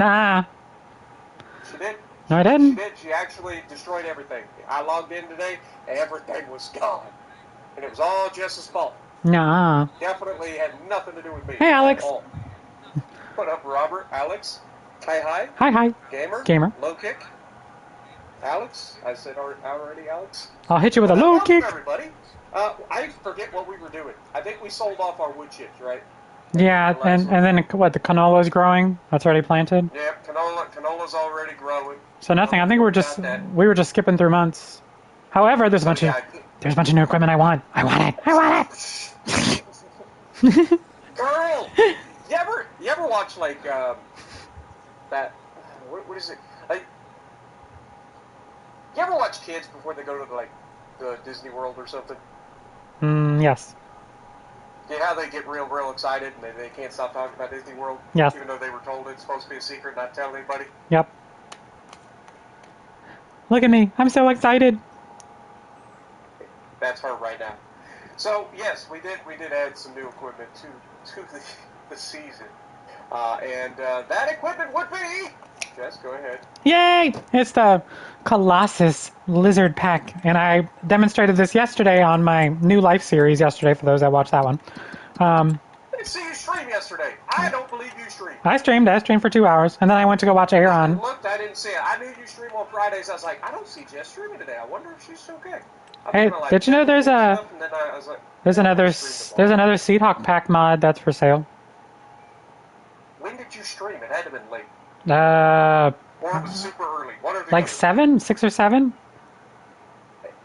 Ah, She did. no, I She didn't. did. She actually destroyed everything. I logged in today. Everything was gone. And it was all Jess's fault. Nah. Definitely had nothing to do with me Hey, at Alex. all. What up, Robert? Alex? Hi, hi. Hi, hi. Gamer? Gamer. Low kick? Alex? I said already, Alex. I'll hit you with a But low welcome, kick. everybody. I forget what we were doing. I think we sold off our wood chips, right? Yeah, The last one. and then what? The canola's growing. That's already planted. Yep, canola's already growing. So nothing. I think We got that. we were just skipping through months. However, So yeah. there's a bunch of new equipment I want. I want it. I want it. Girl, you ever watch like that? What is it? Like, you ever watch kids before they go to like the Disney World or something? Yes. Yeah, how they get real excited and they can't stop talking about Disney World, Yes. even though they were told it's supposed to be a secret, not tell anybody. Yep. Look at me. I'm so excited. That's her right now. So yes, we did add some new equipment to the season, and that equipment would be. Jess, go ahead. Yay! It's the Colossus Lizard Pack, and I demonstrated this yesterday on my new life series yesterday for those that watched that one. I didn't see you stream yesterday. I don't believe you streamed. I streamed for 2 hours, and then I went to go watch Aaron. I looked, I didn't see it. I knew you stream on Fridays. I was like, I don't see Jess streaming today. I wonder if she's okay. Hey, did you know there's another Seed Hawk pack mod that's for sale? When did you stream? It had to have been late. Or it was super early. One or the Like other. 6 or 7?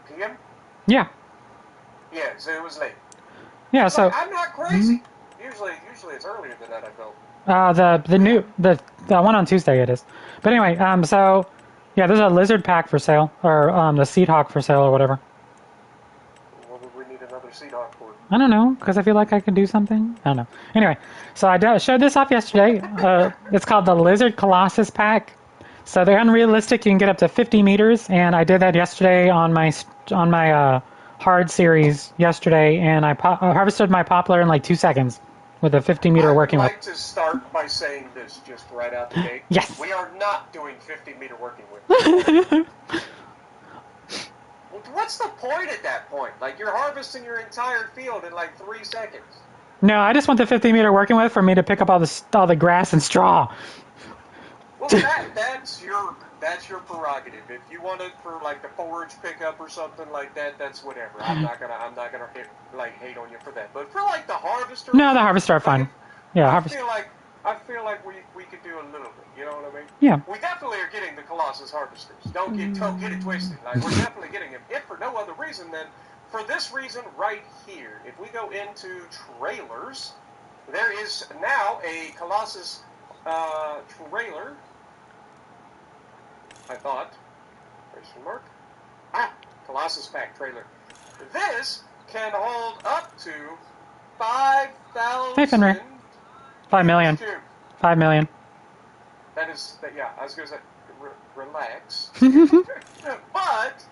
PM? Yeah. Yeah, so it was late. Yeah, so I'm not crazy. Usually it's earlier than that, I felt. the one on Tuesday it is. But anyway, so yeah, there's a lizard pack for sale, or the Seed Hawk for sale, or whatever. What would we need another Seed Hawk for? I don't know, because I feel like I can do something. I don't know. Anyway, so I showed this off yesterday. It's called the Lizard Colossus pack. So they're unrealistic. You can get up to 50 meters, and I did that yesterday on my hard series yesterday, and I harvested my poplar in like 2 seconds with a 50-meter working whip. I'd like to start by saying this just right out the gate. Yes. We are not doing 50-meter working whip. What's the point at that point? Like, you're harvesting your entire field in like 3 seconds. No, I just want the 50-meter working whip for me to pick up all the grass and straw. Well, that's your prerogative. If you want it for like the forage pickup or something like that, that's whatever. I'm not gonna hate on you for that. But for like the harvester, no, the harvester are fine. Yeah, harvester. I feel like we could do a little bit. You know what I mean? Yeah. We definitely are getting the Colossus harvesters. Don't get it twisted. Like, we're definitely getting them. If for no other reason than for this reason right here. If we go into trailers, there is now a Colossus trailer. I thought. Question mark. Colossus pack trailer. This can hold up to 5,000. Hey, Fenrir. 5 million. 5 million. That is, yeah, I was going to say, relax. But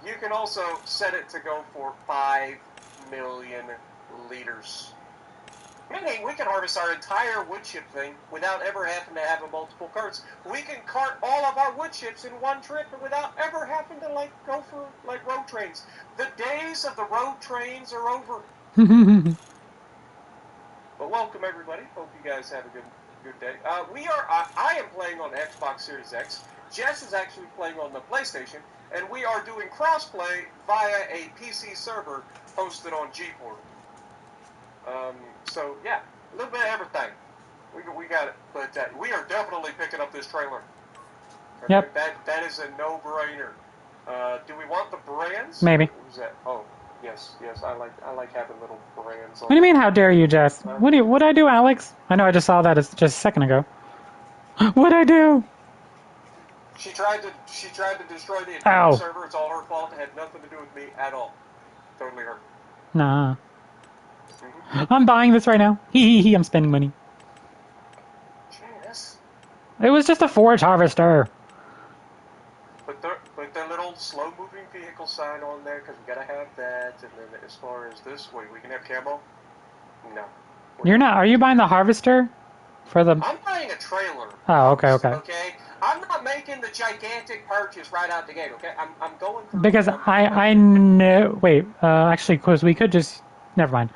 you can also set it to go for 5 million liters. Meaning we can harvest our entire wood chip thing without ever having to have multiple carts. We can cart all of our wood chips in one trip without ever having to go for road trains. The days of the road trains are over. But welcome everybody. Hope you guys have a good day. I am playing on the Xbox Series X. Jess is actually playing on the PlayStation, and we are doing crossplay via a PC server hosted on Gport. So yeah, a little bit of everything. We got it, but we are definitely picking up this trailer. Yep. That is a no-brainer. Do we want the brands? Maybe. What was that? Oh, yes. I like having little brands. What do you mean? How dare you, Jess? What'd I do, Alex? I know I just saw that just a second ago. What'd I do? She tried to destroy the entire server. It's all her fault. It had nothing to do with me at all. Totally her. Nah. I'm buying this right now. I'm spending money. Jess. It was just a forage harvester. Put the little slow-moving vehicle sign on there, because we gotta have that. And then as far as this, wait, we can have camo? No. You're not. Are you buying the harvester? For the... I'm buying a trailer. Oh, okay, folks, okay. Okay? I'm not making the gigantic purchase right out the gate, okay? I'm going through... Because I know... Wait, actually, because we could just... Never mind.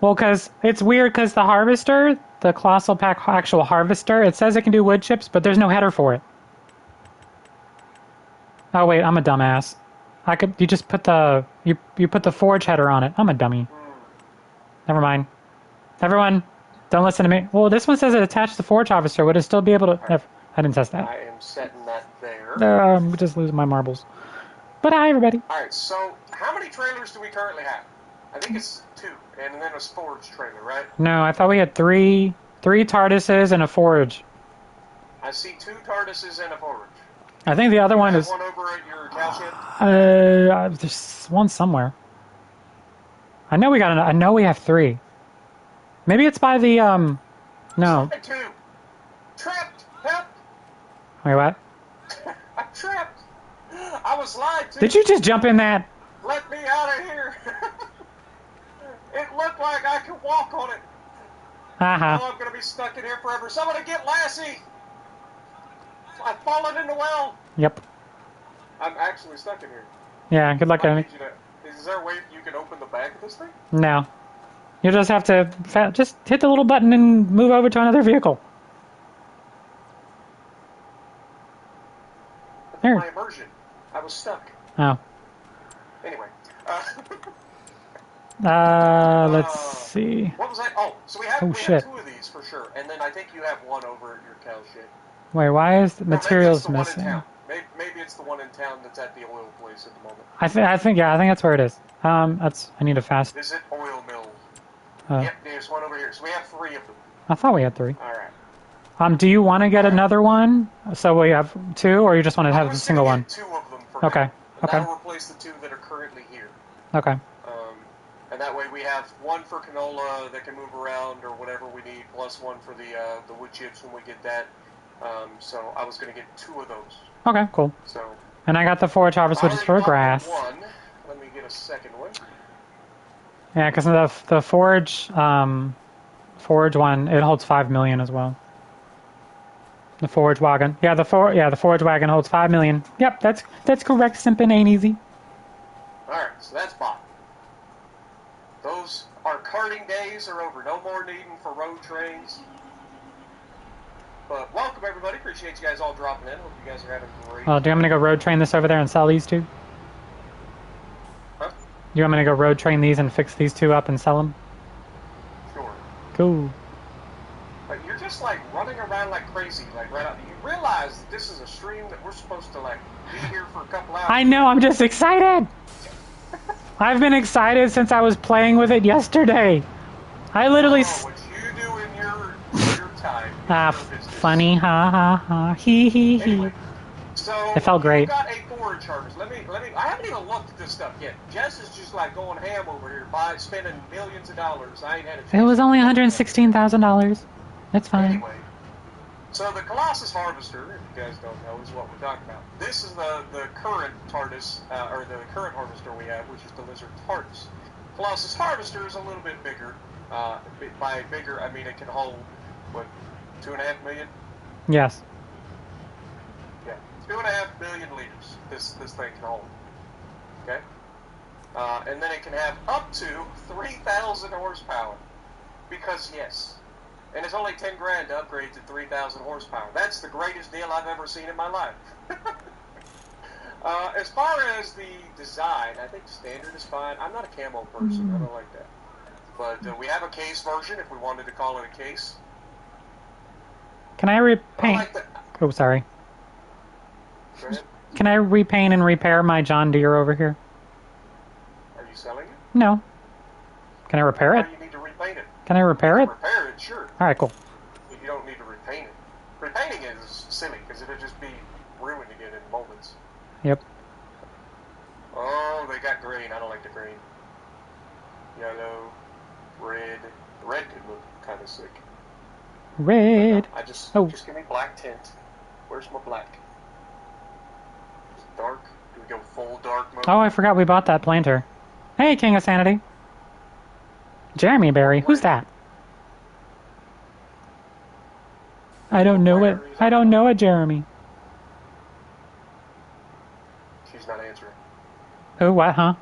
Well, because it's weird because the harvester, the Colossal Pack actual harvester, it says it can do wood chips, but there's no header for it. Oh, wait, I'm a dumbass. You just put the... You put the forge header on it. I'm a dummy. Never mind. Everyone, don't listen to me. Well, this one says it attached to the forge harvester. Would it still be able to... Right. I didn't test that. I am setting that there. I'm just losing my marbles. But hi, everybody. Alright, so how many trailers do we currently have? I think it's 2, and then a forge trailer, right? No, I thought we had three TARDISes and a forge. I see 2 TARDISes and a forge. I think the other one is... one over at your cow shed? There's one somewhere. I know we have 3. Maybe it's by the, no. 2. Trapped! Help! Wait, what? I'm trapped! I was lied to. Did you just jump in that? Let me out of here! It looked like I could walk on it. Uh-huh. Oh, I'm gonna be stuck in here forever. Somebody get Lassie! I've fallen in the well. Yep. I'm actually stuck in here. Yeah, good luck, Andy. Is there a way you can open the back of this thing? No. You just have to just hit the little button and move over to another vehicle. There. My immersion. I was stuck. Oh. Anyway. Let's see. What was that? Oh, so we have 2 of these for sure, and then I think you have one over at your cow shed. Wait, why is the materials missing? Maybe it's the one in town that's at the oil place at the moment. I think that's where it is. I need a fast. Is it oil mill? Yep, there's one over here. So we have 3 of them. I thought we had 3. All right. Do you want to get another one? So we have 2, or you just want to have a single one? 2 of them for okay. now. And that'll replace the 2 that are currently here. Okay. And that way we have 1 for canola that can move around or whatever we need, plus 1 for the wood chips when we get that. So I was going to get 2 of those. Okay, cool. So. And I got the forage harvest, which is for grass. 1. Let me get a second one. Yeah, because the forage one, it holds 5 million as well. The forage wagon. Yeah, the forage wagon holds 5 million. Yep, that's correct. Simpin' ain't easy. All right, so that's bought. Our carting days are over. No more needing for road trains. But welcome everybody. Appreciate you guys all dropping in. Hope you guys are having a great. Do you want me to go road train this over there and sell these 2? Huh? Do you want me to go road train these and fix these 2 up and sell them? Sure. Cool. But you're just like running around like crazy, like right out. You realize that this is a stream that we're supposed to like be here for a couple hours. I know. I'm just excited. I've been excited since I was playing with it yesterday. I literally... what you do in your time. Funny. Ha, ha, ha. He, he. Anyway, so it felt great. Got a forage harvest. Let me. I haven't even looked at this stuff yet. Jess is just like going ham over here, spending millions of dollars. I ain't had a chance. It was only $116,000. That's fine. Anyway, so the Colossus Harvester, if you guys don't know, is what we're talking about. This is the current TARDIS, or the current harvester we have, which is the Lizard TARDIS. Colossus Harvester is a little bit bigger. By bigger, I mean it can hold, what, 2.5 million? Yes. Yeah, 2.5 million liters this thing can hold. Okay? And then it can have up to 3,000 horsepower. Because, yes. And it's only 10 grand to upgrade to 3,000 horsepower. That's the greatest deal I've ever seen in my life. As far as the design, I think standard is fine. I'm not a camo person. I don't like that. But we have a case version if we wanted to call it a case. Can I repaint? Oh, sorry. Go ahead. Can I repaint and repair my John Deere over here? Are you selling it? No. Can I repair it? You need to repaint it. Can I repair it? Repair it, sure. Alright, cool. You don't need to repaint it. Repainting it is silly because it'll just be ruined again in moments. Yep. Oh, they got green. I don't like the green. Yellow, red. The red could look kind of sick. Red. No, just give me black tint. Where's my black? Is it dark? Do we go full dark mode? Oh, I forgot we bought that planter. Hey, King of Sanity. Jeremy Berry. Who's that? I don't know it. Priorities I don't know it, Jeremy. She's not answering. Oh, what, huh?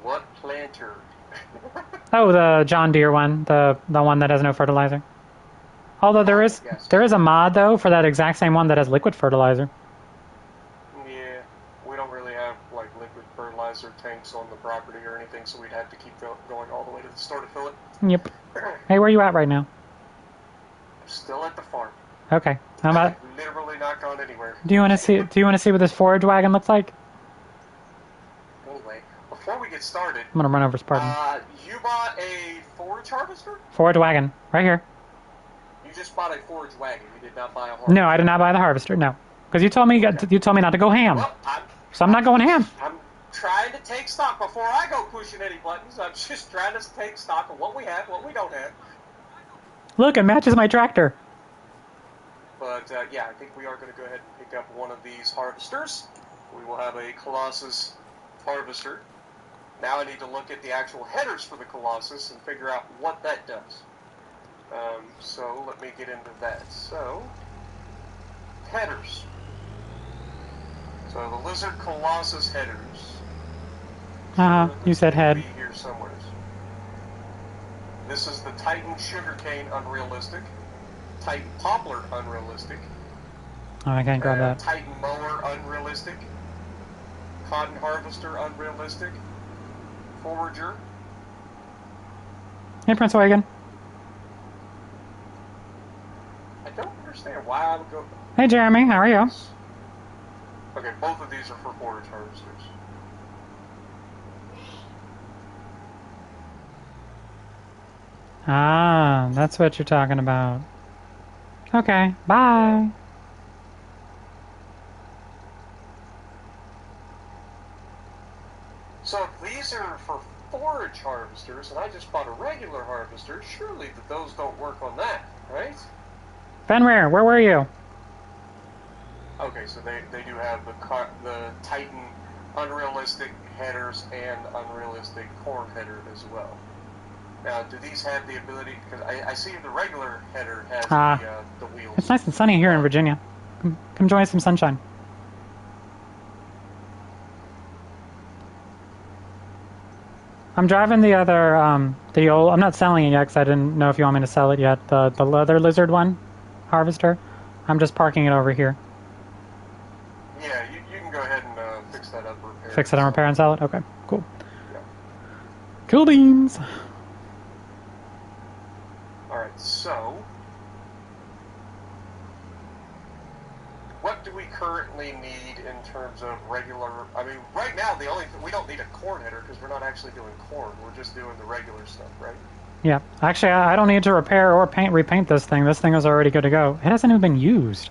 What planter? Oh, the John Deere one, the one that has no fertilizer. Although Yes. there is a mod though for that exact same one that has liquid fertilizer. Yeah, we don't really have like liquid fertilizer tanks on the property or anything, so we'd have to keep going all the way to the store to fill it. Yep. Hey, where are you at right now? I'm still at the farm. Okay. How about? I've literally not gone anywhere. Do you want to see? Do you want to see what this forage wagon looks like? Anyway, before we get started, I'm gonna run over Spartan. You bought a forage harvester? Forage wagon, right here. You just bought a forage wagon. You did not buy a harvester. No, I did not buy the harvester. No, because you told me you told me not to go ham. Well, So I'm not going ham. I'm trying to take stock before I go pushing any buttons. I'm just trying to take stock of what we have, what we don't have. Look, it matches my tractor. But yeah, I think we are going to go ahead and pick up one of these harvesters. We will have a Colossus harvester. Now I need to look at the actual headers for the Colossus and figure out what that does. So let me get into that. So, headers. So the Lizard Colossus headers. You said head. Be here somewhere. This is the Titan Sugarcane Unrealistic, Titan Poplar Unrealistic, Oh, I can't grab that. Titan Mower Unrealistic, Cotton Harvester Unrealistic, Forager. Hey, Prince Wagon. I don't understand why I would go. Hey, Jeremy. How are you? Okay, both of these are for forage harvesters. Ah, that's what you're talking about. Okay, bye. So if these are for forage harvesters, and I just bought a regular harvester, surely those don't work on that, right? Fenrir, where were you? Okay, so they do have the Titan unrealistic headers and unrealistic corn header as well. Now, do these have the ability? Because I see the regular header has the wheels. It's nice and sunny here in Virginia. Come join us some sunshine. I'm driving the other, the old. I'm not selling it yet because I didn't know if you want me to sell it yet. The leather lizard one, harvester. I'm just parking it over here. Yeah, you can go ahead and fix that up, repair. Fix it and repair and sell it. Okay, cool. Yeah. Cool beans. All right, so what do we currently need in terms of regular? I mean, right now the only thing we don't need a corn header because we're not actually doing corn. We're just doing the regular stuff, right? Yeah, actually, I don't need to repair or repaint this thing. This thing is already good to go. It hasn't even been used.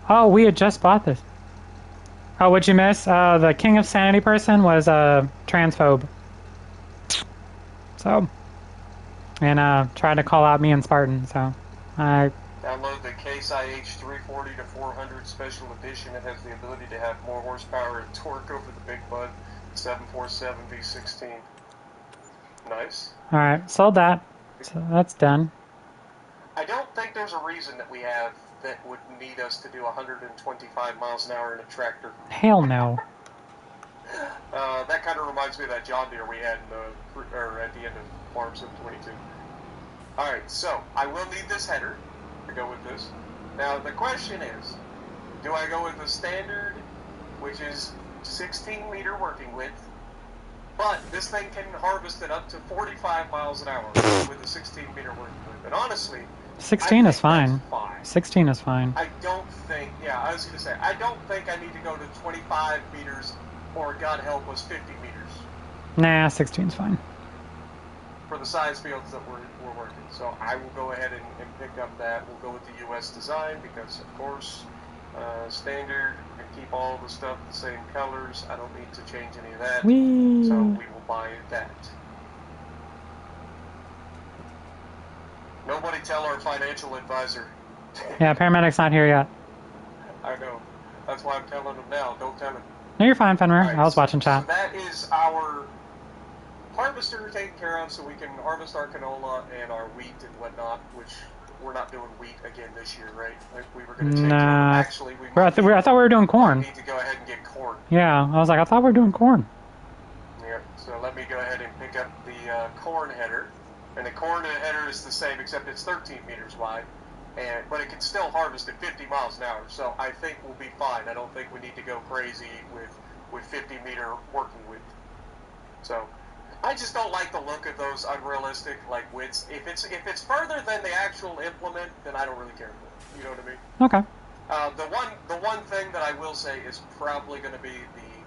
Oh, we had just bought this. Oh, what'd you miss? The King of Sanity person was a transphobe. So, and tried to call out me and Spartan. So, I download the Case IH 340 to 400 Special Edition. It has the ability to have more horsepower and torque over the Big Bud 747 V16. Nice. All right, sold that. So that's done. I don't think there's a reason that we have that would need us to do 125 miles an hour in a tractor. Hell no. That kind of reminds me of that John Deere we had at the end of Farm Sim 22. Alright, so I will need this header to go with this. Now the question is, do I go with the standard, which is 16 meter working width, but this thing can harvest it up to 45 miles an hour with a 16 meter working width. And honestly, 16 is fine. 16 is fine. I don't think, I was going to say, I don't think I need to go to 25 meters or, God help us, 50 meters. Nah, 16 is fine. For the size fields that we're working. So I will go ahead and pick up that. We'll go with the US design because, of course, standard, and keep all the stuff the same colors. I don't need to change any of that. Whee! So we will buy that. Nobody tell our financial advisor. Yeah, paramedic's not here yet. I know. That's why I'm telling him now. Don't tell him. No, you're fine, Fenrir. Right, I was watching so chat. that is our harvester taken care of, so we can harvest our canola and our wheat and whatnot, which we're not doing wheat again this year, right? Like we were going to change it. Nah. Actually, I thought we were doing corn. need to go ahead and get corn. Yeah, I was like, I thought we were doing corn. Yeah, so let me go ahead and pick up the corn header. And the corn header is the same, except it's 13 meters wide. But it can still harvest at 50 miles an hour, so I think we'll be fine. I don't think we need to go crazy with 50-meter working width. So I just don't like the look of those unrealistic widths. If it's further than the actual implement, then I don't really care for it. You know what I mean? Okay. The one thing that I will say is probably going to be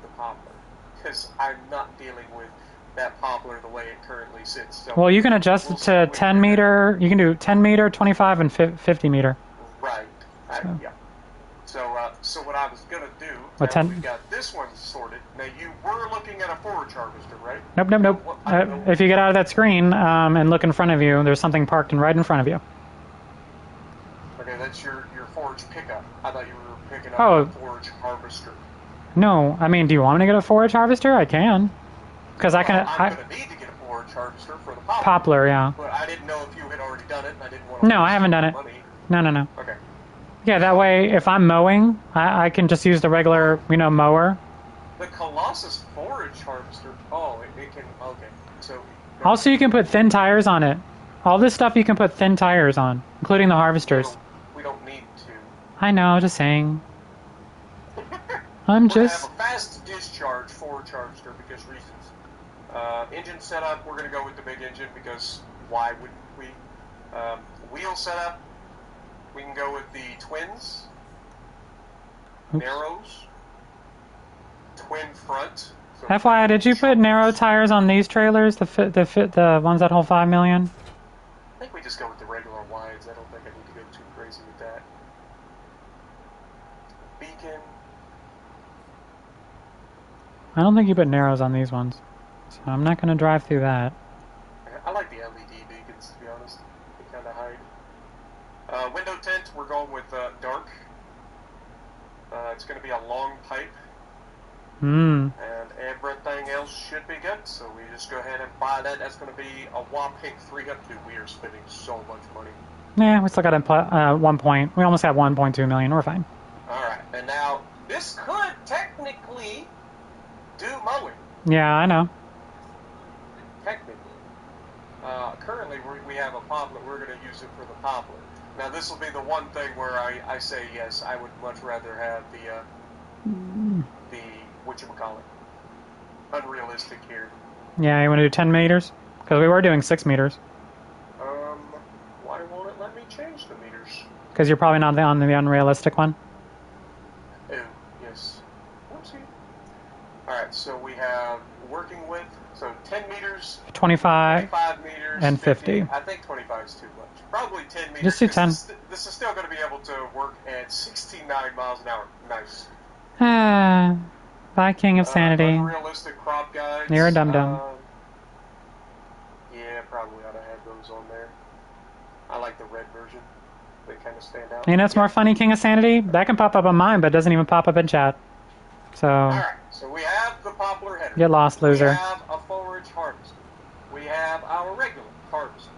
the poplar, because I'm not dealing with that poplar the way it currently sits. So well, you can adjust it to 10 meter. You can do 10 meter, 25, and 50 meter. Right. So. Yeah. So what I was going to do, we got this one sorted. Now, you were looking at a forage harvester, right? Nope. If you get out of that screen and look in front of you, there's something parked right in front of you. Okay, that's your forage pickup. I thought you were picking up Oh. a forage harvester. No, I mean, do you want me to get a forage harvester? I can. Because I'm going to need to get a forage harvester for the poplar. Poplar, yeah. But I didn't know if you had already done it, and I didn't want to. No, I haven't done it. Money. No. Okay. Yeah, that way, if I'm mowing, I can just use the regular, mower. The Colossus forage harvester. Oh, it can. Okay. So. Also, you can put thin tires on it. All this stuff you can put thin tires on, including the harvesters. We don't need to. I know, just saying. I'm just. We're going to have a fast discharge forage harvester because reasons. Engine setup, we're going to go with the big engine because why wouldn't we? Wheel setup, we can go with the twins. Oops. Narrows. Twin front. So FYI, did you put narrow tires on these trailers? The ones that hold 5 million? I think we just go with the regular wides. I don't think I need to go too crazy with that. Beacon. I don't think you put narrows on these ones. So I'm not going to drive through that. I like the LED beacons, to be honest. They kind of hide. Window tint, we're going with dark. It's going to be a long pipe. And everything else should be good, so we just go ahead and buy that. That's going to be a whopping 300. Dude, we are spending so much money. Yeah, we still got 1 point. We almost got 1.2 million. We're fine. Alright, and now, this could technically do mowing. Yeah, I know. Technically. Currently, we have a poplar. We're going to use it for the poplar. Now, this will be the one thing where I say yes. I would much rather have the whatchamacallit, unrealistic here. Yeah, you want to do 10 meters? Because we were doing 6 meters. Why won't it let me change the meters? Because you're probably not on the unrealistic one. Oh, yes. Whoopsie. Alright, so we have working width, so 10 meters, 25 meters, and 50. I think 25 is too much. Probably 10 meters. Just do 10. This is still going to be able to work at 69 miles an hour. Nice. Bye, King of Sanity. Unrealistic crop guides. You're a dum-dum. Yeah, probably ought to have those on there. I like the red version. They kind of stand out. You know what's more funny, King of Sanity? That can pop up on mine, but it doesn't even pop up in chat. So. Alright, so we have the poplar header. Get lost, loser. We have a forage harvester. We have our regular harvester.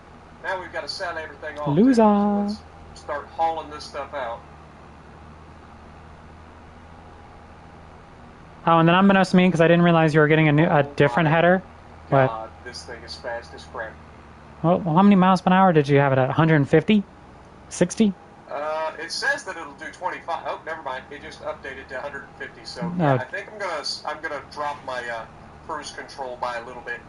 Now we've got to set everything off. Loser. So let's start hauling this stuff out. Oh, and then unbeknownst to me, because I didn't realize you were getting a different header. God, What? this thing is fast as crap. Well, how many miles per hour did you have it at? 150? 60? It says that it'll do 25. Oh, never mind. It just updated to 150. So yeah, I think I'm gonna drop my cruise control by a little bit.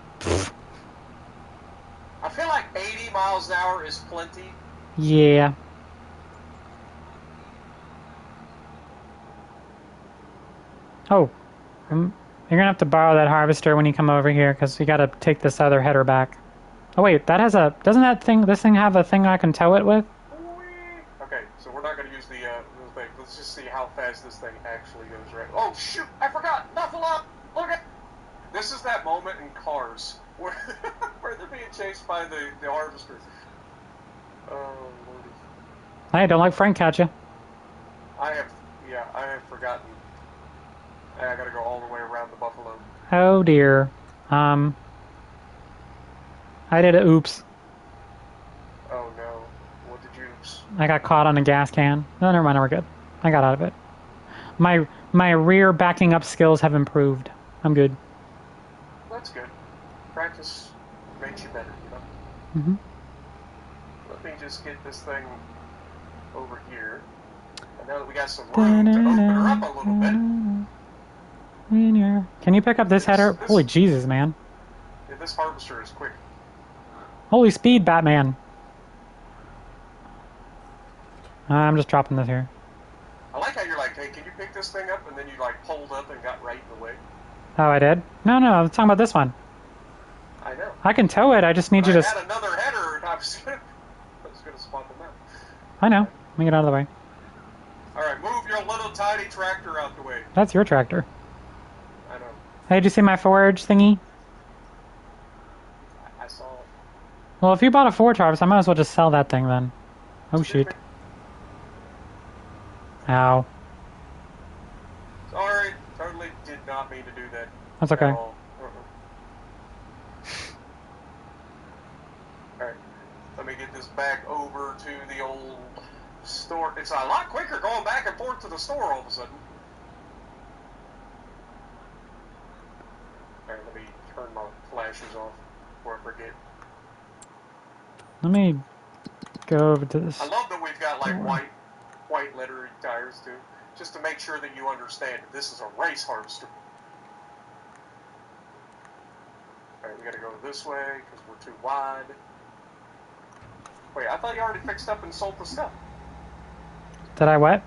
I feel like 80 miles an hour is plenty. Yeah. Oh, you're gonna have to borrow that harvester when you come over here, because you gotta take this other header back. Oh wait, that has a, doesn't this thing have a thing I can tow it with? Okay, so we're not gonna use the thing. Let's just see how fast this thing actually goes. Right? Oh shoot! I forgot. Buffalo. Look at. This is that moment in Cars where they're being chased by the harvesters. Oh lordy. Hey, don't let Frank catch you. I have forgotten. I gotta go all the way around the buffalo. Oh dear. I did it. Oops. Oh no. What did you... I got caught on a gas can. No, never mind. We're good. I got out of it. My rear backing up skills have improved. I'm good. That's good. Practice makes you better, you know? Mm-hmm. Let me just get this thing over here. And now that we got some room to open her up a little bit. Can you pick up this header? Holy Jesus, man. Yeah, this harvester is quick. Holy speed, Batman. I'm just dropping this here. I like how you're like, hey, can you pick this thing up? And then you like pulled up and got right in the way. Oh, I did? No, I was talking about this one. I know. I can tow it, I just need you to... I had another header and I was going to spot them out. I know. Let me get out of the way. Alright, move your little tiny tractor out the way. That's your tractor. I know. Hey, did you see my forage thingy? I saw it. Well, if you bought a forage harvest, I might as well just sell that thing then. Oh, shit. Ow. Sorry, totally did not mean to do that. That's okay. Alright, let me get this back over to the old store. It's a lot quicker going back and forth to the store all of a sudden. Alright, let me turn my flashes off before I forget. Let me go over to this. I love that we've got like white lettering tires too, just to make sure that you understand that this is a race harvester. Alright, we gotta go this way because we're too wide. Wait, I thought you already fixed up and sold the stuff. Did I what?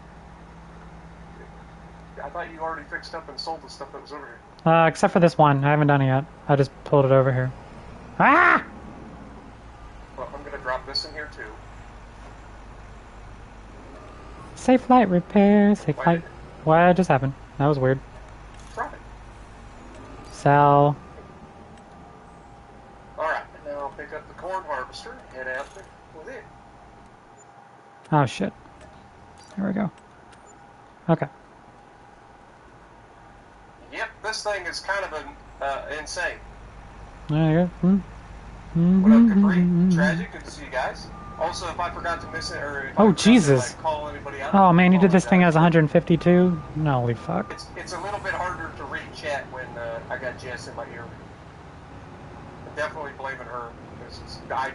I thought you already fixed up and sold the stuff that was over here. Except for this one. I haven't done it yet. I just pulled it over here. Ah! Well, I'm gonna drop this in here too. Safe light repair. Safe light. What just happened? That was weird. Drop it. Sell. Alright, now I'll pick up the corn harvester and head out there with it. Oh, shit. There we go. Okay. Yep, this thing is kind of insane. There you go. What up, Capri? Tragic, good to see you guys. Also, if I forgot to miss it, or if I Jesus. To, like, call anybody out, Oh, man, you did this thing as 152? No, holy fuck. It's a little bit harder to read chat when I got Jess in my ear. I'm definitely blaming her. I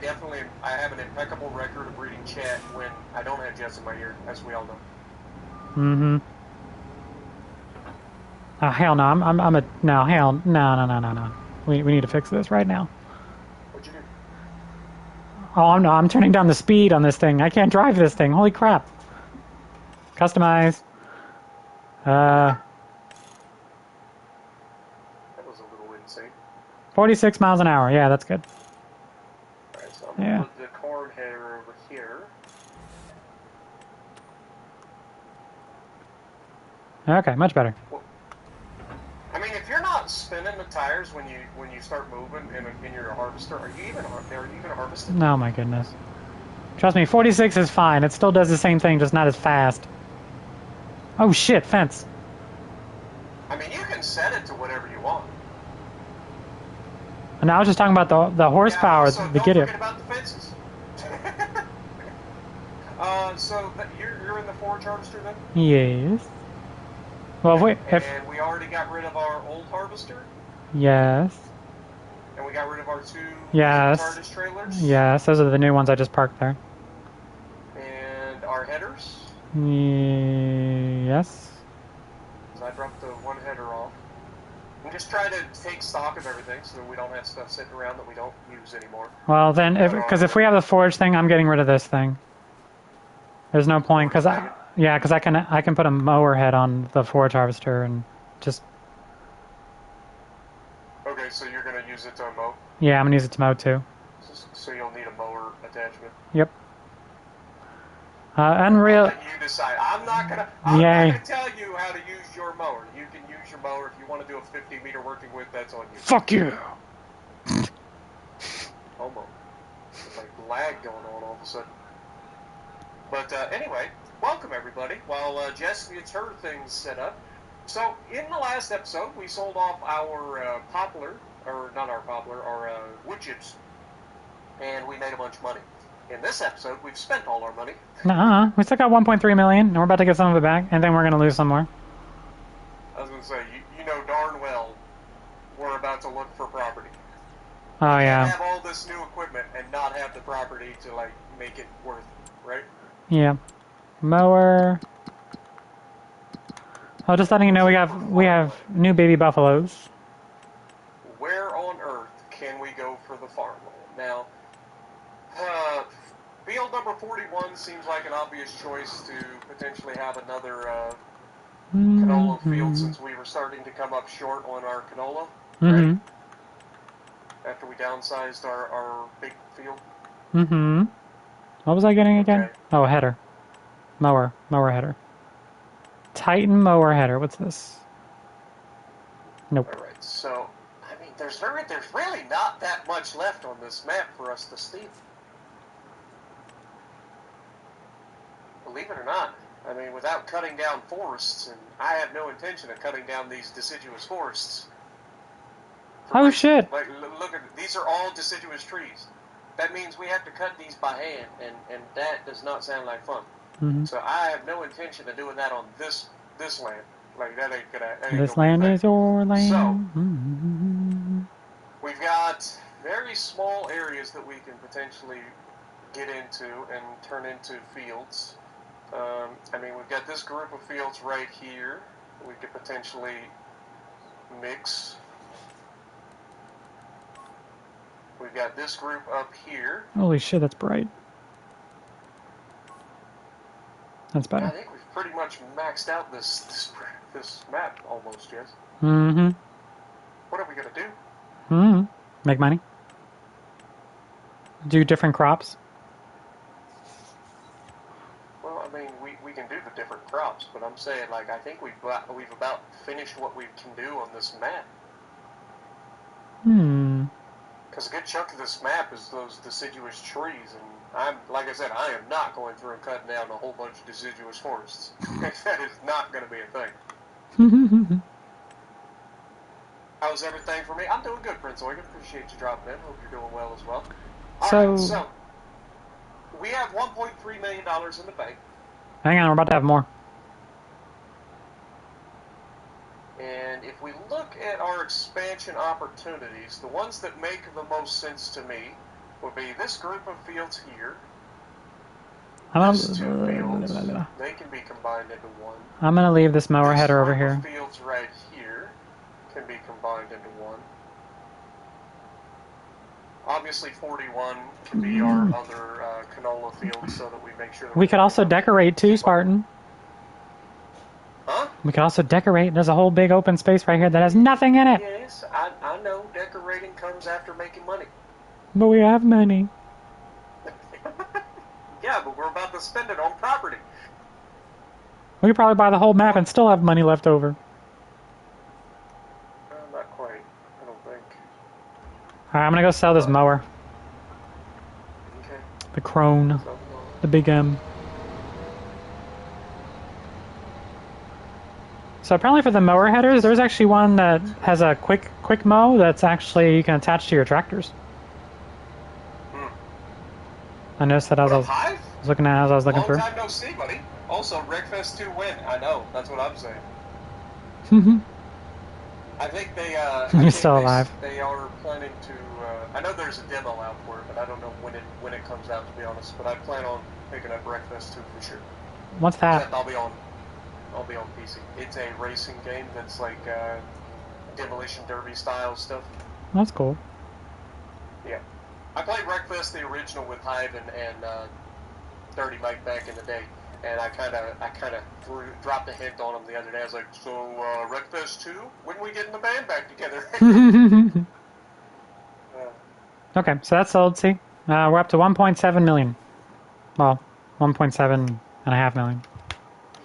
have an impeccable record of reading chat when I don't have Jess in my ear, as we all know. Mm-hmm. Oh, hell no, no. We need to fix this right now. What'd you do? Oh, no, I'm turning down the speed on this thing. I can't drive this thing. Holy crap. Customize. That was a little insane. 46 miles an hour. Yeah, that's good. Alright, so I'm going to put the corn header over here. Okay, much better. Well, I mean, if you're not spinning the tires when you start moving in your harvester, are you even harvesting? Oh my goodness. Trust me, 46 is fine. It still does the same thing, just not as fast. Oh shit, fence. I mean, you can set it to whatever you want. And I was just talking about the horsepower, so the don't get forget about the fences. So you're in the forage harvester then? Yes. Well, wait. And we already got rid of our old harvester. Yes. And we got rid of our two TARDIS trailers. Yes, those are the new ones I just parked there. And our headers. Yes. So I dropped the one header off. I'm just trying to take stock of everything so that we don't have stuff sitting around that we don't use anymore. Well, then, because if we have the forage thing, I'm getting rid of this thing. There's no point, because I can put a mower head on the forage harvester and just... Okay, so you're going to use it to mow? Yeah, I'm going to use it to mow too. So you'll need a mower attachment? Yep. Unreal... I'll let you decide. I'm not going to tell you how to use your mower. You can use your mower. If you want to do a 50-meter working width, that's on you. Fuck you! Homo. There's like lag going on all of a sudden. But anyway, welcome everybody. While Jess gets her things set up. So, in the last episode, we sold off our our wood chips. and we made a bunch of money. In this episode, we've spent all our money. Nuh-uh. We still got 1.3 million, and we're about to get some of it back, and then we're going to lose some more. I was going to say, you know darn well we're about to look for property. Oh, We yeah. can't have all this new equipment and not have the property to, like, make it worth, right? Yeah. Mower. Oh, just letting you know we have new baby buffaloes. Where on earth can we go for the farmland? Now, field number 41 seems like an obvious choice to potentially have another canola field, since we were starting to come up short on our canola, right? After we downsized our big field. What was I getting again? Okay. Oh, header. Mower header. Titan mower header. What's this? Nope. All right. So, I mean, there's really not that much left on this map for us to steal. Believe it or not. I mean, without cutting down forests, and I have no intention of cutting down these deciduous forests. Oh, shit. Like, look at these are all deciduous trees. That means we have to cut these by hand, and that does not sound like fun. So I have no intention of doing that on this land. Like, that ain't gonna. This land is your land. So we've got very small areas that we can potentially get into and turn into fields. I mean, we've got this group of fields right here. We could potentially mix. We've got this group up here. Holy shit, that's bright. That's better. I think we've pretty much maxed out this map almost, yes. What are we gonna do? Make money. Do different crops. Well, I mean, we can do the different crops, but I'm saying, like, I think we've about finished what we can do on this map. Because a good chunk of this map is those deciduous trees, and like I said, I am not going through and cutting down a whole bunch of deciduous forests. That is not going to be a thing. How's everything for me? I'm doing good, Prince Oregon. Appreciate you dropping in. Hope you're doing well as well. All right, so we have $1.3 million in the bank. Hang on, we're about to have more. And if we look at our expansion opportunities, the ones that make the most sense to me would be this group of fields here. These two fields, they can be combined into one. I'm going to leave this mower header over here. This group of fields right here can be combined into one. Obviously, 41 can be our other canola field, so that we make sure that we could also decorate too, Spartan. Huh? We could also decorate. There's a whole big open space right here that has nothing in it. Yes, I know decorating comes after making money. But we have money. Yeah, but we're about to spend it on property. We could probably buy the whole map and still have money left over. Not quite, I don't think. Alright, I'm gonna go sell this mower. Okay. The Crone. The Big M. So apparently for the mower headers, there's actually one that has a quick mow that's actually you can attach to your tractors. I noticed that as I was looking at as I was looking through. Long time no see, buddy. Also, Wreckfest 2 win. I know. That's what I'm saying. I think they. You're still alive. They are planning to. I know there's a demo out for it, but I don't know when it comes out, to be honest. But I plan on picking up Wreckfest 2 for sure. What's that? I'll be on PC. It's a racing game that's like Demolition Derby style stuff. That's cool. Yeah. I played Wreckfest, the original, with Hive and Dirty Mike back in the day, and I kind of dropped a hint on him the other day. I was like, so Wreckfest 2, when we getting the band back together? Okay, so that's sold. See, we're up to 1.7 million. Well, 1.7.5 million.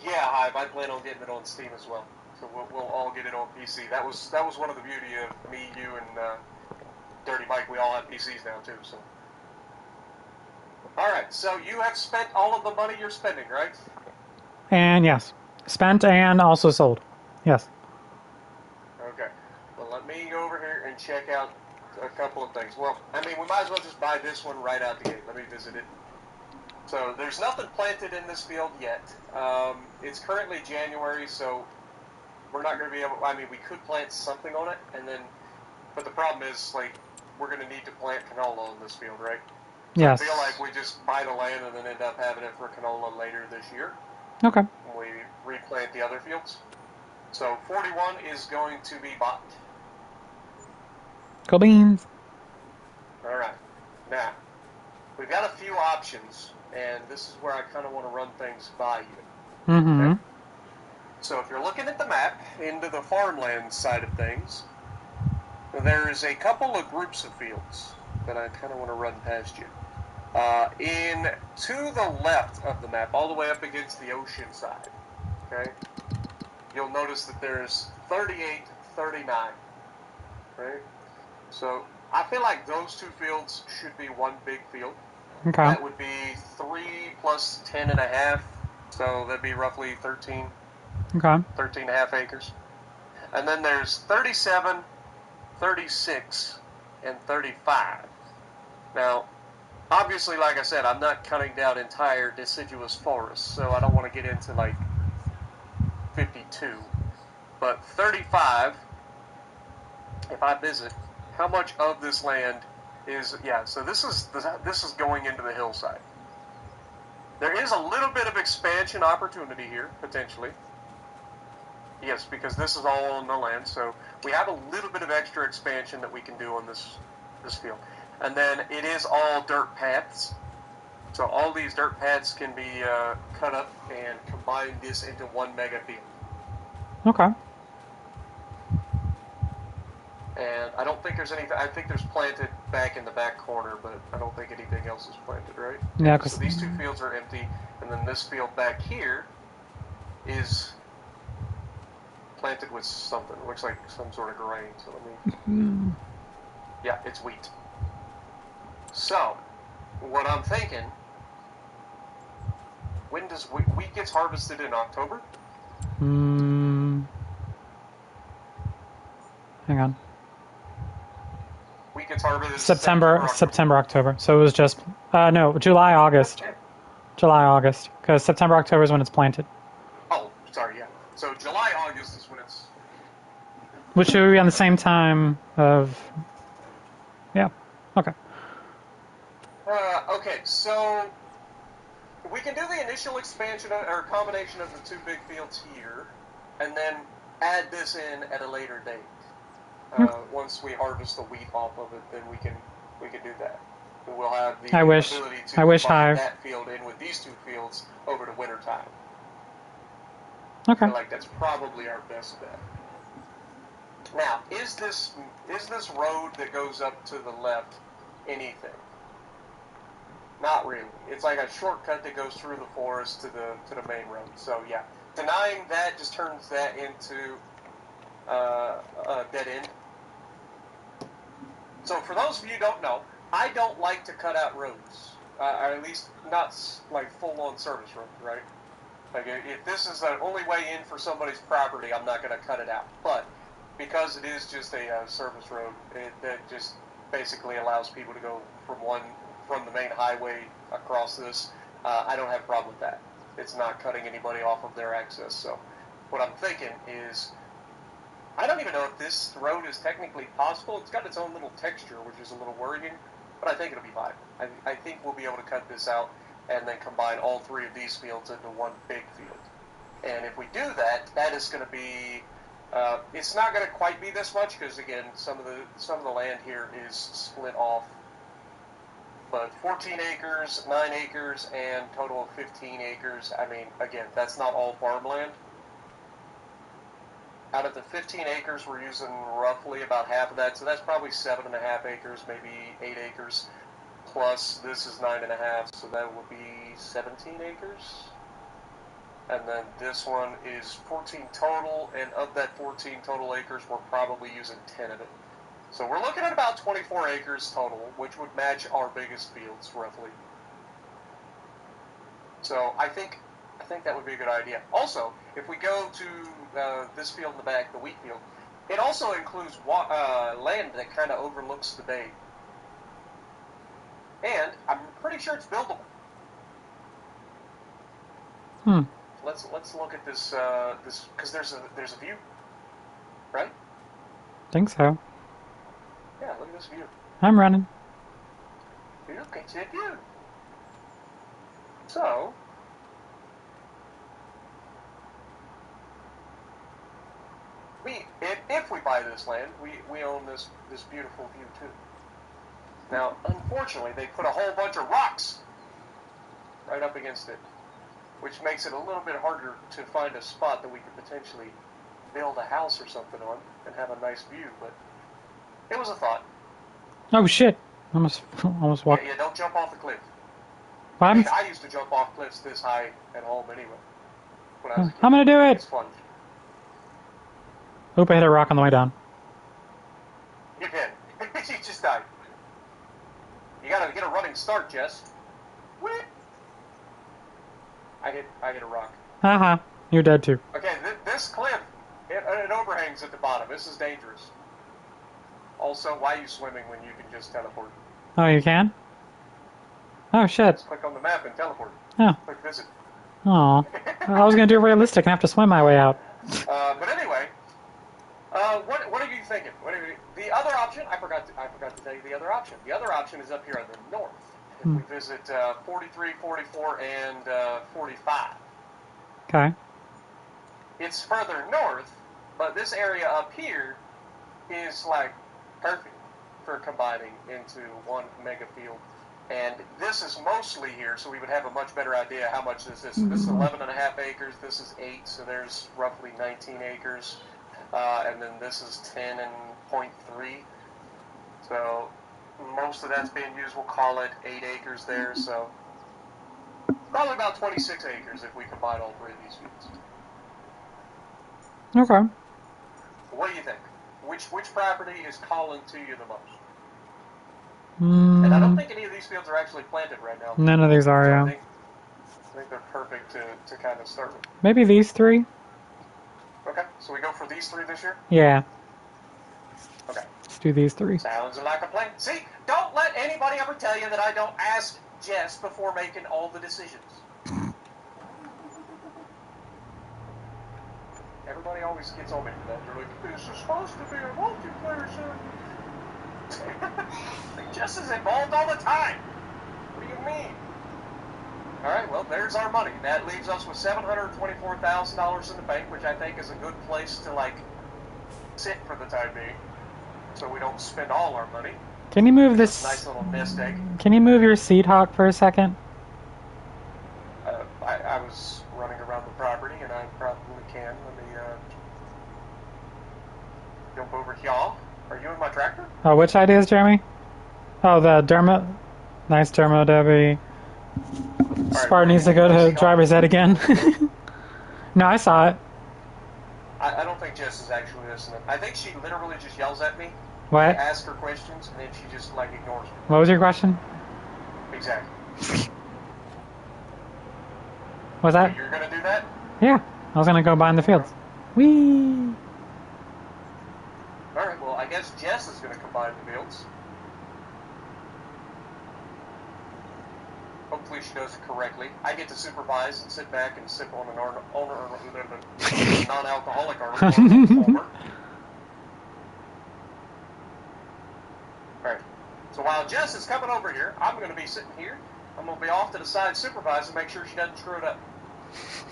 Yeah, Hive. I plan on getting it on Steam as well, so we'll all get it on PC. That was one of the beauty of me, you, and Dirty Mike. We all have PCs now too. So, all right. So you have spent all of the money you're spending, right? And yes, spent and also sold. Yes. Okay. Well, let me go over here and check out a couple of things. Well, I mean, we might as well just buy this one right out the gate. Let me visit it. So there's nothing planted in this field yet. It's currently January, so we're not going to be able. I mean, we could plant something on it, and then, but the problem is like we're going to need to plant canola on this field, right? So Yes. I feel like we just buy the land and then end up having it for canola later this year. Okay. When we replant the other fields. So 41 is going to be bought. Go beans. All right. Now, we've got a few options, and this is where I kind of want to run things by you. Mm-hmm. Okay? So if you're looking at the map into the farmland side of things, there's a couple of groups of fields that I kind of want to run past you. To the left of the map, all the way up against the ocean side, okay, you'll notice that there's 38, 39, right? So I feel like those two fields should be one big field. Okay. That would be 3 plus 10.5, so that'd be roughly 13, Okay. 13 and a half acres. And then there's 37, 36, and 35. Now, obviously, like I said, I'm not cutting down entire deciduous forests, so I don't want to get into like 52. But 35, if I visit, how much of this land is, yeah, so this is going into the hillside. There is a little bit of expansion opportunity here, potentially. Yes, because this is all on the land, so we have a little bit of extra expansion that we can do on this field. And then it is all dirt paths. So all these dirt paths can be cut up and combine this into one mega field. Okay. And I don't think there's anything. I think there's planted back in the back corner, but I don't think anything else is planted, right? Yeah, So these two fields are empty, and then this field back here is planted with something. It looks like some sort of grain. So let me. Yeah, it's wheat. So, what I'm thinking, when does wheat gets harvested in October? Hang on. Wheat gets harvested September, October. So it was just no, July, August. July, August, because September, October is when it's planted. Oh, sorry, yeah. So July, August is when it's. Which would be on the same time of. Yeah. Okay. Okay, so we can do the initial expansion or combination of the two big fields here, and then add this in at a later date. Once we harvest the wheat off of it, then we can do that. And we'll have the ability to combine that field in with these two fields over the winter time. Okay. I feel like that's probably our best bet. Now, is this road that goes up to the left anything? Not really. It's like a shortcut that goes through the forest to the main road. So yeah, denying that just turns that into a dead end. So for those of you who don't know, I don't like to cut out roads, or at least not like full-on service road, right? Like if this is the only way in for somebody's property, I'm not going to cut it out. But because it is just a service road, that just basically allows people to go from the main highway across this. I don't have a problem with that. It's not cutting anybody off of their access. So what I'm thinking is, I don't even know if this road is technically possible. It's got its own little texture, which is a little worrying, but I think it'll be fine. I think we'll be able to cut this out and then combine all three of these fields into one big field. And if we do that, that is going to be, it's not going to quite be this much because, again, some of the land here is split off. But 14 acres, 9 acres, and total of 15 acres. I mean, again, that's not all farmland. Out of the 15 acres, we're using roughly about half of that, so that's probably 7.5 acres, maybe 8 acres. Plus, this is 9.5, so that would be 17 acres. And then this one is 14 total, and of that 14 total acres, we're probably using 10 of it. So we're looking at about 24 acres total, which would match our biggest fields, roughly. So I think that would be a good idea. Also, if we go to this field in the back, the wheat field, It also includes land that kind of overlooks the bay. And I'm pretty sure it's buildable. Let's look at this because there's a view, right? Think so. Yeah, look at this view. I'm running. Look at that view. So, if we buy this land, we own this beautiful view too. Now, unfortunately, they put a whole bunch of rocks right up against it, which makes it a little bit harder to find a spot that we could potentially build a house or something on and have a nice view, but it was a thought. Oh shit! Almost walked. Yeah, don't jump off the cliff. What I mean, happens? I used to jump off cliffs this high at home anyway. When I was a kid. I'm gonna do It's it! fun. Oop, I hit a rock on the way down. You did. You just died. You gotta get a running start, Jess. Whip. I hit a rock. Haha, you're dead too. Okay, this cliff, it overhangs at the bottom. This is dangerous. Also, why are you swimming when you can just teleport? Oh, you can? Oh shit. Just click on the map and teleport. Oh. Click visit. Aw. I was gonna do realistic and have to swim my way out. But anyway, what are you thinking? The other option, I forgot to tell you the other option. The other option is up here on the north. If we visit 43, 44, and 45. Okay. It's further north, but this area up here is like perfect for combining into one mega field. And this is mostly here, so we would have a much better idea how much this is. So this is 11.5 acres, this is 8, so there's roughly 19 acres. And then this is 10 and 0.3. So most of that's being used, we'll call it 8 acres there, so probably about 26 acres if we combine all three of these fields. Okay. What do you think? Which property is calling to you the most? And I don't think any of these fields are actually planted right now. None of these are, so yeah. I think they're perfect to kind of start with. Maybe these three? Okay, so we go for these three this year? Yeah. Okay. Let's do these three. Sounds like a plan. See, don't let anybody ever tell you that I don't ask Jess before making all the decisions. Everybody always gets on me for that. They're like, this is supposed to be a multiplayer zone. Jess is involved all the time. What do you mean? Alright, well, there's our money. That leaves us with $724,000 in the bank, which I think is a good place to, like, sit for the time being. So we don't spend all our money. Can you move this? Nice little nest egg. Can you move your seed hawk for a second? I was running around the property, and I probably can. Let me jump over here. Are you in my tractor? Oh, which ideas, Jeremy? Oh, the Dermot. Nice Dermo Debbie. Spartan needs to go to driver's ed again. No, I saw it. I don't think Jess is actually listening. I think she literally just yells at me. What? I ask her questions, and then she just, like, ignores me. What was your question? Exactly. Was that? You're gonna do that? Yeah. I was gonna go behind the fields. Whee! Alright, well, I guess Jess is gonna combine the fields. Hopefully she does it correctly. I get to supervise and sit back and sip on an non-alcoholic Arnold. Alright, so while Jess is coming over here, I'm going to be sitting here. I'm going to be off to the side supervising, make sure she doesn't screw it up.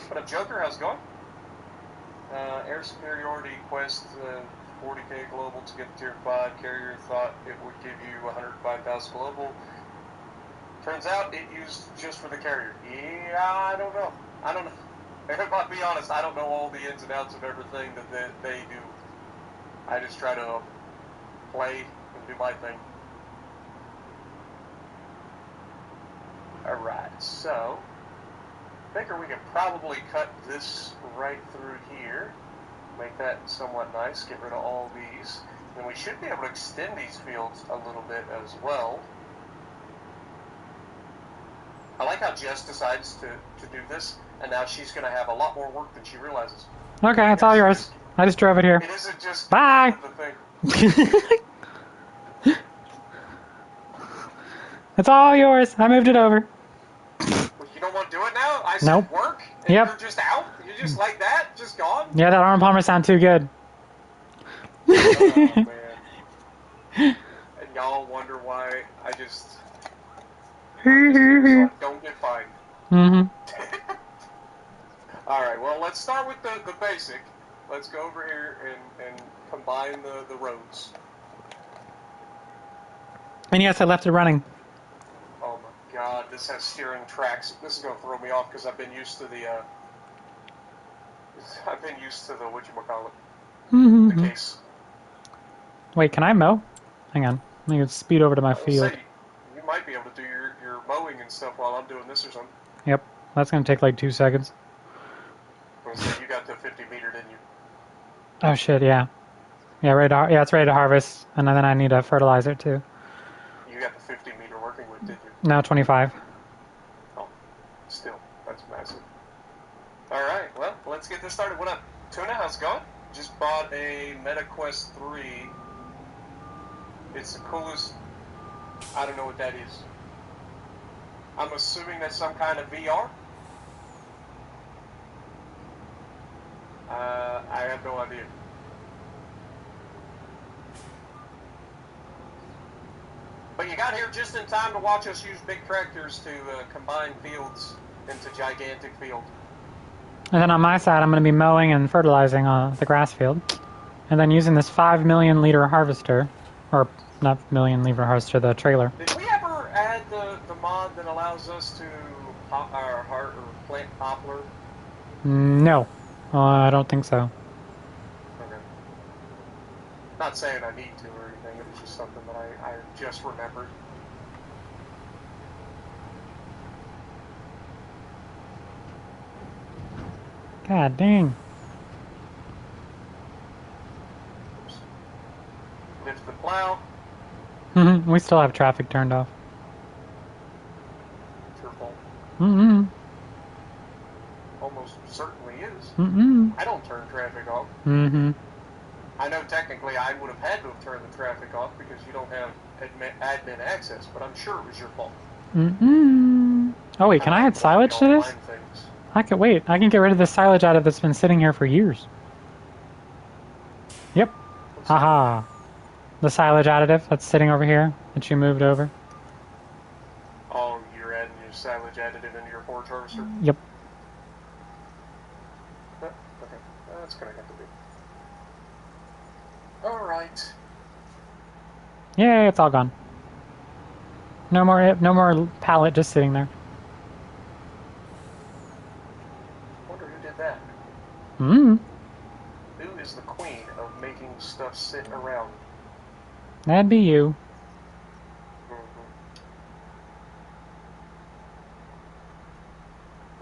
What up, Joker? How's it going? Air superiority quest 40k global to get to tier 5. Carrier thought it would give you 105,000 global. Turns out it used just for the carrier. Yeah, I don't know. If I'll be honest, I don't know all the ins and outs of everything that they do. I just try to play and do my thing. Alright, so I figure we could probably cut this right through here. Make that somewhat nice. Get rid of all these. And we should be able to extend these fields a little bit as well. I like how Jess decides to do this, and now she's going to have a lot more work than she realizes. Okay, it's all yours. I just drove it here. It isn't just Bye. the thing. It's all yours. I moved it over. You don't want to do it now? I said Nope. work, and Yep. you're just out? You're just like that? Just gone? Yeah, that arm palmer sound too good. Oh, man. And y'all wonder why I just... so I don't get fined. Mm-hmm. Alright, well, let's start with the basic. Let's go over here and combine the roads. And yes, I left it running. Oh my god, this has steering tracks. This is going to throw me off because I've been used to the, whatchamacallit, Mm-hmm. the case. Wait, can I mow? Hang on. Let me speed over to my field. Say, you might be able to do your mowing and stuff while I'm doing this or something. Yep. That's going to take like 2 seconds. So you got the 50 meter, didn't you? Oh, shit, yeah. Yeah, yeah, it's ready to harvest. And then I need a fertilizer, too. You got the 50 meter working with, did you? No, 25. Oh, still, that's massive. Alright, well, let's get this started. What up, Tuna? How's it going? Just bought a MetaQuest 3. It's the coolest... I don't know what that is. I'm assuming that's some kind of VR? I have no idea. But you got here just in time to watch us use big tractors to combine fields into gigantic field. And then on my side, I'm going to be mowing and fertilizing the grass field. And then using this 5 million liter harvester. Or, not million liter harvester, the trailer. Did we ever add the mod that allows us to plant poplar? No. I don't think so. Okay. Not saying I need to or anything, it was just something that I just remembered. God dang. Oops. Lift the plow. We still have traffic turned off. It's your fault. Almost certainly is. I don't turn traffic off. I know technically I would have had to have turned the traffic off because you don't have admin access, but I'm sure it was your fault. Oh wait, can I add silage to this? I can wait. I can get rid of the silage out of that's been sitting here for years. Yep. Haha. The silage additive that's sitting over here that you moved over. Oh, you're adding your silage additive into your forage harvester? Yep. Okay, that's gonna have to be. Alright. Yeah, it's all gone. No more pallet just sitting there. Wonder who did that. Who is the queen of making stuff sit around? That'd be you.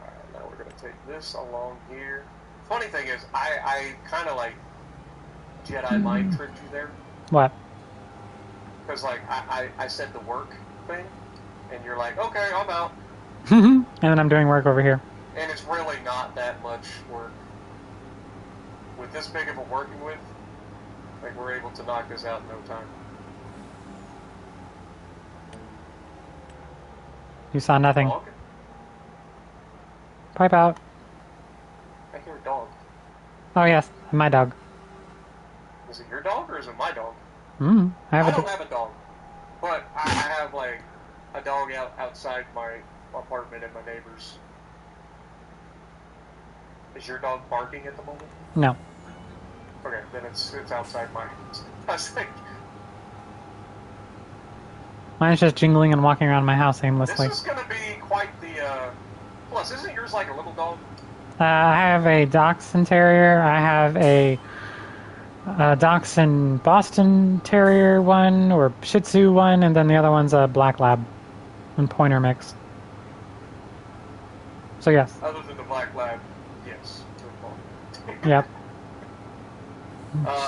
Alright, now we're gonna take this along here. Funny thing is, I kind of like Jedi mind tricked you there. What? Because like I said the work thing, and you're like, okay, I'm out. And then I'm doing work over here. And it's really not that much work. With this big of a working width, like we're able to knock this out in no time. You saw nothing. Dog? Pipe out. I hear a dog. Oh yes, my dog. Is it your dog or is it my dog? I don't have have a dog, but I have like a dog outside my apartment and my neighbors. Is your dog barking at the moment? No. Okay, then it's outside mine. I was like, Mine's just jingling and walking around my house aimlessly. this is gonna be quite the. Plus, isn't yours like a little dog? I have a Dachshund Terrier. I have a Dachshund Boston Terrier one, or Shih Tzu one, and then the other one's a Black Lab and Pointer mix. So yes. Other than the Black Lab, yes. Yep.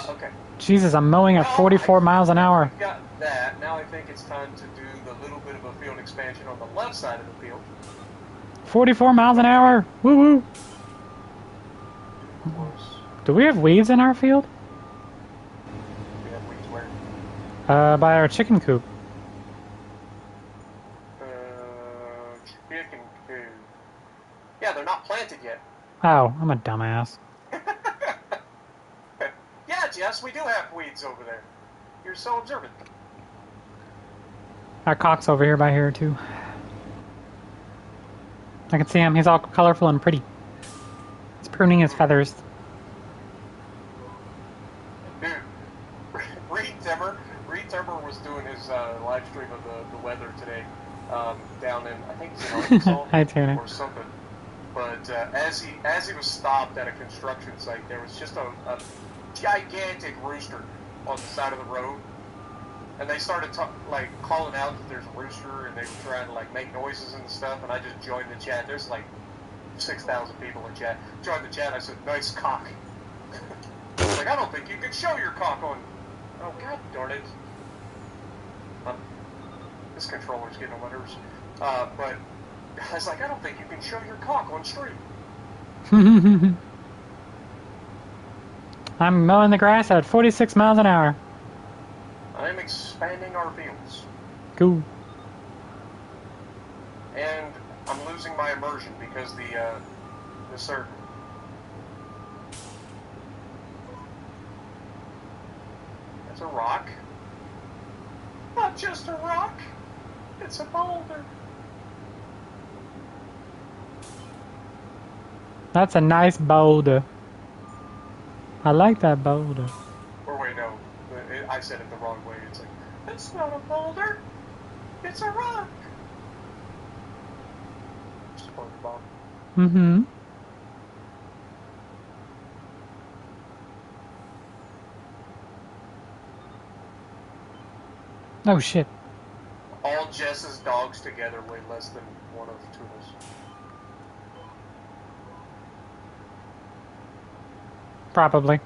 Okay. Jesus, I'm mowing at 44 miles an hour. We've got that. Now I think it's time to do the little bit of a field expansion on the left side of the field. 44 miles an hour! Woo woo! Do we have weeds in our field? We have weeds where? By our chicken coop. Chicken coop. Yeah, they're not planted yet. Oh, I'm a dumbass. Yeah, Jess, we do have weeds over there. You're so observant. Our cock's over here by here, too. I can see him. He's all colorful and pretty. He's pruning his feathers. Dude, Reed Timber was doing his live stream of the weather today down in, I think it's in Arkansas Hi, Tuna. or something. But as he was stopped at a construction site, there was just a gigantic rooster on the side of the road. And they started calling out that there's a rooster, and they were trying to make noises and stuff. And I just joined the chat. There's 6,000 people in chat. Joined the chat. I said, "Nice cock." I don't think you can show your cock on. Oh, god darn it! This controller's getting on my nerves. But I was like, I don't think you can show your cock on stream. I'm mowing the grass at 46 miles an hour. I'm expanding our fields. Cool. And I'm losing my immersion because the circle. That's a rock. Not just a rock. It's a boulder. That's a nice boulder. I like that boulder. Or wait, no. I said it the wrong way. It's it's not a boulder. It's a rock. SpongeBob. Mm-hmm. Oh, shit. All Jess's dogs together weigh less than one of Tuna's. Probably.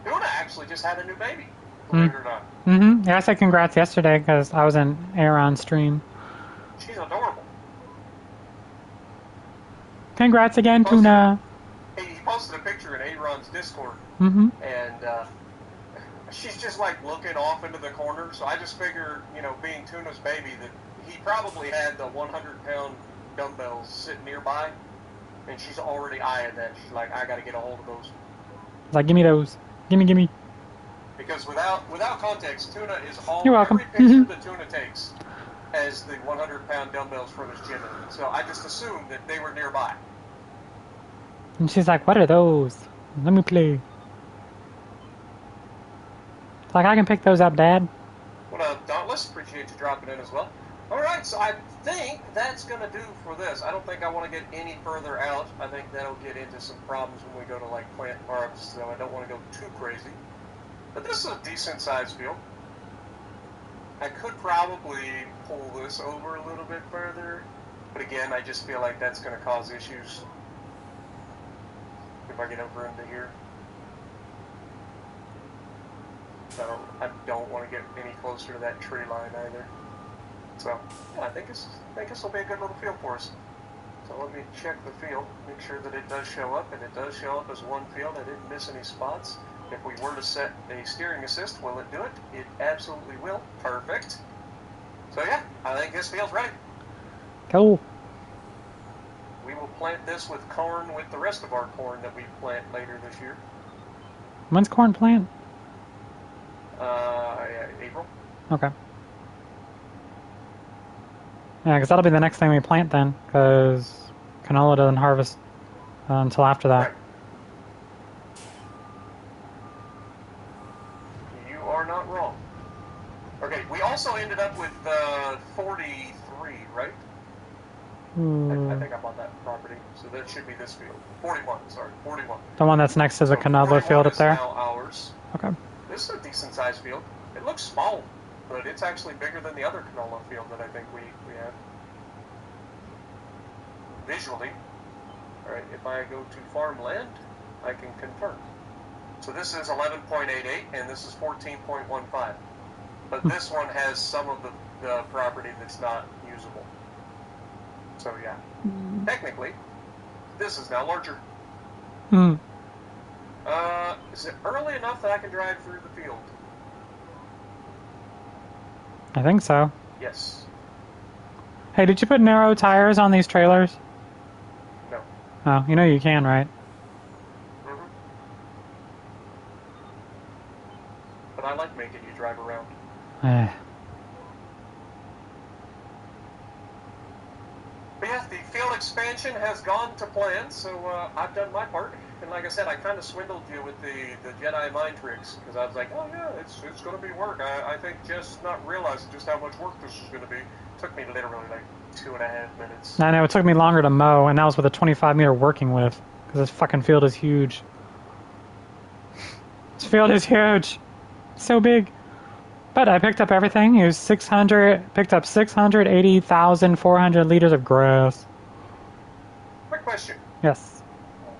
Tuna actually just had a new baby, believe it or not. Mm-hmm. Yeah, I said congrats yesterday because I was in Aaron's stream. She's adorable. Congrats again, Tuna. He posted a picture in Aaron's Discord, Mm-hmm. and she's just looking off into the corner. So I just figure, being Tuna's baby, that he probably had the 100-pound dumbbells sitting nearby, and she's already eyeing that. She's like, I got to get a hold of those. Like, give me those. Gimme. Because without context, Tuna is all You're welcome. every picture that Tuna takes as the 100-pound dumbbells from his gym. So I just assumed that they were nearby. And she's like, what are those? Let me play. It's like, I can pick those up, Dad. What up, Dauntless? Appreciate you dropping in as well. Alright, so I think that's going to do for this. I don't think I want to get any further out. I think that'll get into some problems when we go to plant parks, so I don't want to go too crazy. But this is a decent-sized field. I could probably pull this over a little bit further, but again, I just feel like that's going to cause issues if I get over into here. So I don't want to get any closer to that tree line either. So yeah, I think this will be a good little field for us. So let me check the field, make sure that it does show up, and it does show up as one field. I didn't miss any spots. If we were to set a steering assist, will it do it? It absolutely will. Perfect. So yeah, I think this field's ready. Cool. We will plant this with corn with the rest of our corn that we plant later this year. When's corn plant? April. Okay. Yeah, because that'll be the next thing we plant then, because canola doesn't harvest until after that. Right. You are not wrong. Okay, we also ended up with 43, right? I think I bought that property, so that should be this field. 41, sorry, 41. The one that's next to the canola field up there? Now ours. Okay. This is a decent-sized field. It looks small, but it's actually bigger than the other canola field that I think we have. Visually. Alright, if I go to farmland, I can confirm. So this is 11.88, and this is 14.15. But this one has some of the property that's not usable. So yeah, technically, this is now larger. Hmm. Is it early enough that I can drive through the field? I think so. Yes. Hey, did you put narrow tires on these trailers? No. Oh, you know you can, right? Mm-hmm. But I like making you drive around. Eh. But yeah, the field expansion has gone to plan, so I've done my part. And like I said, I kind of swindled you with the Jedi mind tricks, because I was like, oh yeah, it's going to be work. I think just not realizing just how much work this is going to be took me literally like 2.5 minutes. I know, it took me longer to mow, and that was with a 25-meter working width, because this fucking field is huge. This field is huge. So big. But I picked up everything. It was picked up 680,400 liters of grass. Quick question. Yes.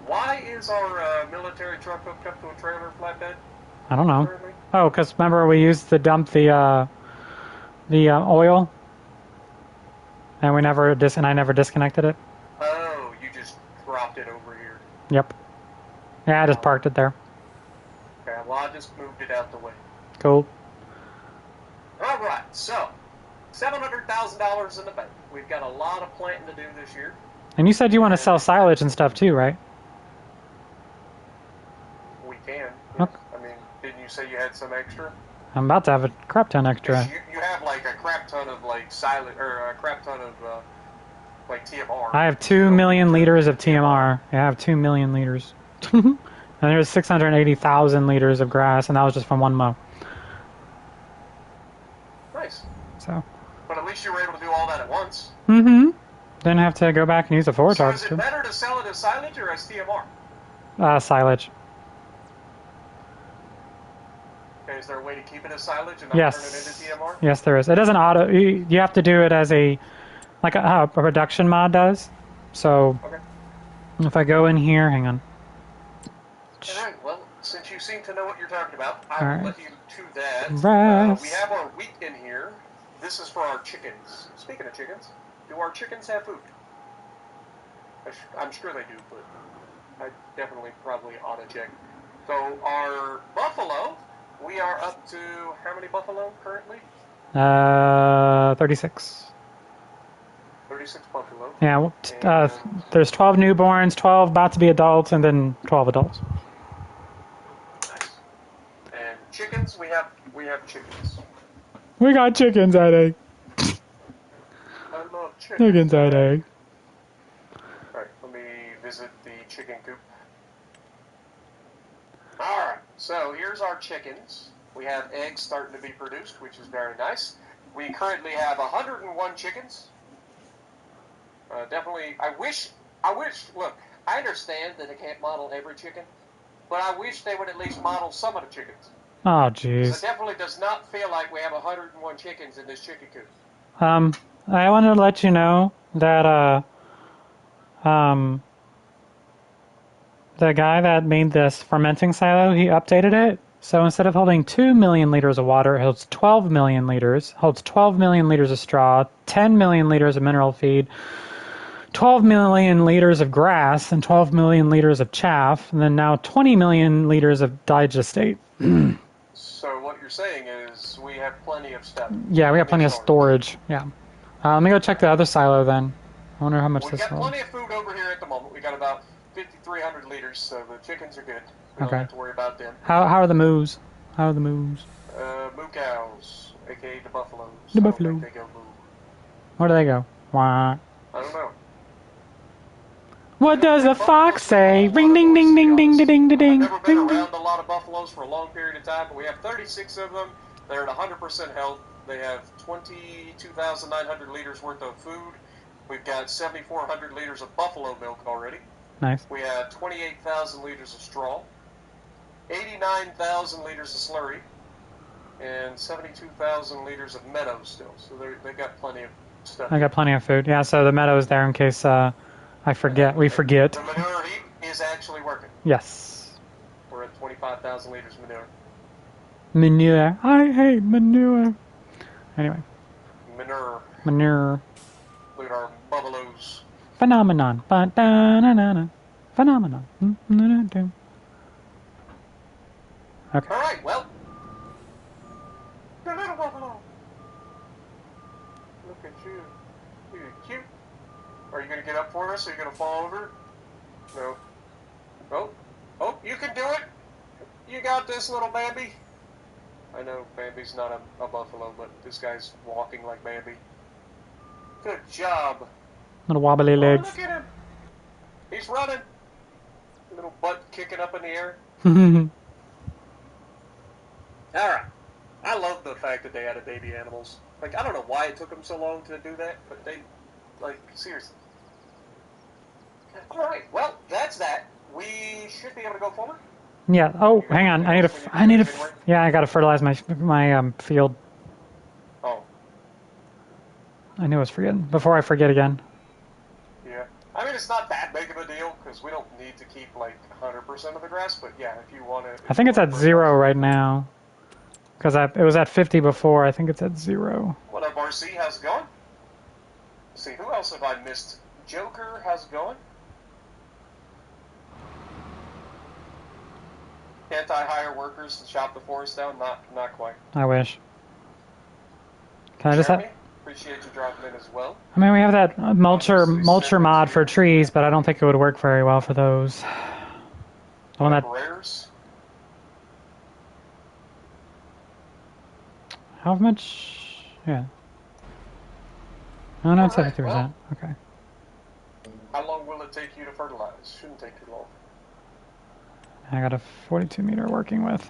Why is our military truck hooked up to a trailer flatbed? I don't know. Currently? Oh, because remember we used to dump the oil, and I never disconnected it. Oh, you just dropped it over here. Yep. Yeah, I just parked it there. Okay, well I just moved it out the way. Cool. All right, so $700,000 in the bank. We've got a lot of planting to do this year. And you said you want to sell silage and stuff too, right? We can. Yes. Okay. I mean, didn't you say you had some extra? I'm about to have a crap ton extra. You have like a crap ton of like silage, or a crap ton of like TMR. I have 2 million liters of TMR. Yeah, I have 2 million liters. And there's 680,000 liters of grass, and that was just from one mow. Nice. So. But at least you were able to do all that at once. Mm-hmm. Didn't have to go back and use a forward So harvester. is it better to sell it as silage or as TMR? Silage. Okay, is there a way to keep it as silage and not Yes. turn it into TMR? Yes, there is. It doesn't auto. You have to do it as like a production mod does. So Okay. if I go in here, hang on. All right. Well, since you seem to know what you're talking about, I All will right. let you to that. Rice. We have our wheat in here. This is for our chickens. Speaking of chickens, do our chickens have food? I'm sure they do, but I definitely probably ought to check. So our buffalo, we are up to how many buffalo currently? 36. 36 buffalo. Yeah. There's 12 newborns, 12 about to be adults, and then 12 adults. Nice. And chickens, we have chickens. We got chickens at egg. I love chickens. Chickens at egg. Alright, let me visit the chicken coop. Alright, so here's our chickens. We have eggs starting to be produced, which is very nice. We currently have 101 chickens. Definitely, I wish, look, I understand that they can't model every chicken, but I wish they would at least model some of the chickens. Oh, It jeez. definitely does not feel like we have 101 chickens in this chicken coop. I wanted to let you know that the guy that made this fermenting silo, he updated it. So instead of holding 2 million liters of water, it holds 12 million liters. Holds 12 million liters of straw, 10 million liters of mineral feed, 12 million liters of grass, and 12 million liters of chaff, and then now 20 million liters of digestate. So what you're saying is we have plenty of stuff. Yeah, we have plenty of storage. Yeah. Let me go check the other silo then. I wonder how much We've this got holds. plenty of food over here at the moment. We got about 5,300 liters, so the chickens are good. We Okay. don't have to worry about them. How are the moos? How are the moos? Moo cows, aka the buffaloes. The I don't buffalo. think they go moo. Where do they go? Wah. I don't know. What does the fox say? Ring ding ding ding ding ding ding I've ding. never been Ring, ding. around a lot of buffaloes for a long period of time, but we have 36 of them. They're at 100% health. They have 22,900 liters worth of food. We've got 7,400 liters of buffalo milk already. Nice. We have 28,000 liters of straw, 89,000 liters of slurry, and 72,000 liters of meadow still. So they've got plenty of stuff. I got plenty of food. Yeah, so the meadow's there in case I forget. We forget. The manure heat is actually working. Yes. We're at 25,000 liters of manure. Manure. I hate manure. Anyway. Manure. Manure. Look at our buffaloes. Phenomenon. Ba-da-na-na-na. Phenomenon. Okay. Alright, well. The little buffalo. Look at you. You're cute. Are you going to get up for us? Are you going to fall over? No. Oh. Oh, you can do it. You got this, little Bambi. I know Bambi's not a buffalo, but this guy's walking like Bambi. Good job. Little wobbly Oh, legs. look at him. He's running. Little butt kicking up in the air. Alright. I love the fact that they added baby animals. Like, I don't know why it took them so long to do that, but they, like, seriously. Alright, well, that's that. We should be able to go forward. Yeah. Oh, hang on. Yeah, I gotta fertilize my field. Oh. I knew I was forgetting. Before I forget again. Yeah. I mean, it's not that big of a deal, because we don't need to keep, like, 100% of the grass, but yeah, if you want to... I think it's at 0 right now. Because it was at 50 before. I think it's at 0. What up, RC? How's it going? Let's see, who else have I missed? Joker, how's it going? Can't I hire workers to chop the forest down? Not quite. I wish. Can I just have... Appreciate you dropping in as well. I mean, we have that mulcher mod for trees, but I don't think it would work very well for those. The one that... Rares? How much? Yeah. Oh, no, it's 73%. Well, okay. How long will it take you to fertilize? Shouldn't take too long. I got a 42 meter working with.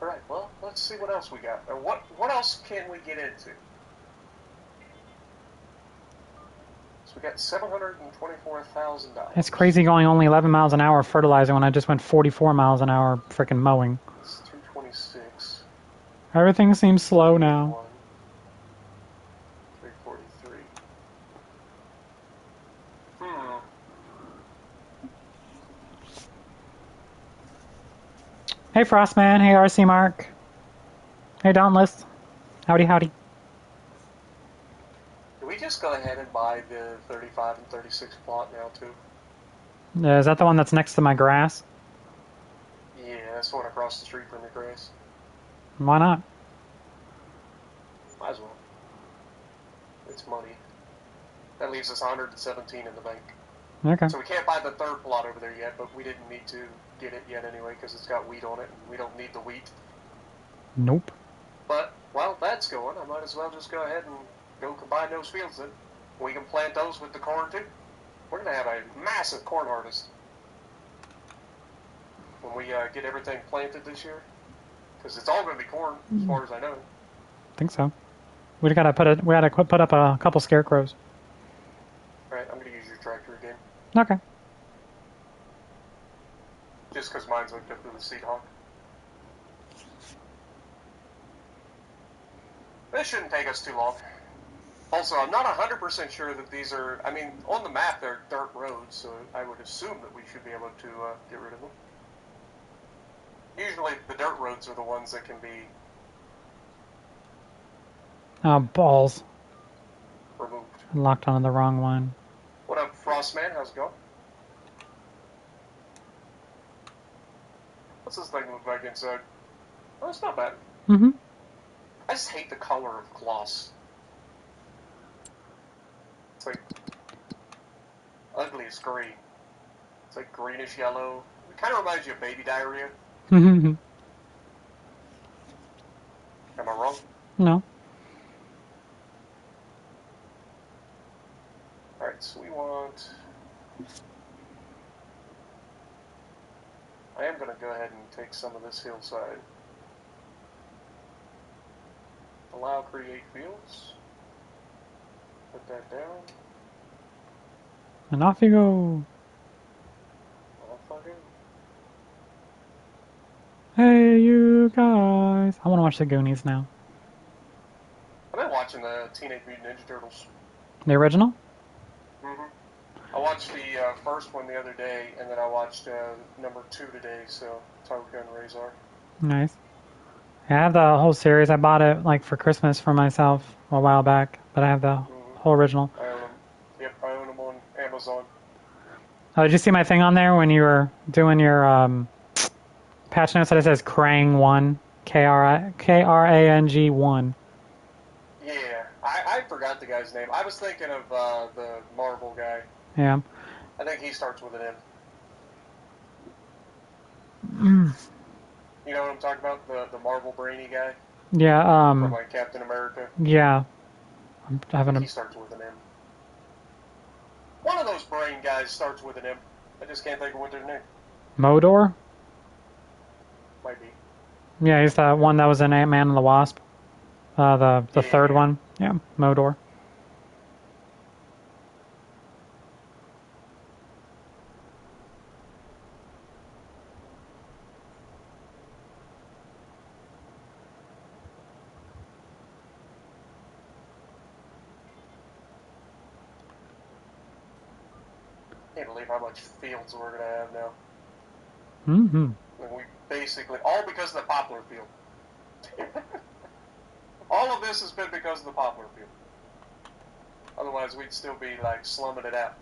Alright, well, let's see what else we got. Or what else can we get into? So we got $724,000. It's crazy going only 11 miles an hour fertilizing when I just went 44 miles an hour freaking mowing. It's 226. Everything seems slow now. 343. Hey Frostman, hey RC Mark. Hey Dauntless. Howdy howdy. Do we just go ahead and buy the 35 and 36 plot now too? Is that the one that's next to my grass? Yeah, that's the one across the street from your grass. Why not? Might as well. It's money. That leaves us 117 in the bank. Okay. So we can't buy the third plot over there yet, but we didn't need to get it yet anyway because it's got wheat on it, and we don't need the wheat. Nope. But, while that's going, I might as well just go ahead and go combine those fields then. We can plant those with the corn too. We're going to have a massive corn harvest when we get everything planted this year. Because it's all going to be corn, as far as I know. I think so. We gotta put up a couple scarecrows. Alright, I'm going to use your tractor again. Okay. Just because mine's hooked up to the seed hawk. This shouldn't take us too long. Also, I'm not 100% sure that these are... I mean, on the map, they're dirt roads, so I would assume that we should be able to get rid of them. Usually, the dirt roads are the ones that can be... Oh, balls. removed. I locked onto the wrong one. What up, Frostman? How's it going? What's this thing look like inside? Oh, it's not bad. Mm-hmm. I just hate the color of gloss. It's like ugly as green. It's like greenish yellow. It kind of reminds you of baby diarrhea. Mm-hmm. Am I wrong? No. Alright, so we want... I am going to go ahead and take some of this hillside. Allow create fields. Put that down. And off you go. Off I go. Hey, you guys. I want to watch the Goonies now. I've been watching the Teenage Mutant Ninja Turtles. The original? Mm-hmm. I watched the first one the other day, and then I watched number 2 today. So Toka and Razor. Nice. Yeah, I have the whole series. I bought it like for Christmas for myself a while back, but I have the whole original. I own them. Yep, I own them on Amazon. Oh, did you see my thing on there when you were doing your patch notes that it says Krang1, Krang 1? Yeah, I forgot the guy's name. I was thinking of the Marvel guy. Yeah. I think he starts with an M. You know what I'm talking about? The Marvel brainy guy Yeah. from like Captain America. Yeah. I'm I having think a he starts with an M. One of those brain guys starts with an M. I just can't think of what their name. Modor. Might be. Yeah, he's the one that was in Ant-Man and the Wasp. The third one. Yeah, Modor. Can't believe how much fields we're gonna have now. Mm-hmm. And we basically all because of the poplar field. All of this has been because of the poplar field. Otherwise, we'd still be like slumming it out.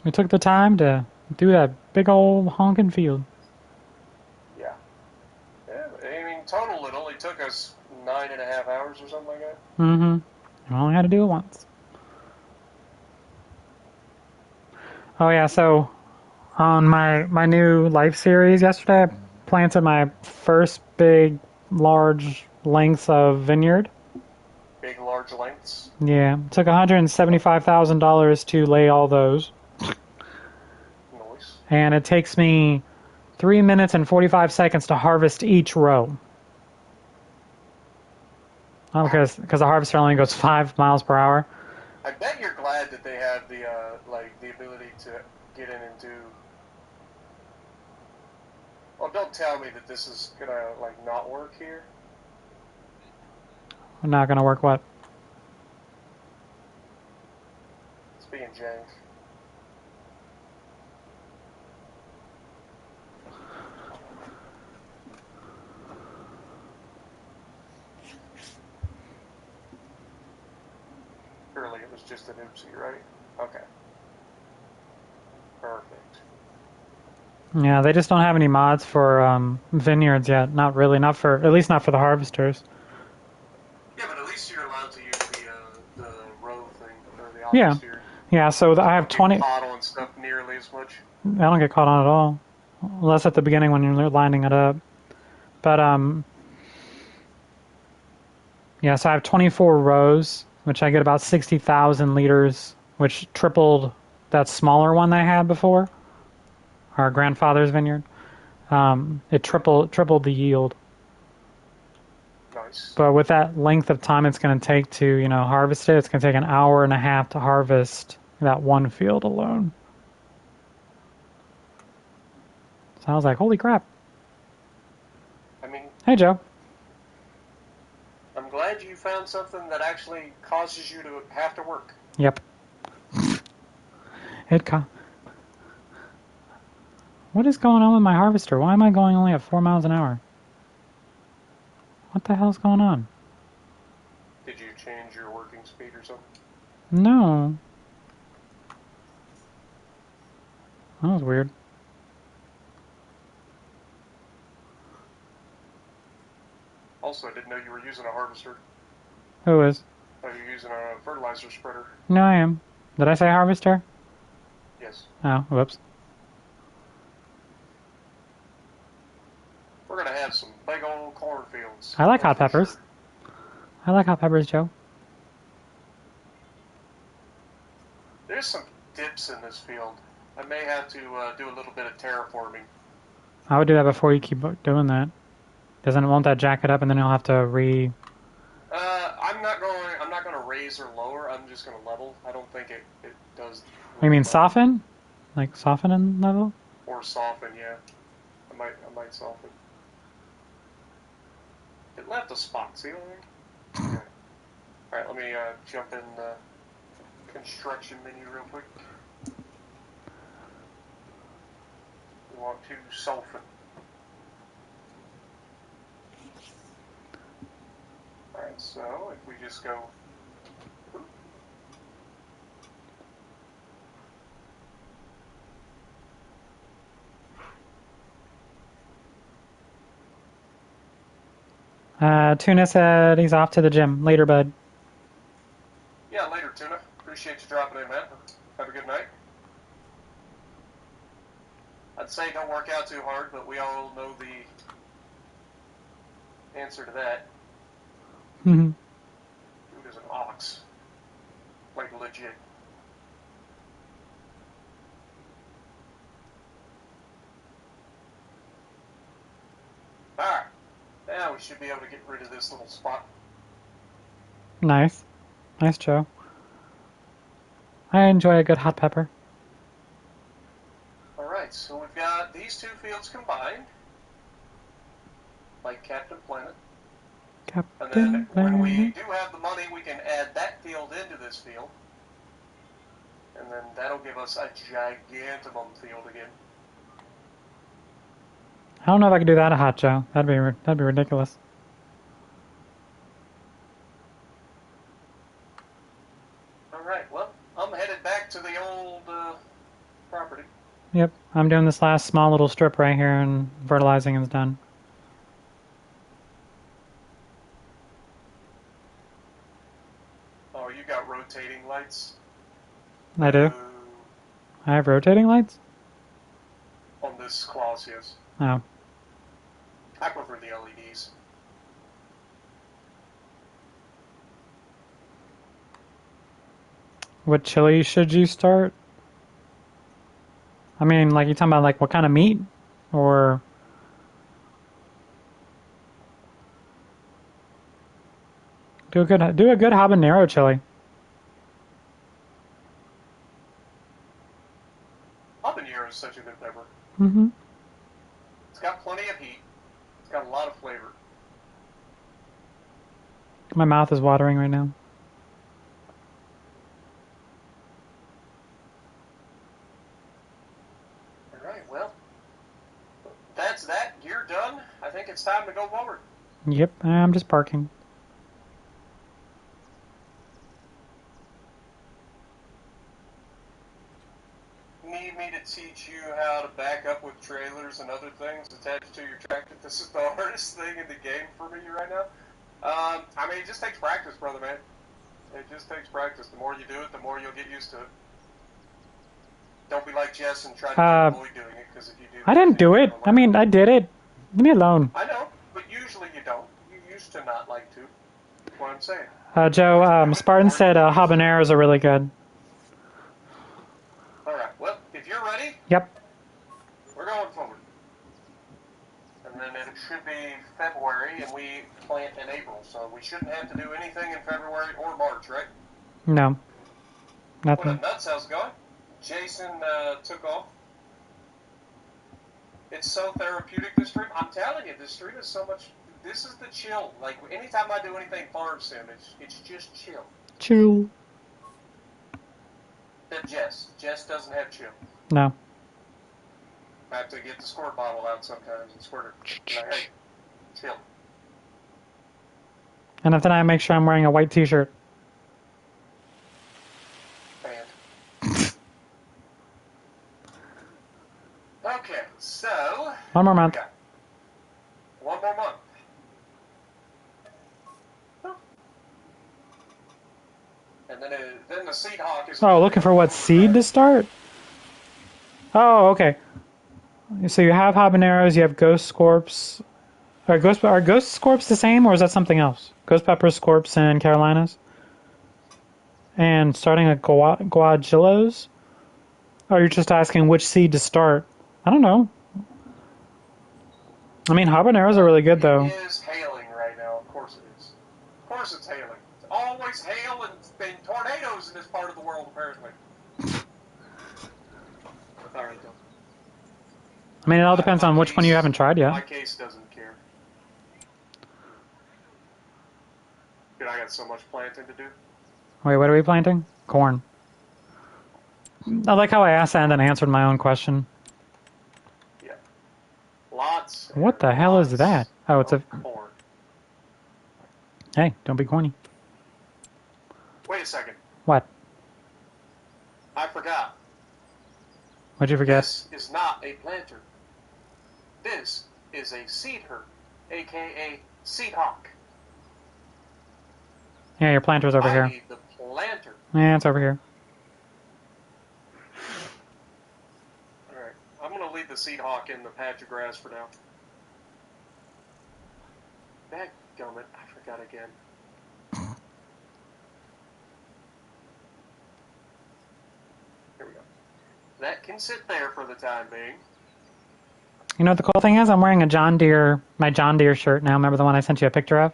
We took the time to do that big old honking field. Yeah. Yeah. I mean, total, it only took us 9.5 hours or something like that. Mm-hmm. I only had to do it once. Oh yeah, so on my new life series yesterday, I planted my first big, large lengths of vineyard. Big, large lengths. Yeah, it took $175,000 to lay all those. Nice. And it takes me 3 minutes and 45 seconds to harvest each row. Oh, because the harvester only goes 5 miles per hour. I bet you're glad that they have the the ability to get in and do. Well, don't tell me that this is gonna like not work here. Not gonna work what? It's being jank. Surely it was just an oopsie, right? Okay. Perfect. Yeah, they just don't have any mods for vineyards yet. Not really. At least not for the harvesters. Yeah, but at least you're allowed to use the row thing or the Yeah. atmosphere. Yeah, so I have 20. You don't get caught on stuff nearly as much. I don't get caught on at all, unless at the beginning when you're lining it up. But yeah, so I have 24 rows, which I get about 60,000 liters, which tripled that smaller one I had before, our grandfather's vineyard. It tripled the yield. Nice. But with that length of time it's going to take to harvest it, it's going to take an hour and a half to harvest that one field alone. So I was like, holy crap. I mean, Hey, Joe. I'm glad you found something that actually causes you to have to work. Yep. What is going on with my harvester? Why am I going only at 4 miles an hour? What the hell's going on? Did you change your working speed or something? No. That was weird. Also, I didn't know you were using a harvester. Who is? Oh, you're using a fertilizer spreader. No, I am. Did I say harvester? Yes. Oh, whoops. We're going to have some big old cornfields. I like hot peppers. Sure. I like hot peppers, Joe. There's some dips in this field. I may have to do a little bit of terraforming. I would do that before you keep doing that. Won't that jack it up and then you'll have to I'm not going to raise or lower. I'm just going to level. I don't think it does. You mean soften? Like soften and level? Or soften, yeah. I might soften. It left a spot. See what I mean? All right, let me jump in construction menu real quick. We want to sulfur. Alright, so if we just go. Tuna said he's off to the gym. Later, bud. Yeah, later, Tuna. Appreciate you dropping in, man. Have a good night. I'd say don't work out too hard, but we all know the answer to that. Mm-hmm. Dude is an ox. Like, legit. Alright. Now we should be able to get rid of this little spot. Nice. Nice, Joe. I enjoy a good hot pepper. Alright, so we've got these two fields combined. Like Captain Planet. And then when we do have the money, we can add that field into this field. And then that'll give us a gigantimum field again. I don't know if I could do that a hot Joe. That'd be ridiculous. Alright, well, I'm headed back to the old property. Yep, I'm doing this last small little strip right here and fertilizing is done. Oh, you got rotating lights? I do. I have rotating lights? On this clause, yes. Oh. I prefer the LEDs. What chili should you start? I mean, like, you talking about, like, what kind of meat? Or... Do a good habanero chili. Habanero is such a good pepper. Mm-hmm. It's got plenty of heat. It's got a lot of flavor. My mouth is watering right now. Alright, well, that's that. You're done. I think it's time to go forward. Yep, I'm just parking. Need me to teach you how to back up with trailers and other things attached to your tractor? This is the hardest thing in the game for me right now. I mean, it just takes practice, brother, man. It just takes practice. The more you do it, the more you'll get used to it. Don't be like Jess and try to avoid doing it, because if you do... I didn't do it. I mean, I did it. Leave me alone. I know, but usually you don't. You used to not like to. That's what I'm saying. Joe, Spartan said habaneros are really good. Alright, well, if you're ready... Yep. We're going forward. And then it should be February, and we plant in April, so we shouldn't have to do anything in February or March, right? No. What Nothing. up, nuts? How's it going? Jason took off. It's so therapeutic, this stream. I'm telling you, this stream is so much... This is the chill. Like, anytime I do anything farm sim, it's just chill. Chill. Except Jess. Jess doesn't have chill. No. I have to get the squirt bottle out sometimes and squirt her. Like, hey, chill. And then I make sure I'm wearing a white t-shirt. And. Okay, so... One more month. One more month. And then the seed hawk is... Oh, looking for what seed to start? Oh, okay. So you have habaneros, you have ghost scorps. Are ghost scorps the same, or is that something else? Ghost peppers, scorps, and Carolinas? And starting at guajillos? Or you're just asking which seed to start? I don't know. I mean, habaneros are really good, though. It is hailing right now. Of course it is. Of course it's hailing. It's always hail and tornadoes in this part of the world, apparently. All right, though. I mean, it all depends on which one you haven't tried yet. My case doesn't care. Dude, I got so much planting to do. Wait, what are we planting? Corn. I like how I asked that and then answered my own question. Yeah. Lots. What the hell is that? Oh, it's a... corn. Hey, don't be corny. Wait a second. What? I forgot. What'd you forget? This is not a planter. This is a seeder, aka seed hawk. Yeah, your planter's over I here. need the planter. Yeah, it's over here. Alright, I'm going to leave the seed hawk in the patch of grass for now. Dadgummit, I forgot again. Here we go. That can sit there for the time being. You know what the cool thing is? I'm wearing my John Deere shirt now. Remember the one I sent you a picture of?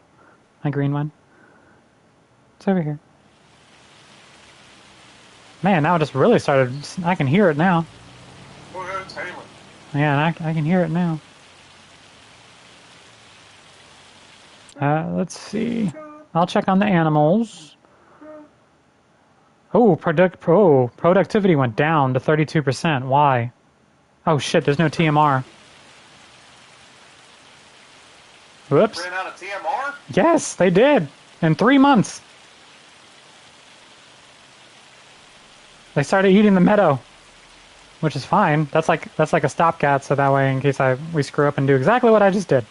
My green one? It's over here. Man, now it just really started. I can hear it now. Oh, yeah, it's hailing. Yeah, I can hear it now. Let's see. I'll check on the animals. Oh, productivity went down to 32%. Why? Oh shit, there's no TMR. Whoops. Ran out of TMR? Yes, they did. In 3 months. They started eating the meadow, which is fine. That's like a stopgap, so that way in case we screw up and do exactly what I just did.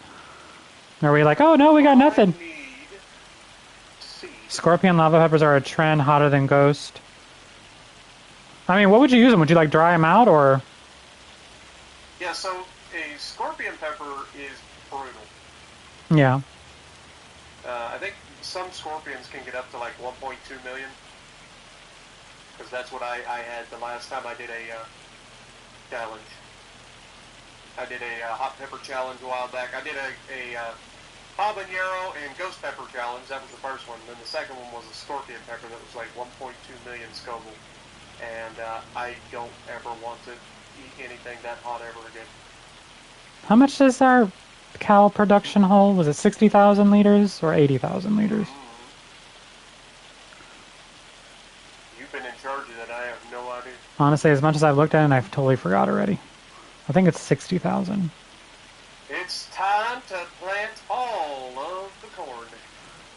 Are we like, oh no, we got nothing. Scorpion lava peppers are a trend, hotter than ghost. I mean, what would you use them? Would you like dry them out or? Yeah, so a scorpion pepper is brutal. Yeah. I think some scorpions can get up to like 1.2 million. Because that's what I had the last time I did a challenge. I did a hot pepper challenge a while back. I did a habanero and ghost pepper challenge. That was the first one. Then the second one was a scorpion pepper that was like 1.2 million Scoville. And I don't ever want to eat anything that hot ever again. How much does our cow production hold? Was it 60,000 liters or 80,000 liters? You've been in charge of that. I have no idea. Honestly, as much as I've looked at it, I've totally forgot already. I think it's 60,000. It's time to plant all of the corn.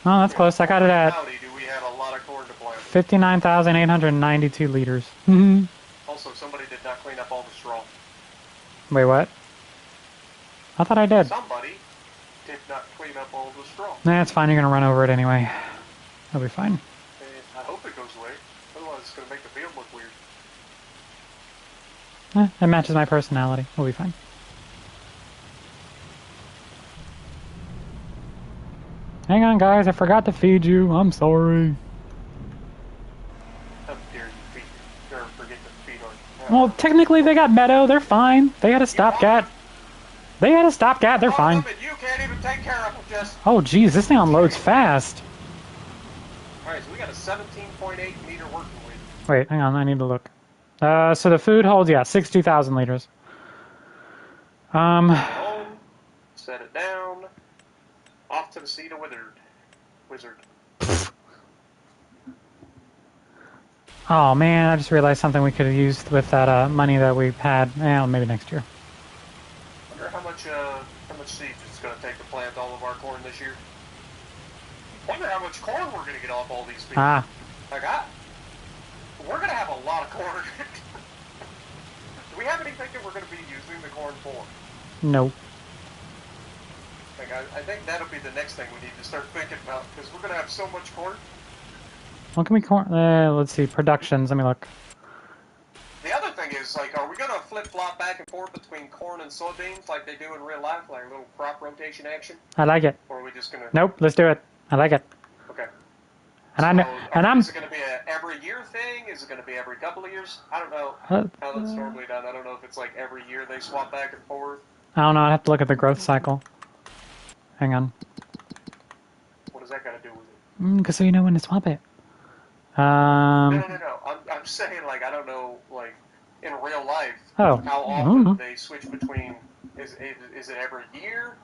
Oh, that's close. I got it at Howdy, do we have a lot of corn to plant? 59,892 liters. Also, somebody did not clean up all the straw. Wait, what? I thought I did. Somebody did not clean up all the straw. Nah, it's fine. You're going to run over it anyway. It'll be fine. And I hope it goes away. Otherwise, it's going to make the field look weird. It matches my personality. We'll be fine. Hang on, guys. I forgot to feed you. I'm sorry. How dare you forget to feed on? Well, technically, they got meadow. They're fine. They had a stopgap. They're fine. You can't even take care of them, just. Oh, geez. This thing unloads fast. Alright, so we got a 17.8 meter working weight. Wait, hang on. I need to look. So the food holds, 60,000 liters. Home, set it down. Off to the sea to wizard. Oh man, I just realized something we could have used with that money that we had. Maybe next year. Wonder how much seeds it's going to take to plant all of our corn this year. Wonder how much corn we're going to get off all these fields. Like we're going to have a lot of corn. Do we have anything that we're going to be using the corn for? No. Like, I think that'll be the next thing we need to start thinking about, because we're going to have so much corn. What can we corn? Let's see, productions. Let me look. The other thing is, like, are we going to flip-flop back and forth between corn and soybeans like they do in real life, like a little crop rotation action? I like it. Or are we just going to... Nope, let's do it. I like it. Okay. And I know, and I'm... Is it going to be a every year thing? Is it going to be every couple of years? I don't know how that's normally done. I don't know if it's like every year they swap back and forth. I don't know. I'd have to look at the growth cycle. Hang on. What does that got to do with it? Because so you know when to swap it. No. I'm saying, like, I don't know, like, in real life, how often they switch between... Is it every year?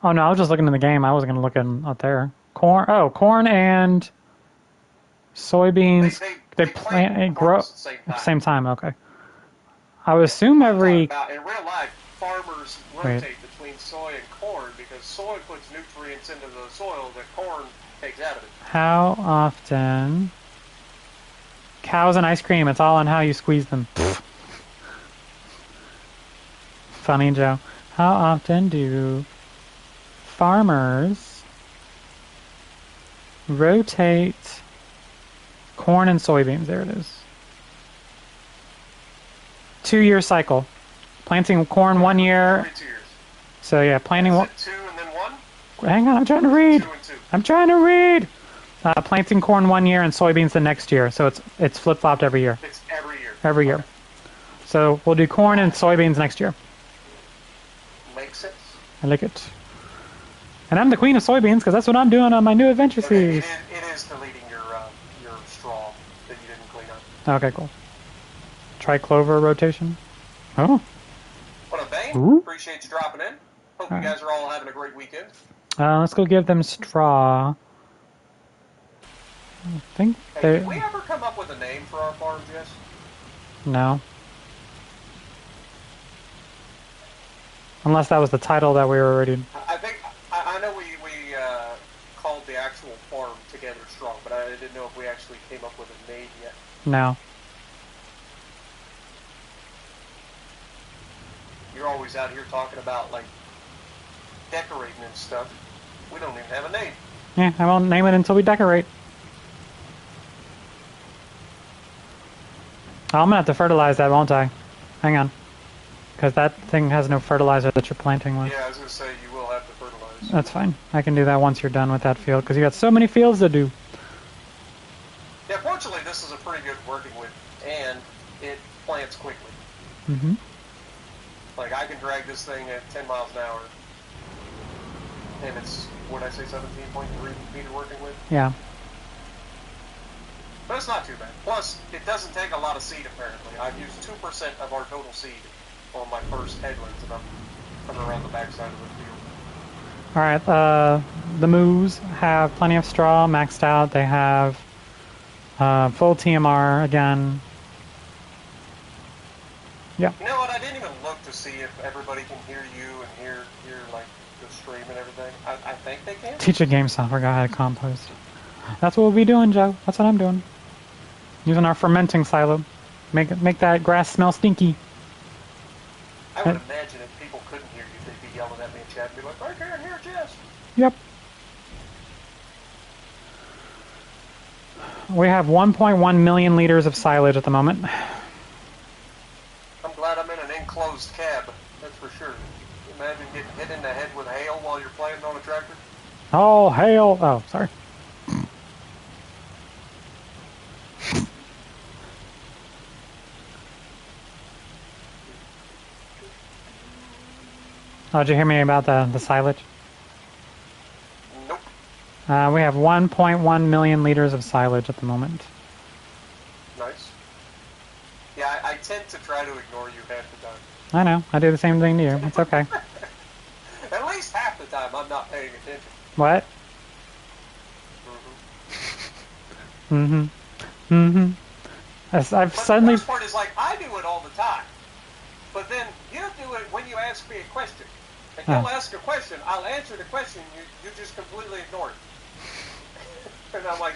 Oh, no, I was just looking in the game. I wasn't going to look up there. Corn and soybeans They plant and grow at the same at time. the same time. Okay. I would assume every. About, in real life, farmers rotate between soy and corn because soy puts nutrients into the soil that corn takes out of it. How often? Cows and ice cream. It's all on how you squeeze them. Funny, Joe. How often do farmers rotate corn and soybeans? There it is. 2-year cycle. Planting corn 1 year. Every 2 years. So yeah, planting Is one. it 2 and then 1? Hang on, I'm trying to read. 2 and 2. I'm trying to read. Planting corn 1 year and soybeans the next year. So it's flip flopped every year. It's every year. Every year. So we'll do corn and soybeans next year. Makes sense. I like it. And I'm the queen of soybeans because that's what I'm doing on my new adventure series. It is deleting your straw that you didn't clean up. Okay, cool. Try clover rotation. Oh. What up, Bane? Ooh. Appreciate you dropping in. Hope you guys are all having a great weekend. Let's go give them straw. I think Hey, did we ever come up with a name for our farm, Jess? No. Unless that was the title that we were already... I know we called the actual farm Together Strong, but I didn't know if we actually came up with a name yet. No. You're always out here talking about, like, decorating and stuff. We don't even have a name. Yeah, I won't name it until we decorate. Oh, I'm gonna have to fertilize that, won't I? Hang on. Because that thing has no fertilizer that you're planting with. Yeah, I was going to say you will have to fertilize. That's fine. I can do that once you're done with that field, because you got so many fields to do. Yeah, fortunately, this is a pretty good working with, and it plants quickly. Mm-hmm. Like, I can drag this thing at 10 miles an hour, and it's, what did I say, 17.3 meter working with? Yeah. But it's not too bad. Plus, it doesn't take a lot of seed, apparently. I've used 2% of our total seed on my first headlands, and I'm coming around the backside of the field. Alright, the moose have plenty of straw maxed out. They have full TMR again. Yeah. You know what? I didn't even look to see if everybody can hear you and hear like, the stream and everything. I think they can. Teach a game software guy how to compost. That's what we'll be doing, Joe. That's what I'm doing. Using our fermenting silo. Make that grass smell stinky. I would imagine if people couldn't hear you, they'd be yelling at me in chat and be like, I can't hear Jess. Yep. We have 1.1 million liters of silage at the moment. I'm glad I'm in an enclosed cab, that's for sure. Imagine getting hit in the head with hail while you're playing on a tractor. Oh, hail. Oh, sorry. Oh, did you hear me about the silage? Nope. We have 1.1 million liters of silage at the moment. Nice. Yeah, I tend to try to ignore you half the time. I know. I do the same thing to you. It's okay. At least half the time I'm not paying attention. What? Mm-hmm. Mm-hmm. I've But suddenly... the worst part is, like, I do it all the time. But then you do it when you ask me a question. And you'll ask a question, I'll answer the question, you just completely ignore it. And I'm like,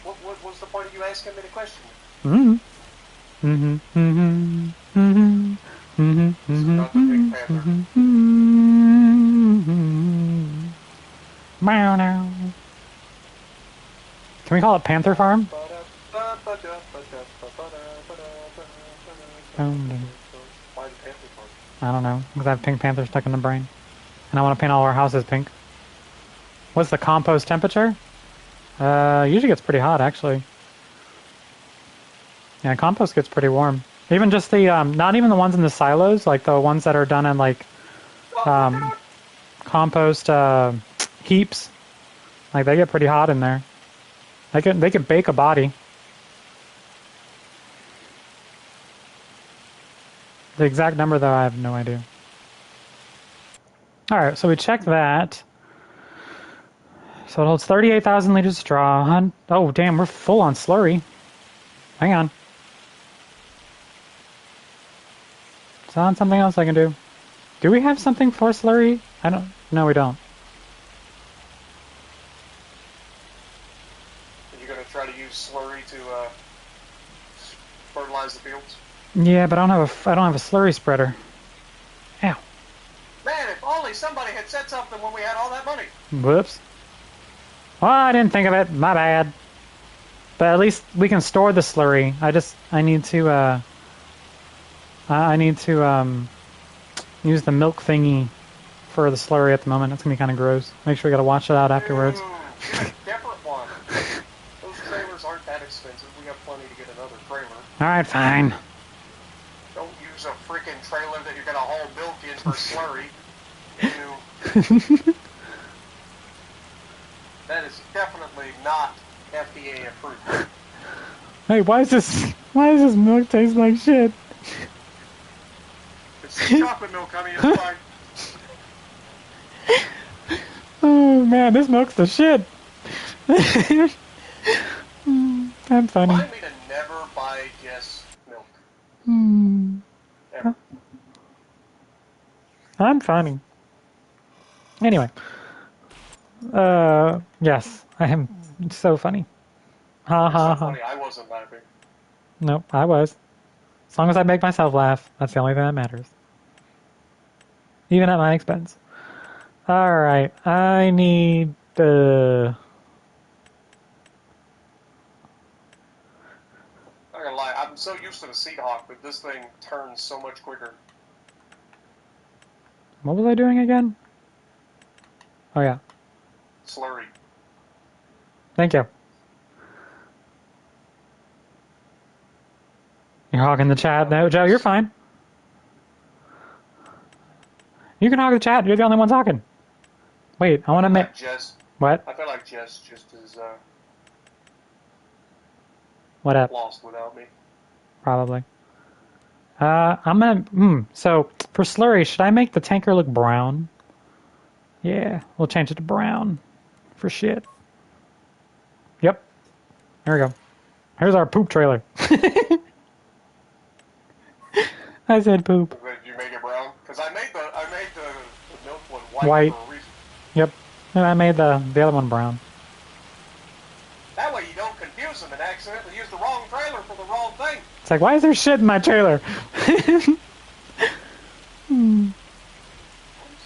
what's the point of you asking me the question? Mm-hmm. Mm-hmm. Mm-hmm. Mm-hmm. Mm-hmm. This is not the Big Panther. Meow now. Can we call it Panther Farm? Why the Panther Farm? I don't know, because I have Pink Panther stuck in the brain. And I want to paint all our houses pink. What's the compost temperature? Usually gets pretty hot, actually. Yeah, compost gets pretty warm. Even just the, not even the ones in the silos, like the ones that are done in, like, compost, heaps. Like, they get pretty hot in there. They could bake a body. The exact number, though, I have no idea. Alright, so we checked that. So it holds 38,000 liters of straw. Oh, damn, we're full on slurry. Hang on. Is that something else I can do? Do we have something for slurry? I don't... No, we don't. Are you going to try to use slurry to fertilize the fields? Yeah, but I don't have a slurry spreader. Ow. Man, if only somebody had said something when we had all that money. Whoops. Well, I didn't think of it. My bad. But at least we can store the slurry. I need to use the milk thingy for the slurry at the moment. It's gonna be kind of gross. Make sure we gotta wash it out afterwards. Get a different one. Those trailers aren't that expensive. We have plenty to get another trailer. Alright, fine. Don't use a freaking trailer that you're gonna haul milk in for slurry. That is definitely not FDA approved. Hey, why does this milk taste like shit? It's chocolate milk, honey. It's fine. Oh man, this milk's the shit. I'm funny. Remind me to never buy Jess milk. Ever. I'm funny. Anyway. Yes, I am so funny. Ha ha ha. Funny, I wasn't laughing. Nope, I was. As long as I make myself laugh, that's the only thing that matters. Even at my expense. Alright, I need the... Not gonna lie, I'm so used to the Seed Hawk, but this thing turns so much quicker. What was I doing again? Oh yeah. Slurry. Thank you. You're hogging the chat. No, Joe, you're fine. You can hog the chat. You're the only one talking. Wait, I want to make... Jess. What? I feel like Jess just is What up? lost without me. Probably. I'm gonna... So, for slurry, should I make the tanker look brown? Yeah, we'll change it to brown. For shit. Yep. There we go. Here's our poop trailer. I said poop. You make it brown? Because I made the milk one white, White. for a reason. Yep. And I made the other one brown. That way you don't confuse them and accidentally use the wrong trailer for the wrong thing. It's like, why is there shit in my trailer? I'm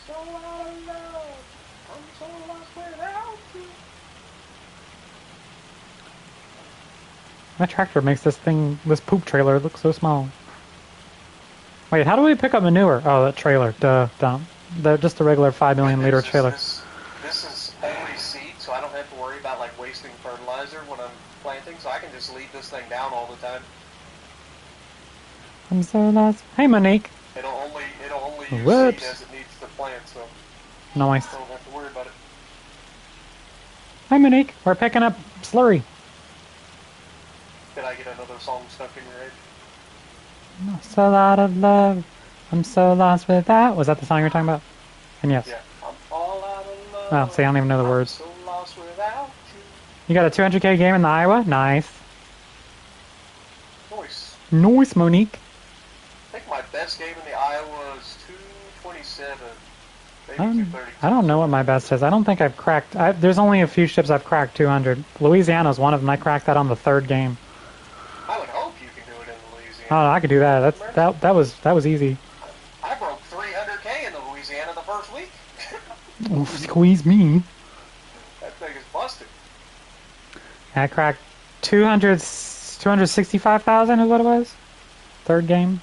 so out of love. I'm so lost without you. My tractor makes this poop trailer look so small. Wait, how do we pick up manure? Oh, that trailer. Duh, dumb. Just a regular 5 million liter trailer. This is only seed, so I don't have to worry about like wasting fertilizer when I'm planting, so I can just leave this thing down all the time. I'm so lost. Hey, Monique. It'll only use Whoops. seed as it needs to plant, so Nice. I don't have to worry about it. Hi, Monique. We're picking up slurry. Did I get another song stuck in your head? I'm so out of love. I'm so lost without. Was that the song you were talking about? And yes. Yeah. I'm all out of love. Oh, see, I don't even know the words. I'm so lost without you. You got a 200K game in the Iowa? Nice. Nice. Nice, Monique. I think my best game in the Iowa is 227. Maybe 232. I don't know what my best is. I don't think I've cracked... there's only a few ships I've cracked 200. Louisiana's one of them. I cracked that on the third game. I would hope you can do it in Louisiana. Oh, I could do that. That was easy. I broke 300K in the Louisiana the first week. Oh, squeeze me. That thing is busted. I cracked 265,000 is what it was. Third game.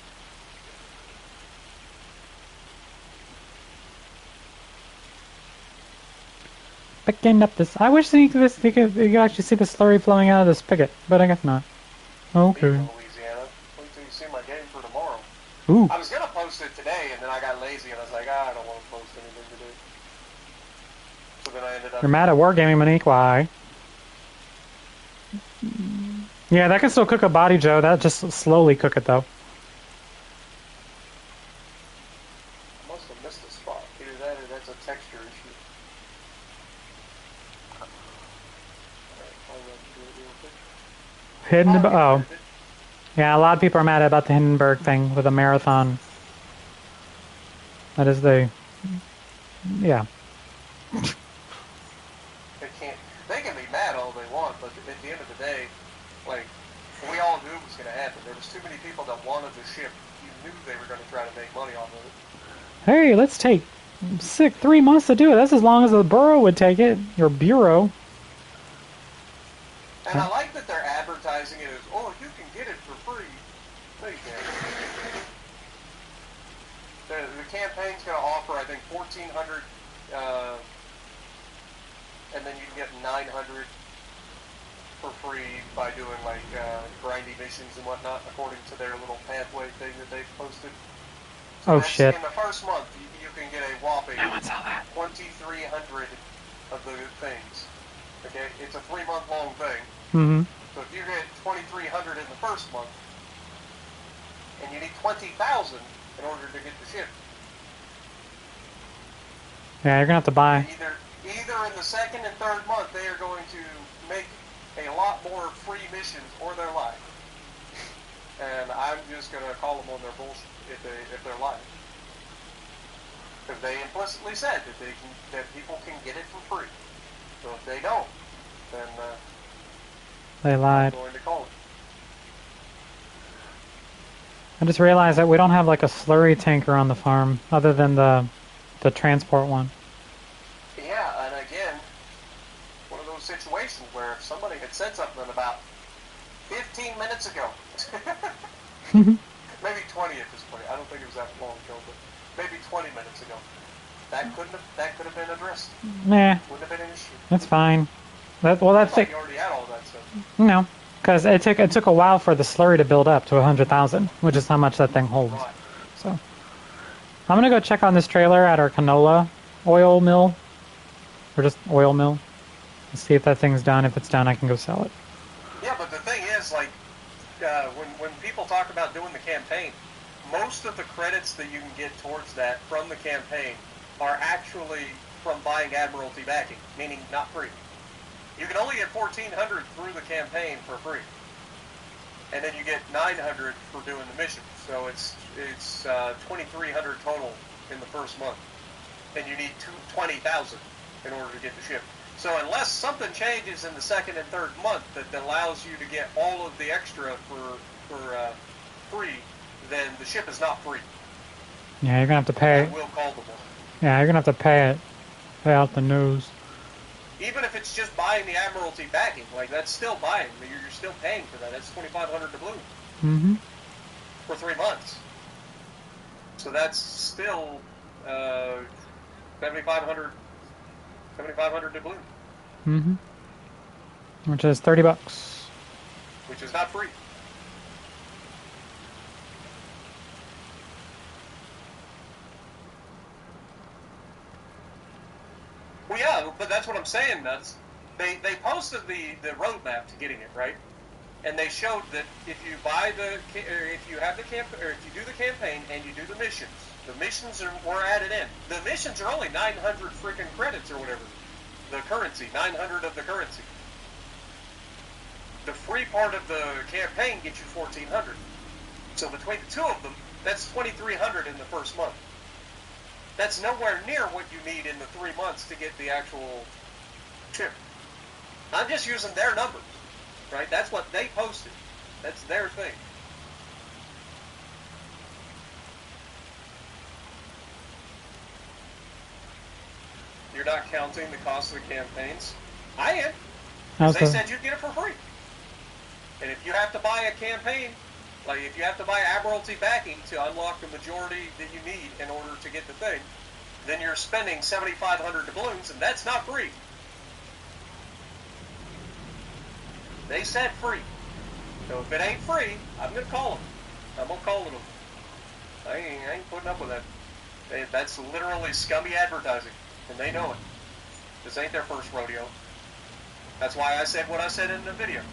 Picking up this. I wish you could actually see the slurry flowing out of this spigot, but I guess not. Okay. Leaving Louisiana. Wait till you see my game for tomorrow. Ooh. I was gonna post it today, and then I got lazy, and I was like, I don't want to post anything today. So then I ended up. You're mad at Wargaming, Monique. Why? Yeah, that can still cook a body, Joe. That just slowly cook it, though. I must have missed a spot. Either that or that's a texture issue. Hidden. Oh. Yeah, a lot of people are mad about the Hindenburg thing with a marathon. That is the... Yeah. They can't. They can be mad all they want, but at the end of the day, like, we all knew it was going to happen. There was too many people that wanted the ship. You knew they were going to try to make money off of it. Hey, let's take 3 months to do it. That's as long as the borough would take it. Your bureau. And I like that they're advertising it as, oh, you can get it for free. No, you can't. The campaign's going to offer, I think, 1,400, and then you can get 900 for free by doing, like, grindy missions and whatnot, according to their little pathway thing that they've posted. So Oh, shit. In the first month, you can get a whopping No one saw that. 2,300 of the things. Okay, it's a 3-month long thing. Mm-hmm. So if you get 2,300 in the first month, and you need 20,000 in order to get the ship. Yeah, you're gonna have to buy. Either in the second and third month, they are going to make a lot more free missions or their life. And I'm just going to call them on their bullshit if they're lying. Because they implicitly said that people can get it for free. So if they don't, then They lied. I'm going to call it. I just realized that we don't have like a slurry tanker on the farm, other than the transport one. Yeah, and again, one of those situations where if somebody had said something about 15 minutes ago, maybe 20 at this point, I don't think it was that long ago, but maybe 20 minutes ago, that could have been addressed. Nah, Wouldn't have been an issue. that's fine. That's You it. already had all that stuff. No, because it took a while for the slurry to build up to 100,000, which is how much that thing holds. Right. So I'm gonna go check on this trailer at our canola oil mill, or just oil mill, and see if that thing's done. If it's done, I can go sell it. Yeah, but the thing is, like, when people talk about doing the campaign, most of the credits that you can get towards that from the campaign are actually from buying Admiralty backing, meaning not free. You can only get 1,400 through the campaign for free, and then you get 900 for doing the mission. So it's 2,300 total in the first month, and you need 20,000 in order to get the ship. So unless something changes in the second and third month that allows you to get all of the extra for free, then the ship is not free. Yeah, you're gonna have to pay. I will call them on. Yeah, you're gonna have to pay it. Pay out the news. Even if it's just buying the Admiralty backing, like that's still buying. You're still paying for that. That's 2,500 doubloon for 3 months. So that's still 7,500 doubloon. Which is $30. Which is not free. Well, yeah, but that's what I'm saying. They posted the roadmap to getting it, right? And they showed that if you do the campaign and you do the missions were added in. The missions are only 900 freaking credits or whatever. The currency, 900 of the currency. The free part of the campaign gets you 1,400. So between the two of them, that's 2,300 in the first month. That's nowhere near what you need in the 3 months to get the actual chip. I'm just using their numbers, right? That's what they posted. That's their thing. You're not counting the cost of the campaigns? I am. Because they said you'd get it for free. And if you have to buy a campaign, like if you have to buy Admiralty backing to unlock the majority that you need in order to get the thing, then you're spending 7,500 doubloons, and that's not free. They said free. So if it ain't free, I'm going to call them. I'm going to call them. I ain't putting up with that. That's literally scummy advertising, and they know it. This ain't their first rodeo. That's why I said what I said in the video.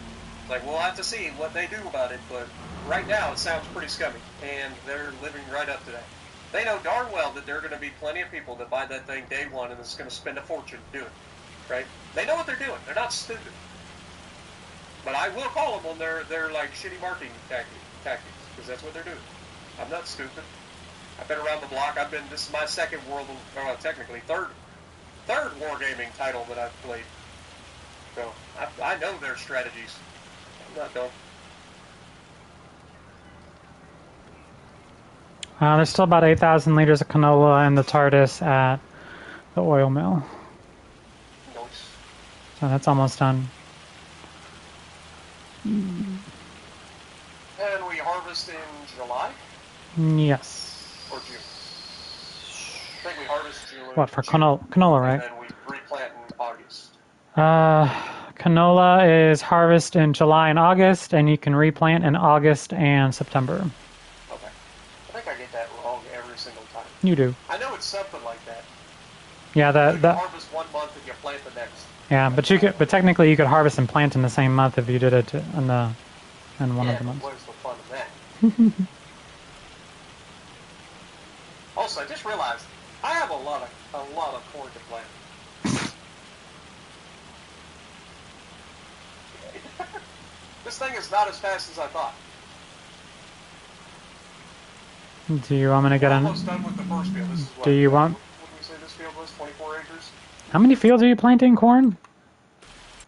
Like, we'll have to see what they do about it, but right now it sounds pretty scummy, and they're living right up to that. They know darn well that there are going to be plenty of people that buy that thing day one and it's going to spend a fortune to do it, right? They know what they're doing. They're not stupid. But I will call them on their like shitty marketing tactic. tactics, because that's what they're doing. I'm not stupid. I've been around the block. This is my second technically third wargaming title that I've played. So I know their strategies. I'm not dumb. There's still about 8,000 liters of canola in the TARDIS at the oil mill. Nice. So that's almost done. And we harvest in July? Yes. Or June? I think we harvest June. What, for canola, right? And then we replant in August. Canola is harvest in July and August, and you can replant in August and September. Okay. I think I get that wrong every single time. You do. I know it's something like that. Yeah, you harvest 1 month and you plant the next. Yeah, but technically you could harvest and plant in the same month if you did it in one of the months. What is the fun of that? Also, I just realized I have a lot of corn to plant. This thing is not as fast as I thought. Do you want me to get in? Almost done with the first field. This is what, do you want? What did we say this field was? 24 acres? How many fields are you planting corn?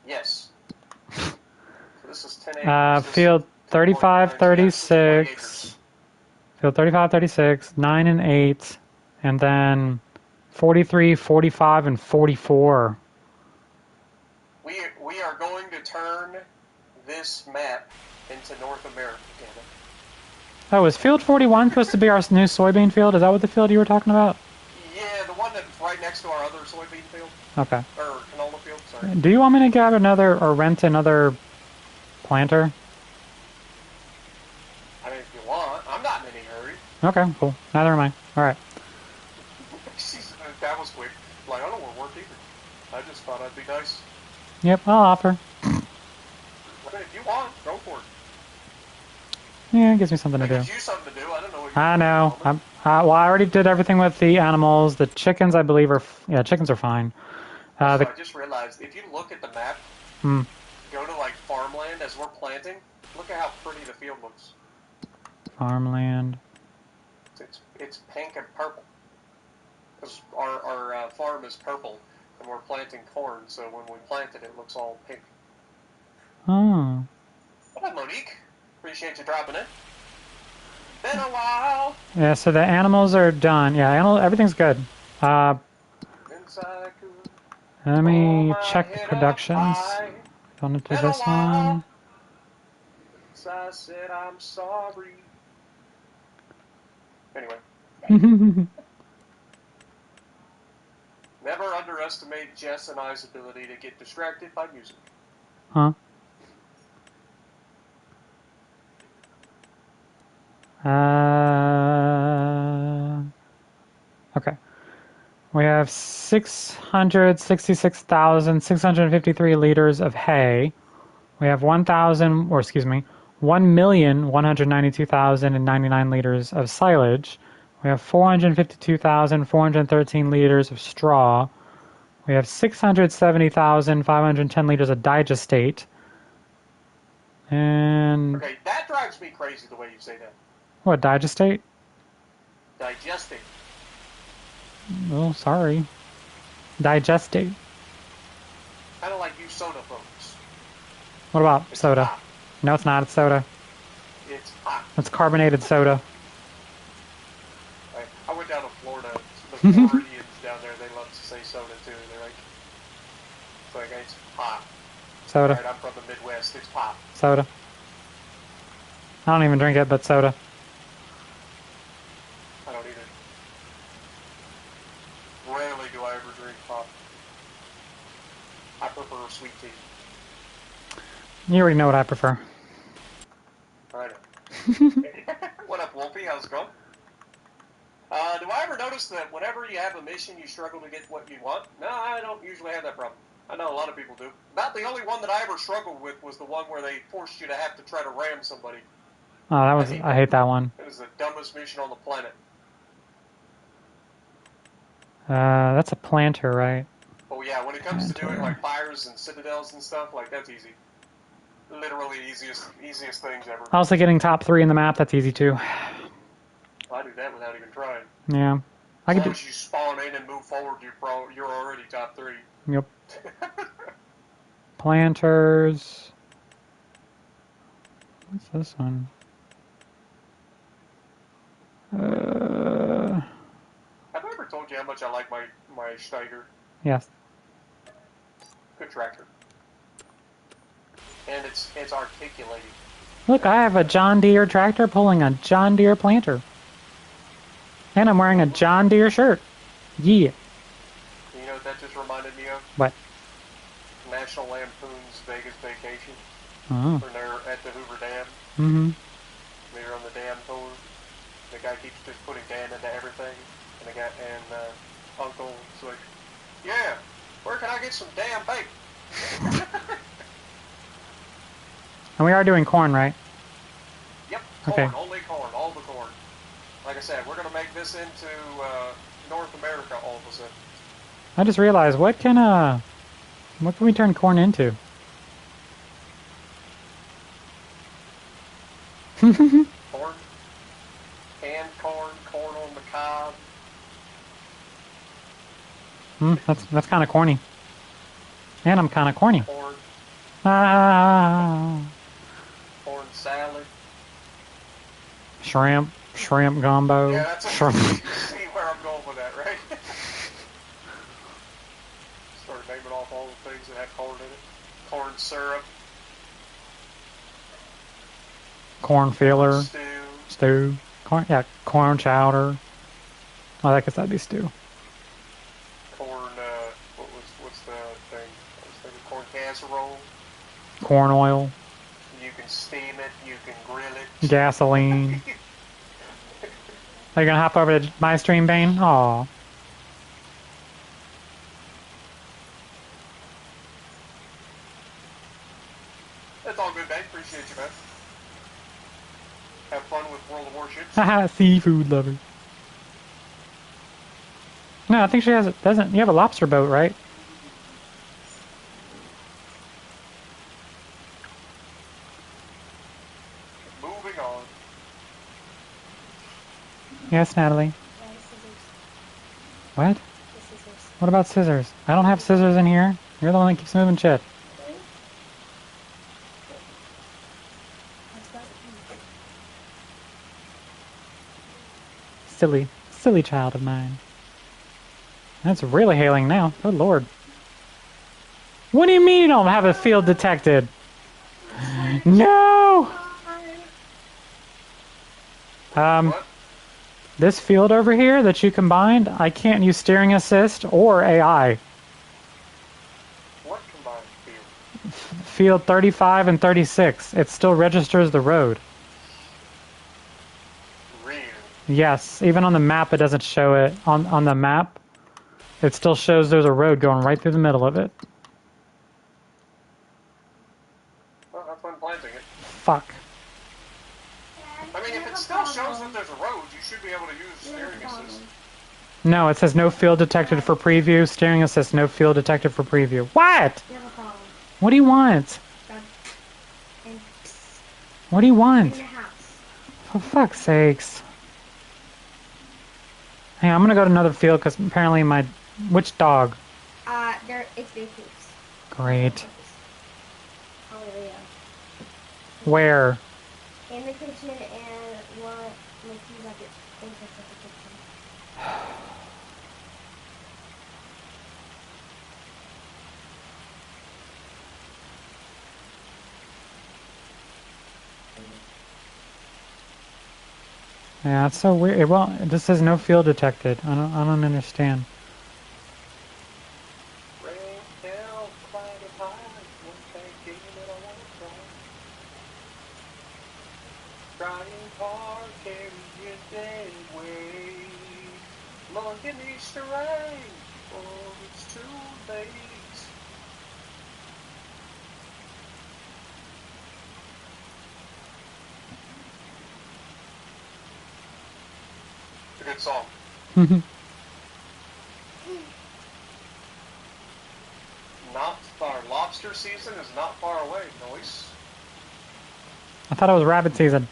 Yes. So this is 10 acres. Field 35, 36. Field 35, 36, 9 and 8, and then 43, 45, and 44. We are going to turn this map into North America, damn it. Oh, is field 41 supposed to be our new soybean field? Is that what the field you were talking about? Yeah, the one that's right next to our other soybean field. Okay. Or canola field, sorry. Do you want me to grab another or rent another planter? I mean, if you want. I'm not in any hurry. Okay, cool. Neither am I. All right. That was quick. Like, I don't want to work either. I just thought I'd be nice. Yep, I'll offer. I mean, if you want, go for it. Yeah, it gives me something to do. It gives you something to do. I don't know what I know. Well, I already did everything with the animals. The chickens, I believe, chickens are fine. So I just realized, if you look at the map, go to, like, farmland as we're planting, look at how pretty the field looks. Farmland. It's pink and purple. Because our farm is purple, and we're planting corn, so when we plant it, it looks all pink. Oh. Hello, Monique. Appreciate you dropping in. Been a while. Yeah, so the animals are done. Yeah, everything's good. Let me check the productions. Going to do this one. I said I'm sorry. Anyway. Never underestimate Jess and I's ability to get distracted by music. Huh? Okay. We have 666,653 liters of hay. We have 1,192,099 liters of silage. We have 452,413 liters of straw. We have 670,510 liters of digestate. And... Okay, that drives me crazy the way you say that. What, digestate? Digestate. Oh, sorry. Digestate. Kind of like you soda folks. What about It's soda? hot. No, it's not. It's soda. It's hot. It's carbonated soda. I went down to Florida. The Floridians down there, they love to say soda too. They're like it's hot. Soda. Right, I'm from the Midwest. It's pop. Soda. I don't even drink it, but soda. I don't either. Rarely do I ever drink pop. I prefer sweet tea. You already know what I prefer. I know. What up, Wolfie? How's it going? Do I ever notice that whenever you have a mission, you struggle to get what you want? No, I don't usually have that problem. I know a lot of people do. About the only one that I ever struggled with was the one where they forced you to have to try to ram somebody. Oh, I hate that one. It was the dumbest mission on the planet. That's a planter, right? Oh yeah, when it comes to doing like fires and citadels and stuff, like that's easy. literally easiest things ever. Also getting top 3 in the map, that's easy too. I do that without even trying. Yeah. As long as you spawn in and move forward, you're already top 3. Yep. Planters. What's this one? Have I ever told you how much I like my Steiger? Yes. Good tractor. And it's articulated. Look, I have a John Deere tractor pulling a John Deere planter. And I'm wearing a John Deere shirt. Yeah. You know what that just reminded me of? What? National Lampoon's Vegas Vacation. Oh. When they're at the Hoover Dam. Mm-hmm. They're on the dam tour. The guy keeps just putting dam into everything. And the guy Uncle is like, yeah, where can I get some damn bacon? And we are doing corn, right? Yep, corn, Okay. only corn, all the corn. Like I said, we're going to make this into North America all of a sudden. I just realized, what can we turn corn into? Corn, canned corn, corn on the cob. That's kind of corny. And I'm kind of corny. Corn, Ah. corn salad. Shrimp gumbo. Yeah, that's Shrimp. you see where I'm going with that, right? Start naming off all the things that have corn in it. Corn syrup. Corn filler. Stew. Corn, yeah, corn chowder. Oh, I guess that'd be stew. Corn, what's the thing? I was thinking corn casserole. Corn oil. You can steam it, you can grill it. Gasoline. Are you gonna hop over to my stream, Bane? Aw. That's all good, Dave. Appreciate you, man. Have fun with World of Warships. Haha, seafood lover. No, I think she has. Doesn't you have a lobster boat, right? Moving on. Yes, Natalie. What? What about scissors? I don't have scissors in here. You're the one that keeps moving shit. Silly child of mine. That's really hailing now. Good lord. What do you mean you don't have a field detected? No! What? This field over here that you combined, I can't use steering assist or AI. What combined field? Field 35 and 36. It still registers the road. Really? Yes, even on the map it doesn't show it. On the map, it still shows there's a road going right through the middle of it. Well, have fun planting it. Fuck. I mean, if it still shows that there's a road, you should be able to use steering assist. No, it says no field detected for preview. Steering assist, no field detected for preview. What? What do you want? What do you want? For fuck's sakes. Hey, I'm gonna go to another field because apparently my... Which dog? It's big hoops. Great. Hallelujah. Where? In the kitchen and one, like he's at the entrance of the kitchen. Yeah, it's so weird. Well, this says no field detected. I don't understand. Rain down, cloudy high, one thing that I want to try. Crying car, carry your dead weight. Lord, it needs to rain, or it's too late. It's a good song. Not far. Lobster season is not far away, Noise. I thought it was rabbit season.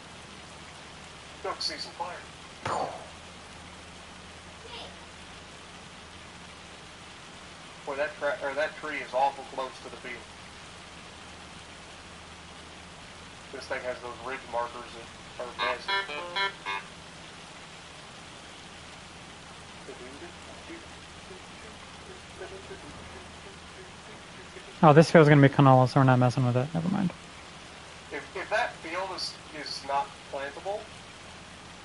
Duck season fire. Boy, that tree is awful close to the field. This thing has those ridge markers that are massive. Oh, this field's gonna be canola, so we're not messing with it. Never mind. If that field is not plantable,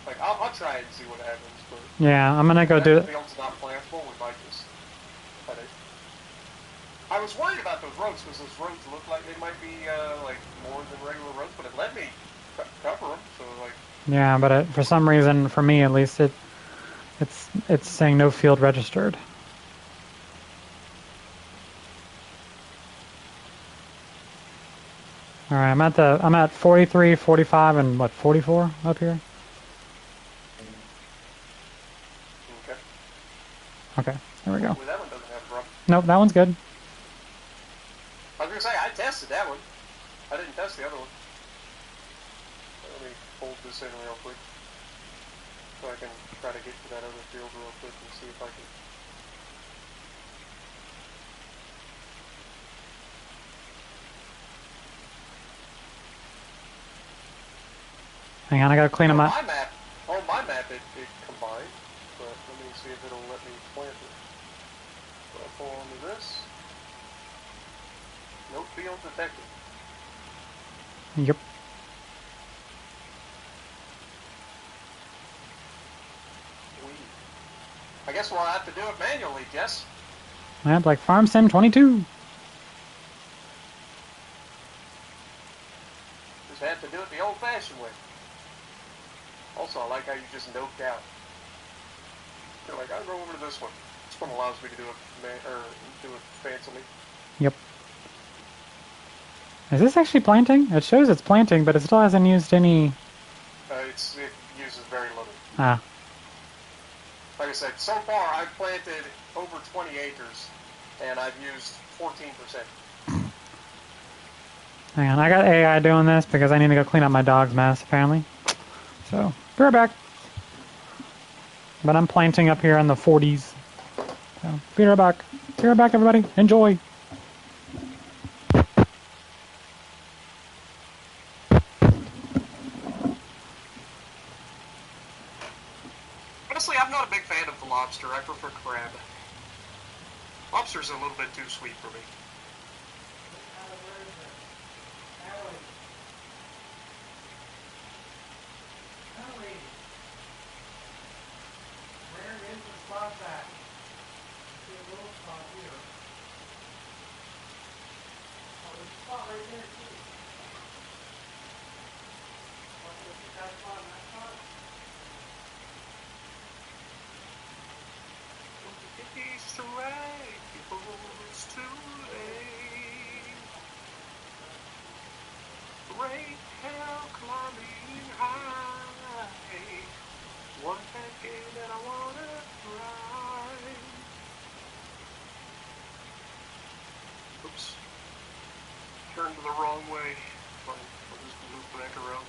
like I'll try and see what happens. But Yeah, I'm gonna go do if it. the field's not plantable, we might just cut it. I was worried about those roads because those roads look like they might be like more than regular roads, but it let me cover them. So like. Yeah, but for some reason, for me at least, it's saying no field registered. All right, I'm at 43, 45, and what 44 up here. Okay. Okay, there we go. Well, that one doesn't have a problem. Nope, that one's good. I was gonna say I tested that one. I didn't test the other one. Let me fold this in real quick so I can try to get to that other field real quick and see if I can. Hang on, I gotta clean them up. On my map it combined, but let me see if it'll let me plant it. So I pull onto this. No field detected. Yep. I guess we'll have to do it manually, Jess. Yep, like Farm Sim 22. Just have to do it the old-fashioned way. Also, I like how you just noped out. You're like, I'll go over to this one. This one allows me to do it fancily. Yep. Is this actually planting? It shows it's planting, but it still hasn't used any. It uses very little. Ah. Like I said, so far I've planted over 20 acres, and I've used 14%. Hang on, I got AI doing this because I need to go clean up my dog's mess, apparently. So, be right back. But I'm planting up here in the 40s. So, be right back. Be right back, everybody. Enjoy. Honestly, I'm not a big fan of the lobster. I prefer crab. Lobster's a little bit too sweet for me. It's too late, people, it's too late. Great hell climbing high. One decade that I wanna ride. Oops. Turned the wrong way. Fine, I'll just loop back around.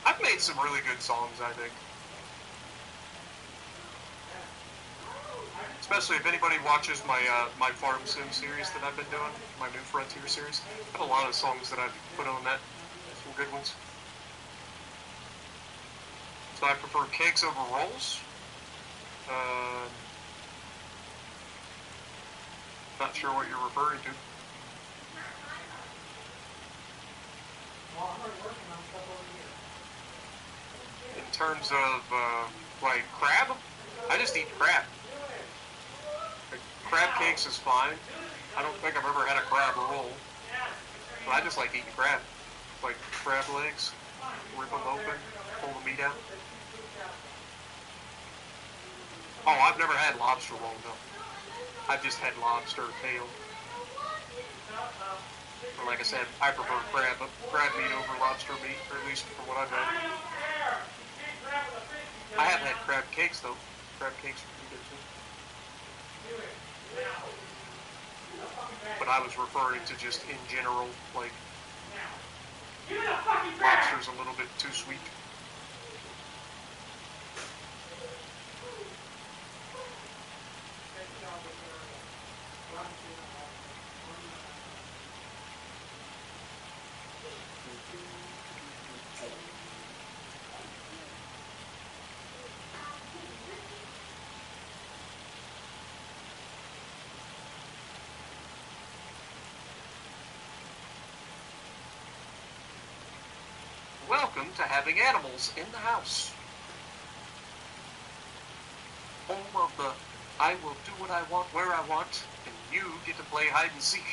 I've made some really good songs, I think. Especially if anybody watches my my Farm Sim series that I've been doing, my New Frontier series. I have a lot of songs that I've put on that. Some good ones. So I prefer cakes over rolls. Not sure what you're referring to. In terms of like crab, I just eat crab. Like, crab cakes is fine. I don't think I've ever had a crab roll. But I just like eating crab. Like crab legs, rip them open, pull the meat out. Oh, I've never had lobster roll, no. I've just had lobster tail. Or like I said, I prefer crab meat over lobster meat, or at least from what I've had. I have had crab cakes, though. Crab cakes are pretty good, too. but I was referring to just in general, like, lobster's a little bit too sweet. Welcome to having animals in the house. Home of the I will do what I want where I want, and you get to play hide and seek.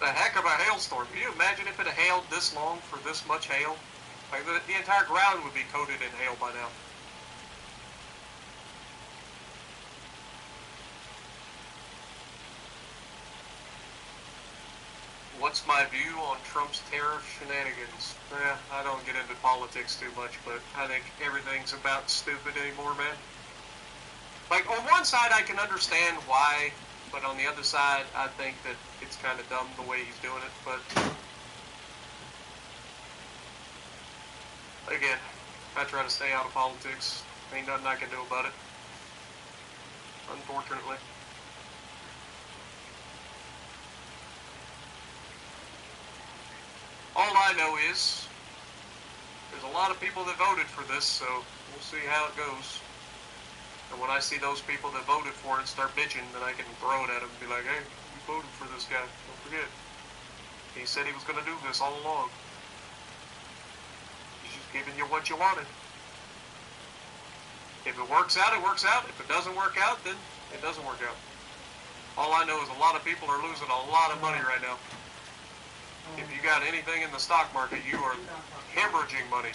The heck of a hailstorm. Can you imagine if it had hailed this long for this much hail? Like the entire ground would be coated in hail by now. What's my view on Trump's tariff shenanigans? I don't get into politics too much, but I think everything's about stupid anymore, man. Like, on one side, I can understand why, but on the other side, I think that it's kind of dumb the way he's doing it, but again, I try to stay out of politics. Ain't nothing I can do about it, unfortunately. All I know is there's a lot of people that voted for this, so we'll see how it goes. And when I see those people that voted for it start bitching, then I can throw it at them and be like, hey, you voted for this guy. Don't forget. He said he was going to do this all along. He's just giving you what you wanted. If it works out, it works out. If it doesn't work out, then it doesn't work out. All I know is a lot of people are losing a lot of money right now. If you got anything in the stock market, you are hemorrhaging money.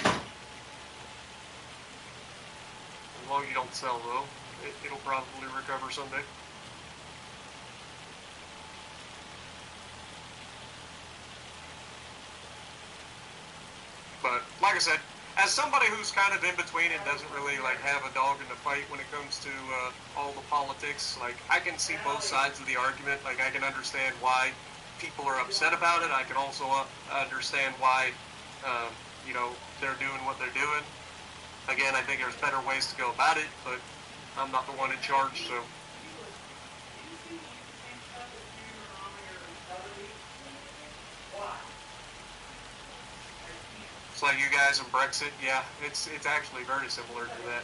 As long as you don't sell, though, it'll probably recover someday. But, like I said, as somebody who's kind of in between and doesn't really, like, have a dog in the fight when it comes to all the politics, like, I can see both sides of the argument. Like, I can understand why people are upset about it. I can also understand why, you know, they're doing what they're doing. Again, I think there's better ways to go about it, but I'm not the one in charge, so. It's like you guys in Brexit. Yeah, it's actually very similar to that.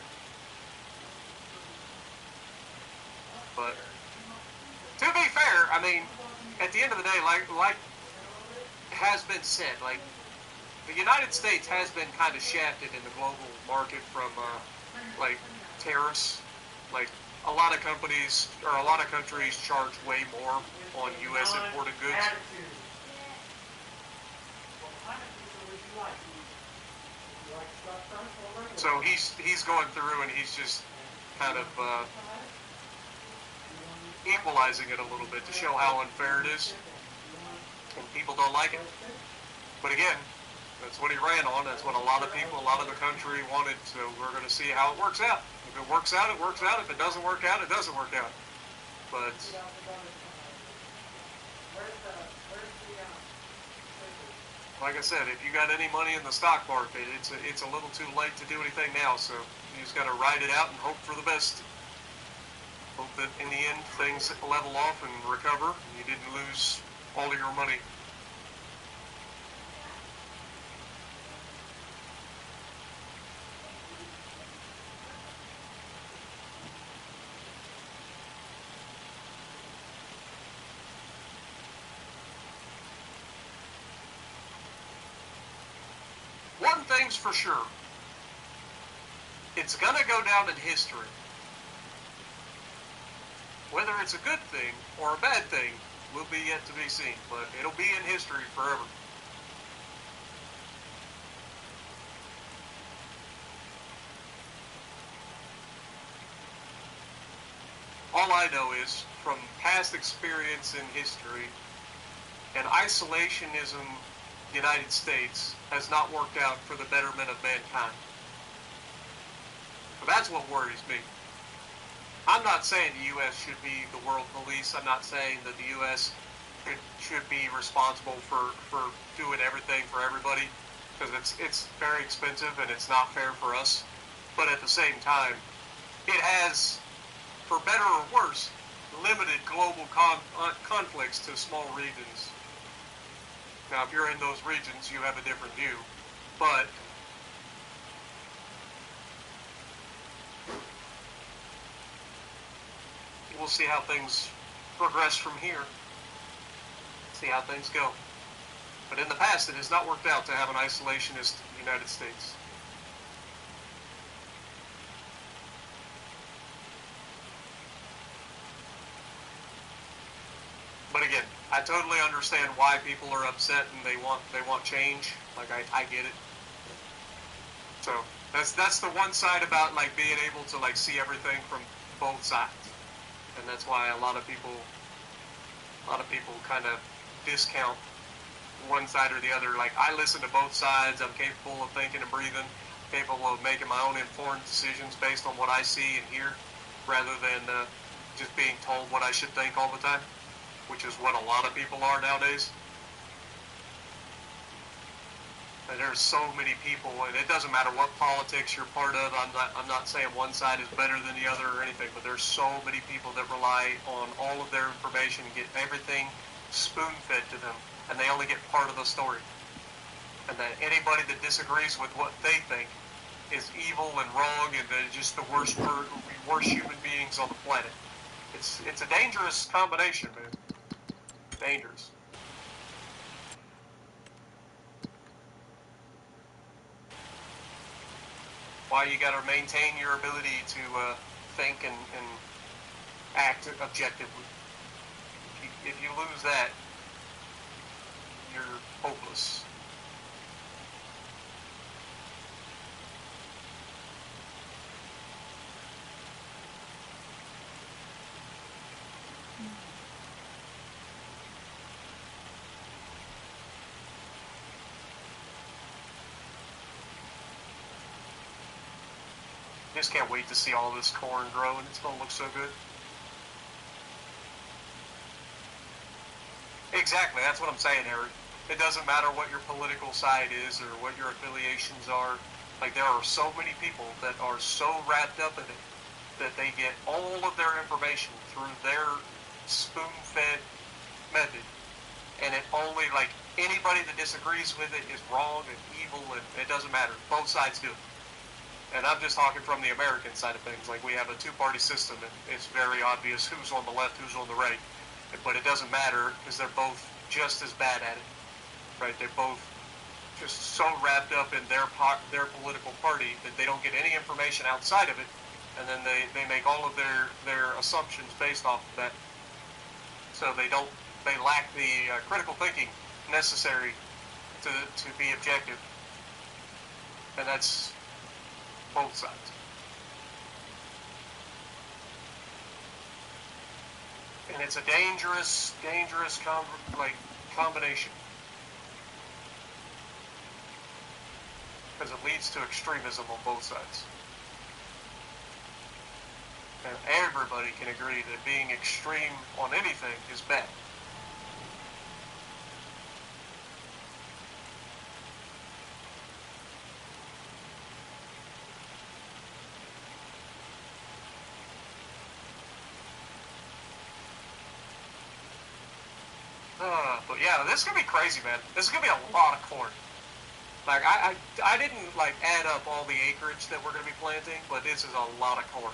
But to be fair, I mean, at the end of the day, like has been said, like, the United States has been kind of shafted in the global market from like tariffs. Like, a lot of companies or a lot of countries charge way more on U.S. imported goods. So he's going through and he's just kind of equalizing it a little bit to show how unfair it is, and people don't like it. But again, that's what he ran on. That's what a lot of people, a lot of the country wanted. So we're going to see how it works out. If it works out, it works out. If it doesn't work out, it doesn't work out. But like I said, if you got any money in the stock market, it's a little too late to do anything now. So you just got to ride it out and hope for the best. Hope that in the end things level off and recover, and you didn't lose all of your money. One thing's for sure, it's gonna go down in history. Whether it's a good thing or a bad thing will be yet to be seen, but it'll be in history forever. all I know is, from past experience in history, an isolationism United States has not worked out for the betterment of mankind. So that's what worries me. I'm not saying the U.S. should be the world police. I'm not saying that the U.S. should be responsible for doing everything for everybody, because it's very expensive and it's not fair for us. But at the same time, it has, for better or worse, limited global conflicts to small regions. Now, if you're in those regions, you have a different view. But we'll see how things progress from here. See how things go. But in the past, it has not worked out to have an isolationist United States. But again, I totally understand why people are upset and they want change. Like I get it. So that's the one side about like being able to like see everything from both sides, and that's why a lot of people kind of discount one side or the other. Like I listen to both sides. I'm capable of thinking and breathing, capable of making my own informed decisions based on what I see and hear, rather than just being told what I should think all the time, which is what a lot of people are nowadays. And there's so many people, and it doesn't matter what politics you're part of. I'm not saying one side is better than the other or anything, but there's so many people that rely on all of their information and get everything spoon-fed to them, and they only get part of the story. And that anybody that disagrees with what they think is evil and wrong, and they're just the worst human beings on the planet. It's a dangerous combination, man. Dangerous. Why you got to maintain your ability to think and act objectively. If you lose that, you're hopeless. Just can't wait to see all this corn grow, and it's going to look so good. Exactly, that's what I'm saying, Eric. It doesn't matter what your political side is or what your affiliations are. Like, there are so many people that are so wrapped up in it that they get all of their information through their spoon-fed method. And it only, like, anybody that disagrees with it is wrong and evil, and it doesn't matter. Both sides do it. And I'm just talking from the American side of things. Like, we have a two-party system, and it's very obvious who's on the left, who's on the right. But it doesn't matter, because they're both just as bad at it, right? They're both just so wrapped up in their political party that they don't get any information outside of it, and then they make all of their assumptions based off of that. So they lack the critical thinking necessary to be objective. And that's both sides. And it's a dangerous combination, because it leads to extremism on both sides. And everybody can agree that being extreme on anything is bad. But yeah, this is gonna be crazy, man. This is gonna be a lot of corn. Like I didn't like add up all the acreage that we're gonna be planting, but this is a lot of corn.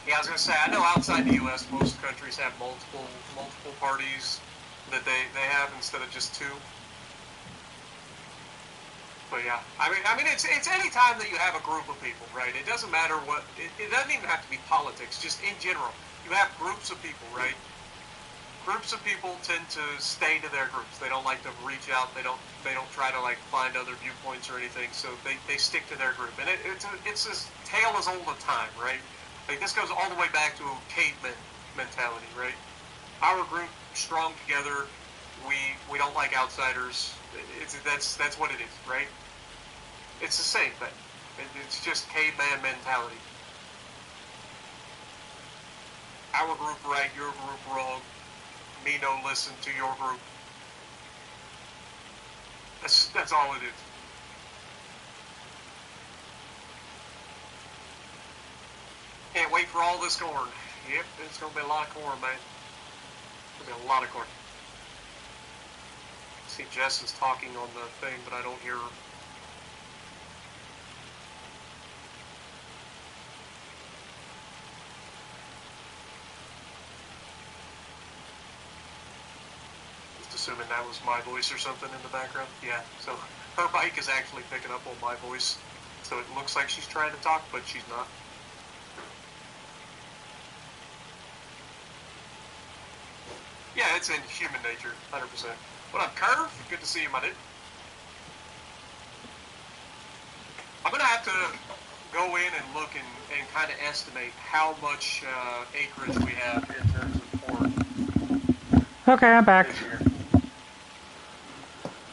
Yeah, I was gonna say, I know outside the U.S. most countries have multiple parties that they have instead of just two. But yeah, I mean, it's any time that you have a group of people, right? It doesn't matter what. It doesn't even have to be politics. Just in general, you have groups of people, right? groups of people tend to stay to their groups. They don't like to reach out. They don't try to like find other viewpoints or anything. So they stick to their group. And it's this tale as old as time, right? Like this goes all the way back to caveman mentality, right? Our group strong together. We don't like outsiders. That's what it is, right? It's the same thing. It's just caveman mentality. Our group right, your group wrong. Me no listen to your group. That's all it is. Can't wait for all this corn. Yep, it's gonna be a lot of corn, man. It's gonna be a lot of corn. See, Jess is talking on the thing, but I don't hear her. Assuming that was my voice or something in the background. Yeah, so her mic is actually picking up on my voice. So it looks like she's trying to talk, but she's not. Yeah, it's in human nature, 100%. What up, Curve? Good to see you, my dude. I'm going to have to go in and look and kind of estimate how much acreage we have in terms of corn. Okay, I'm back. This year.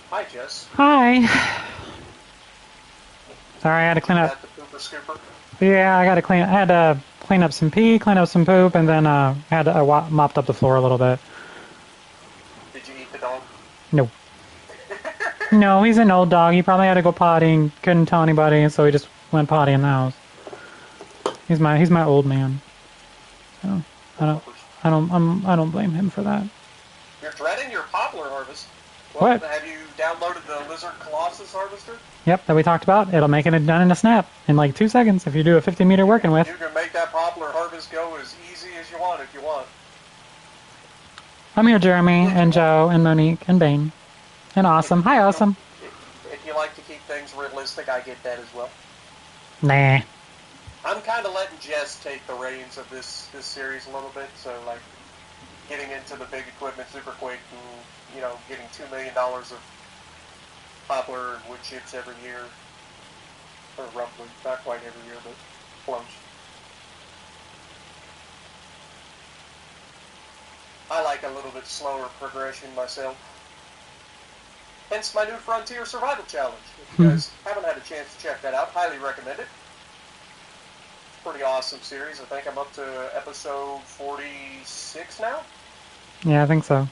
Hi, Jess. Hi. Sorry, I had to clean up. Got the pooper scooper? Yeah, I had to clean up some pee, clean up some poop, and then mopped up the floor a little bit. Did you eat the dog? No. No, he's an old dog. He probably had to go potty, couldn't tell anybody, so he just went potty in the house. He's my old man. So I don't blame him for that. You're dreading your poplar harvest. What? Have you downloaded the Lizard Colossus harvester? Yep, that we talked about. It'll make it done in a snap, in like 2 seconds if you do a 50-meter working with. You can make that poplar harvest go as easy as you want if you want. I'm here, Jeremy, and Joe, and Monique, and Bane. And Awesome. Hi, Awesome. If you like to keep things realistic, I get that as well. Nah. I'm kind of letting Jess take the reins of this series a little bit, so like getting into the big equipment super quick and, you know, getting $2 million of poplar and wood chips every year, or roughly, not quite every year, but close. I like a little bit slower progression myself. Hence my new Frontier Survival Challenge. If you guys haven't had a chance to check that out, highly recommend it. Pretty awesome series. I think I'm up to episode 46 now. Yeah, I think so.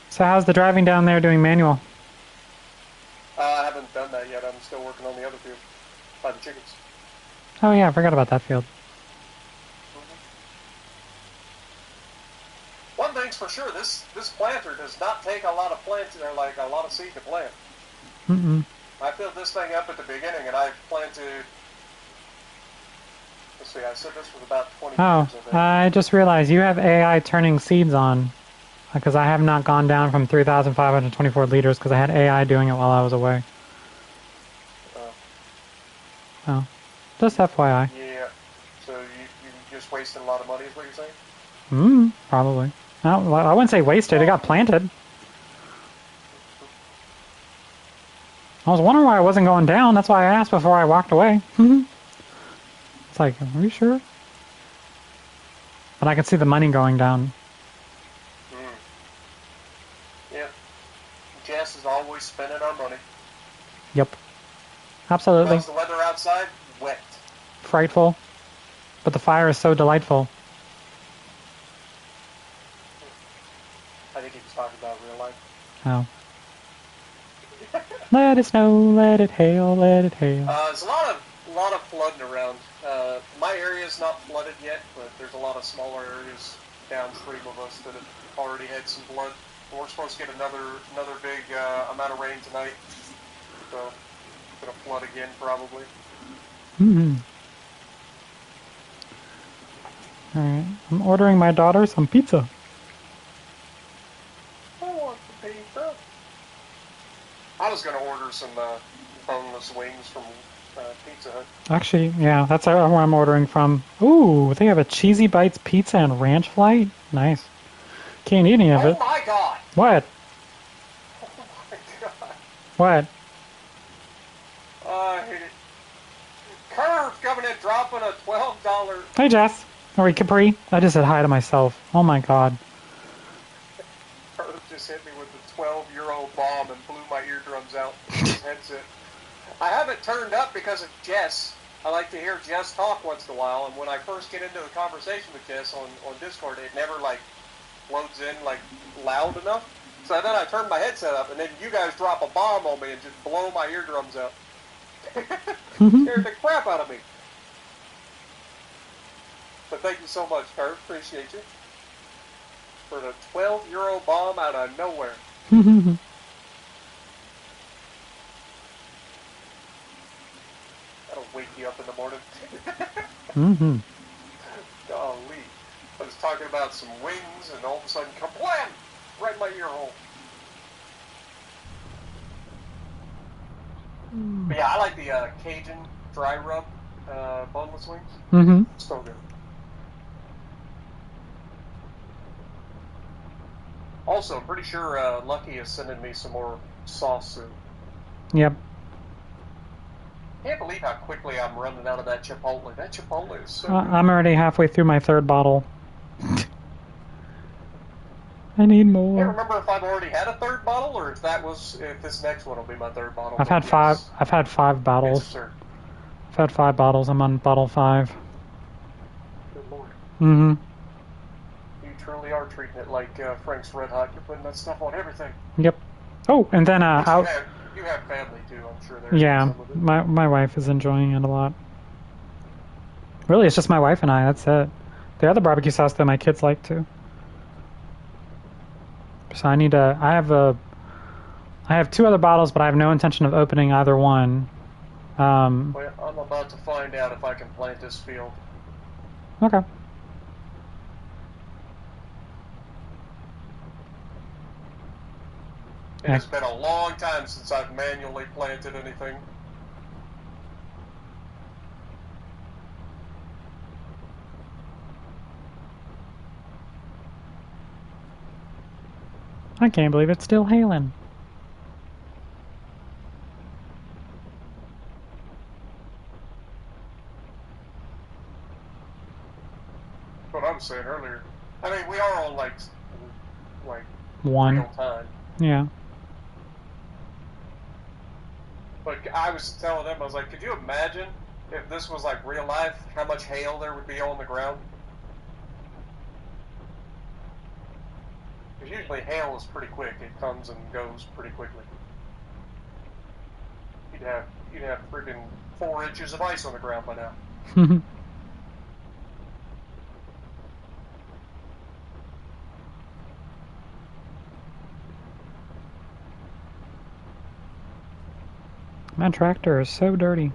So how's the driving down there doing manual? I haven't done that yet. I'm still working on the other field by the chickens. Oh yeah, I forgot about that field. One thing's for sure, this planter does not take a lot of like a lot of seed to plant. I filled this thing up at the beginning, and I planted. Let's see, I said this was about 20 years of it. I just realized you have AI turning seeds on, because I have not gone down from 3,524 liters because I had AI doing it while I was away. Oh, just FYI. Yeah. So you just wasted a lot of money, is what you're saying? Probably. No, I wouldn't say wasted. It got planted. I was wondering why it wasn't going down. That's why I asked before I walked away. It's like, are you sure? But I can see the money going down. Yeah. Jess is always spending our money. Yep. Absolutely. How's the weather outside? Wet. Frightful. But the fire is so delightful. I think he was talking about real life. Oh. Let it snow, let it hail, let it hail. There's a lot of flooding around. My area is not flooded yet, but there's a lot of smaller areas downstream of us that have already had some flood. We're supposed to get another big amount of rain tonight, so it's gonna flood again probably. Alright, I'm ordering my daughter some pizza. I want the pizza. I was gonna order some boneless wings from Pizza Pizza Hut. Actually, yeah, that's where I'm ordering from. Ooh, they have a Cheesy Bites pizza and ranch flight. Nice. Can't eat any of Oh it. my god! What? Oh my god. What? I hate it. Curve coming in, dropping a $12. Hey, Jess. Or Capri. I just said hi to myself. Oh my god. Curve just hit me with a 12-euro bomb and blew my eardrums out with his headset. I have it turned up because of Jess. I like to hear Jess talk once in a while, and when I first get into the conversation with Jess on Discord, it never, like, loads in, like, loud enough. So then I turn my headset up, and then you guys drop a bomb on me and just blow my eardrums out. Scared the crap out of me. But thank you so much, Kurt. Appreciate you. For the 12-euro bomb out of nowhere. That'll wake you up in the morning. Golly. I was talking about some wings, and all of a sudden, kablam! Right in my ear hole. But yeah, I like the Cajun dry rub boneless wings. So good. Also, I'm pretty sure Lucky is sending me some more sauce soon. Yep. Can't believe how quickly I'm running out of that Chipotle. That Chipotle is so good. I'm already halfway through my third bottle. I need I more. can't remember if I've already had a third bottle or if this next one will be my third bottle. I've had five. I've had 5 bottles. Yes, sir. I've had 5 bottles. I'm on bottle 5. Good lord. Mm-hmm. You truly are treating it like Frank's Red Hot. You're putting that stuff on everything. Yep. Oh, and then you have family too, I'm sure. Yeah, my wife is enjoying it a lot. Really, it's just my wife and I. That's it. The other barbecue sauce that my kids like too. So I need to. I have 2 other bottles, but I have no intention of opening either one. Well, I'm about to find out if I can plant this field. Okay. It has been a long time since I've manually planted anything. I can't believe it's still hailing. What I was saying earlier. I mean, we are on like 1. real time. Yeah. But I was telling them, I was like, could you imagine if this was like real life, how much hail there would be on the ground? Because usually hail is pretty quick. It comes and goes pretty quickly. You'd have freaking 4 inches of ice on the ground by now. My tractor is so dirty.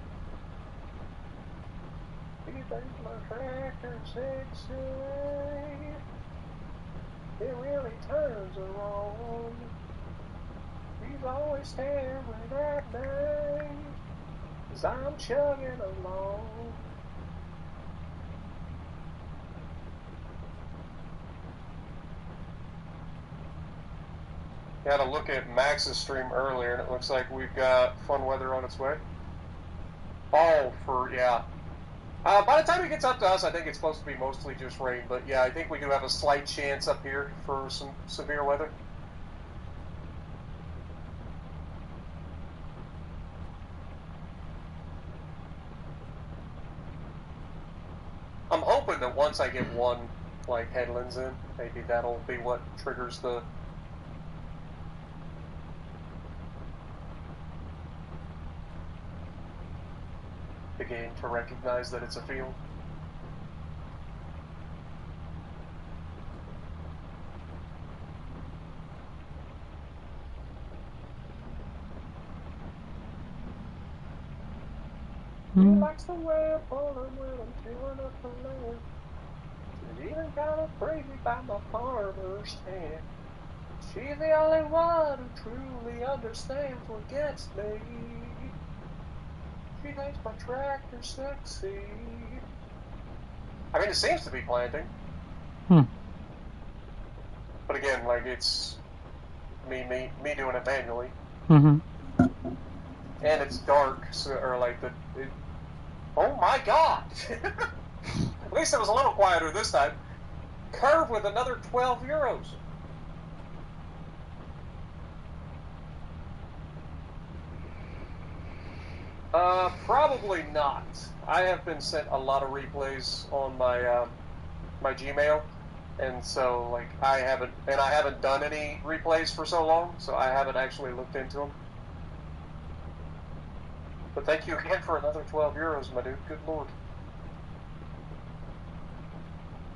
He thinks my tractor's sexy. It really turns her on. He's always staring at me as I'm chugging along. Had a look at Max's stream earlier, and it looks like we've got fun weather on its way. Oh, yeah. By the time it gets up to us, I think it's supposed to be mostly just rain. But yeah, I think we do have a slight chance up here for some severe weather. I'm hoping that once I get one, like, headlands in, maybe that'll be what triggers the game to recognize that it's a field. He likes the way I pull him when I'm chewing up the land. She's even kind of crazy about my farmer's hand. She's the only one who truly understands what gets me. Behind my tractor succeed. I mean, it seems to be planting. But again, like, it's me doing it manually. Mm-hmm. And it's dark, so, or like oh my god! At least it was a little quieter this time. Curve with another 12 euros. Probably not. I have been sent a lot of replays on my my Gmail, and so like I haven't done any replays for so long, so I haven't actually looked into them. But thank you again for another 12 euros, my dude. Good lord.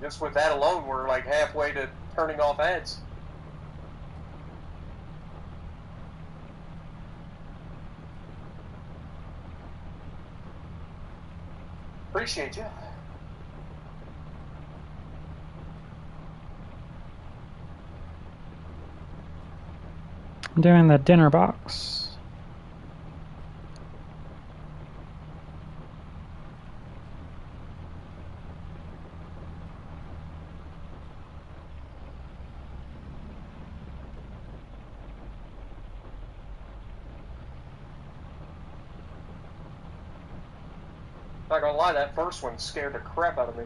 Just with that alone, we're like halfway to turning off ads. Appreciate you. I'm doing the dinner box. Not gonna lie, that first one scared the crap out of me.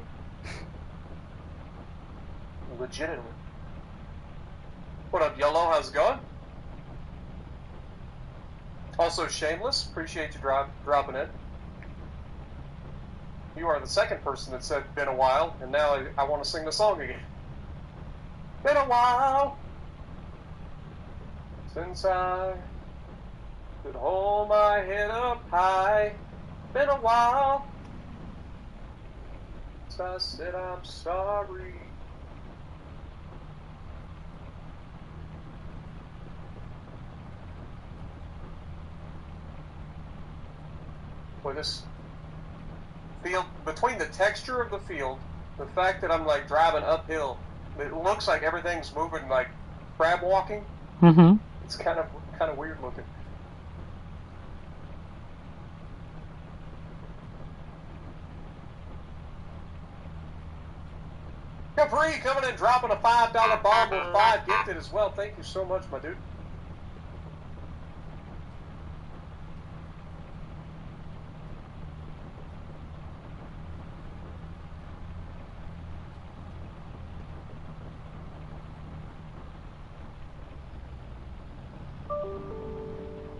Legitimately. What up, Yellow? How's it going? Also, Shameless, appreciate you dropping it. You are the second person that said been a while, and now I want to sing the song again. Been a while since I could hold my head up high. Been a while since I said I'm sorry. Boy, this field, between the texture of the field, the fact that I'm like driving uphill, it looks like everything's moving like crab walking. Mm-hmm. It's kind of weird looking. Capri coming in, dropping a $5 bomb with 5 gifted as well. Thank you so much, my dude.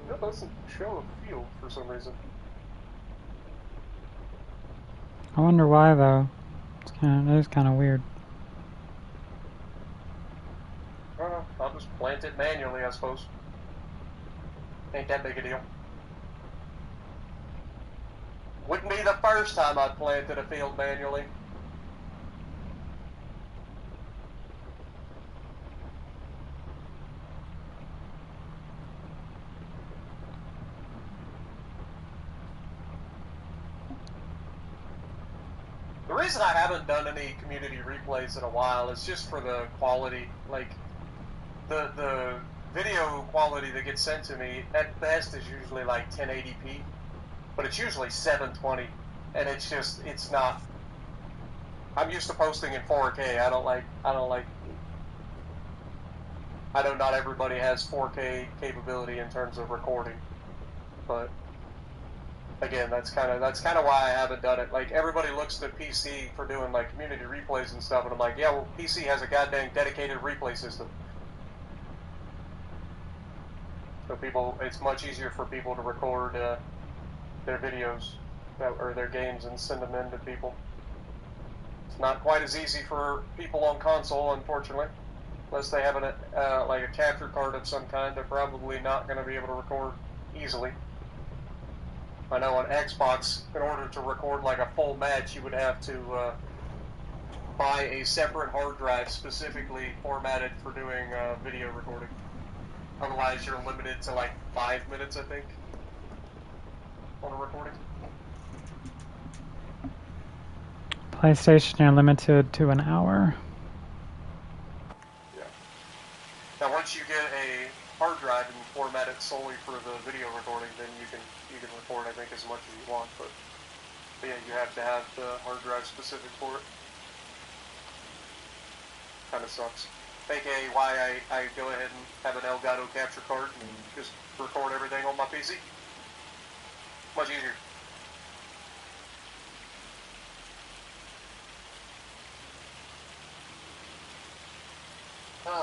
It doesn't show a field for some reason. I wonder why though. It is kind of weird. I'll just plant it manually, I suppose. Ain't that big a deal. Wouldn't be the first time I've planted a field manually. The reason I haven't done any community replays in a while is just for the quality. Like, the video quality that gets sent to me at best is usually like 1080p, but it's usually 720, and it's not. I'm used to posting in 4K. I know not everybody has 4K capability in terms of recording, but again, that's kind of why I haven't done it. Like, everybody looks to PC for doing like community replays and stuff, and I'm like, yeah, well, PC has a goddamn dedicated replay system. So it's much easier for people to record their videos or their games and send them in to people. It's not quite as easy for people on console, unfortunately, unless they have like a capture card of some kind. They're probably not going to be able to record easily. I know on Xbox, in order to record like a full match, you would have to buy a separate hard drive specifically formatted for doing video recording. Otherwise, you're limited to like 5 minutes, I think, on a recording. PlayStation are limited to an hour. Yeah. Now, once you get a hard drive and format it solely for the video recording, then you can record, I think, as much as you want. But yeah, you have to have the hard drive specific for it. Kind of sucks. AKA why I go ahead and have an Elgato capture card and just record everything on my PC. Much easier.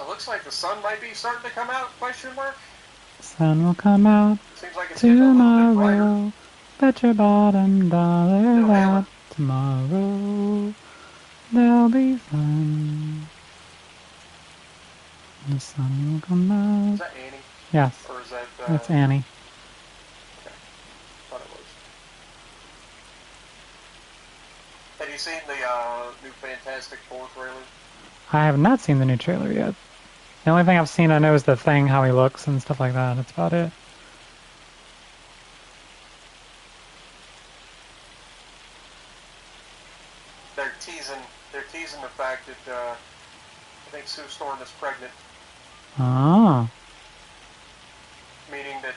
Looks like the sun might be starting to come out, question mark? Sun will come out Seems like it's getting a little bit brighter. tomorrow. Bet your bottom dollar Still that hailing. tomorrow there'll be fun. The sun will come out. Is that Annie? Yes, Or is that... that's Annie. Okay. Thought it was. Have you seen the new Fantastic Four trailer? I have not seen the new trailer yet. The only thing I've seen I know is the Thing, how he looks and stuff like that. That's about it. They're teasing the fact that I think Sue Storm is pregnant, Oh, meaning that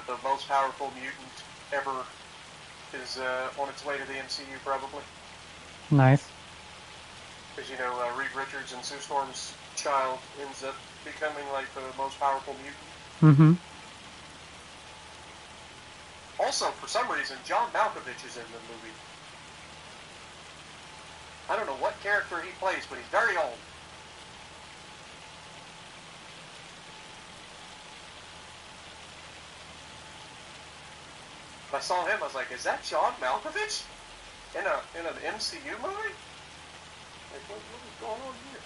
the most powerful mutant ever is on its way to the MCU probably. nice. Because, you know, Reed Richards and Sue Storm's child ends up becoming, like, the most powerful mutant. Mm-hmm. Also, for some reason, John Malkovich is in the movie. I don't know what character he plays, but he's very old. I saw him, I was like, is that John Malkovich? In an MCU movie? Like, what is going on here?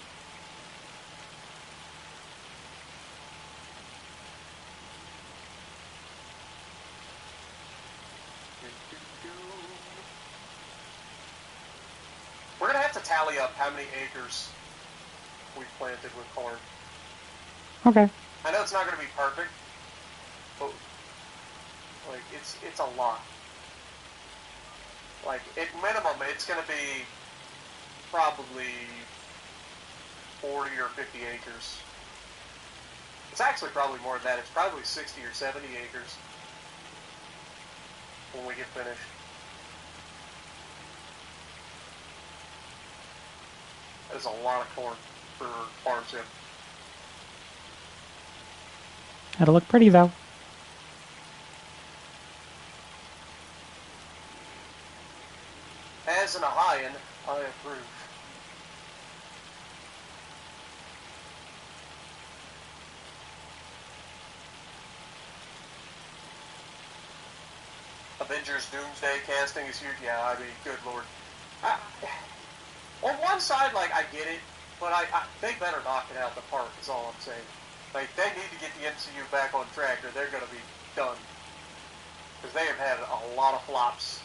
We're gonna have to tally up how many acres we've planted with corn. Okay. I know it's not gonna be perfect, but like it's a lot. Like at minimum, it's gonna be probably 40 or 50 acres. It's actually probably more than that. It's probably 60 or 70 acres when we get finished. That is a lot of corn for farm sim. It'll look pretty though. As an Ohioan, I approve. Avengers Doomsday casting is huge. Yeah, I mean, good lord. On one side, like, I get it, but they better knock it out of the park, is all I'm saying. Like, they need to get the MCU back on track, or they're going to be done. Because they have had a lot of flops.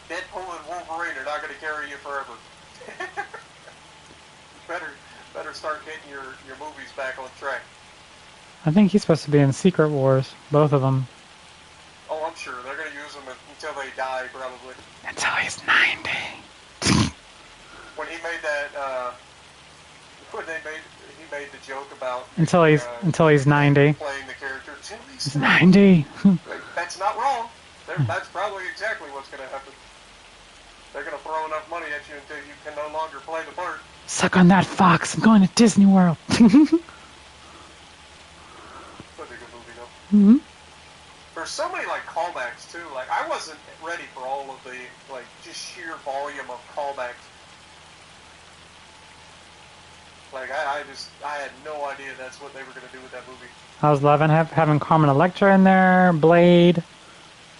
Deadpool and Wolverine are not going to carry you forever. better start getting your movies back on track. I think he's supposed to be in Secret Wars, both of them. Oh, I'm sure. They're going to use them until they die, probably. Until he's 90. When he made that, he made the joke about... Until he's 90. Playing the character until He's 90. That's not wrong. That's probably exactly what's going to happen. They're going to throw enough money at you until you can no longer play the part. Suck on that, Fox. I'm going to Disney World. That'd be a good movie, though. Mm-hmm. There's so many, like, callbacks, too. Like, I wasn't ready for all of the, like, just sheer volume of callbacks. Like, I had no idea that's what they were going to do with that movie. I was loving having Carmen Electra in there, Blade,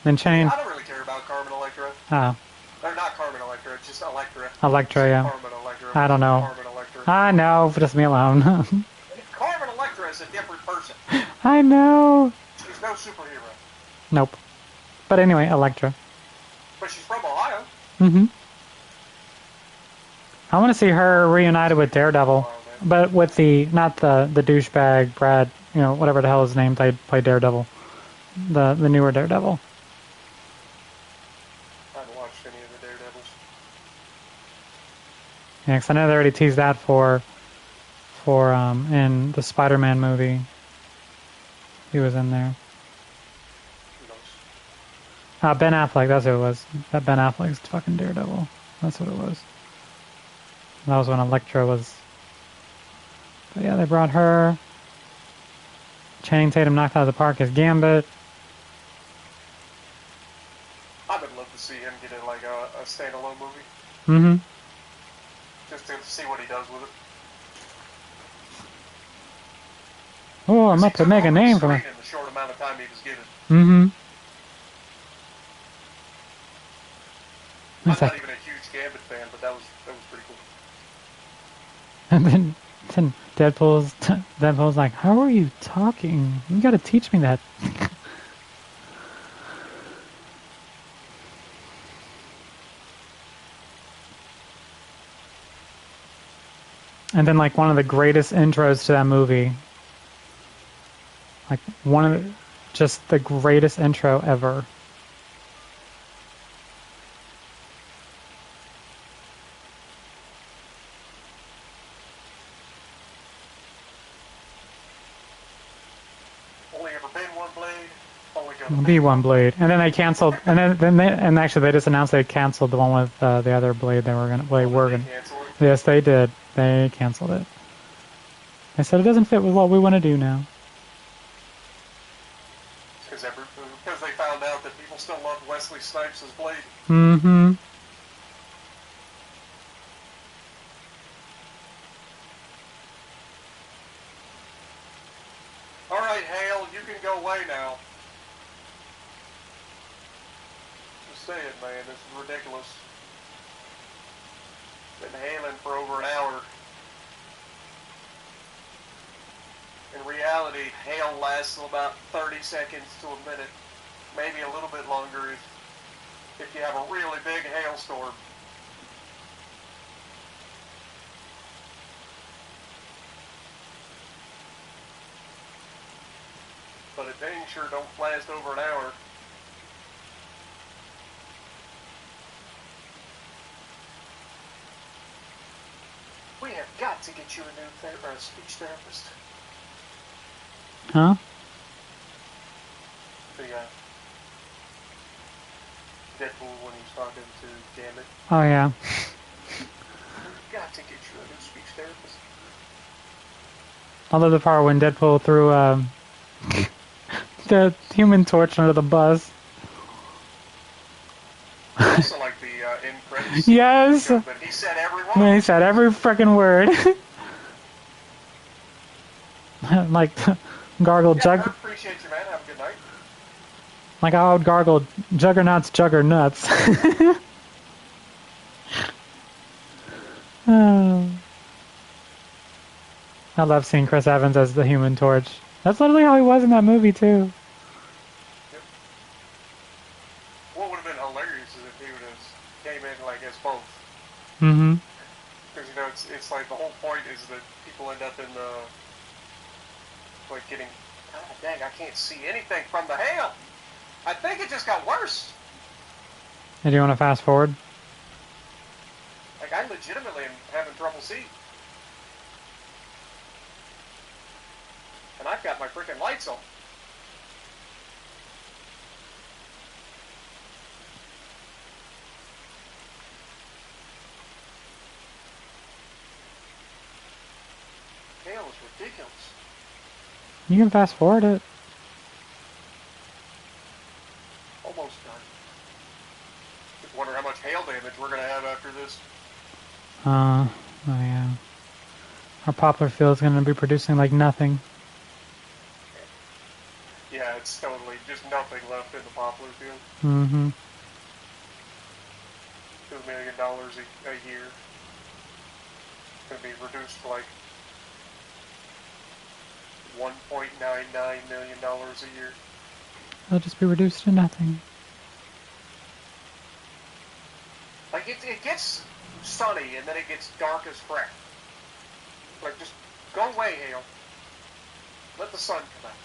then change. I don't really care about Carmen Electra. Oh, Or not Carmen Electra, just Electra. Electra, yeah. Carmen Electra. I don't know. Carmen Electra. I know, but just me alone. Carmen Electra is a different person. I know. She's no superhero. Nope. But anyway, Electra. But she's from Ohio. Mm-hmm. I want to see her reunited with Daredevil, but with not the douchebag Brad, whatever the hell his name played Daredevil, the newer Daredevil. I haven't watched any of the Daredevils. Yeah, 'cause I know they already teased that for in the Spider-Man movie. He was in there. Who knows? Ben Affleck, that's who it was. That Ben Affleck's fucking Daredevil. That's what it was. That was when Elektra was... But yeah, they brought her. Channing Tatum knocked out of the park as Gambit. I would love to see him get in like a standalone movie, Mm-hmm. just to see what he does with it. Oh, I'm up to make a name for me. me. In the short amount of time he was given. Mm-hmm. I'm It's not like, even a huge Gambit fan, but that was pretty cool. and then Deadpool's like, how are you talking? You gotta teach me that. And then like one of the greatest intros to that movie. Like one of the, just the greatest intro ever. Only ever been one blade. Only gonna Be one blade, and then they canceled, and actually they just announced they canceled the one with the other blade they were gonna. Cancel it. Yes, they did. They canceled it. They said it doesn't fit with what we want to do now. Because they found out that people still love Wesley Snipes' blade. Mm-hmm. All right, Hale, you can go away now. Just saying, man, this is ridiculous. Been hailing for over an hour. In reality, hail lasts about 30 seconds to a minute, maybe a little bit longer if you have a really big hailstorm. But it dang sure don't last over an hour. We have got to get you a new speech therapist. Huh? The Deadpool when he's talking to Gambit. Oh yeah. We've got to get you a new speech therapist. I love the part when Deadpool threw the Human Torch under the bus. I also like the end credits. Yes. But he said every He one. said every freaking word. Like gargle Yeah, I jug. appreciate you, man. Have a good night. Like I would gargle Juggernaut's Juggernuts. Oh. I love seeing Chris Evans as the Human Torch. That's literally how he was in that movie too. Yep. What would have been hilarious is if he would have came in like as both. Mm-hmm. Because you know it's like the whole point is that people end up in the like getting. God dang, I can't see anything from the hail. I think it just got worse. Do you want to fast forward? Like I legitimately am having trouble seeing. And I've got my freaking lights on. Hail is ridiculous. You can fast forward it. Almost done. Just wonder how much hail damage we're going to have after this. Oh yeah. Our poplar field's gonna be producing like nothing. Yeah, it's totally just nothing left in the poplar field. Mm-hmm. $2 million a year. It's going to be reduced to like $1.99 million a year. It'll just be reduced to nothing. Like it gets sunny and then it gets dark as crap. Like just go away, hail. Let the sun come out.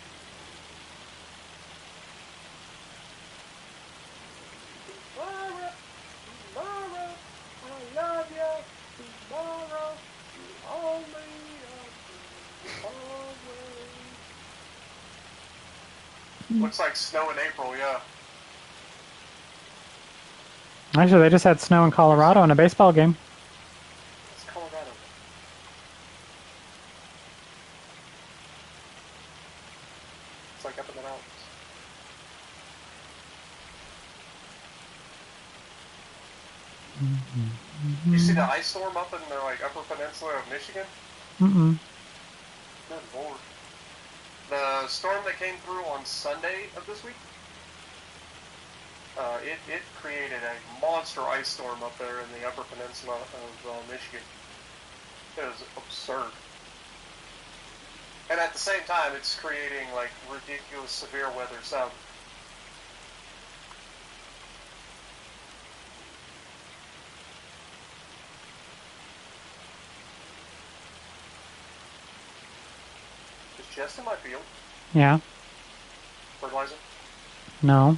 Tomorrow, I love you. Looks like snow in April, yeah. Actually, they just had snow in Colorado in a baseball game. It's Colorado. It's like up in the mountains. You see the ice storm up in the like Upper Peninsula of Michigan? Mm-mm. Good lord. The storm that came through on Sunday of this week, it created a monster ice storm up there in the Upper Peninsula of Michigan. It was absurd. And at the same time, it's creating like ridiculous severe weather south. Is Jess in my field? Yeah. Fertilizer? No.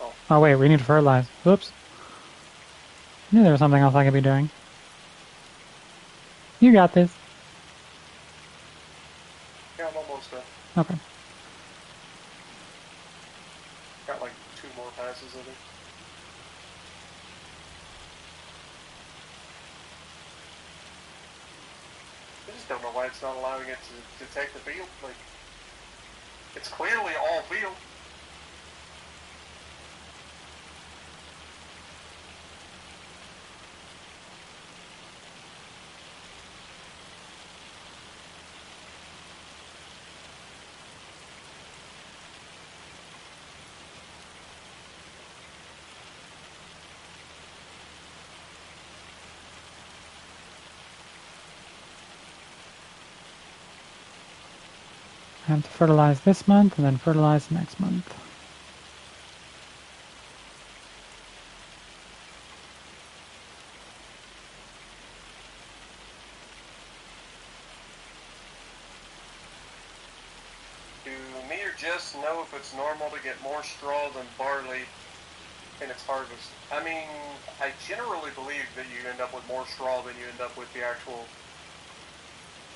Oh. Oh, wait, we need to fertilize. Oops. I knew there was something else I could be doing. You got this. Yeah, I'm almost done. Okay. Got like 2 more passes of it. I just don't know why it's not allowing it to take the field. Like, it's clearly all field. I have to fertilize this month and then fertilize next month. Do me or Jess know if it's normal to get more straw than barley in its harvest? I mean, I generally believe that you end up with more straw than you end up with the actual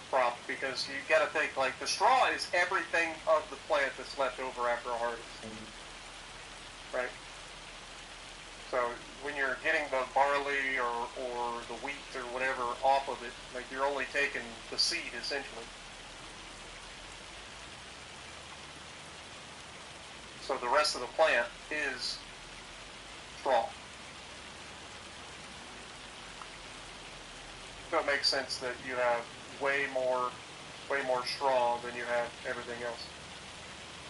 crop, because you gotta think, like, the straw is everything of the plant that's left over after a harvest. Right? So when you're getting the barley or the wheat or whatever off of it, like, you're only taking the seed, essentially. So the rest of the plant is straw. So it makes sense that you have way more straw than you have everything else.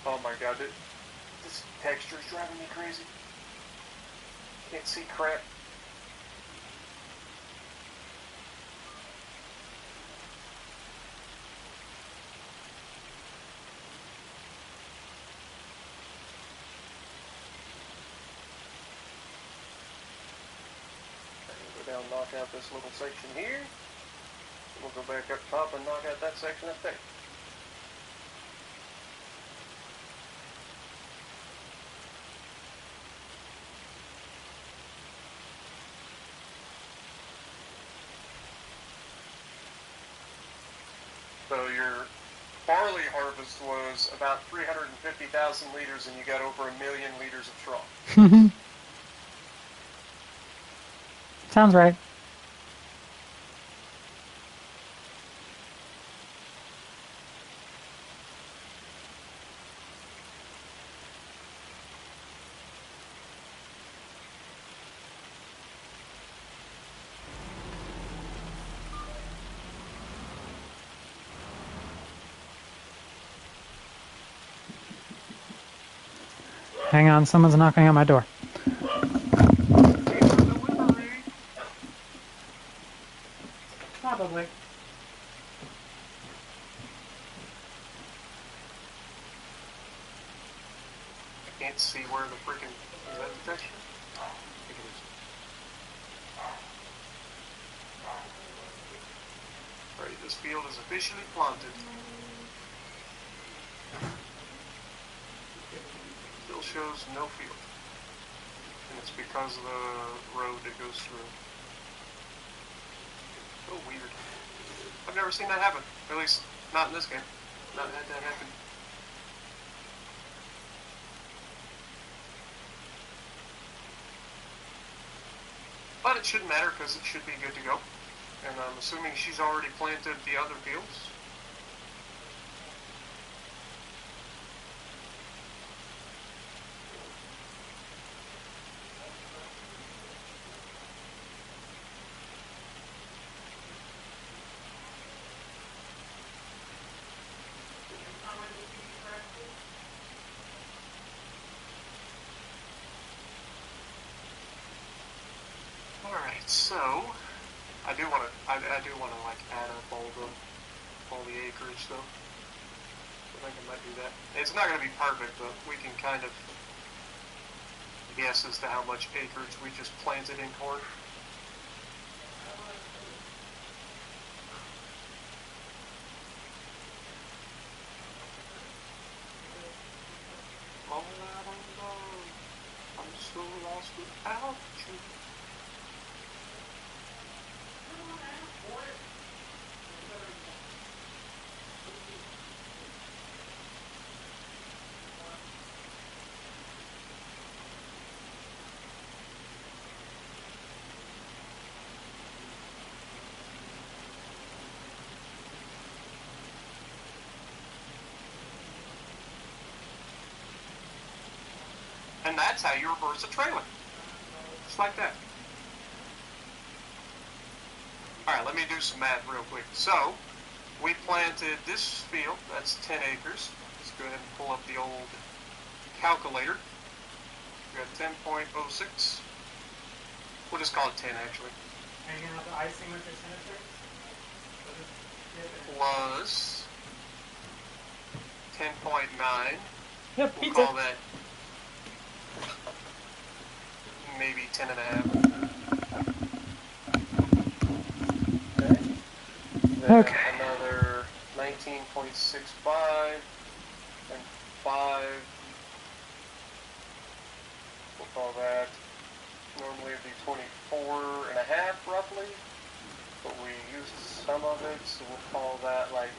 Oh my god, this texture is driving me crazy. Can't see crap. Go down, knock out this little section here. We'll go back up top and knock out that section up there. So your barley harvest was about 350,000 liters, and you got over 1 million liters of straw. Sounds right. Hang on, someone's knocking on my door. Probably. I can't see where the freaking... Is that the texture? I think it is. Right, this field is officially planted. Still shows no field. And it's because of the road that goes through. So weird. I've never seen that happen. At least, not in this game. Not had that happen. But it shouldn't matter because it should be good to go. And I'm assuming she's already planted the other fields. Alright, so I do want to like add up all the acreage though. I think I might do that. It's not going to be perfect, but we can kind of guess as to how much acreage we just planted in corn. Oh, I don't know. I'm so lost without you. And that's how you reverse a trailer. Just like that. Alright, let me do some math real quick. So, we planted this field, that's 10 acres. Let's go ahead and pull up the old calculator. We got 10.06. We'll just call it 10 actually. And you have the icing with your senators? Plus 10.9. Yep, We'll pizza. call that maybe 10 and a half. Okay. Another 19.65 and 5. We'll call that, normally it'd be 24 and a half roughly, but we used some of it, so we'll call that like,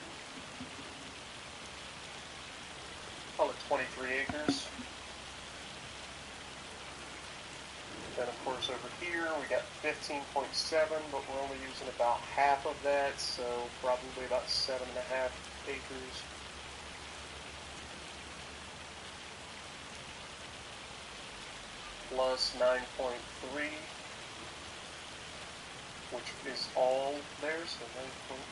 call it 23 acres. Then of course over here we got 15.7, but we're only using about half of that, so probably about 7.5 acres. Plus 9.3, which is all there, so 9.3.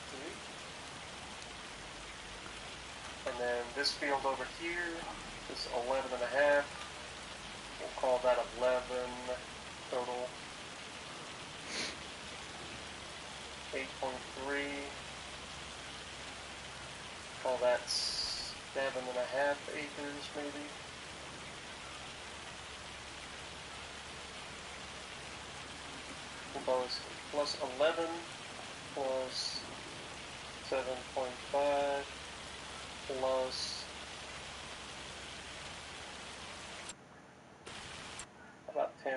And then this field over here is 11.5. We'll call that 11 total. 8.3. Call that 7.5 acres maybe. Plus 11 plus 7.5 plus about 10.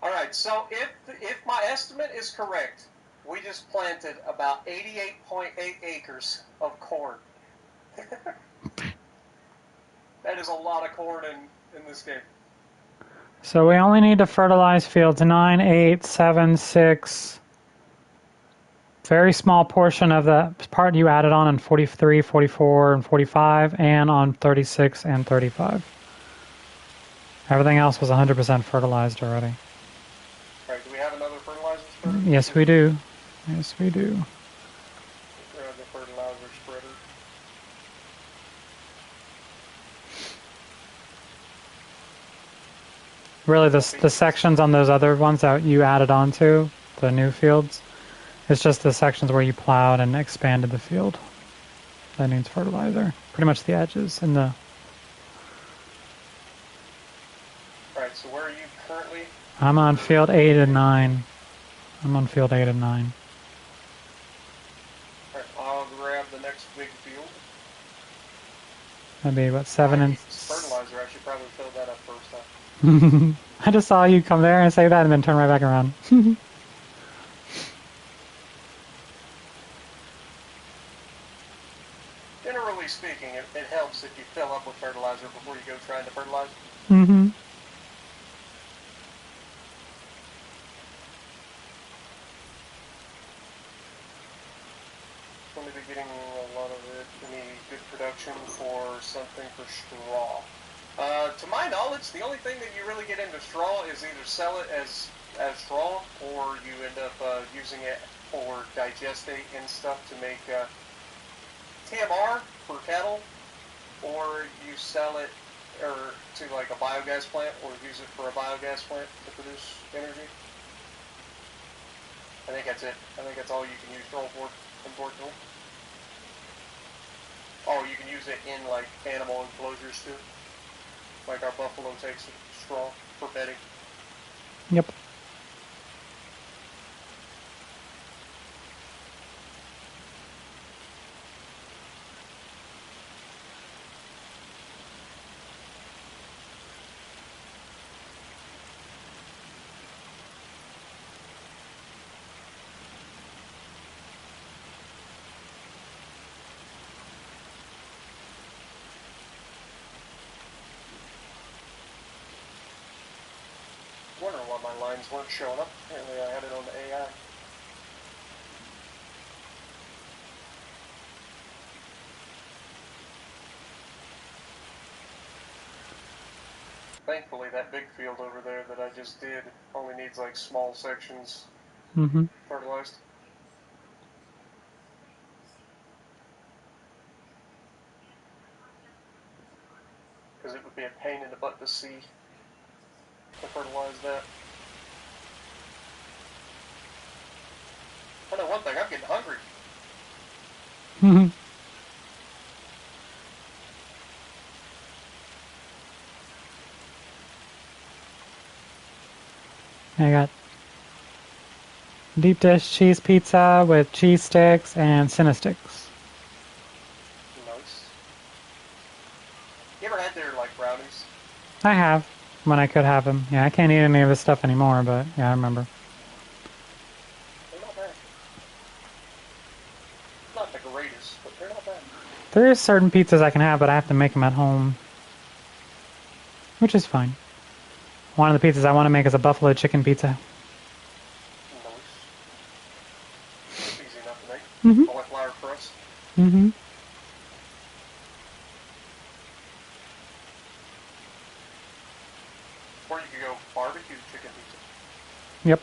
All right, so if my estimate is correct, we just planted about 88.8 acres of corn. That is a lot of corn in this game. So we only need to fertilize fields 9, 8, 7, 6. Very small portion of the part you added on 43, 44, and 45, and on 36 and 35. Everything else was 100% fertilized already. All right, do we have another fertilizer spreader? Yes, we do. Yes, we do. Grab the fertilizer spreader. Really, the sections on those other ones that you added on to, the new fields, it's just the sections where you plowed and expanded the field. That needs fertilizer. Pretty much the edges and the... Alright, so where are you currently? I'm on field 8 and 9. I'm on field 8 and 9. Alright, I'll grab the next big field. That'd be, what, 7 and... Fertilizer, I should probably fill that up first, huh? I just saw you come there and say that and then turn right back around. Generally speaking, it helps if you fill up with fertilizer before you go trying to fertilize. Mm-hmm. be getting a lot of it. Any good production for something for straw? To my knowledge, the only thing that you really get into straw is either sell it as straw, or you end up using it for digestate and stuff to make TMR for cattle, or you sell it or to like a biogas plant, or use it for a biogas plant to produce energy. I think that's it. I think that's all you can use straw for, unfortunately. Oh, you can use it in like animal enclosures too. Like our buffalo takes straw for bedding. Yep. Wondering why my lines weren't showing up. Apparently I had it on the AI. Thankfully that big field over there that I just did only needs like small sections Mm-hmm. fertilized. Because it would be a pain in the butt to see to fertilize that. I know one thing, I'm getting hungry. Mm-hmm. I got deep dish cheese pizza with cheese sticks and Cinnasticks. Nice. You ever had their like brownies? I have, when I could have them. Yeah, I can't eat any of this stuff anymore, but yeah, I remember. They're not bad. Not the greatest, but they're not bad. There are certain pizzas I can have, but I have to make them at home, which is fine. One of the pizzas I want to make is a buffalo chicken pizza. Nice. It's easy enough to make. Mm-hmm. Cauliflower crust. Mm-hmm. Or you could go barbecue chicken pizza. Yep.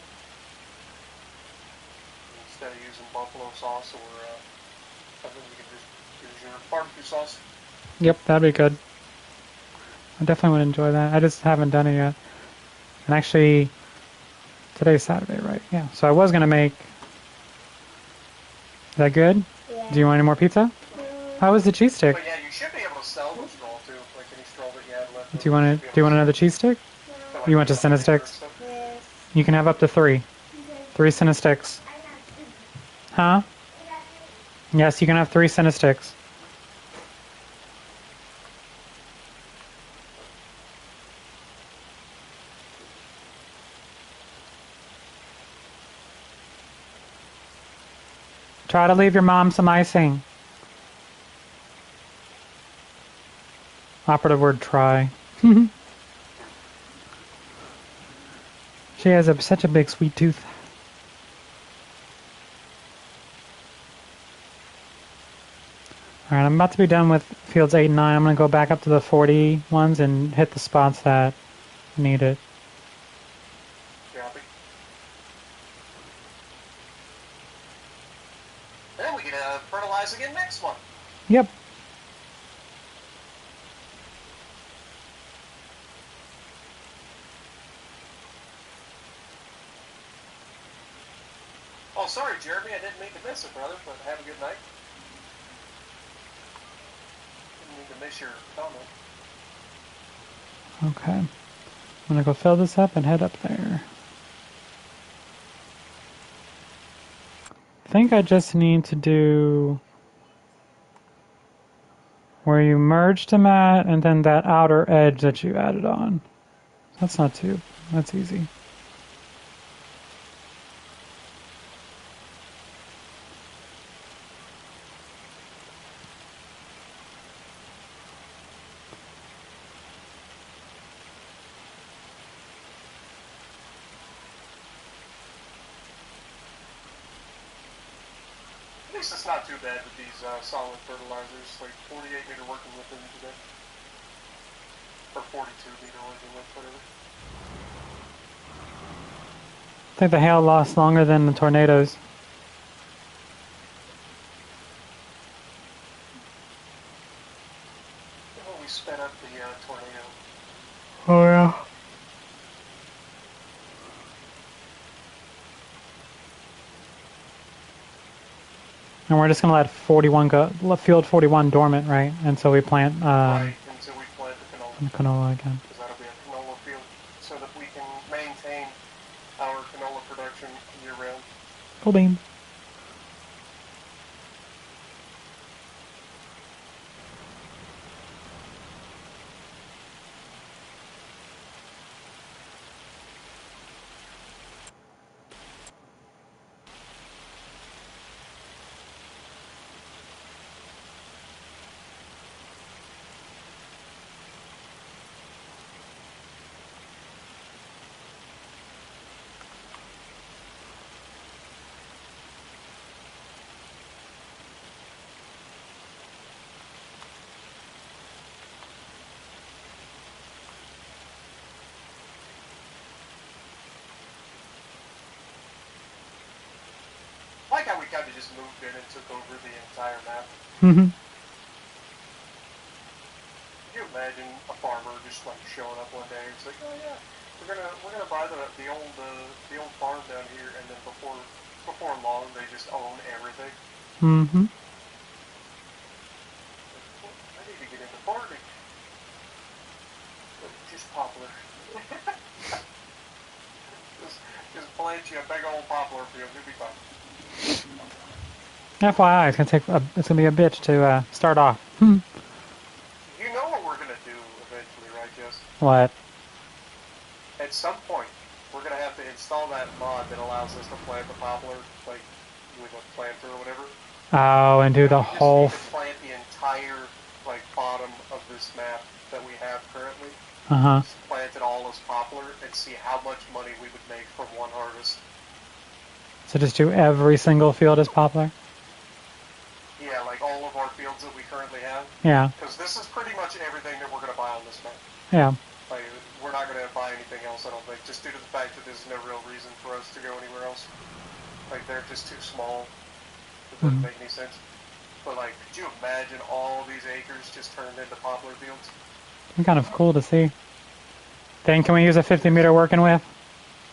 Instead of using buffalo sauce, or I think you can just use your barbecue sauce. Yep, that'd be good. I definitely would enjoy that. I just haven't done it yet. And actually, today's Saturday, right? Yeah. So I was going to make... Is that good? Yeah. Do you want any more pizza? How was the cheese stick? But yeah, you should be able to sell the straw too, like any straw that you had left. Do you want to? Do you want another cheese stick? So, like, You want just flavor Cinnasticks? and stuff. Yes. You can have up to 3. 3 Cinnasticks. Huh? Yes, you can have 3 Cinnasticks. Try to leave your mom some icing. Operative word try. She has such a big sweet tooth. Alright, I'm about to be done with fields 8 and 9. I'm going to go back up to the 40 ones and hit the spots that need it. Copy. And then we can fertilize again next one. Yep. Oh, sorry, Jeremy, I didn't mean to miss it, brother, but have a good night. Didn't mean to miss your comment. Okay. I'm going to go fill this up and head up there. I think I just need to do where you merged them at and then that outer edge that you added on. That's not too, that's easy. least it's not too bad with these solid fertilizers. Like 48 meter working with them today. Or 42 meter working with, whatever. I think the hail lasts longer than the tornadoes. Oh, we sped up the tornado. Oh, yeah. And we're just going to let 41 go, let field 41 dormant, right? Until we plant Right, until we plant the canola. canola again. Because that'll be a canola field. So that we can maintain our canola production year round. Cool beans. I like how we kind of just moved in and took over the entire map. Mm-hmm. Can you imagine a farmer just like showing up one day? It's like, oh yeah, we're gonna buy the old farm down here, and then before long they just own everything. Mm-hmm. I need to get into farming. Just poplar. just plant you a big old poplar field. You'll be fine. FYI, it's gonna be a bitch to start off. You know what we're gonna do eventually, right, Jess? What? At some point, we're gonna have to install that mod that allows us to plant the poplar, like with a planter or whatever. Oh, and do the whole. We just need to plant the entire like bottom of this map that we have currently. Uh-huh. Just plant it all as poplar and see how much money we would make from one harvest. So just do every single field as poplar? Yeah, like all of our fields that we currently have. Yeah. Because this is pretty much everything that we're going to buy on this map. Yeah. Like, we're not going to buy anything else, I don't think, just due to the fact that there's no real reason for us to go anywhere else. Like, they're just too small. It doesn't make any sense. But, like, could you imagine all these acres just turned into poplar fields? It's kind of cool to see. Then can we use a 50 meter working with?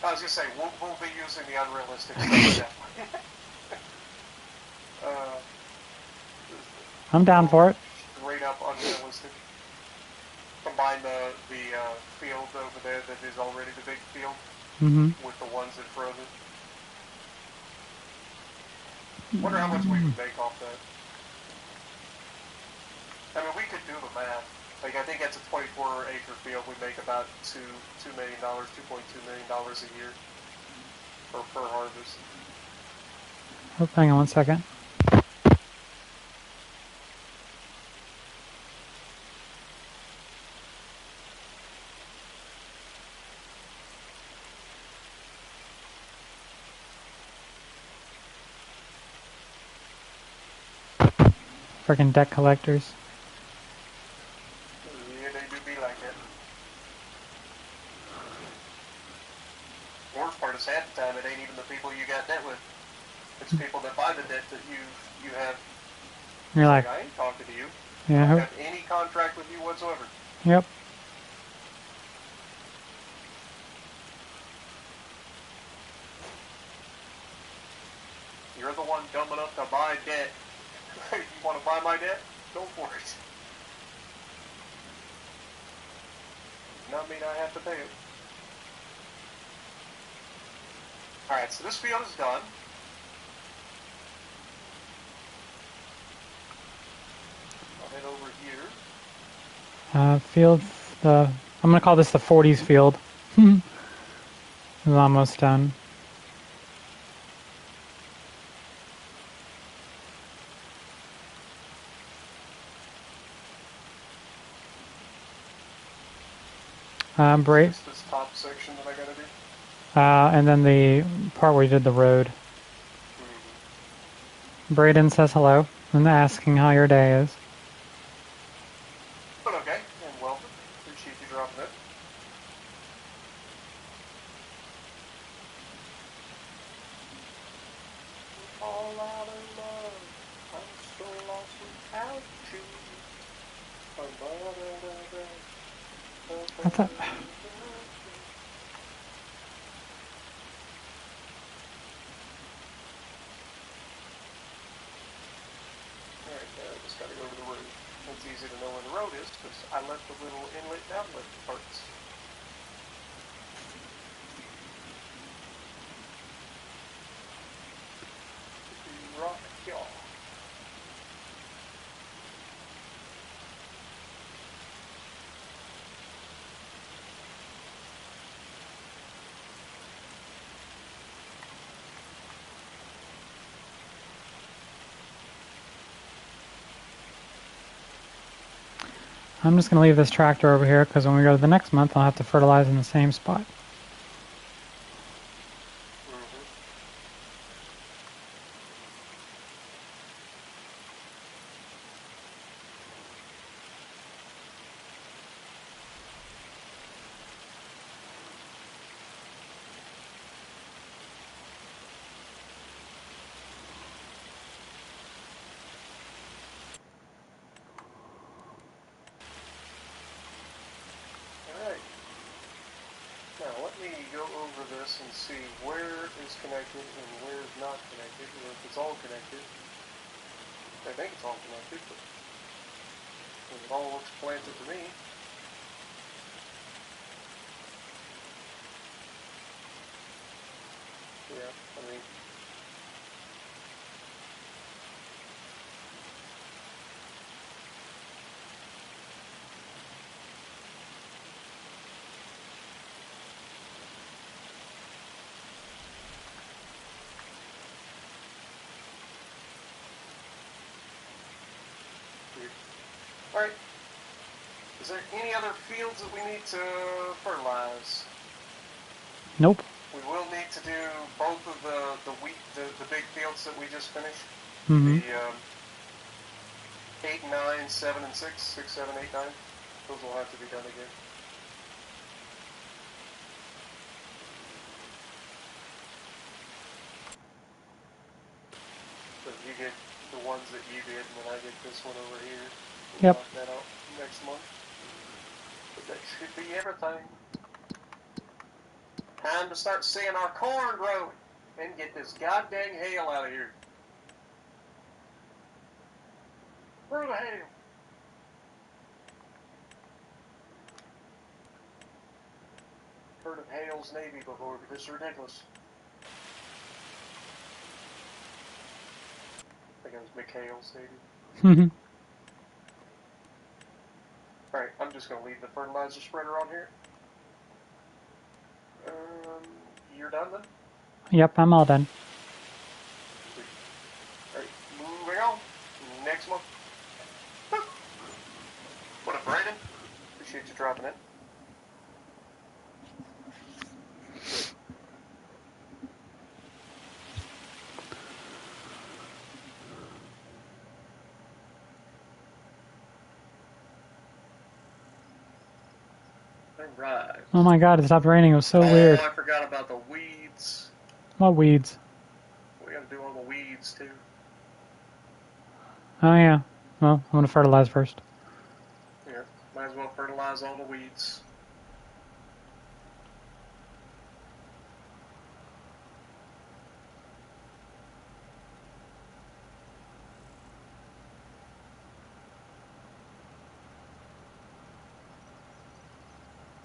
I was going to say, we'll be using the unrealistic stuff. I'm down for it. Straight up unrealistic. Combine the field over there that is already the big field with the ones in frozen. Wonder how much we would make off that. I mean, we could do the math. Like, I think that's a 24 acre field. We make about $2 million, $2.2 million a year per harvest. Oh, hang on one second. Freaking debt collectors. Yeah, they do be like that. Worst part is half the time it ain't even the people you got debt with. It's people that buy the debt that you have. You're like, I ain't talking to you. yeah. I don't have any contract with you whatsoever. Yep. You're the one dumb enough to buy debt. You want to buy my debt? Go for it. Not mean I have to pay it. Alright, so this field is done. I'll head over here. Field, I'm gonna call this the 40s field. It's almost done. Break. This top section that I gotta do. And then the part where you did the road. Braden says hello and asking how your day is. But okay, and welcome. Appreciate you dropping it. All out of love. I'm so lost without you. I thought, Alright, just gotta go to the road. It's easy to know where the road is because I left the little inlet and outlet parts. Rock y'all. I'm just going to leave this tractor over here because when we go to the next month, I'll have to fertilize in the same spot. Now let me go over this and see where is connected and where is not connected, or if it's all connected. I think it's all connected, but it all looks planted to me. Yeah, I mean, alright. Is there any other fields that we need to fertilize? Nope. We will need to do both of the wheat, the big fields that we just finished. Mm-hmm. The 8 and 9, 7 and 6, 6, 7, 8, 9. Those will have to be done again. So you get the ones that you did, and then I get this one over here. We'll Yep. knock that out next month. But that should be everything. Time to start seeing our corn growing and get this goddamn hail out of here. Through the hail. Heard of Hale's Navy before, but this is ridiculous. I think it was McHale's Navy. Mm-hmm. Alright, I'm just going to leave the fertilizer spreader on here. You're done then? Yep, I'm all done. Alright, moving on. Next one. What up, Brandon? Appreciate you dropping in. Alright. Oh my god, it stopped raining. It was so weird. I forgot about the weeds. What weeds? We gotta do all the weeds too. Oh yeah. Well, I'm going to fertilize first. Yeah, might as well fertilize all the weeds.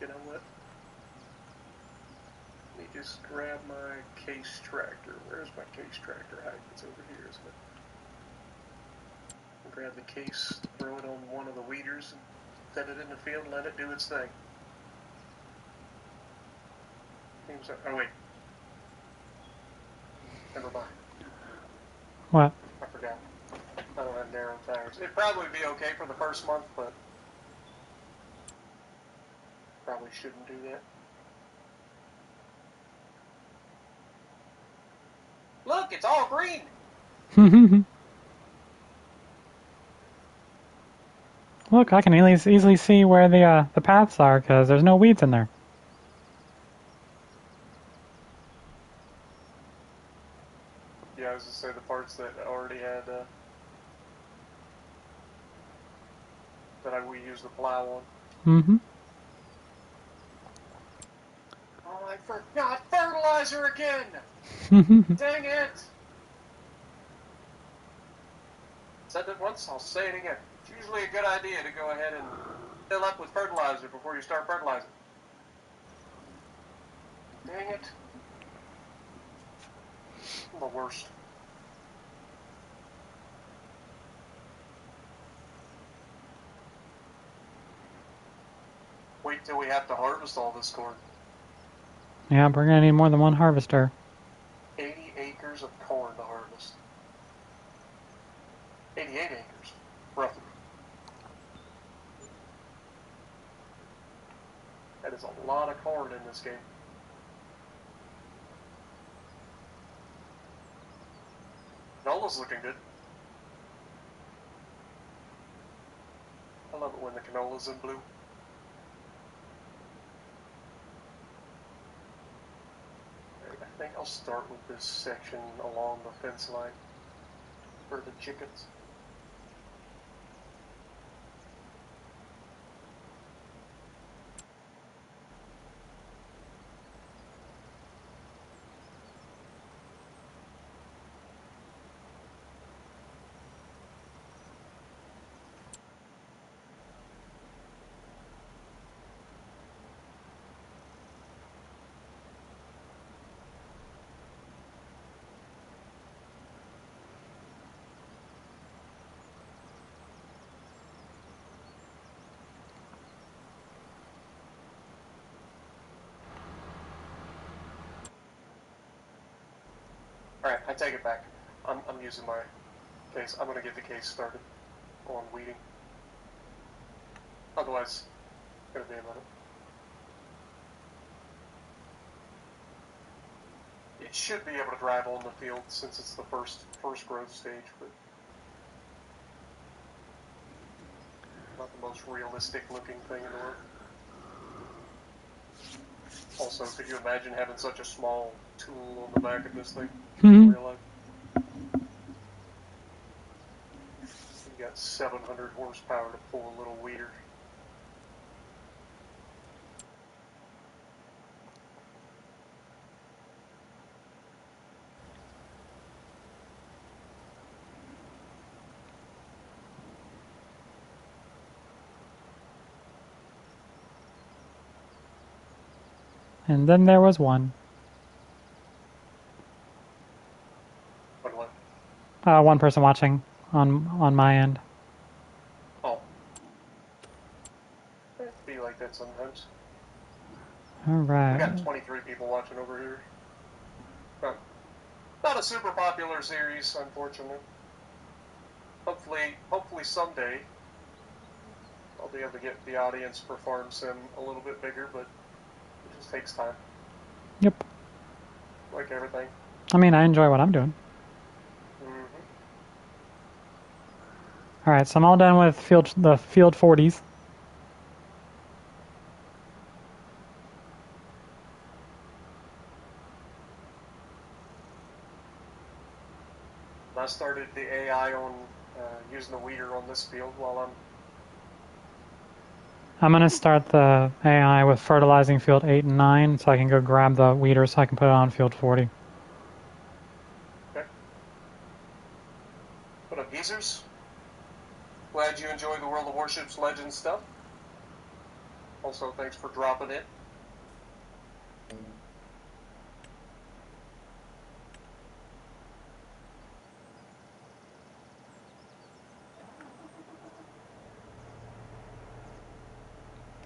You know what? Let me just grab my case tractor. Where's my case tractor? It's over here, isn't it? I'll grab the case, throw it on one of the weeders, and set it in the field and let it do its thing. Oh wait. Never mind. What? I forgot. I don't have narrow tires. It'd probably be okay for the first month, but probably shouldn't do that. Look, it's all green! Look, I can easily see where the paths are because there's no weeds in there. Yeah, I was gonna say the parts that already had we used the plow on. Mm-hmm. Oh, I forgot fertilizer again! Dang it! Said it once, I'll say it again. It's usually a good idea to go ahead and fill up with fertilizer before you start fertilizing. Dang it. I'm the worst. Wait till we have to harvest all this corn. Yeah, we're gonna need more than one harvester. 80 acres of corn to harvest. 88 acres, roughly. That is a lot of corn in this game. Canola's looking good. I love it when the canola's in blue. I think I'll start with this section along the fence line for the chickens. Alright, I take it back. I'm using my case. I'm going to get the case started on weeding. Otherwise, it's going to be a minute. It should be able to drive on the field since it's the first growth stage, but not the most realistic looking thing in the world. Also, could you imagine having such a small tool on the back of this thing in real life? You got 700 horsepower to pull a little weeder. And then there was one. What? One person watching on my end. Oh. It'd be like that sometimes. Alright. We got 23 people watching over here. Not a super popular series, unfortunately. Hopefully someday I'll be able to get the audience for Farm Sim a little bit bigger, but it just takes time. Yep. Like everything. I mean, I enjoy what I'm doing. Mm-hmm. Alright, so I'm all done with the field 40s. I started the AI on using the weeder on this field while I'm going to start the AI with fertilizing field 8 and 9 so I can go grab the weeder so I can put it on field 40. Okay. What up, geezers? Glad you enjoy the World of Warships Legends stuff. Also, thanks for dropping it.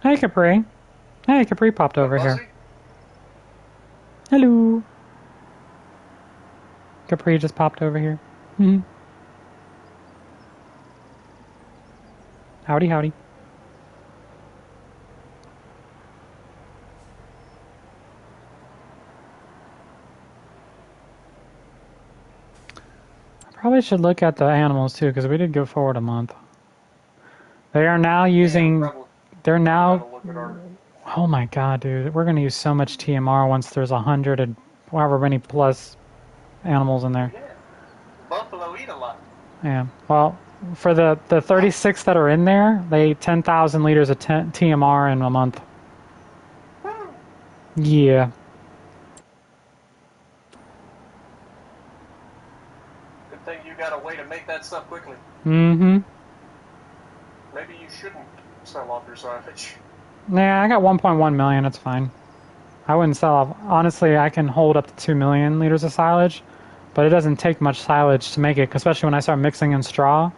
Hey, Capri. Hey, Capri popped over Buzzy? here. Hello. Capri just popped over here. Howdy, howdy. I probably should look at the animals too, because we did go forward a month. They are now using. probably They're gotta now. look at our. Oh my god, dude! We're gonna use so much TMR once there's 100 and however many plus animals in there. Yeah, buffalo eat a lot. Yeah. Well, for the 36 that are in there, they eat 10,000 liters of TMR in a month. Woo. Yeah. Good thing you got a way to make that stuff quickly. Mm-hmm. Maybe you shouldn't sell off your silage. Yeah, I got 1.1 million. It's fine. I wouldn't sell off. Honestly, I can hold up to 2 million liters of silage, but it doesn't take much silage to make it, especially when I start mixing in straw.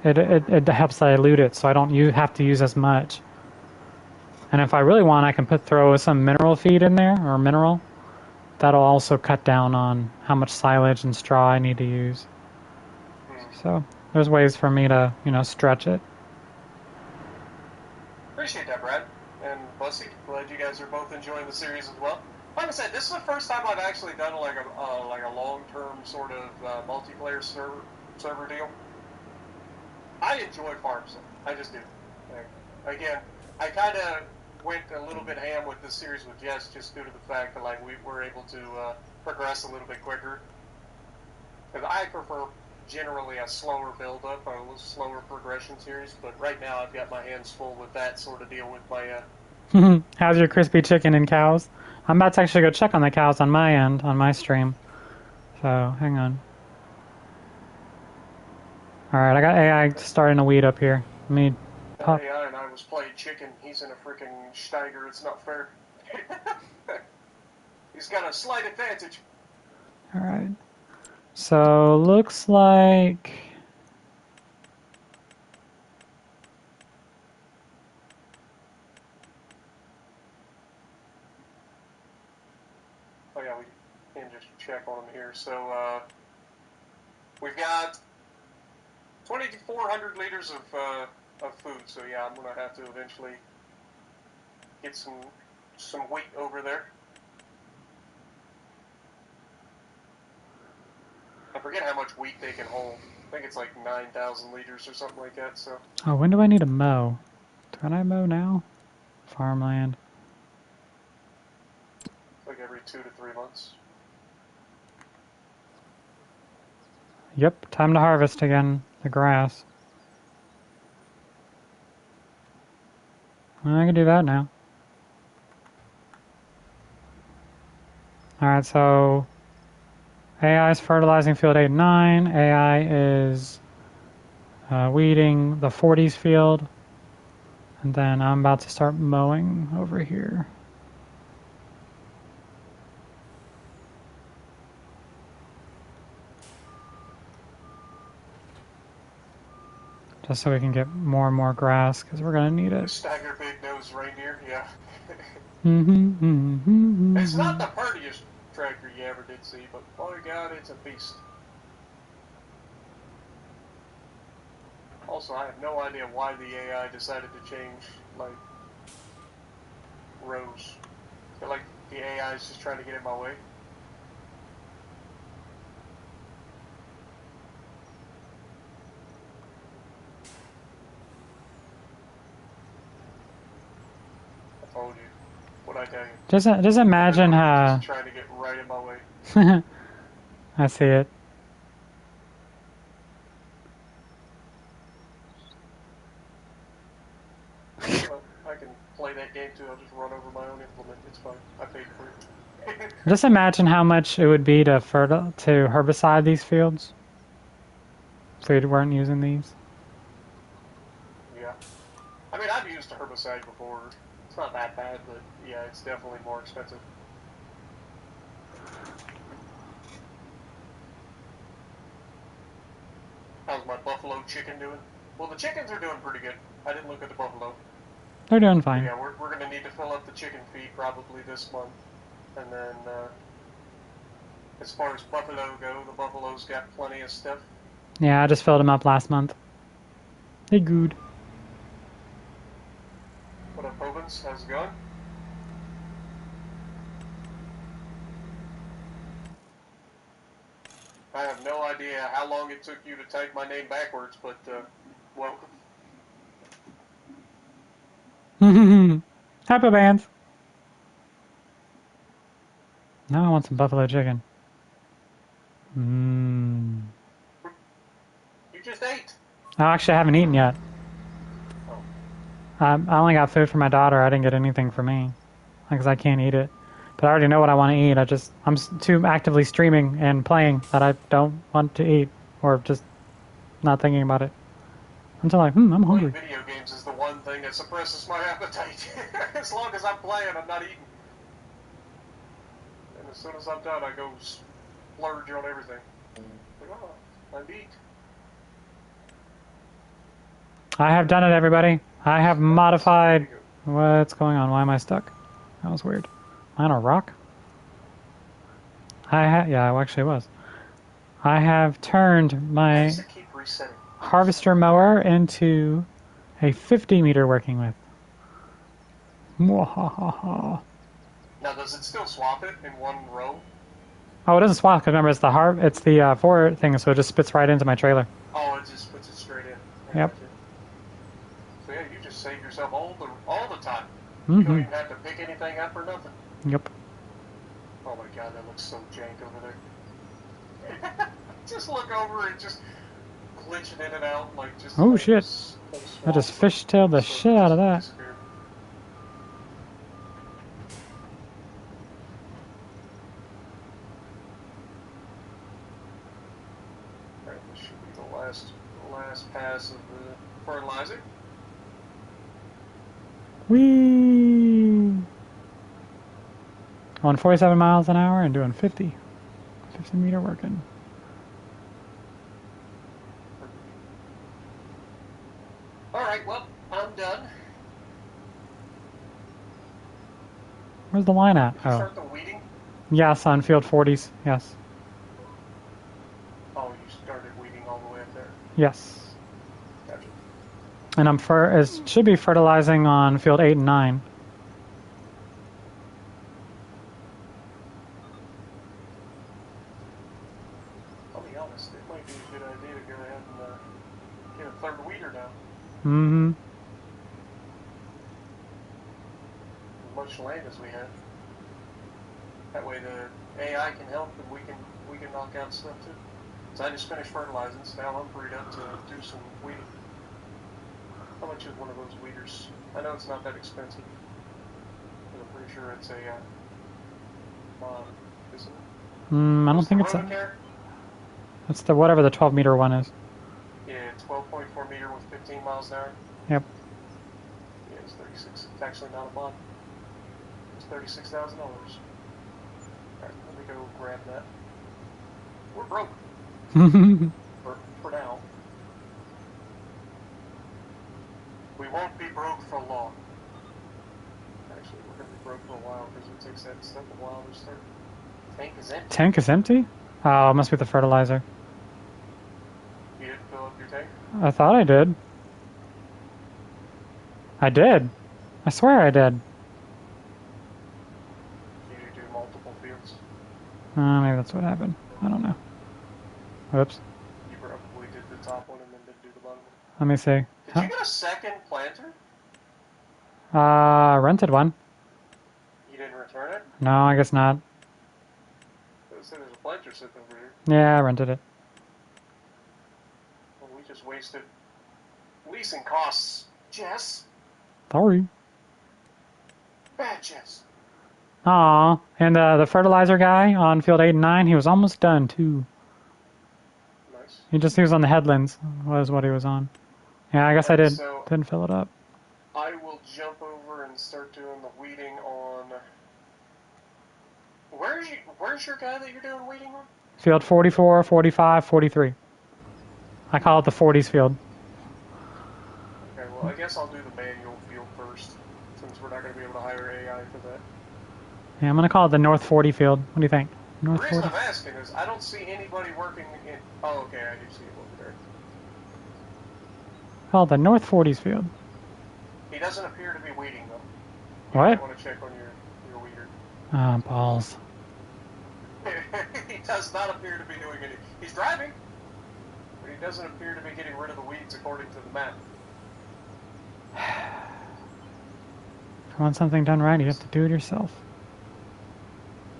It helps dilute it, so I don't have to use as much. And if I really want, I can throw some mineral feed in there, or mineral. That'll also cut down on how much silage and straw I need to use. So there's ways for me to, stretch it. Appreciate that, Brad. And Bussy, glad you guys are both enjoying the series as well. Like I said, this is the first time I've actually done like a long-term sort of multiplayer server deal. I enjoy farm sim. I just do. Again, I kind of went a little bit ham with this series with Jess just due to the fact that like we were able to progress a little bit quicker. Because I prefer generally a slower build-up, a little slower progression series. But right now I've got my hands full with that sort of deal with my. How's your crispy chicken and cows? I'm about to actually go check on the cows on my end, on my stream. So, hang on. Alright, I got AI starting to weed up here. Let me pop. AI and I was playing chicken. He's in a freaking Steiger. It's not fair. He's got a slight advantage. Alright. So, looks like... Oh yeah, we can just check on them here. So we've got 2,400 liters of food. So yeah, I'm gonna have to eventually get some wheat over there. I forget how much wheat they can hold. I think it's like 9,000 liters or something like that. So. Oh, when do I need to mow? Can I mow now? Farmland. Like every 2 to 3 months. Yep, time to harvest again. The grass. I can do that now. Alright, so AI is fertilizing field 8 and 9. AI is weeding the 40s field. And then I'm about to start mowing over here. Just so we can get more and more grass, because we're going to need it. Stagger big-nosed reindeer, yeah. Mm-hmm. It's not the prettiest tractor you ever did see, but boy God, it's a beast. Also, I have no idea why the AI decided to change, like, rows. I feel like the AI is just trying to get in my way. I told you. What'd I tell you? Just imagine how... Just trying to get right in my way. I see it. Well, I can play that game too. I'll just run over my own implement. It's fine. I paid for it. Just imagine how much it would be to herbicide these fields if we weren't using these. Yeah. I mean, I've used a herbicide before. It's not that bad, but yeah, it's definitely more expensive. How's my buffalo chicken doing? Well, the chickens are doing pretty good. I didn't look at the buffalo. They're doing fine. Yeah, we're going to need to fill up the chicken feed probably this month. And then, as far as buffalo go, the buffalo's got plenty of stuff. Yeah, I just filled them up last month. They good. What up, Ovens? How's it going? I have no idea how long it took you to type my name backwards, but welcome. Happy bands. Now I want some buffalo chicken. Mmm. You just ate. I actually haven't eaten yet. Oh, I only got food for my daughter. I didn't get anything for me because I can't eat it. But I already know what I want to eat. I'm too actively streaming and playing that I don't want to eat or just not thinking about it until I'm playing hungry. video games is the one thing that suppresses my appetite. As long as I'm playing, I'm not eating. And as soon as I'm done, I go splurge on everything. Like, oh, I eat. I have done it, everybody. I have modified. What's going on? Why am I stuck? That was weird. Am I on a rock? Yeah, I actually was. I have turned my Keep resetting. harvester mower into a 50-meter working width. Mwahaha. Now, does it still swap it in one row? Oh, it doesn't swap because remember it's the forward thing, so it just spits right into my trailer. Oh, it just puts it straight in. Yep. So yeah, you just save yourself all the time. Mm-hmm. You don't even have to pick anything up or nothing. Yep. Oh my god, that looks so jank over there. Just look over and just glitching in and out like just. Oh like shit! I just fishtailed the shit out of that. Disappeared. Alright, this should be the last pass of the fertilizer. Whee! Going 47 miles an hour and doing 50-meter working. Alright, well, I'm done. Where's the line at? Did you Oh, start the weeding? yes, on field 40s. Yes. Oh, you started weeding all the way up there. Yes. Gotcha. And it should be fertilizing on field 8 and 9. I'll be honest, it might be a good idea to go ahead and get a third weeder now. Mm-hmm. As much land as we have. That way the AI can help and we can knock out stuff too. So I just finished fertilizing, so now I'm freed up to do some weeding. How much is one of those weeders? I know it's not that expensive. But I'm pretty sure it's a mod, isn't it? I don't think it's a. It's the whatever the 12-meter one is. Yeah, 12.4 meter with 15 miles an hour. Yep. Yeah, it's 36. It's actually not a mod. It's $36,000. Alright, let me go grab that. We're broke. For now. We won't be broke for long. Actually, we're going to be broke for a while because it takes that stuff a while to start. Tank is empty. Tank is empty? Oh, it must be the fertilizer. You didn't fill up your tank? I thought I did. I did. I swear I did. You do multiple fields? Maybe that's what happened. I don't know. Whoops. You probably did the top one and then didn't do the bottom one. Let me see. Did you get a second planter? Rented one. You didn't return it? No, I guess not. I said there's a planter sitting over here. Yeah, I rented it. Well, we just wasted leasing costs, Jess. Sorry. Bad Jess. Aw, and the fertilizer guy on field 8 and 9, he was almost done too. Nice. He was on the headlands, was what he was on. Yeah, I guess I didn't fill it up. I will jump over and start doing the weeding on. Where's your guy that you're doing weeding on? Field 44, 45, 43. I call it the 40s field. Okay, well, I guess I'll do the manual field first, since we're not going to be able to hire AI for that. Yeah, I'm going to call it the North 40 field. What do you think? North The reason 40? I'm asking is I don't see anybody working in. Oh, okay, I do see him over there. Call it the North 40s field. He doesn't appear to be weeding, though. What? I want to check on your weeder. Ah, balls. He does not appear to be doing any. He's driving, but he doesn't appear to be getting rid of the weeds according to the map. If you want something done right, you have to do it yourself.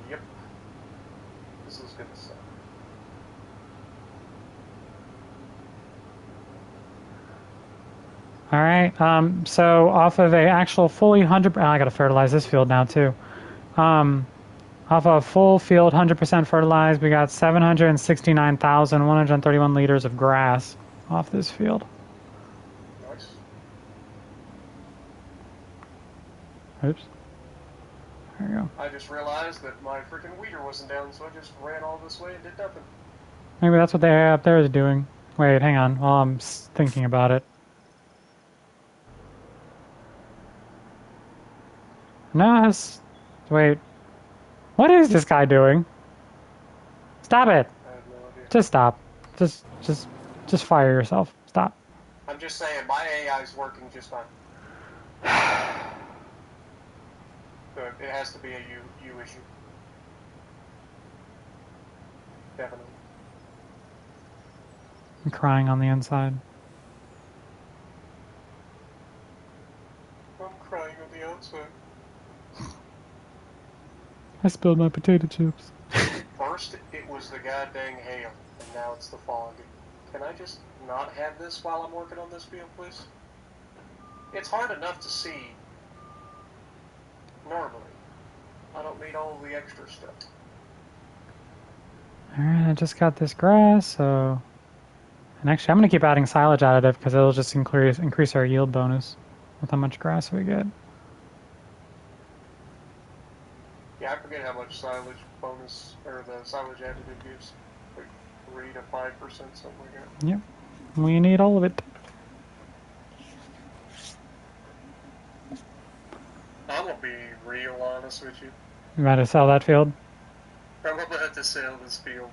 Yep. This is gonna suck. All right. So off of a actual fully 100, I gotta fertilize this field now too. Off of a full field, 100% fertilized, we got 769,131 liters of grass off this field. Nice. Oops. There we go. I just realized that my freaking weeder wasn't down, so I just ran all this way and did nothing. Maybe that's what they up there is doing. Wait, hang on. While I'm thinking about it. No, it's... Wait. What is this guy doing? Stop it. I have no idea. Just stop. Just fire yourself. Stop. I'm just saying, my AI is working just fine. So it has to be a you issue. Definitely. I'm crying on the inside. I'm crying on the outside. I spilled my potato chips. First, it was the goddamn hail, and now it's the fog. Can I just not have this while I'm working on this field, please? It's hard enough to see normally. I don't need all the extra stuff. Alright, I just got this grass, so... And actually, I'm going to keep adding silage additive because it'll just increase our yield bonus with how much grass we get. Yeah, I forget how much silage bonus, or the silage additive gives. Like 3 to 5%, something like that. Yep. We need all of it. I'm gonna be real honest with you. You about to sell that field? I'm about to sell this field.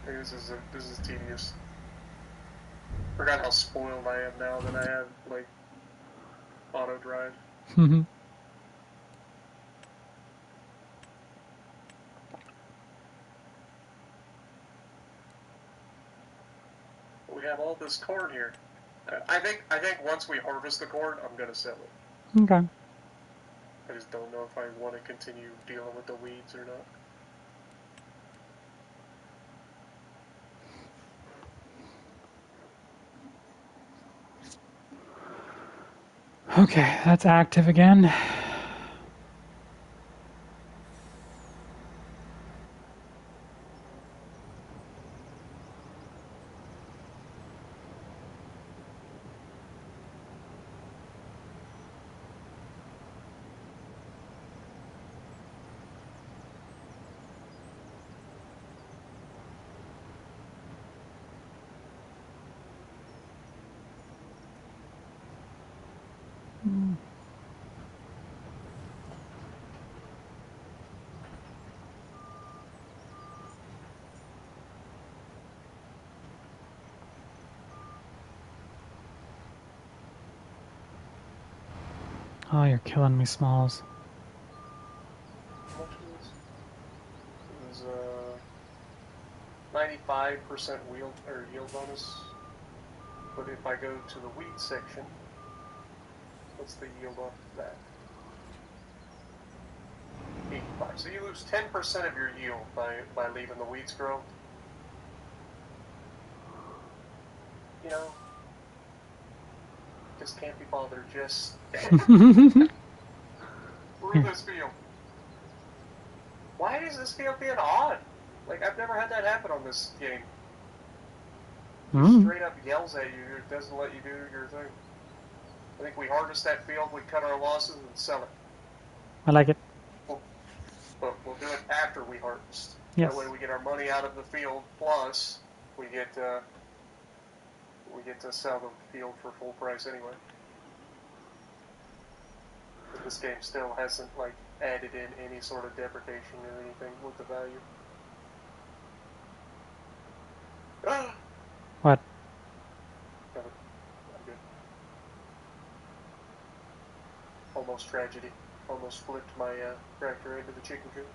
This is tedious. Forgot how spoiled I am now that I have like auto drive. We have all this corn here. I think once we harvest the corn, I'm gonna sell it. Okay. I just don't know if I want to continue dealing with the weeds or not. Okay, that's active again. Oh, you're killing me, Smalls. How much is this? It was 95% yield bonus. But if I go to the wheat section, what's the yield off of that? 85. So you lose 10% of your yield by leaving the weeds grow. You know, just can't be bothered. Just ruin this field. Why is this field being odd? Like, I've never had that happen on this game. It straight up yells at you. It doesn't let you do your thing. I think we harvest that field, we cut our losses, and sell it. I like it. But we'll do it after we harvest. Yes. That way we get our money out of the field, plus we get to sell the field for full price anyway. But this game still hasn't like added in any sort of depreciation or anything with the value. What? I'm good. Almost tragedy. Almost flipped my tractor into the chicken coop.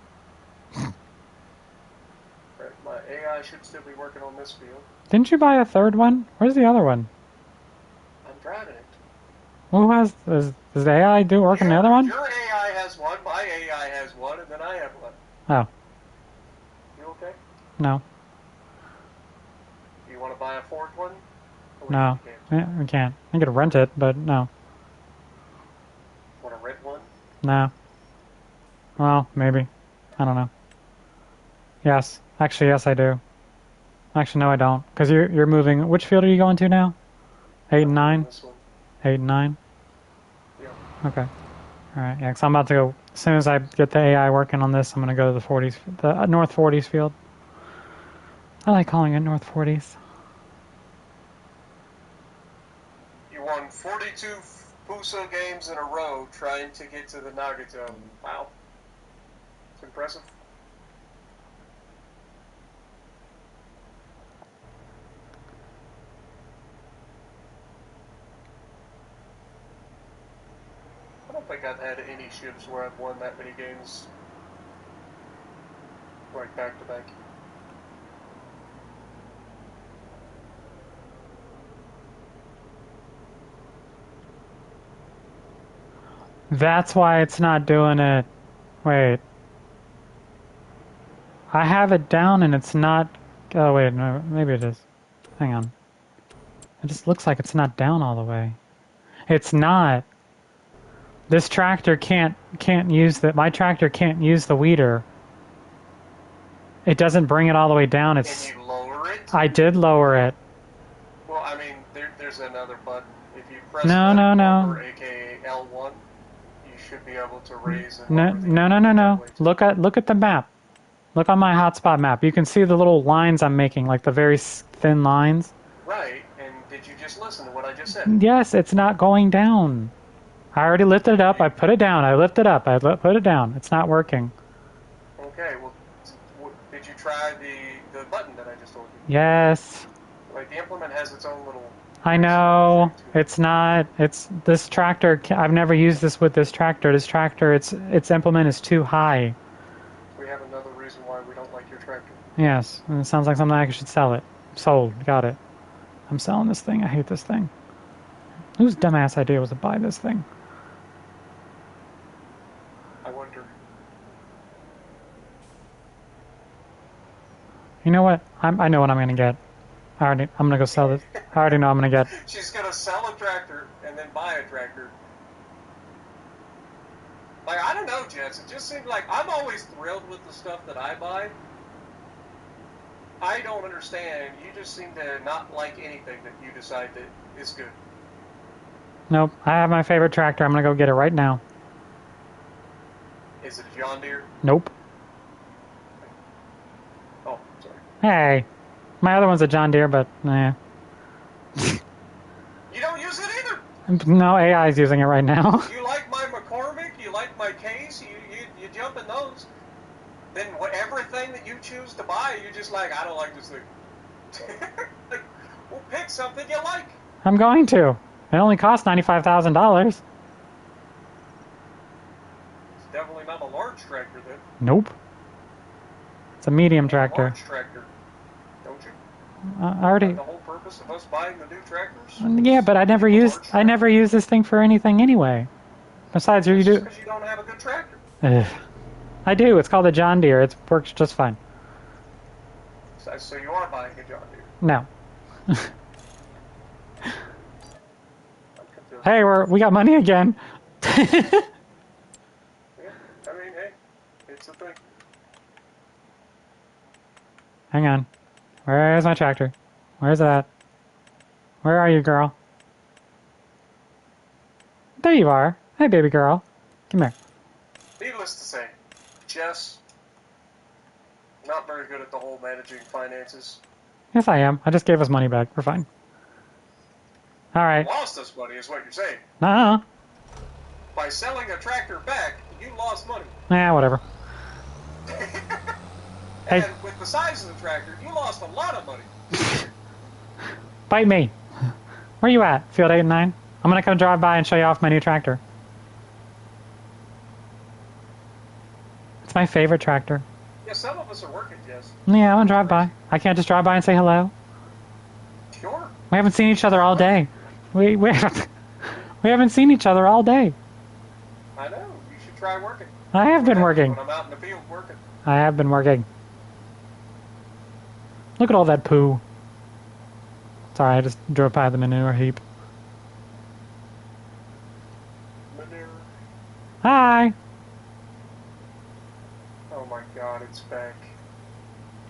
Right, my AI should still be working on this field. Didn't you buy a third one? Where's the other one? I'm driving it. Who has... Does the AI work on the other one? Your AI has one, my AI has one, and then I have one. Oh, You okay? no. Do you want to buy a fourth one? Or No. you can't? Yeah, we can't. I could rent it, but no. Want to rent one? No. Well, maybe. I don't know. Yes. Actually, yes, I do. Actually, no, I don't. Because you're moving... Which field are you going to now? 8 and 9? This one. 8 and 9? Yeah. Okay. Alright, yeah, because I'm about to go... As soon as I get the AI working on this, I'm going to go to the 40s... The North 40s field. I like calling it North 40s. You won 42 Fuso games in a row trying to get to the Nagato. Wow. It's impressive. I don't think I've had any ships where I've won that many games. Like back to back. That's why it's not doing it. Wait. I have it down and it's not... Oh, wait, no, maybe it is. Hang on. It just looks like it's not down all the way. It's not. This tractor can't use the... My tractor can't use the weeder. It doesn't bring it all the way down. It's... Can you lower it? I did lower it. Well, I mean, there's another button. If you press No, that no. bumper, aka L1, you should be able to raise and No, lower the no. weight. Look at the map. Look on my hotspot map. You can see the little lines I'm making, like the very thin lines. Right, and did you just listen to what I just said? Yes, it's not going down. I already lifted it up. I put it down. I lift it up. Put it down. It's not working. Okay, well, did you try the button that I just told you? Yes. Like, the implement has its own little... I know. It's not. It's this tractor. I've never used this with this tractor. This tractor, its implement is too high. We have another reason why we don't like your tractor. Yes. And it sounds like something I should sell it. Sold. Got it. I'm selling this thing. I hate this thing. Whose dumbass idea was to buy this thing? I wonder. You know what? I know what I'm going to get. I'm going to go sell this. I already know I'm going to get. She's going to sell a tractor and then buy a tractor. Like, I don't know, Jess. It just seems like I'm always thrilled with the stuff that I buy. I don't understand. You just seem to not like anything that you decide that is good. Nope. I have my favorite tractor. I'm going to go get it right now. Is it a John Deere? Nope. Oh, sorry. Hey. My other one's a John Deere, but nah. You don't use it either. No, AI is using it right now. You like my McCormick? You like my Case? You jump in those. Then everything that you choose to buy, you're just like, I don't like this thing. Like, well, pick something you like. I'm going to. It only costs $95,000. It's definitely not a large tractor, then. Nope. It's a medium A tractor. large tractor, don't you? I already. The whole purpose of us buying the new tractors? Yeah, but I never use this thing for anything anyway. Besides, you do. Because you don't have a good tractor. Ugh. I do. It's called a John Deere. It works just fine. So you are buying a John Deere. No. I'm confused. Hey, we got money again. Yeah, I mean, hey, it's a thing. Hang on. Where's my tractor? Where's that? Where are you, girl? There you are. Hey, baby girl. Come here. Needless to say, Jess, not very good at the whole managing finances. Yes, I am. I just gave us money back. We're fine. All right. Lost us money is what you're saying. Nuh-uh. By selling a tractor back, you lost money. Nah, whatever. And Hey. with the size of the tractor, you lost a lot of money. Bite me. Where you at? Field 8 and 9? I'm going to come drive by and show you off my new tractor. It's my favorite tractor. Yeah, some of us are working, Jess. Yeah, I'm going to drive by. I can't just drive by and say hello. Sure. We haven't seen each other all day. We haven't seen each other all day. I know. You should try working. I have been working. When I'm out in the field working. I have been working. Look at all that poo. Sorry, I just drove by the manure heap. Manure. Hi. Oh my God, it's back.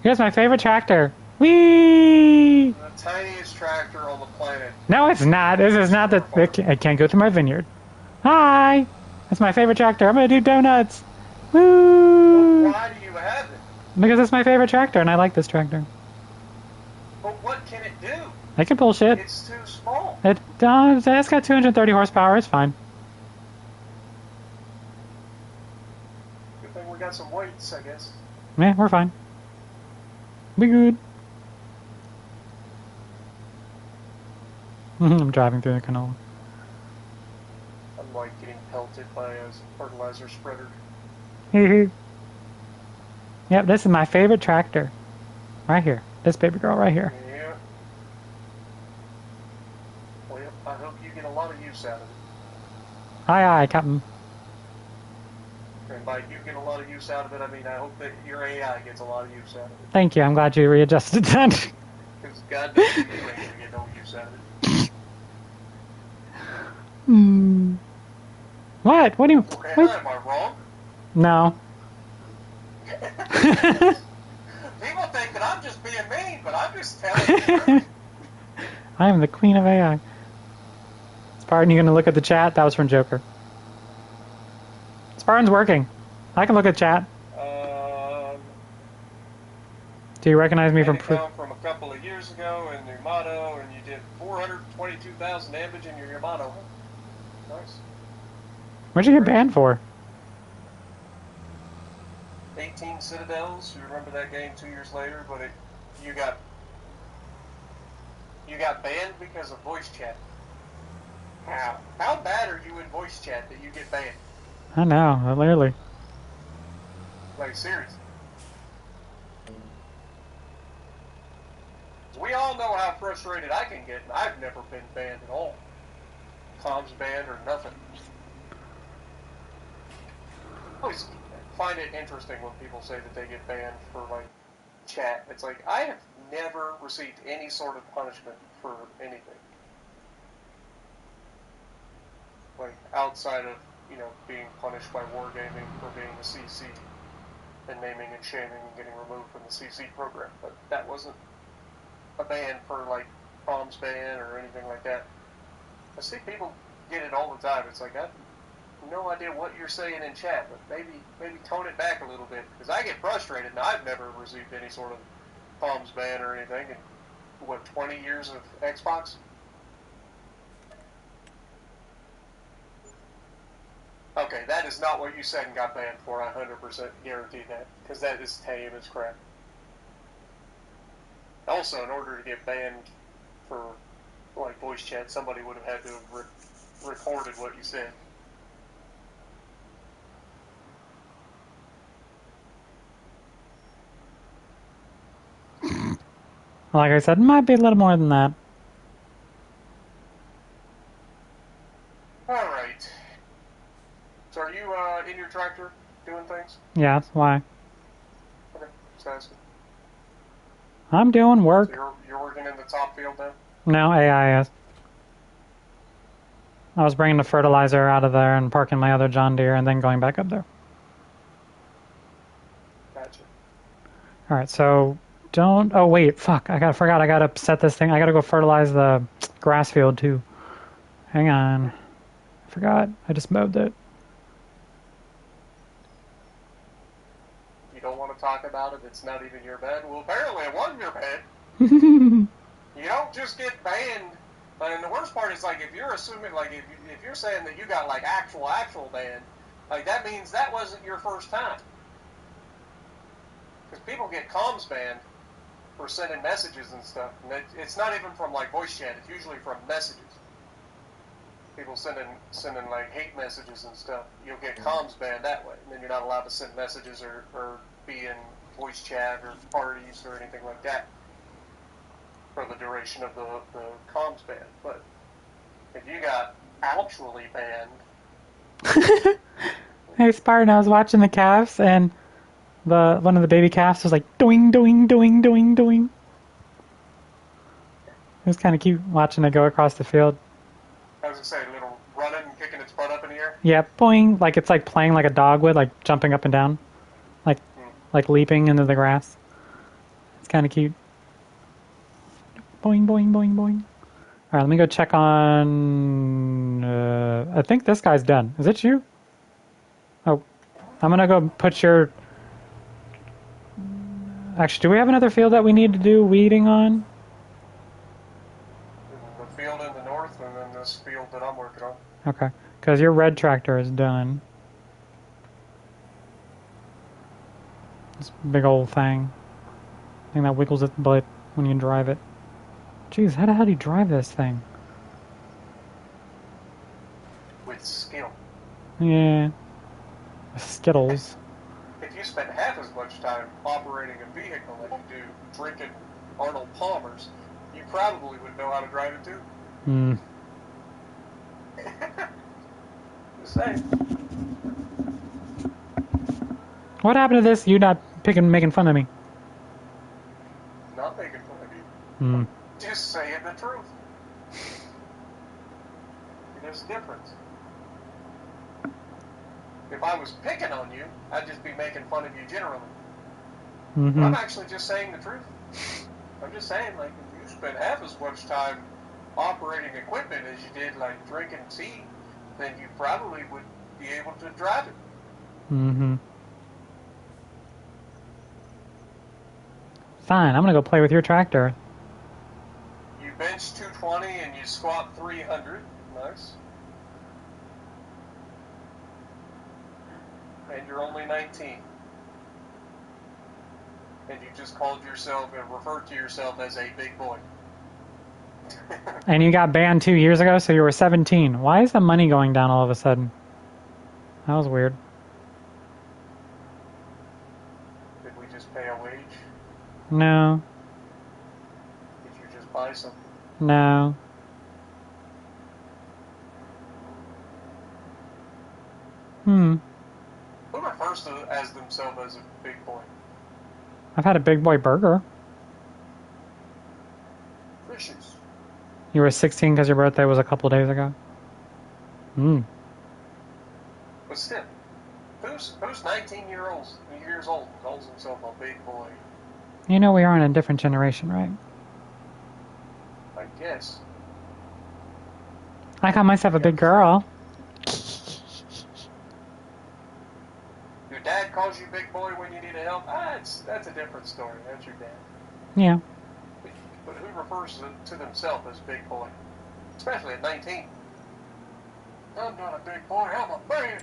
Here's my favorite tractor. Whee! The tiniest tractor on the planet. No, it's not. This is not the. I can't go through my vineyard. Hi. That's my favorite tractor. I'm gonna do donuts. Woo! Well, why do you have it? Because it's my favorite tractor, and I like this tractor. But what can it do? I can pull shit. It's too small. It's got 230 horsepower. It's fine. Good thing we got some weights, I guess. Yeah, we're fine. We good. I'm driving through the canola. I'm like getting pelted by a fertilizer spreader. Yep, this is my favorite tractor. Right here. This baby girl right here. Yeah. Well, I hope you get a lot of use out of it. Aye, Captain. And by you get a lot of use out of it, I mean I hope that your AI gets a lot of use out of it. Thank you. I'm glad you readjusted that. Because God knows you ain't going to get no use out of it. What? What do you... Okay, What? am I wrong? No. People think that I'm just being mean, but I'm just telling you the truth. I am the queen of AI. Spartan, you gonna look at the chat? That was from Joker. Spartan's working. I can look at chat. Do you recognize me from... Come from a couple of years ago in the Yamato, and you did 422,000 damage in your Yamato. Nice. What'd you get banned for? 18 Citadels. You remember that game 2 years later, but you got banned because of voice chat. How bad are you in voice chat that you get banned? I know, literally. Like, seriously. We all know how frustrated I can get, and I've never been banned at all. Comms banned or nothing. I always find it interesting when people say that they get banned for, like, chat. It's like, I have never received any sort of punishment for anything. Like, outside of, being punished by wargaming for being a CC and naming and shaming and getting removed from the CC program. But that wasn't a ban for, like, comms ban or anything like that. I see people get it all the time. It's like, I have no idea what you're saying in chat, but maybe tone it back a little bit, because I get frustrated, and I've never received any sort of comms ban or anything in, 20 years of Xbox? Okay, that is not what you said and got banned for, I 100% guarantee that, because that is tame as crap. Also, in order to get banned for, like, voice chat, somebody would have had to have recorded what you said. Like I said, it might be a little more than that. Alright. So are you in your tractor doing things? Yeah, that's why. Okay, just asking. I'm doing work. So you're working in the top field then? No, AI is. I was bringing the fertilizer out of there and parking my other John Deere and then going back up there. Gotcha. Alright, so don't... Oh, wait, fuck. I forgot. I gotta set this thing. I gotta go fertilize the grass field, too. Hang on. I forgot. I just mowed it. You don't want to talk about it? It's not even your bed? Well, apparently it was your bed. You don't just get banned. And the worst part is, like, if you're assuming, like, if you're saying that you got, like, actual ban, like, that means that wasn't your first time. Because people get comms banned for sending messages and stuff. And it's not even from, like, voice chat. It's usually from messages. People sending like, hate messages and stuff. You'll get comms banned that way. And then you're not allowed to send messages or be in voice chat or parties or anything like that for the duration of the comms ban. But If you got actually banned, Hey Spartan, I was watching the calves and one of the baby calves was like doing doing doing doing doing. It was kind of cute watching it go across the field. I was gonna say, little running and kicking its butt up in the air. Yeah, boing, like it's like playing like a dog would, like jumping up and down, like leaping into the grass. It's kind of cute. Boing boing boing boing. All right, let me go check on. I think this guy's done. Is it you? Oh, I'm gonna go put your. Actually, do we have another field that we need to do weeding on? The field in the north, and then this field that I'm working on. Okay, because your red tractor is done. This big old thing. Thing that wiggles its butt when you drive it. Jeez, how the hell do you drive this thing? With skill. Yeah. Skittles. If you spend half as much time operating a vehicle as you do drinking Arnold Palmer's, you probably would know how to drive it too. Hmm. Just saying. What happened to this? You not making fun of me? Not making fun of you. Hmm. Just saying the truth. There's a difference. If I was picking on you, I'd just be making fun of you generally. Mm-hmm. But I'm actually just saying the truth. I'm just saying, like, if you spend half as much time operating equipment as you did, like, drinking tea, then you probably would be able to drive it. Mm-hmm. Fine, I'm gonna go play with your tractor. You bench 220 and you squat 300. Nice. And you're only 19. And you just called yourself and referred to yourself as a big boy. And you got banned 2 years ago, so you were 17. Why is the money going down all of a sudden? That was weird. Did we just pay a wage? No. Did you just buy something? No. Hmm. Who refers to as themselves as a big boy? I've had a big boy burger. Fishes. You were 16 because your birthday was a couple days ago? Hmm. But still, who's 19 years old and calls himself a big boy? You know we are in a different generation, right? I guess. I call myself a big girl. Your dad calls you big boy when you need help? That's a different story. That's your dad. Yeah. But who refers to themselves as big boy? Especially at 19. I'm not a big boy, I'm a man.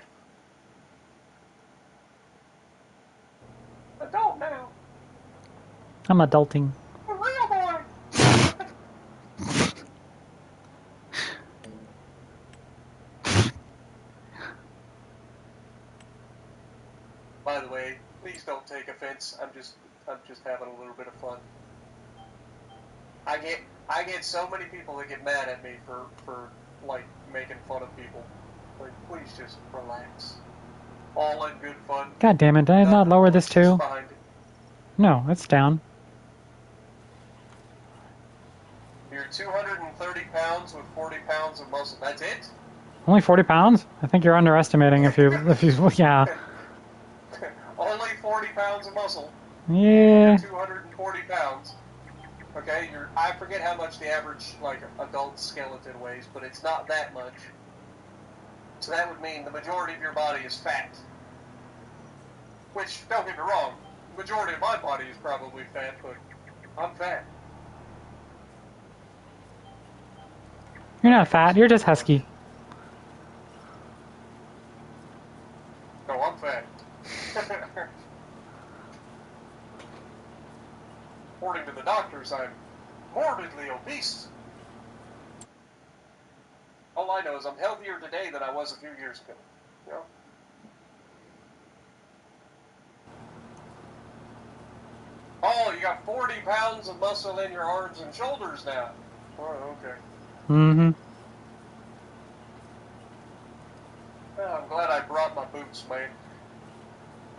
Adult now. I'm adulting. A real boy. By the way, please don't take offense. I'm just having a little bit of fun. I get so many people that get mad at me for like making fun of people. Like, please just relax. All in good fun. God damn it, did I not lower this too? Behind it. No, it's down. You're 230 pounds with 40 pounds of muscle. That's it? Only 40 pounds? I think you're underestimating if you, yeah. Only 40 pounds of muscle. Yeah. You're 240 pounds. Okay, I forget how much the average, like, adult skeleton weighs, but it's not that much. So that would mean the majority of your body is fat. Which, don't get me wrong, the majority of my body is probably fat, but I'm fat. You're not fat, you're just husky. No, I'm fat. According to the doctors, I'm morbidly obese. All I know is I'm healthier today than I was a few years ago. You know? Oh, you got 40 pounds of muscle in your arms and shoulders now. Oh, okay. Mm-hmm. muscles,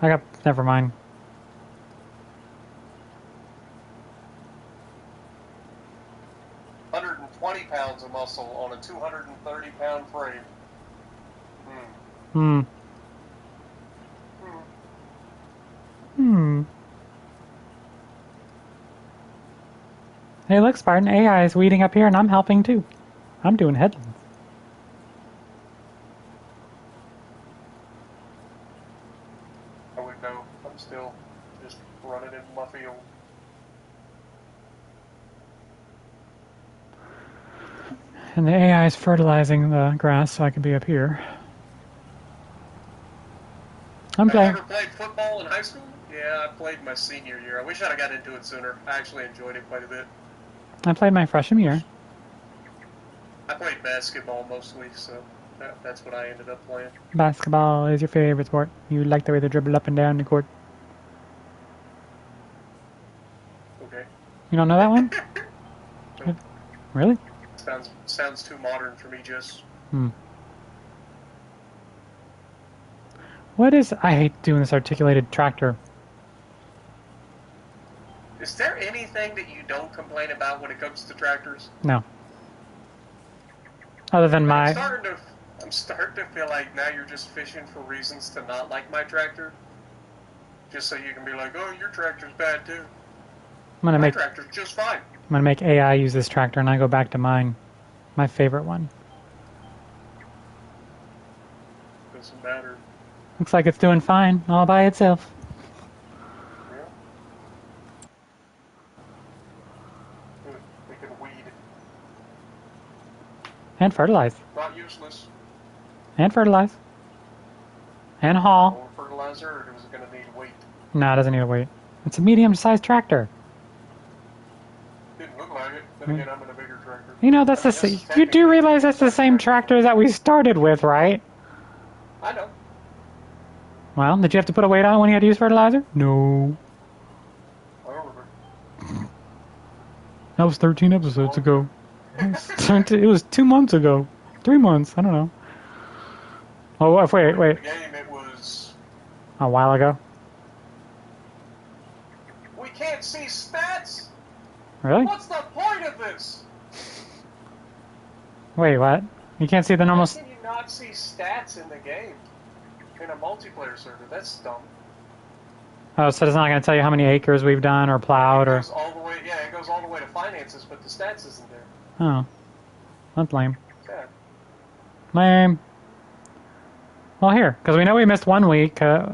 man. Never mind. £120 of muscle on a 230-pound frame. Hmm. Hmm. Hey, look, Spartan AI is weeding up here, and I'm helping too. I'm doing headlands. I would know. I'm still just running in my field. And the AI is fertilizing the grass so I can be up here. I'm Have playing. you ever played football in high school? Yeah, I played my senior year. I wish I'd have got into it sooner. I actually enjoyed it quite a bit. I played my freshman year. I played basketball mostly, so that's what I ended up playing. Basketball is your favorite sport. You like the way they dribble up and down the court. Okay. You don't know that one? Nope. Really? Sounds too modern for me, Jess. What is... I hate doing this articulated tractor. Is there anything that you don't complain about when it comes to tractors? No. Other than my... I'm starting to feel like now you're just fishing for reasons to not like my tractor. Just so you can be like, oh, your tractor's bad too. My tractor's just fine. I'm gonna make AI use this tractor and I go back to mine. My favorite one. Doesn't matter. Looks like it's doing fine all by itself. Yeah. Good. We can weed. And fertilize. Not useless. And fertilize. And haul. More fertilizer, or is it going to need weight? No, it doesn't need a weight. It's a medium-sized tractor. Didn't look like it. Then again, I'm in a bigger tractor. You know, that's you do realize that's the same tractor that we started with, right? I know. Well, did you have to put a weight on it when you had to use fertilizer? No. I don't remember. That was 13 episodes ago. It was 2 months ago. 3 months, I don't know. Oh, wait. The game, it was... A while ago? We can't see stats? Really? What's the point of this? Wait, what? You can't see the normal... How can you not see stats in the game? In a multiplayer server? That's dumb. Oh, so it's not going to tell you how many acres we've done or plowed or... It goes all the way to finances, but the stats isn't there. Oh. That's lame. Sad. Lame. Well, here, because we know we missed 1 week. And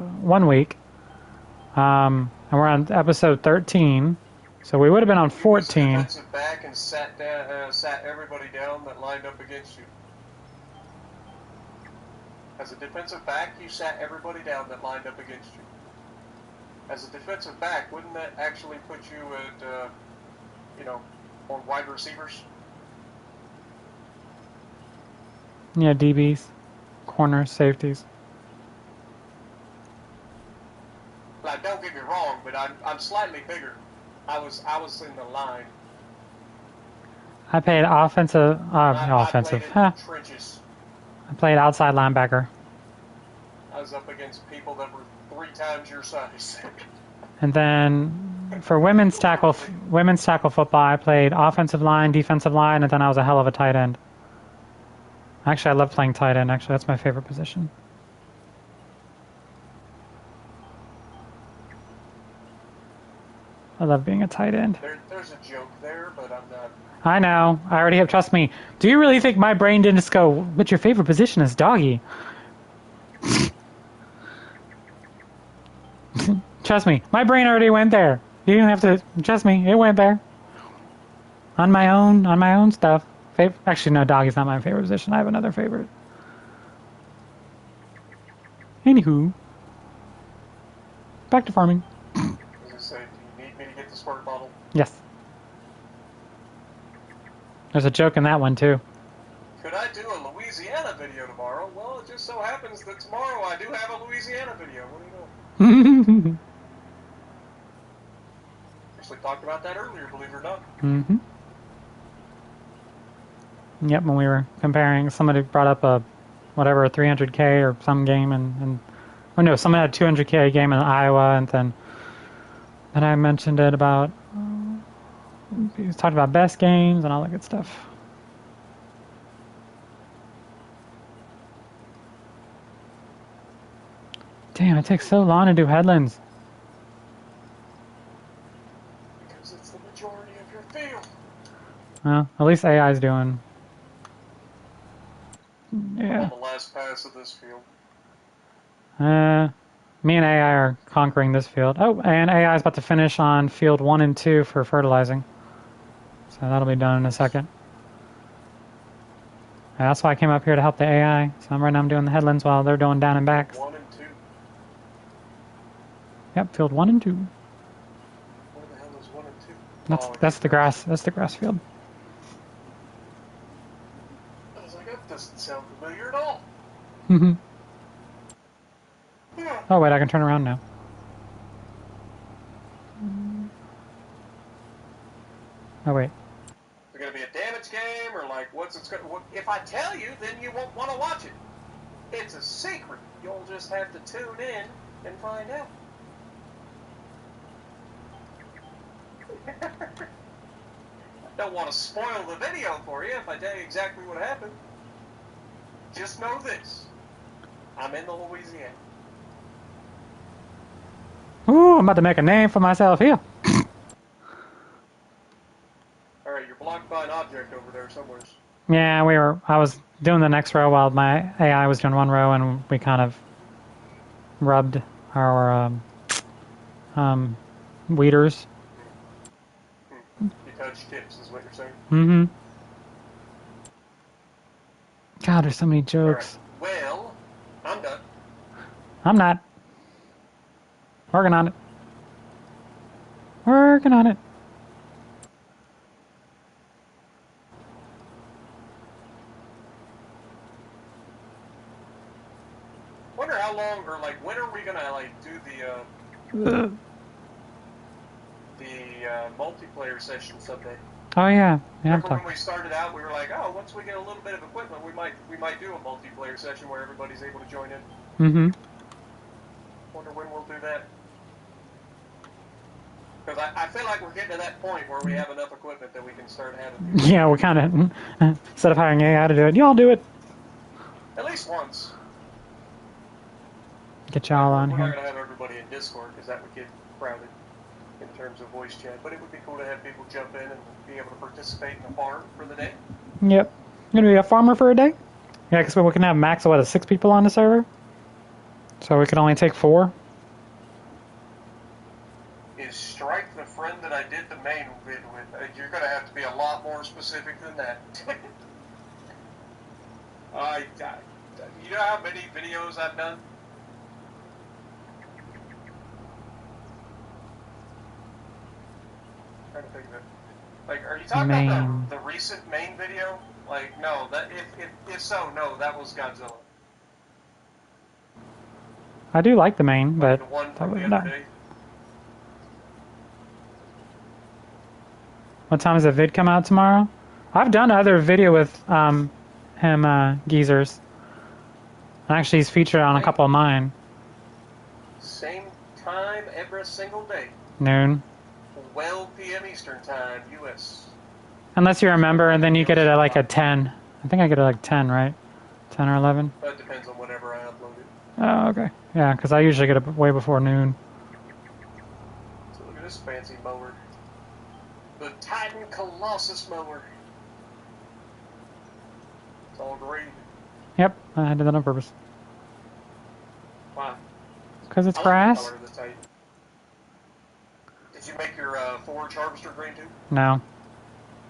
we're on episode 13. So we would have been on 14. You defensive back and sat everybody down that lined up against you. As a defensive back, you sat everybody down that lined up against you. As a defensive back, wouldn't that actually put you at, on wide receivers? Yeah, DBs, corners, safeties. Now, don't get me wrong, but I'm slightly bigger. I was in the line. I played offensive. I played in the trenches. I played outside linebacker. I was up against people that were 3 times your size. And then for women's tackle football, I played offensive line, defensive line, and then I was a hell of a tight end. Actually, I love playing tight end. Actually, that's my favorite position. I love being a tight end. There's a joke there, but I'm not. I know. I already have. Trust me. Do you really think my brain didn't just go, but your favorite position is doggy? Trust me. My brain already went there. You didn't have to. Trust me. It went there. On my own stuff. Actually, no, doggy's not my favorite position. I have another favorite. Anywho. Back to farming. As I say, do you need me to get the squirt bottle? Yes. There's a joke in that one, too. Could I do a Louisiana video tomorrow? Well, it just so happens that tomorrow I do have a Louisiana video. What do you know? Actually talked about that earlier, believe it or not. Mm-hmm. Yep, when we were comparing, somebody brought up a 300K or some game, and or no, someone had a 200K game in Iowa, and then I mentioned it about, he was talking about best games and all that good stuff. Damn, it takes so long to do headlands. Because it's the majority of your field. Well, at least AI's doing. I'm Yeah. on the last pass of this field. Me and AI are conquering this field. Oh, and AI is about to finish on field 1 and 2 for fertilizing. So that'll be done in a second. Yeah, that's why I came up here to help the AI. So right now I'm doing the headlands while they're doing down and backs. 1 and 2. Yep, field 1 and 2. Where the hell is 1 and 2? That's the grass. That's the grass field. I was like, that doesn't sound familiar at all. Mhm. Yeah. Oh wait, I can turn around now. Oh wait. Is it going to be a damage game, or like, what's it's going to... If I tell you, then you won't want to watch it. It's a secret. You'll just have to tune in and find out. I don't want to spoil the video for you if I tell you exactly what happened. Just know this. I'm in the Louisiana. Ooh, I'm about to make a name for myself here. Alright, you're blocked by an object over there somewhere. Yeah, I was doing the next row while my AI was doing one row, and we kind of rubbed our weeders. You touch tips is what you're saying? Mm-hmm. God, there's so many jokes. Right. Well, I'm done. I'm not. Working on it. Working on it. Wonder how long, or like, when are we gonna like do the multiplayer session someday? Oh yeah, yeah. Remember when we started out, we were like, oh, once we get a little bit of equipment, we might do a multiplayer session where everybody's able to join in. Mm-hmm. Wonder when we'll do that. Because I feel like we're getting to that point where we have enough equipment that we can start having. Yeah, we kind of instead of hiring AI to do it, y'all do it. At least once. Get y'all on We're here. not gonna have everybody in Discord because that would get crowded in terms of voice chat. But it would be cool to have people jump in and be able to participate in the farm for the day. Yep. Gonna be a farmer for a day? Yeah, because we can have max of 6 people on the server. So we can only take 4. Is strike the friend that I did the main vid with. You're gonna have to be a lot more specific than that. You know how many videos I've done? I'm trying to think of it. Like, are you talking about the recent main video? Like, no. That if so, no. That was Godzilla. I do like the main, but The one from the no. other day. What time does the vid come out tomorrow? I've done other video with him, Geezers. Actually, he's featured on a couple of mine. Same time every single day. Noon. 12 p.m. Eastern Time, U.S. Unless you're a member, and then you get it at like a 10. I think I get it like 10, right? 10 or 11? That depends on whenever I upload it. Oh, okay. Yeah, because I usually get it way before noon. So look at this fancy mower. The Titan Colossus mower. It's all green. Yep, I did that on purpose. Why? Because it's I like grass? the color of the Titan. Did you make your forage harvester green too? No.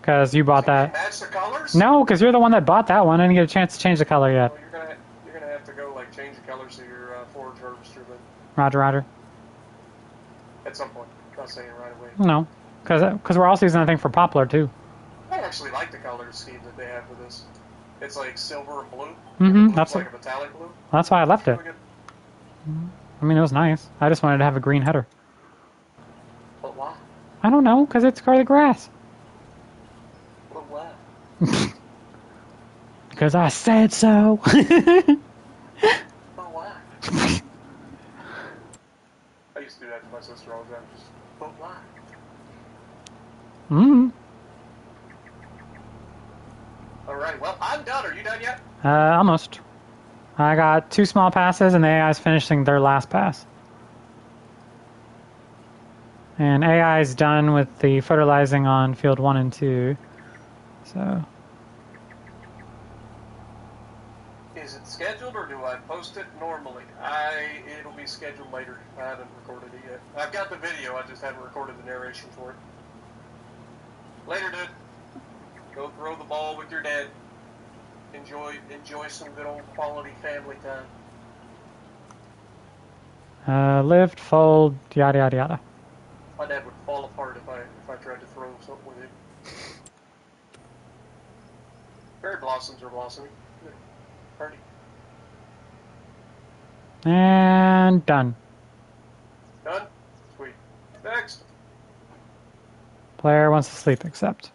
Because you bought that. Match the colors? No, because you're the one that bought that one. I didn't get a chance to change the color yet. Well, you're gonna have to go like change the colors of your forage harvester then Roger, Roger. at some point. I'm not saying right away. No. Because we're also using that thing for poplar, too. I actually like the color scheme that they have for this. It's like silver and blue. Mm-hmm. That's like a metallic blue. That's why I left it. Really good. I mean, it was nice. I just wanted to have a green header. But why? I don't know, because it's the grass. But why? Because I said so. But why? used to do that to my sister all the time. Just vote live. Mm-hmm. All right. Well, I'm done. Are you done yet? Almost. I got 2 small passes, and the AI is finishing their last pass. And AI is done with the fertilizing on field 1 and 2. So. Is it scheduled, or do I post it normally? It'll be scheduled later. I haven't recorded it yet. I've got the video. I just haven't recorded the narration for it. Later, dude. Go throw the ball with your dad. Enjoy some good old quality family time. Lift, fold, yada yada yada. My dad would fall apart if I tried to throw something with him. Berry blossoms are blossoming. Good. Party. And done. Done? Sweet. Next. Player wants to sleep, accept.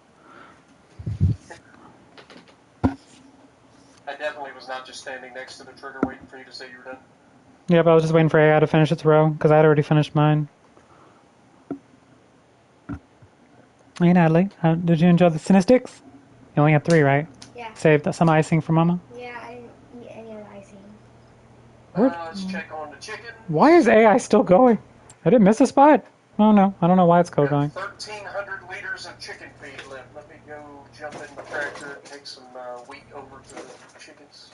I definitely was not just standing next to the trigger waiting for you to say you were done. Yep, I was just waiting for AI to finish its row, because I had already finished mine. Hey, Natalie, did you enjoy the Cinestics? You only had 3, right? Yeah. Saved some icing for Mama? Yeah, I didn't eat any of the icing. Let's check on the chicken. Why is AI still going? I didn't miss a spot. Oh no, I don't know why it's still going. 1,300 liters of chicken feed left. Let me go jump in the tractor and take some wheat over to the chickens.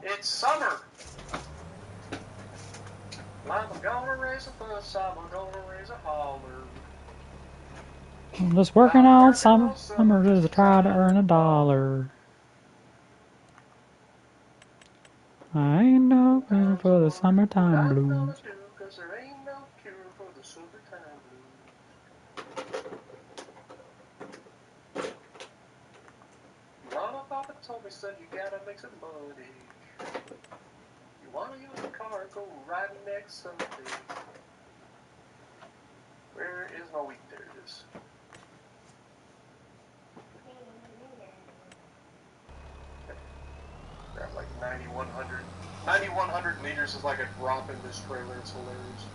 It's summer. I'm gonna raise a fuss. I'm gonna raise a holler. I'm just working all summer just to try to earn $1. I ain't no cure for the summertime blues. Cause there ain't no cure for the summertime blues. Mama, Papa told me, son, you gotta make some money. You wanna use the car, go riding next Sunday. Where is my wheat? There it is. Grab like 9,100. 9,100 liters is like a drop in this trailer. It's hilarious.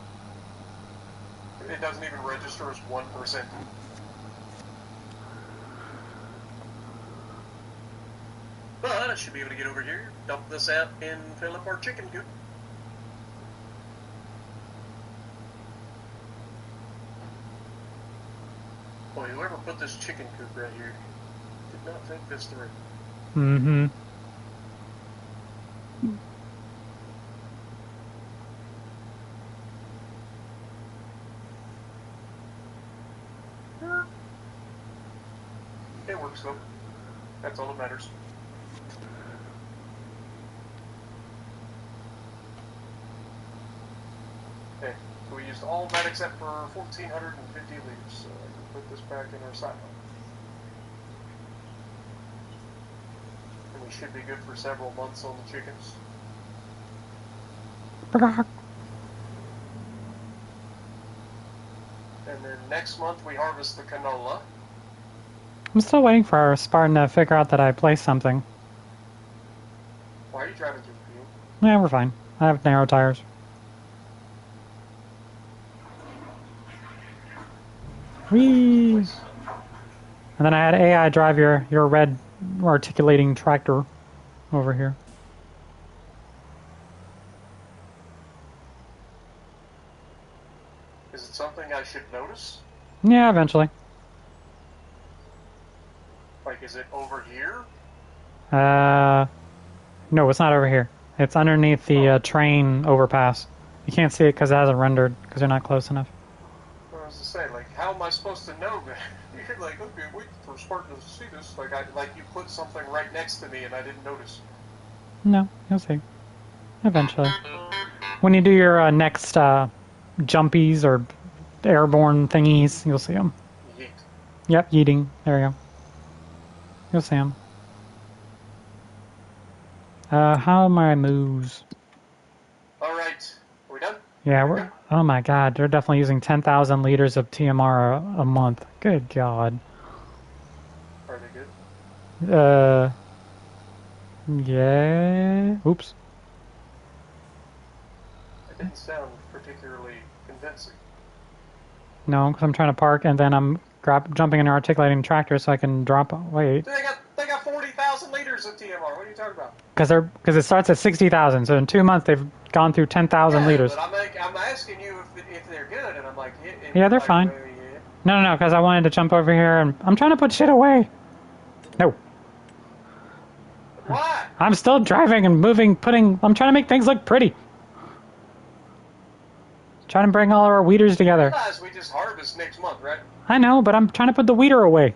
It doesn't even register as 1%. But I should be able to get over here, dump this out, and fill up our chicken coop. Boy, whoever put this chicken coop right here did not think this through. Mm-hmm. It works though. That's all that matters. Okay, so we used all that except for 1,450 liters, so I can put this back in our silo. And we should be good for several months on the chickens. And then next month we harvest the canola. I'm still waiting for our Spartan to figure out that I placed something. Why are you driving through the field? Yeah, we're fine. I have narrow tires. Whee! And then I had AI drive your red articulating tractor over here. Is it something I should notice? Yeah, eventually. Like, is it over here? No, it's not over here. It's underneath the train overpass. You can't see it because it hasn't rendered, because you're not close enough. I was to say, like, how am I supposed to know that? You're like, okay, wait for Spartan to see this. Like you put something right next to me and I didn't notice. No, you'll see. Eventually. When you do your next jumpies or airborne thingies, you'll see them. Yeet. Yep, yeeting. There you go. You'll see them. How are my moves? All right. Are we done? Yeah, we're... Oh my god, they're definitely using 10,000 liters of TMR a month. Good god. Are they good? Yeah. Oops. It didn't sound particularly convincing. No, because I'm trying to park and then I'm jumping in an articulating tractor so I can drop. Wait. They got 40,000 liters of TMR. What are you talking about? Because it starts at 60,000. So in 2 months they've gone through 10,000 Yeah, liters. but I'm asking you if they're good, and I'm like, Yeah, they're like, fine. yeah. No, because I wanted to jump over here and I'm trying to put shit away. No. Why? I'm still driving and moving, I'm trying to make things look pretty. Trying to bring all our weeders You together. realize we just harvest next month, right? I know, but I'm trying to put the weeder away.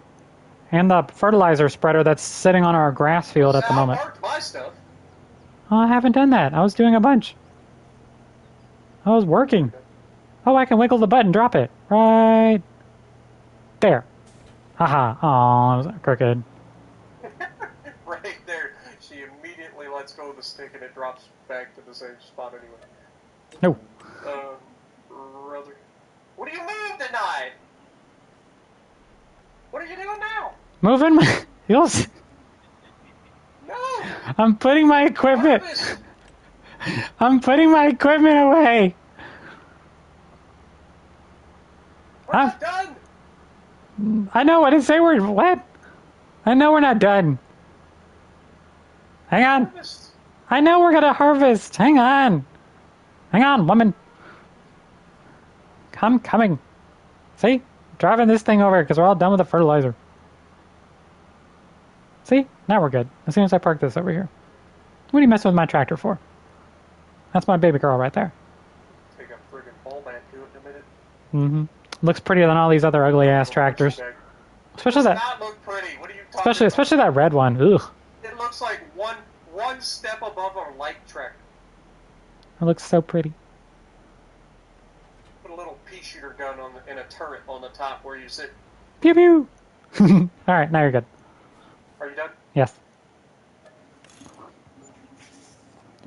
And the fertilizer spreader that's sitting on our grass field at the I moment. marked my stuff. Oh, I haven't done that. I was doing a bunch. I was working. Oh, I can wiggle the button, drop it. Right there. Haha. Aw, that was crooked. Right there. She immediately lets go of the stick, and it drops back to the same spot anyway. No. Brother. What do you mean denied? What are you doing now? Moving my... You'll see. No. I'm putting my equipment... Harvest. I'm putting my equipment away. We're not done. I know. I didn't say we're... What? I know we're not done. Hang on. Harvest. I know we're gonna harvest. Hang on. Hang on, woman. I'm coming. See? Driving this thing over because we're all done with the fertilizer. See? Now we're good. As soon as I park this over here. What are you messing with my tractor for? That's my baby girl right there. Take a friggin' ball bat to it in a minute. Mm-hmm. Looks prettier than all these other ugly ass tractors. Especially Does that. not look pretty. What are you talking about? Especially that red one. Ugh. It looks like one step above a light tractor. It looks so pretty. Put a little pea shooter gun in a turret on the top where you sit. Pew pew. All right, now you're good. Are you done? Yes.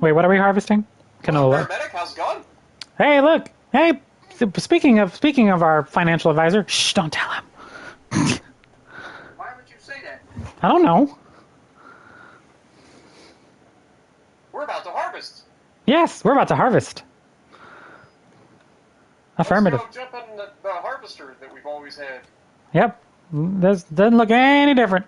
Wait, what are we harvesting? Canola. Paramedic, how's it going? Hey, look. Hey, speaking of our financial advisor, shh, don't tell him. Why would you say that? I don't know. We're about to harvest. Yes, we're about to harvest. Affirmative. Let's go jump on the harvester that we've always had. Yep. This doesn't look any different.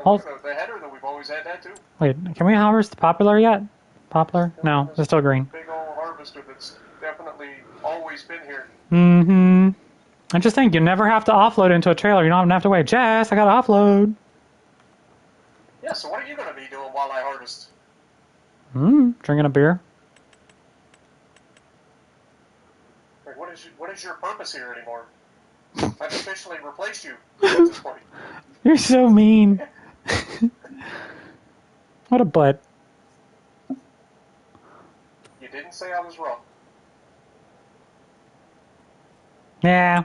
And the header that we've always had that too. Wait, can we harvest Popular yet? Poplar? No, it's still green. Big old harvester that's definitely always been here. Mm-hmm. I just think you never have to offload into a trailer. You don't even have to wait. Jess, I gotta offload. Yeah, so what are you going to be doing while I harvest? Drinking a beer. Like, what is your purpose here anymore? I've officially replaced you at this point. You're so mean. What a butt. You didn't say I was wrong. Yeah.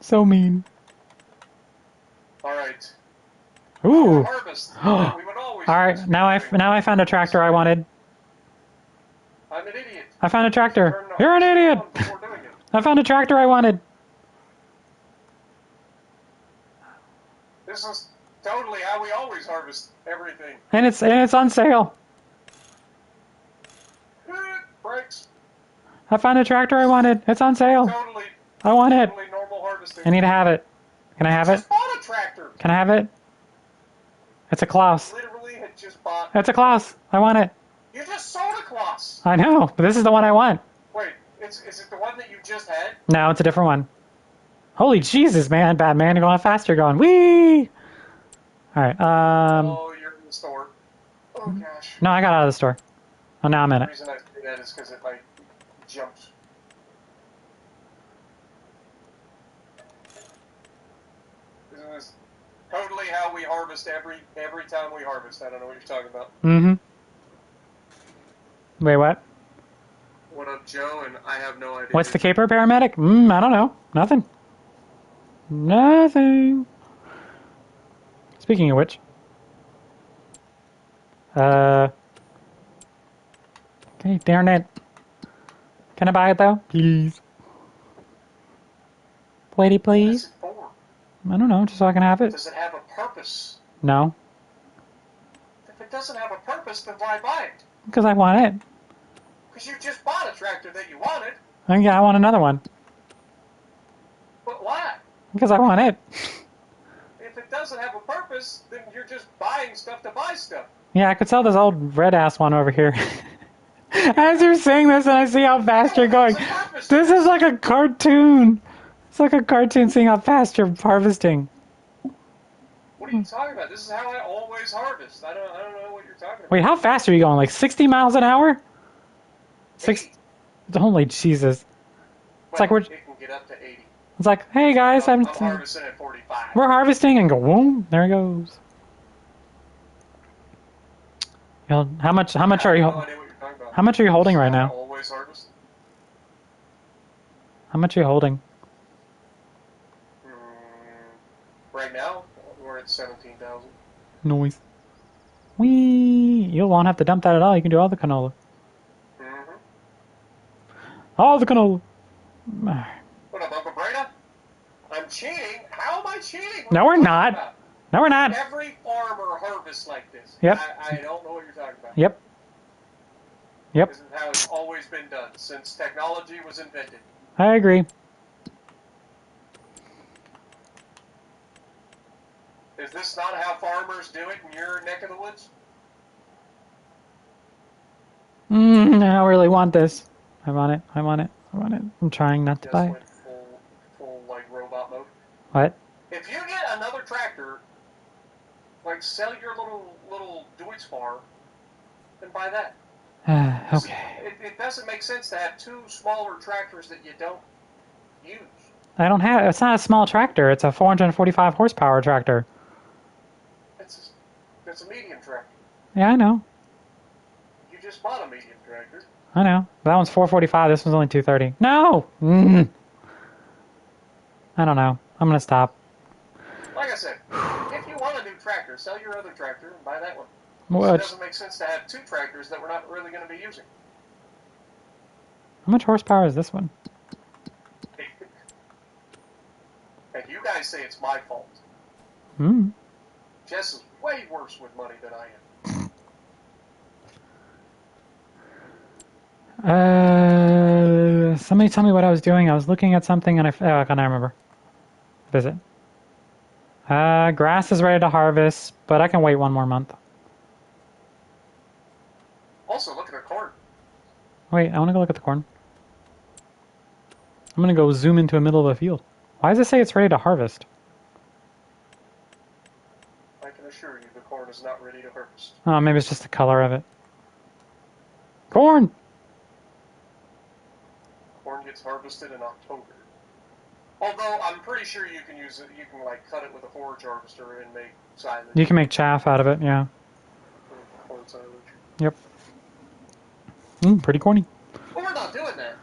So mean. All right. Ooh. Harvest. We would always. All right. Now I found a tractor I wanted. I'm an idiot. I found a tractor. You're an idiot. I found a tractor I wanted. This is totally how we always harvest everything. And it's on sale. Brakes. I found a tractor I wanted. It's on sale. Totally. I want it. Totally normal harvesting. I need to have it. Can I have it? Just bought a tractor. Can I have it? It's a Klaus. Literally had just bought. It's a Klaus. I want it. You just sold a Klaus. I know, but this is the one I want. Wait, is it the one that you just had? No, it's a different one. Holy Jesus, man, Batman, you're going faster, going wee. All right. Oh, you're in the store. Oh gosh. No, I got out of the store. Oh, now I'm in The it. reason I say that is because it like jumps. This is totally how we harvest every time we harvest. I don't know what you're talking about. Mm-hmm. Wait, what? What up, Joe? And I have no idea. What's the caper, paramedic? I don't know. Nothing. Nothing. Speaking of which. Okay, darn it. Can I buy it, though? Please. Lady, please. I don't know, just so I can have it. Does it have a purpose? No, If it doesn't have a purpose, then why buy it? because I want it. Because you just bought a tractor that you wanted. Yeah, I want another one. But why? Because I want it. If it doesn't have a purpose, then you're just buying stuff to buy stuff. Yeah, I could sell this old red-ass one over here. As you're saying this and I see how fast you're going, this is like a cartoon. It's like a cartoon seeing how fast you're harvesting. What are you talking about? This is how I always harvest. I don't know what you're talking about. Wait, how fast are you going? Like 60 miles an hour? Holy Jesus. It's like it can get up to 80. It's like, hey guys, I'm harvesting at 45. we're harvesting, and go, boom, there it goes. You know, how much are you? I have no idea what you're talking about. How much are you holding right now? Always harvest. How much are you holding? Right now, we're at 17,000. Noise. Wee. You won't have to dump that at all. You can do all the canola. Mm-hmm. All the canola. What up, Uncle Breda? I'm cheating? How am I cheating? No, we're not. No, we're not. Every farmer harvests like this. Yep. I don't know what you're talking about. Yep. This is how it's always been done since technology was invented. I agree. Is this not how farmers do it in your neck of the woods? I don't really want this. I want it. I'm trying not to buy it. Went full like robot mode. What? If you get another tractor, like sell your little Deutz-Fahr and buy that. Okay. It doesn't make sense to have two smaller tractors that you don't use. I don't have. It's not a small tractor. It's a 445 horsepower tractor. It's a medium tractor. Yeah, I know. You just bought a medium tractor. I know. That one's 445. This one's only 230. No. I don't know. I'm gonna stop. Like I said, if you want a new tractor, sell your other tractor and buy that one. What? It doesn't make sense to have two tractors that we're not really going to be using. How much horsepower is this one? And you guys say it's my fault. Jess is way worse with money than I am. Somebody tell me what I was doing. I was looking at something and I can't remember. Visit. Grass is ready to harvest, but I can wait one more month. Also, look at the corn. Wait, I want to go look at the corn. I'm going to go zoom into the middle of a field. Why does it say it's ready to harvest? I can assure you the corn is not ready to harvest. Oh, maybe it's just the color of it. Corn! Corn gets harvested in October. Although, I'm pretty sure you can use it, you can like cut it with a forage harvester and make silage. You can make chaff out of it, yeah. Corn silage. Yep. Pretty corny. But we're not doing that.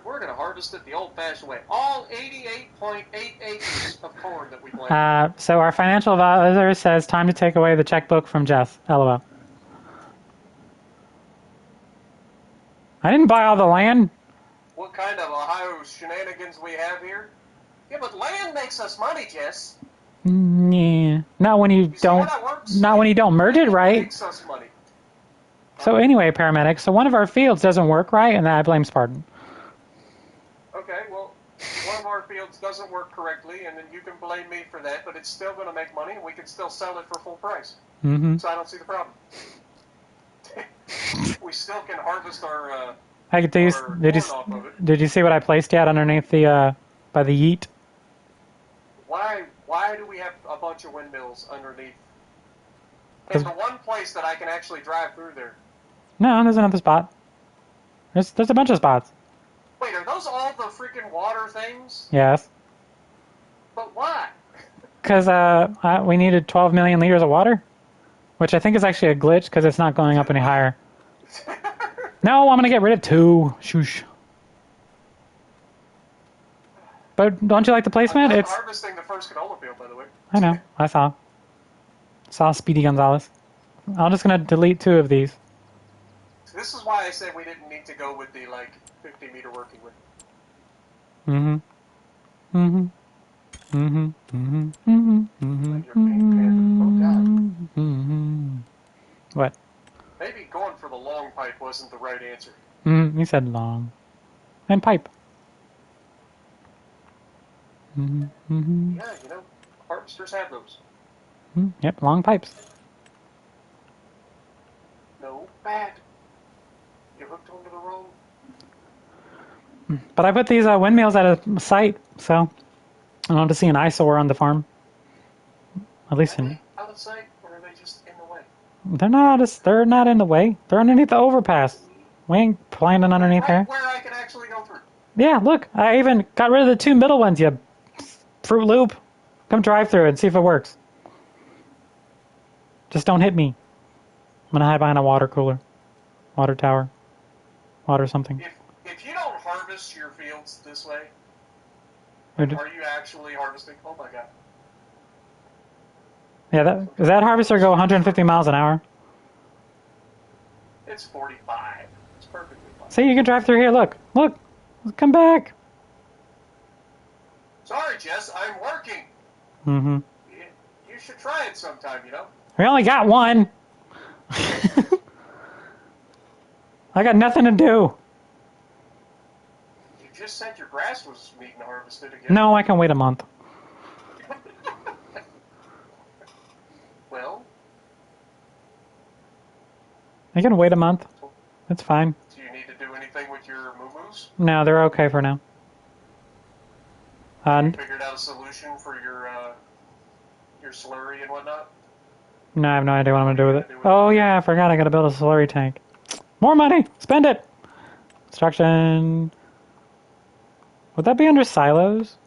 We're going to harvest it the old-fashioned way. All 88.8 acres of corn that we planted. So our financial advisor says time to take away the checkbook from Jess. LOL. I didn't buy all the land. What kind of Ohio shenanigans we have here? Yeah, but land makes us money, Jess. Yeah. Not when you don't. Not when you don't merge it right. Makes us money. So anyway, paramedics. So one of our fields doesn't work right, and then I blame Spartan. Okay, well, one of our fields doesn't work correctly, and then you can blame me for that, but it's still going to make money, and we can still sell it for full price. So I don't see the problem. We still can harvest our did you see what I placed yet underneath the by the yeet? Why do we have a bunch of windmills underneath? It's the one place that I can actually drive through there. No, there's another spot. There's a bunch of spots. Wait, are those all the freaking water things? Yes. But why? Because we needed 12 million liters of water, which I think is actually a glitch because it's not going up any higher. No, I'm going to get rid of 2. Shoosh. But don't you like the placement? I'm it's harvesting the first canola field, by the way. I know. I saw Speedy Gonzalez. I'm just going to delete 2 of these. This is why I said we didn't need to go with the, 50-meter working width. Mm-hmm. Mm-hmm. Mm-hmm. Mm-hmm. Your pink panda. Oh god. Mm-hmm. What? Maybe going for the long pipe wasn't the right answer. Mm, you said long. And pipe. Mm-hmm. Mm-hmm. Yeah, harvesters have those. Mm, yep, long pipes. No, bad. You hooked onto the wrong. But I put these windmills at a site, so I don't have to see an eyesore on the farm. At least Are in, they out of sight or are they just in the way? they're not in the way. They're underneath the overpass. We ain't planning underneath Right there. where I can actually go through. Yeah, look, I even got rid of the two middle ones, you Fruit Loop. Come drive through it and see if it works. Just don't hit me. I'm gonna hide behind a water cooler. Water tower. Water something. If you don't harvest your fields this way, Or d- are you actually harvesting? Oh my god. Yeah, does that harvester go 150 miles an hour? It's 45. It's perfectly fine. See, you can drive through here. Look. Look. Come back. Sorry, Jess, I'm working. Mm-hmm. You should try it sometime, We only got one. I got nothing to do. You just said your grass was needing harvested again. No, I can wait a month. Well, I can wait a month. It's fine. do you need to do anything with your moo-moos? No, they're okay for now. You figured out a solution for your slurry and whatnot? No, I have no idea what I'm gonna do with it. Oh yeah, I forgot. I gotta build a slurry tank. More money. Spend it. Construction. Would that be under silos?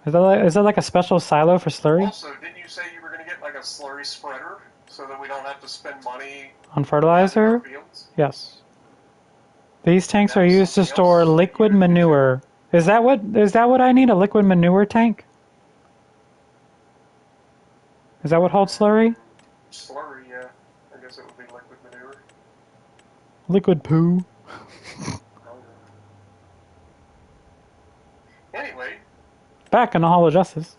Is that like a special silo for slurry? Also, didn't you say you were going to get like a slurry spreader so that we don't have to spend money On fertilizer? on fields? Yes. These tanks That are was used to something store else liquid you did. manure. Is that what I need? A liquid manure tank? Is that what holds slurry? Slurry, yeah. I guess it would be liquid manure. Liquid poo. Anyway, Back in the Hall of Justice.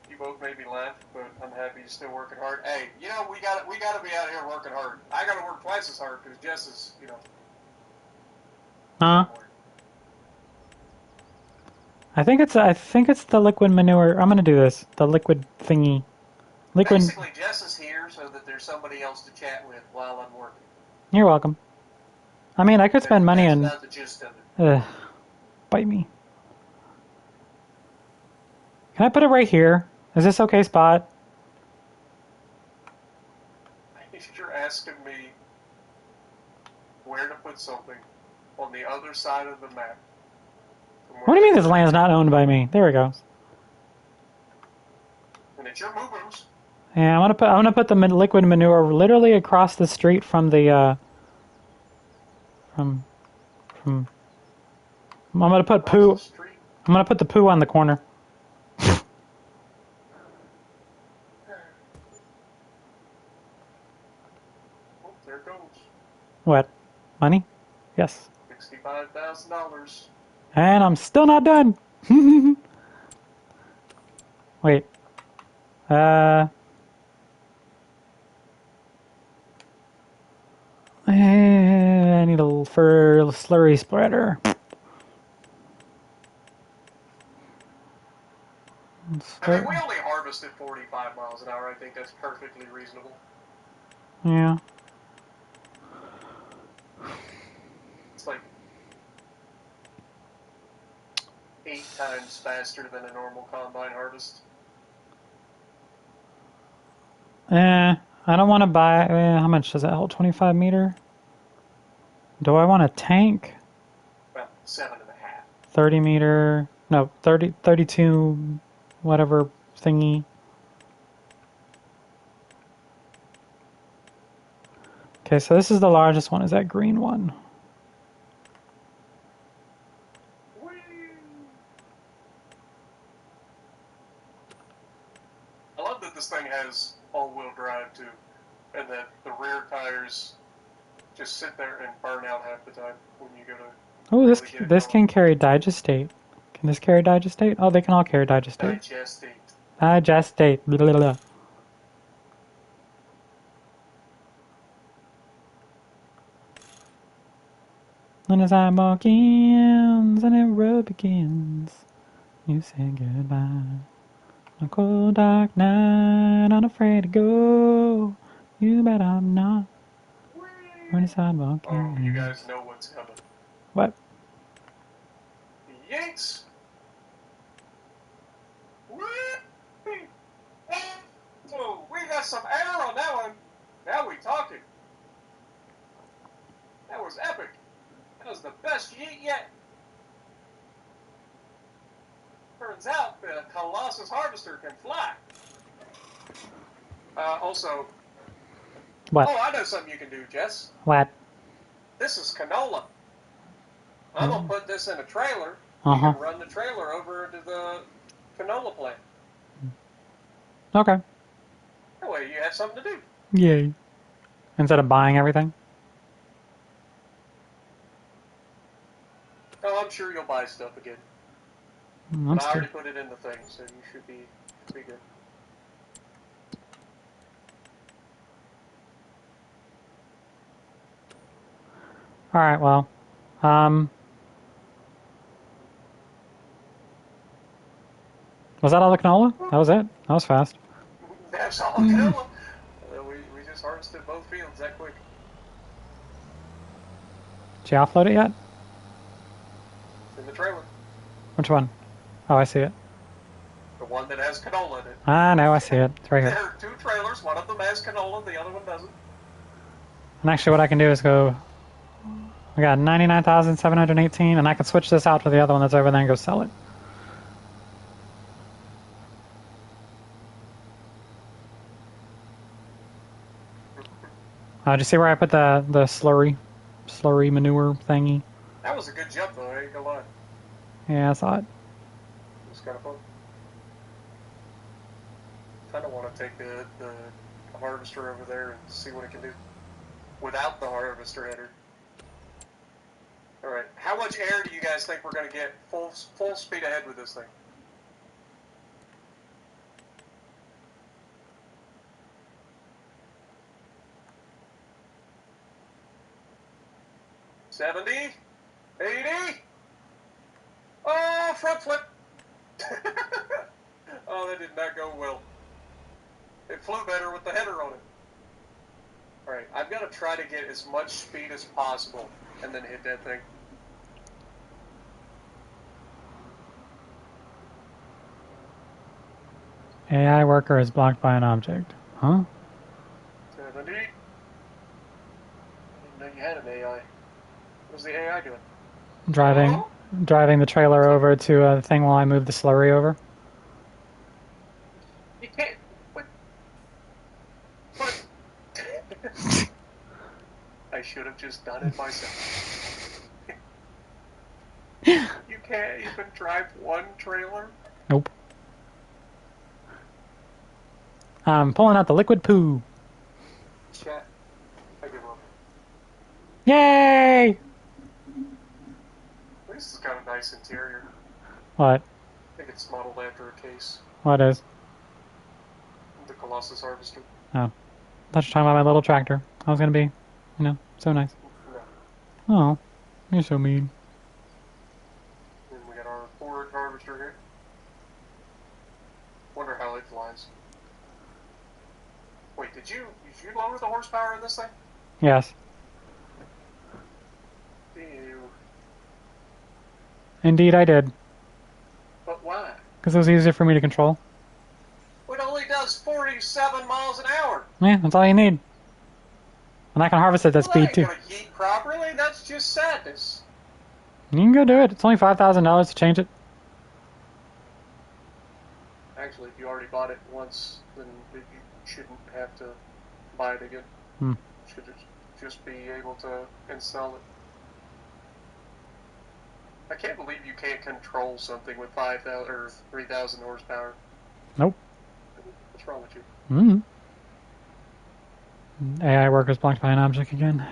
you both made me laugh, but I'm happy you're still working hard. Hey, we got to be out here working hard. I got to work twice as hard because Jess is, Huh? I think it's the liquid manure. I'm gonna do this. The liquid thingy. Liquid. Basically, Jess is here so that there's somebody else to chat with while I'm working. You're welcome. I mean, I could spend money That's on. not the gist of it. Bite me. Can I put it right here? Is this okay spot? You're asking me where to put something on the other side of the map. What do you mean this land's not owned by me? There it goes. And it's your moo-moos. Yeah, I'm gonna put the liquid manure literally across the street from the from. I'm gonna put poo. I'm gonna put the poo on the corner. Oh, there it goes. What? Money? Yes. $65,000. And I'm still not done. Wait. I need a slurry spreader. I mean, we only harvested 45 miles an hour. I think that's perfectly reasonable. Yeah. It's like 8 times faster than a normal combine harvest. I don't want to buy. How much does that hold? 25 meter? Do I want a tank? Well, 7.5. 30 meter. No, 32, whatever thingy. Okay, so this is the largest one. Is that green one? Whee! I love that this thing has all-wheel drive too, and that the rear tires just sit there and burn out half the time when you go to Oh, really get it this going. can carry digestate. Can this carry digestate? Oh, they can all carry digestate. Digestate. Digestate. Blah, blah, blah. When the sidewalk ends and the road begins, you say goodbye. On a cold dark night, unafraid to go. You bet I'm not. When the sidewalk Oh, ends. you guys know what's coming. What? Yanks! Oh, we got some air on that one. Now we talking. That was epic. That was the best yeet yet. Turns out the Colossus Harvester can fly. Also, What? oh, I know something you can do, Jess. What? This is canola. I'm going to put this in a trailer. You Uh-huh. can run the trailer over to the canola plant. Okay. That way you have something to do. Yay. Instead of buying everything? Oh, I'm sure you'll buy stuff again. I'm But I still... already put it in the thing, so you should be good. Alright, well. Was that all the canola? That was it? That was fast. That's all canola. We just harvested both fields that quick. Did you offload it yet? It's in the trailer. Which one? Oh, I see it. The one that has canola in it. Ah, no, I see it. It's right There here. are two trailers. One of them has canola, the other one doesn't. And actually what I can do is go... I got 99,718, and I can switch this out for the other one that's over there and go sell it. Did you see where I put the slurry manure thingy? That was a good jump, though. I ain't gonna lie. Yeah, I saw it. It was kind of fun. Kind of want to take the harvester over there and see what it can do without the harvester header. All right, how much air do you guys think we're going to get full speed ahead with this thing? $70, $80. Oh, front flip. Oh, that did not go well. It flew better with the header on it. All right, I've got to try to get as much speed as possible and then hit that thing. AI worker is blocked by an object. Huh? 70. I didn't know you had an AI. What was the AI doing? Driving the trailer over to a thing while I move the slurry over. You can't. What? I should have just done it myself. You can't even drive one trailer? Nope. I'm pulling out the liquid poo. Chat. I give up. Yay! This has got a nice interior. What? I think it's modeled after a case. What is? The Colossus Harvester. Oh. I thought you were talking about my little tractor. I was gonna be, so nice. No. Oh. You're so mean. And we got our forward harvester here. Wonder how it flies. Wait, did you lower the horsepower in this thing? Yes. Ew. Indeed I did. But why? Because it was easier for me to control. It only does 47 miles an hour. Yeah, that's all you need. And I can harvest at that speed too. That ain't gonna yeet properly. That's just sadness. You can go do it. It's only $5,000 to change it. Actually, if you already bought it once, then you shouldn't have to buy it again. Hmm. You should just be able to install it. I can't believe you can't control something with 5,000 or 3,000 horsepower. Nope. What's wrong with you? AI workers blocked by an object again.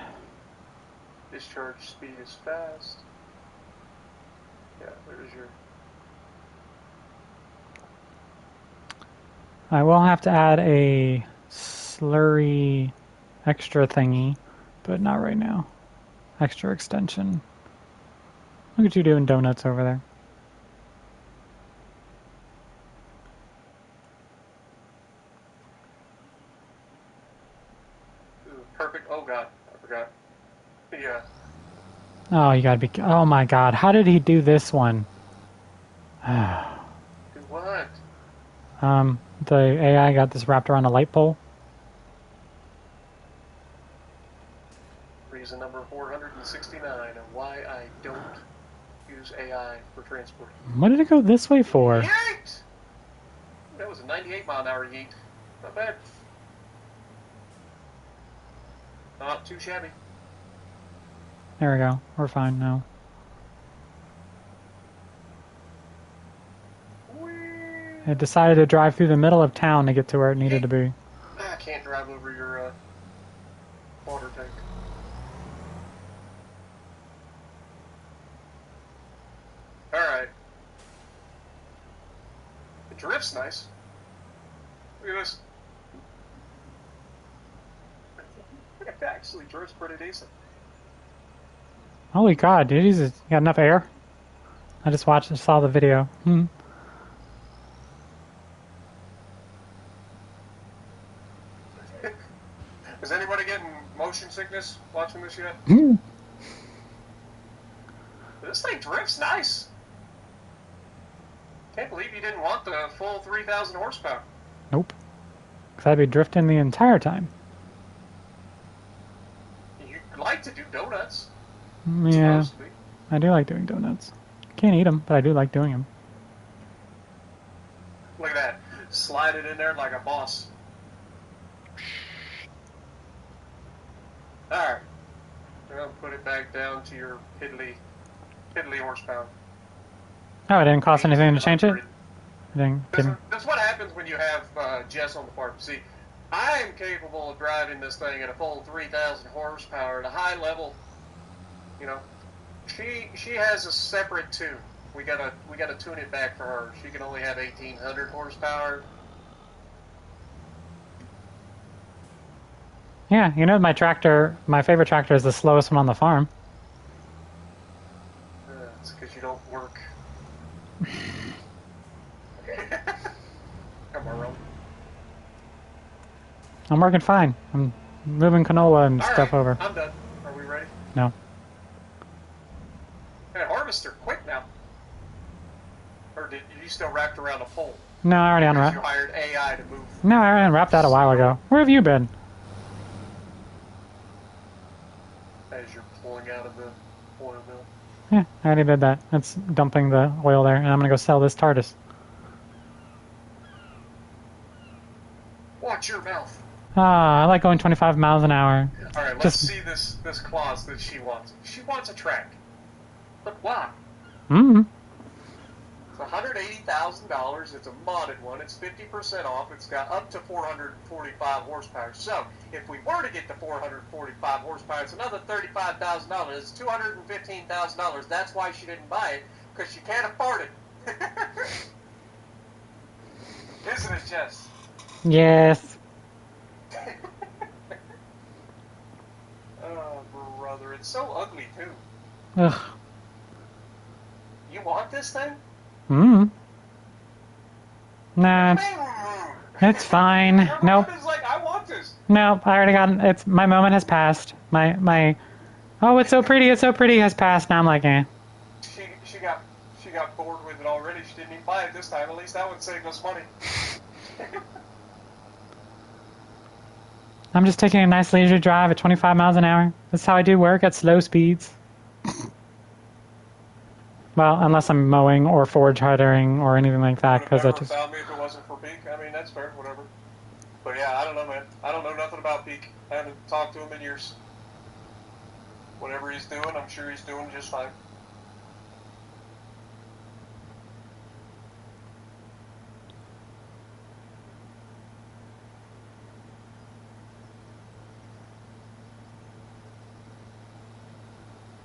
Discharge speed is fast. Yeah, there's your... I will have to add a slurry extra thingy, but not right now. Extra extension. Look at you doing donuts over there. Ooh, perfect. Oh, God. I forgot. Yeah. Oh, you gotta be... Oh my god, how did he do this one? Do what? The AI got this wrapped around a light pole. Reason number 469 of why I don't use AI for transport. What did it go this way for? Yeet! That was a 98 mile an hour yeet. Not bad. Not too shabby. There we go. We're fine now. It decided to drive through the middle of town to get to where it needed to be. I can't drive over your water tank. Alright. The drift's nice. Look at this. It actually drifts pretty decent. Holy god, dude, he's got enough air? I just saw the video. Is anybody getting motion sickness watching this yet? This thing drifts nice. Can't believe you didn't want the full 3,000 horsepower. Nope. Because I'd be drifting the entire time. You like to do donuts. Yeah, Supposed to be. I do like doing donuts. Can't eat them, but I do like doing them. Look at that. Slide it in there like a boss. Alright. I'll put it back down to your piddly horsepower. Oh, it didn't cost anything to change it? That's what happens when you have Jess on the farm. See, I am capable of driving this thing at a full 3,000 horsepower at a high level. You know, she has a separate tune. We gotta tune it back for her. She can only have 1,800 horsepower. Yeah, you know my favorite tractor is the slowest one on the farm. It's because you don't work. Come on, Ron. I'm working fine. I'm moving canola and stuff All right, over. I'm done. Are we ready? No. Hey, harvester, quick now. Or did you still wrapped around a pole? No, I already Because unwrapped. you hired AI to move. No, I already unwrapped that a while ago. Where have you been? As you're pulling out of the oil mill. Yeah, I already did that. It's dumping the oil there, and I'm gonna go sell this TARDIS. Watch your mouth. Ah, I like going 25 miles an hour. All right, let's see this clause that she wants. She wants a track. But why? It's $180,000. It's a modded one. It's 50% off. It's got up to 445 horsepower. So if we were to get the 445 horsepower, it's another $35,000. It's $215,000. That's why she didn't buy it, because she can't afford it. Isn't it, Jess? Yes. Oh, brother, it's so ugly too. Ugh. You want this thing? Nah, it's fine. Your Nope. mom is like, I want this. Nope. I already got it's. My moment has passed. My. Oh, it's so pretty. It's so pretty has passed. Now I'm like, eh. She got bored with it already. She didn't even buy it this time. At least that would save us money. I'm just taking a nice leisurely drive at 25 miles an hour. That's how I do work at slow speeds. Well, unless I'm mowing or forage hiding or anything like that, because I Never just. found me if it wasn't for Peak. I mean, that's fair, whatever. But yeah, I don't know, man. I don't know nothing about Peak. I haven't talked to him in years. Whatever he's doing, I'm sure he's doing just fine.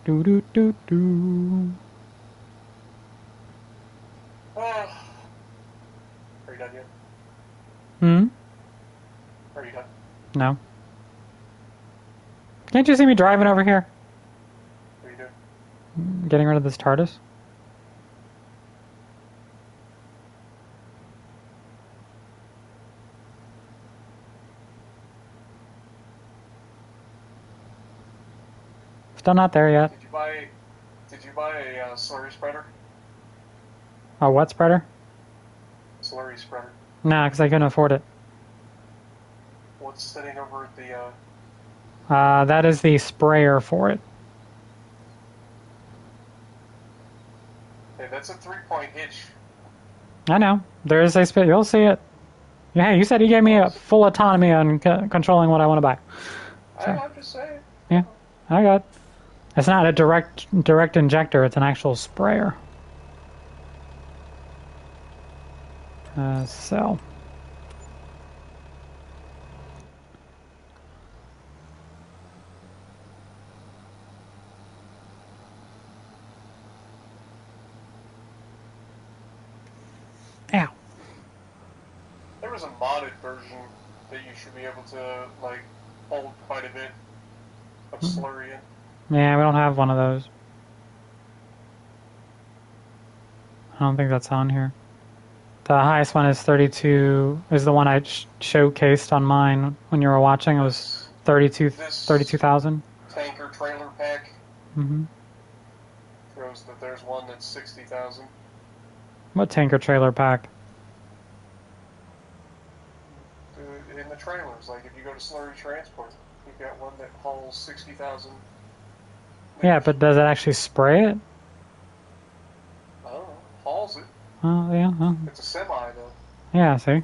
Do do do do. Are you done yet? Hmm? Are you done? No. Can't you see me driving over here? What are you doing? Getting rid of this TARDIS? Still not there yet. Did you buy a slurry spreader? A what spreader? Slurry spreader. Nah, because I couldn't afford it. What's sitting over at the? That is the sprayer for it. Hey, that's a 3-point hitch. I know. There is a spit. You'll see it. Yeah, you said you gave me a full autonomy on controlling what I want to buy. So, I'm just saying. yeah, I got it. It's not a direct injector. It's an actual sprayer. So. Ow. There was a modded version that you should be able to like hold quite a bit of slurry in. Yeah, we don't have one of those. I don't think that's on here. The highest one is 32, is the one I showcased on mine when you were watching. It was 32,000. Tanker trailer pack Mm-hmm. shows that there's one that's 60,000. What tanker trailer pack? In the trailers, like if you go to Slurry Transport, you've got one that hauls 60,000. Yeah, but does it actually spray it? I don't know. Hauls it. Oh, yeah. Oh. It's a semi, though. Yeah, see?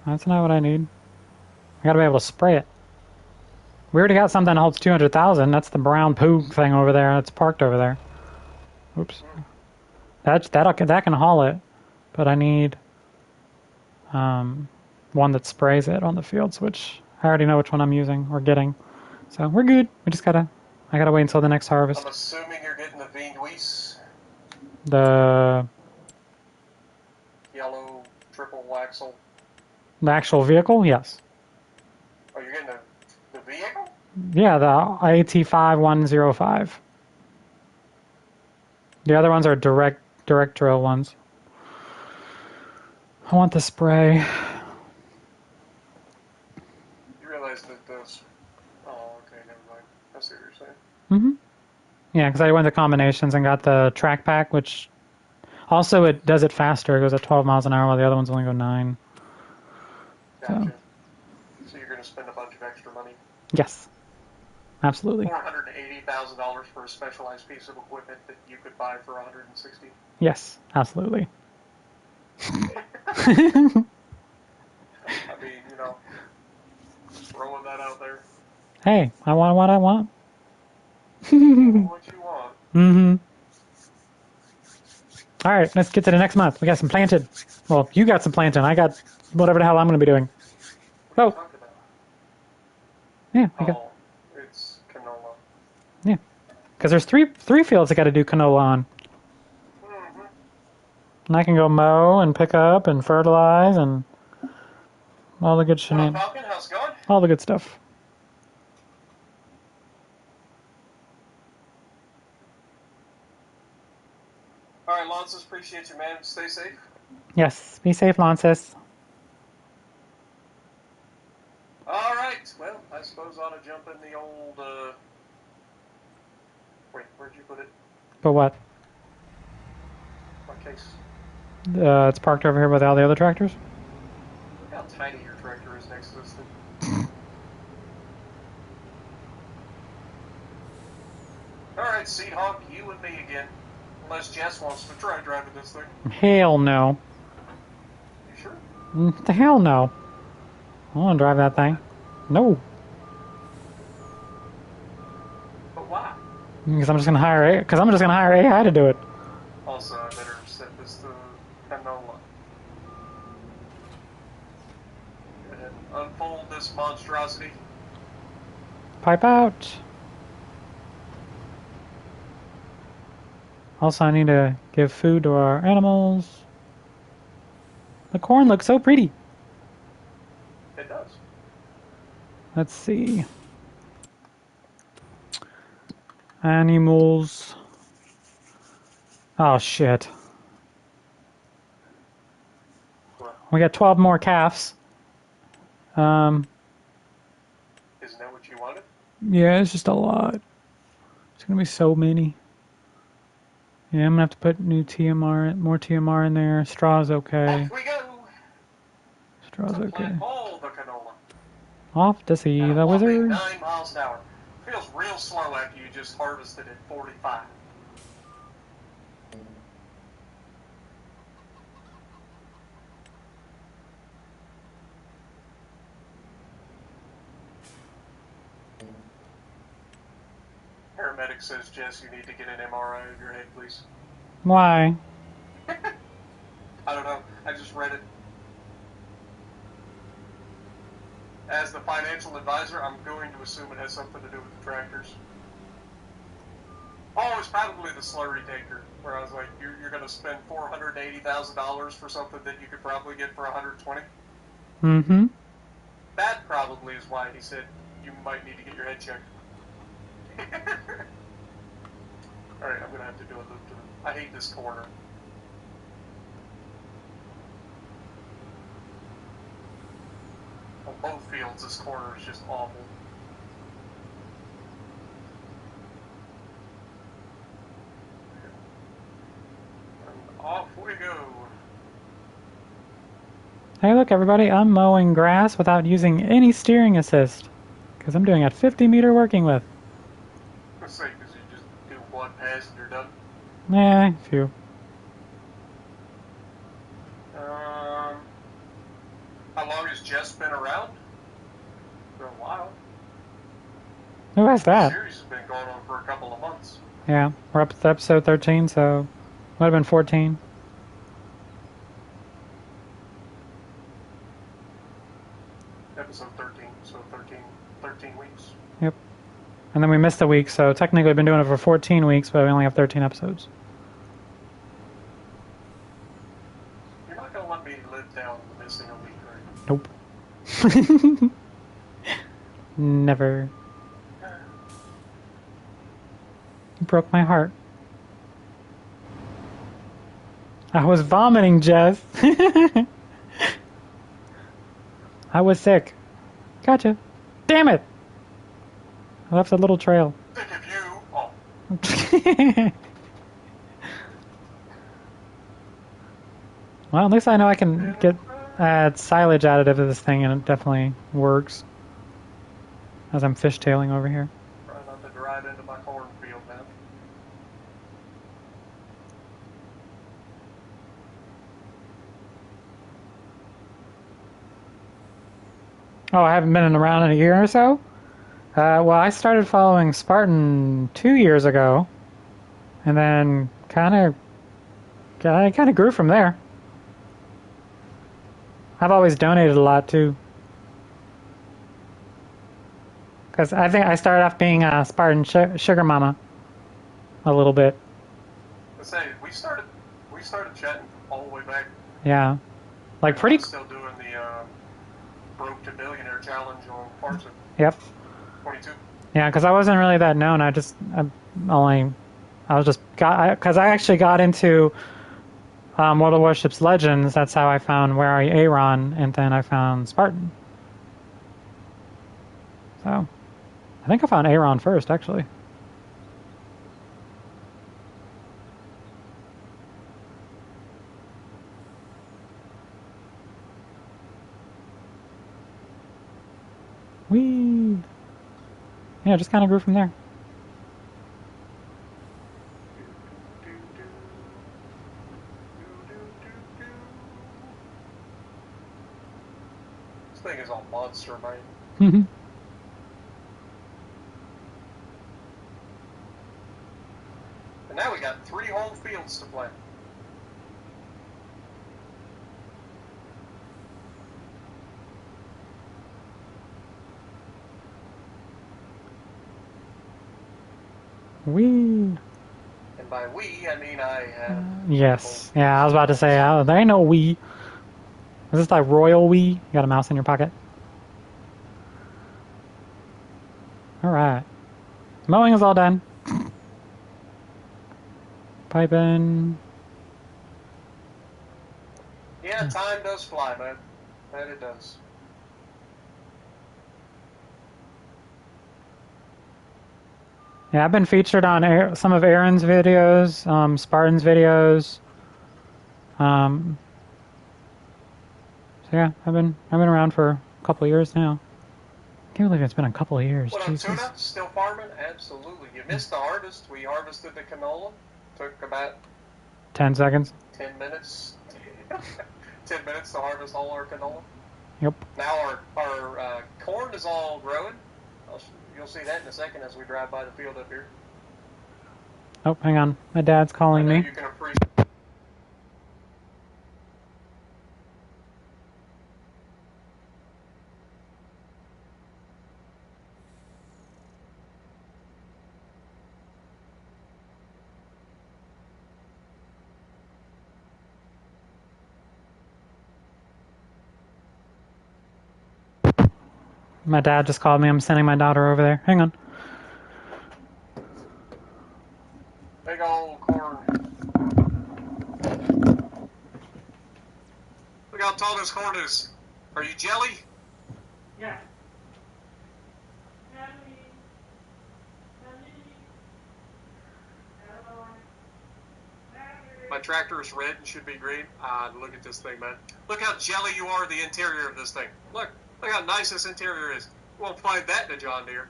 That's not what I need. I gotta be able to spray it. We already got something that holds 200,000. That's the brown poo thing over there. It's parked over there. Oops. That can haul it, but I need one that sprays it on the fields, which I already know which one I'm using or getting. So we're good. I gotta wait until the next harvest. I'm assuming you're getting the Vindouis The yellow triple axle. The actual vehicle, yes. Oh, you're getting the vehicle? Yeah, the AT5105. The other ones are direct drill ones. I want the spray. You realize that those... Oh, okay, never mind. I see what you're saying. Mm-hmm. Yeah, because I went to combinations and got the track pack, which also it does it faster. It goes at 12 miles an hour while the other ones only go 9. Gotcha. So you're going to spend a bunch of extra money? Yes. Absolutely. $480,000 for a specialized piece of equipment that you could buy for $160,000. Yes, absolutely. I mean, you know, throwing that out there. Hey, I want what I want. What you want. Mm-hmm. All right, let's get to the next month. We got some planted. Well, you got some planted. I got whatever the hell I'm going to be doing. What are you talking about? Yeah, I got. Oh, it's canola. Yeah, because there's three fields I got to do canola on. Mm-hmm. And I can go mow and pick up and fertilize and all the good Hello, shenanigans. Falcon. How's it going? All the good stuff. All right, Lonzus, appreciate you, man. Stay safe. Yes, be safe, Lances. All right. Well, I suppose I ought to jump in the old... Wait, where'd you put it? But what? My case. It's parked over here with all the other tractors? Look how tiny your tractor is next to this thing. All right, Seed Hawk, you and me again. Unless Jess wants to try driving this thing. Hell no. You sure? The hell no. I don't want to drive that thing. No. But why? Because I'm just gonna hire AI to do it. Also, I better set this to canola. Go ahead and unfold this monstrosity. Pipe out. Also, I need to give food to our animals. The corn looks so pretty. It does. Let's see. Animals. Oh, shit. Well, We got 12 more calves. isn't that what you wanted? Yeah, it's just a lot. It's gonna be so many. Yeah, I'm gonna have to put new TMR, more TMR in there. Straw's okay. Off we go Straw's to okay. plant all the canola. Off to see At a the whopping wizard. 9 miles an hour. Feels real slow after you just harvested at 45. Paramedic says, Jess, you need to get an MRI of your head, please. Why? I don't know. I just read it. As the financial advisor, I'm going to assume it has something to do with the tractors. Oh, it's probably the slurry taker, where I was like, you're going to spend $480,000 for something that you could probably get for $120. Mm-hmm. That probably is why he said you might need to get your head checked. Alright, I'm going to have to do a loop to them. I hate this corner. On both fields, this corner is just awful. And off we go. Hey, look, everybody. I'm mowing grass without using any steering assist. Because I'm doing at 50-meter working with. Let's say, because you just do one pass and you're done. Eh, few. How long has Jess been around? For a while. Who has The that? series has been going on for a couple of months. Yeah, we're up to episode 13, so might have been 14. Episode 13, so 13 weeks. Yep. And then we missed a week, so technically we've been doing it for 14 weeks, but we only have 13 episodes. You're not going to let me live down the missing a week, right? Nope. Never. You broke my heart. I was vomiting, Jess. I was sick. Gotcha. Damn it! I left a little trail. Think of you. Oh, Well, at least I know I can add silage additive to this thing, and it definitely works. As I'm fishtailing over here. try not to drive into my cornfield, man. Oh, I haven't been around in a year or so? Well, I started following Spartan 2 years ago, and then I kind of grew from there. I've always donated a lot too, because I think I started off being a Spartan sugar mama, a little bit. Let's say we started chatting all the way back. Yeah, like pretty. I'm still doing the Broke to Billionaire challenge on Parson. Yep. 22. Yeah, because I wasn't really that known. I actually got into World of Warships Legends. That's how I found Where Are You, Aaron, and then I found Spartan. So, I think I found Aaron first, actually. Whee! Yeah, just kind of grew from there. This thing is all monster, man. Mm-hmm. And now we got 3 whole fields to plant. Wee. And by we, I mean I have. Yes. Yeah, I was about to say, there ain't no we. Is this like Royal Wii? You got a mouse in your pocket? Alright. Mowing is all done. Piping. Yeah, time does fly, man. That it does. Yeah, I've been featured on some of Aaron's videos, Spartan's videos. So yeah, I've been around for a couple of years now. I can't believe it's been a couple of years. What up, Jesus. Tuna? Still farming? Absolutely. You missed the harvest. We harvested the canola. Took about 10 seconds. 10 minutes. 10 minutes to harvest all our canola. Yep. Now our corn is all growing. You'll see that in a second as we drive by the field up here. Oh, hang on. My dad's calling me. You can appreciate. My dad just called me. I'm sending my daughter over there. Hang on. Big old corn. Look how tall this corn is. Are you jelly? Yeah. My tractor is red and should be green. Look at this thing, man. Look how jelly you are, the interior of this thing. Look how nice this interior is. You won't find that in a John Deere.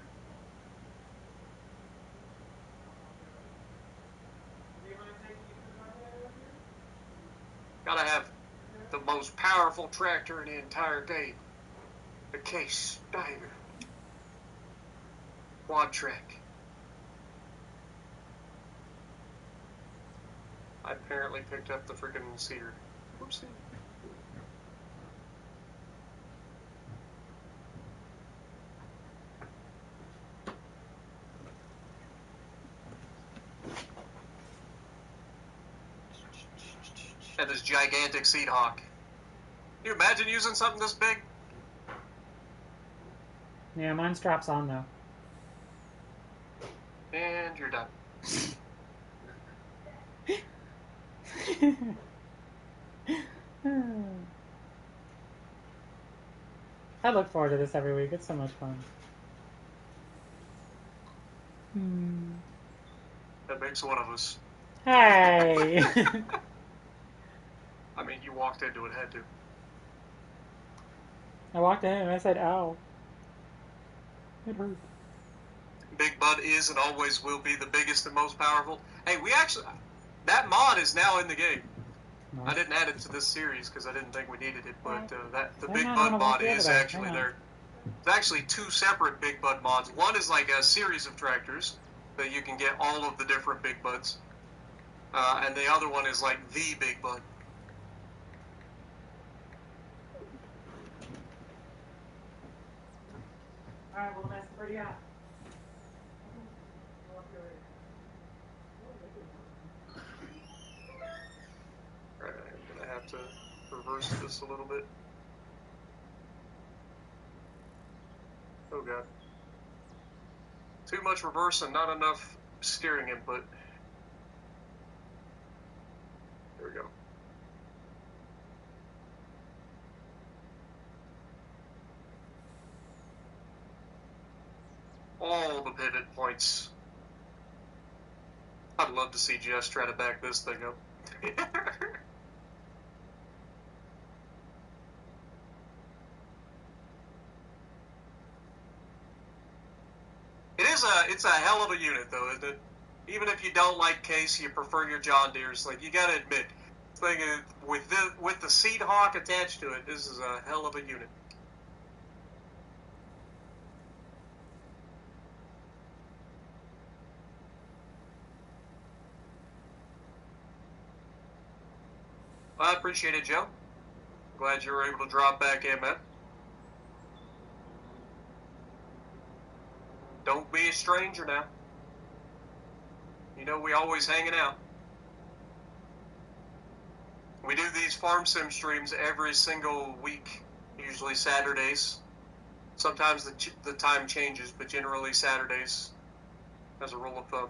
Gotta have the most powerful tractor in the entire game. The Case Steiger. Quad track. I apparently picked up the freaking seeder. Whoopsie. And this gigantic seed hawk. Can you imagine using something this big? Yeah, mine straps on though. And you're done. I look forward to this every week. It's so much fun. That makes one of us. Hey! I mean, you walked into it, had to. I walked in and I said, ow. It hurt. Big Bud is and always will be the biggest and most powerful. Hey, that mod is now in the game. Nice. I didn't add it to this series because I didn't think we needed it, but the I Big might Bud wanna walk mod the other is way. actually Hang on. there. It's actually two separate Big Bud mods. One is like a series of tractors that you can get all of the different Big Buds. And the other one is like the Big Bud. Alright, well, that's pretty out. Alright, I'm going to have to reverse this a little bit. Oh god. Too much reverse and not enough steering input. There we go. All the pivot points. I'd love to see Jess try to back this thing up. It's a hell of a unit though, isn't it? Even if you don't like Case, you prefer your John Deere's. Like, you gotta admit, thing is, with the Seed Hawk attached to it, this is a hell of a unit. Well, I appreciate it, Joe. Glad you were able to drop back in, man. Don't be a stranger now. You know we always hanging out. We do these farm sim streams every single week, usually Saturdays. Sometimes the time changes, but generally Saturdays as a rule of thumb.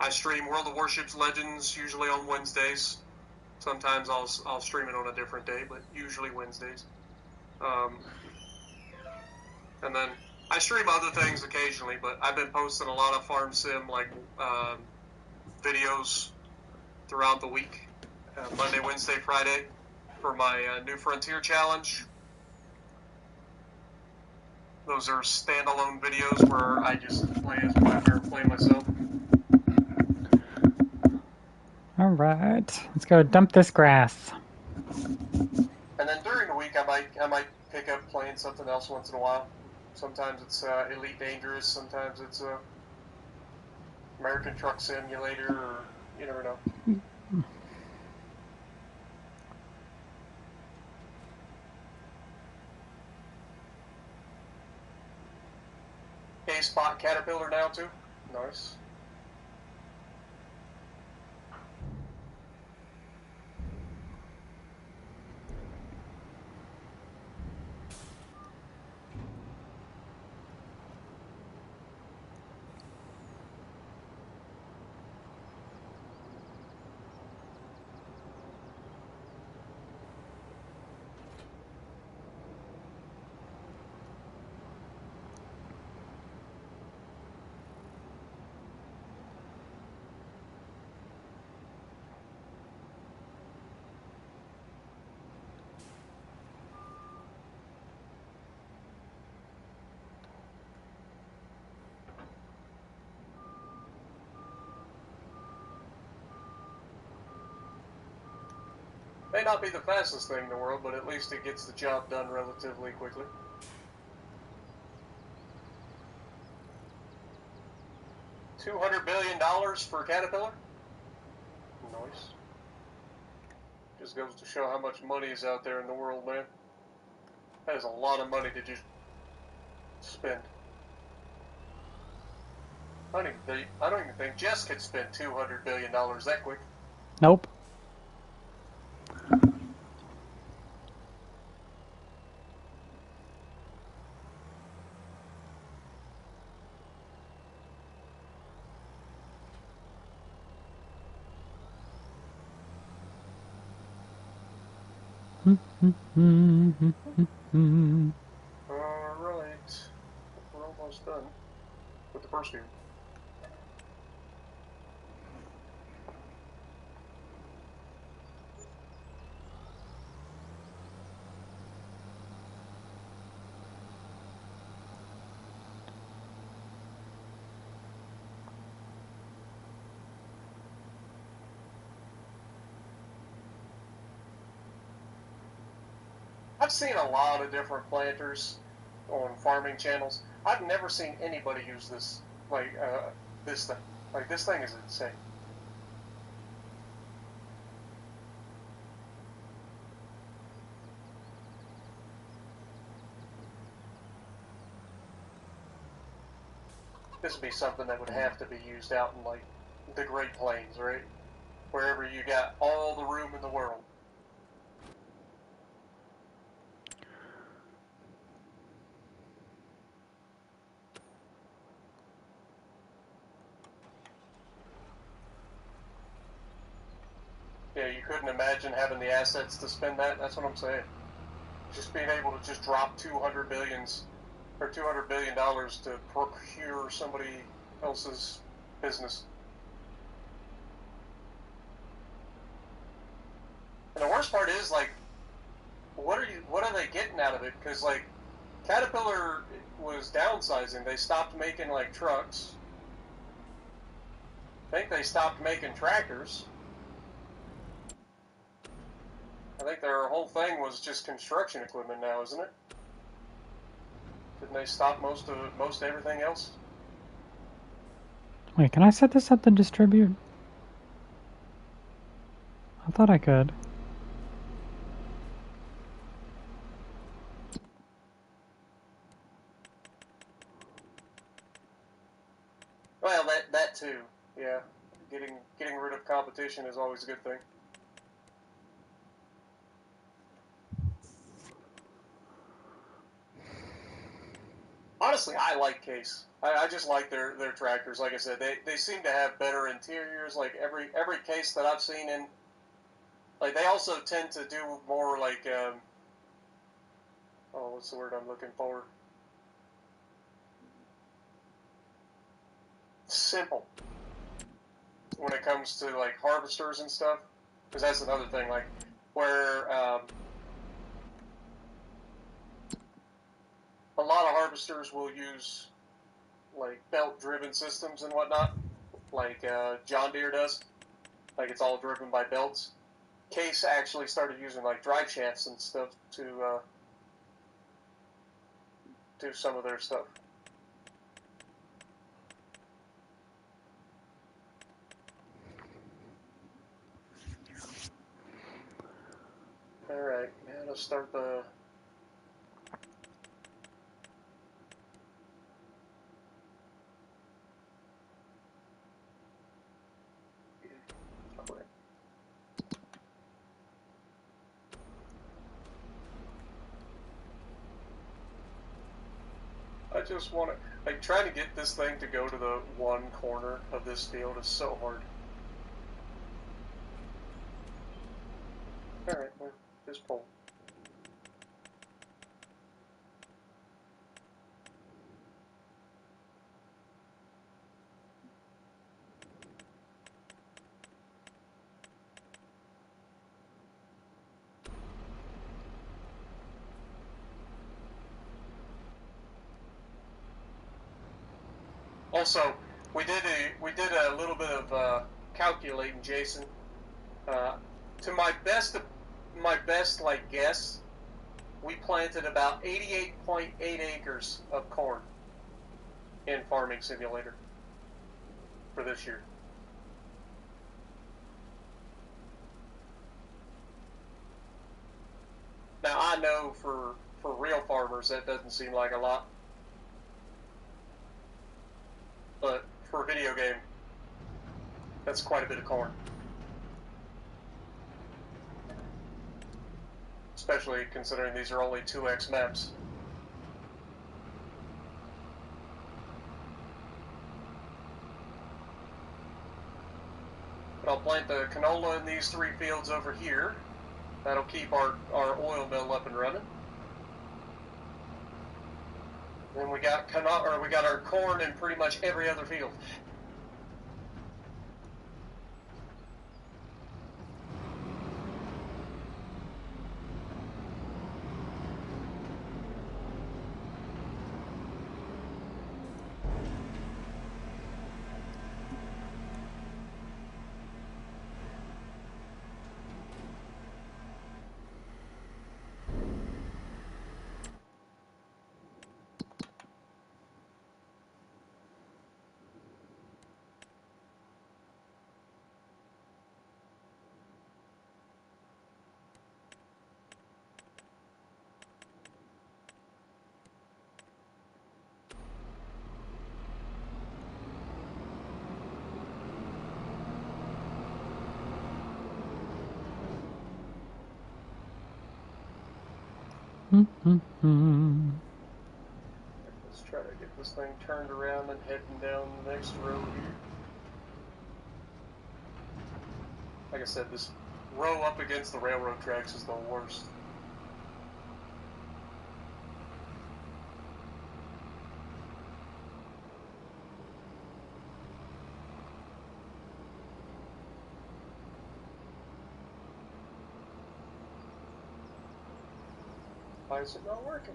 I stream World of Warships Legends usually on Wednesdays. Sometimes I'll stream it on a different day, but usually Wednesdays. And then I stream other things occasionally, but I've been posting a lot of farm sim videos throughout the week. Monday, Wednesday, Friday for my New Frontier Challenge. Those are standalone videos where I just play myself. All right, let's go dump this grass. And then during the week, I might pick up playing something else once in a while. Sometimes it's Elite Dangerous. Sometimes it's American Truck Simulator, or you never know. A-Spot Caterpillar now too. Nice. May not be the fastest thing in the world, but at least it gets the job done relatively quickly. $200 billion for Caterpillar? Nice. Just goes to show how much money is out there in the world, man. That is a lot of money to just spend. I don't even think Jess could spend $200 billion that quick. Nope. Alright. We're almost done with the first game. I've seen a lot of different planters on farming channels. I've never seen anybody use this, this thing. Like, this thing is insane. This would be something that would have to be used out in, like, the Great Plains, right? Wherever you got all the room in the world. Yeah, you couldn't imagine having the assets to spend that. That's what I'm saying. Just being able to just drop $200 billion to procure somebody else's business. And the worst part is, like, what are they getting out of it? Because, like, Caterpillar was downsizing. They stopped making, like, trucks. I think they stopped making tractors. I think their whole thing was just construction equipment now, isn't it? Didn't they stop most everything else? Wait, can I set this up to distribute? I thought I could. Well, that too. Yeah, getting rid of competition is always a good thing. honestly, I like Case. I just like their tractors. Like I said, they seem to have better interiors. Like every Case that I've seen in, like they also tend to do more like oh, what's the word I'm looking for? Simple when it comes to like harvesters and stuff. Because that's another thing, like where a lot of harvesters will use like belt-driven systems and whatnot, like John Deere does. Like it's all driven by belts. Case actually started using like drive shafts and stuff to do some of their stuff. All right, now let's start the. I just want to, like, trying to get this thing to go to the one corner of this field is so hard. Alright, well, just pull. Also, we did a little bit of calculating, Jason. To my best like guess, we planted about 88.8 acres of corn in Farming Simulator for this year. Now I know for real farmers that doesn't seem like a lot, but for a video game, that's quite a bit of corn. Especially considering these are only 2x maps. But I'll plant the canola in these 3 fields over here. That'll keep our oil mill up and running. Then we got our corn in pretty much every other field. Let's try to get this thing turned around and heading down the next row here. Like I said, this row up against the railroad tracks is the worst. Why is it not working?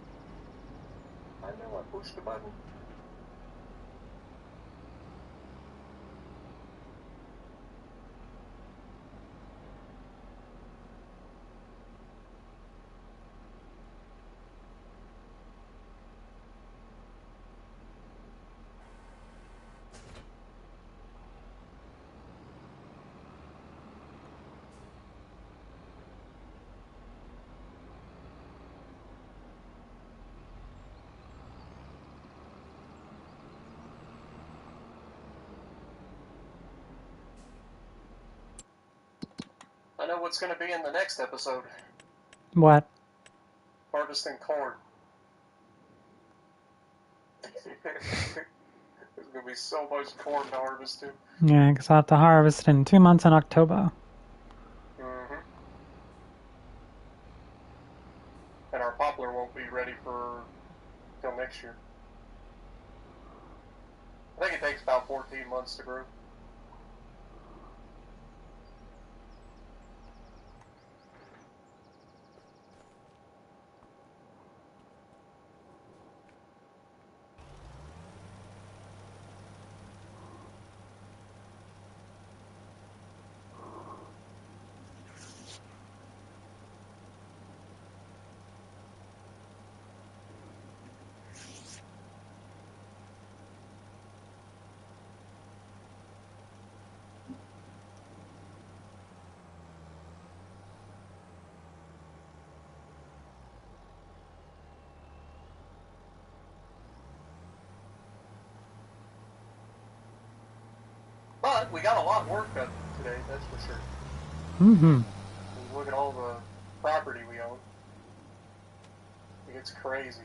I know I pushed the button. I know what's going to be in the next episode. What? Harvesting corn. There's gonna be so much corn to harvest too. Yeah, because I'll have to harvest in 2 months in October. Mm-hmm. And our poplar won't be ready for till next year. I think it takes about 14 months to grow. But we got a lot of work done today, that's for sure. Mm-hmm. Look at all the property we own. It's crazy.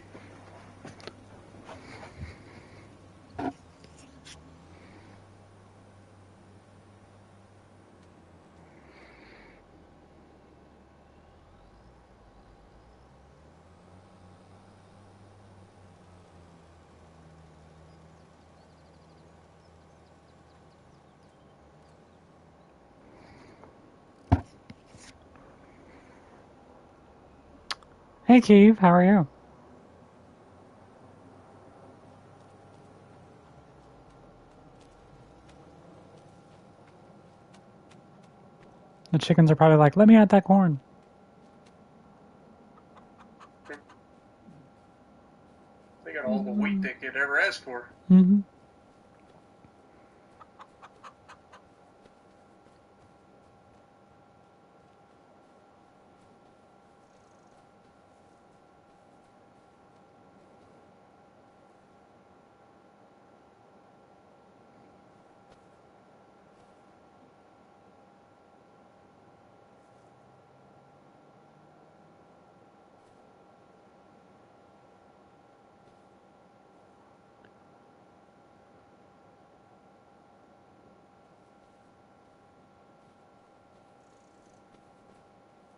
Hey, Keeve, how are you? The chickens are probably like, let me add that corn. They got all the wheat they could ever ask for. Mm-hmm.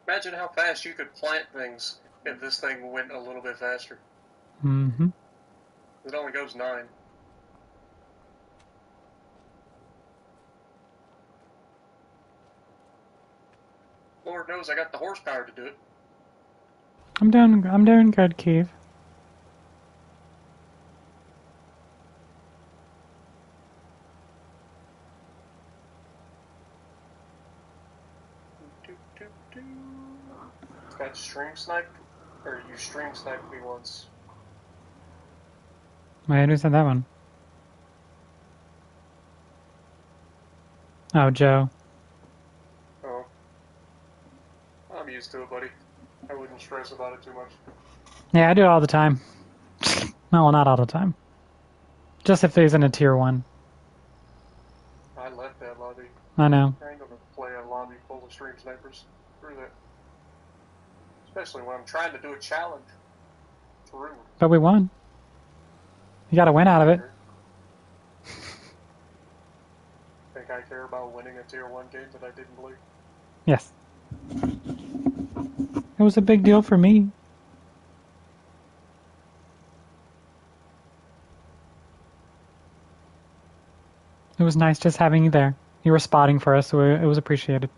Imagine how fast you could plant things if this thing went a little bit faster. Mm-hmm. It only goes 9. Lord knows I got the horsepower to do it. I'm doing good, Keeve. Got stream sniped, or you stream sniped me once. Wait, who said that one? Oh, Joe. Oh. I'm used to it, buddy. I wouldn't stress about it too much. Yeah, I do it all the time. No, not all the time. Just if he's in a tier 1. I left that lobby. I know. I ain't gonna play a lobby full of stream snipers. Screw that. Especially when I'm trying to do a challenge. It's rude. But we won. You got a win out of it. Think I care about winning a tier 1 game that I didn't play? Yes. It was a big deal for me. It was nice just having you there. You were spotting for us, so it was appreciated.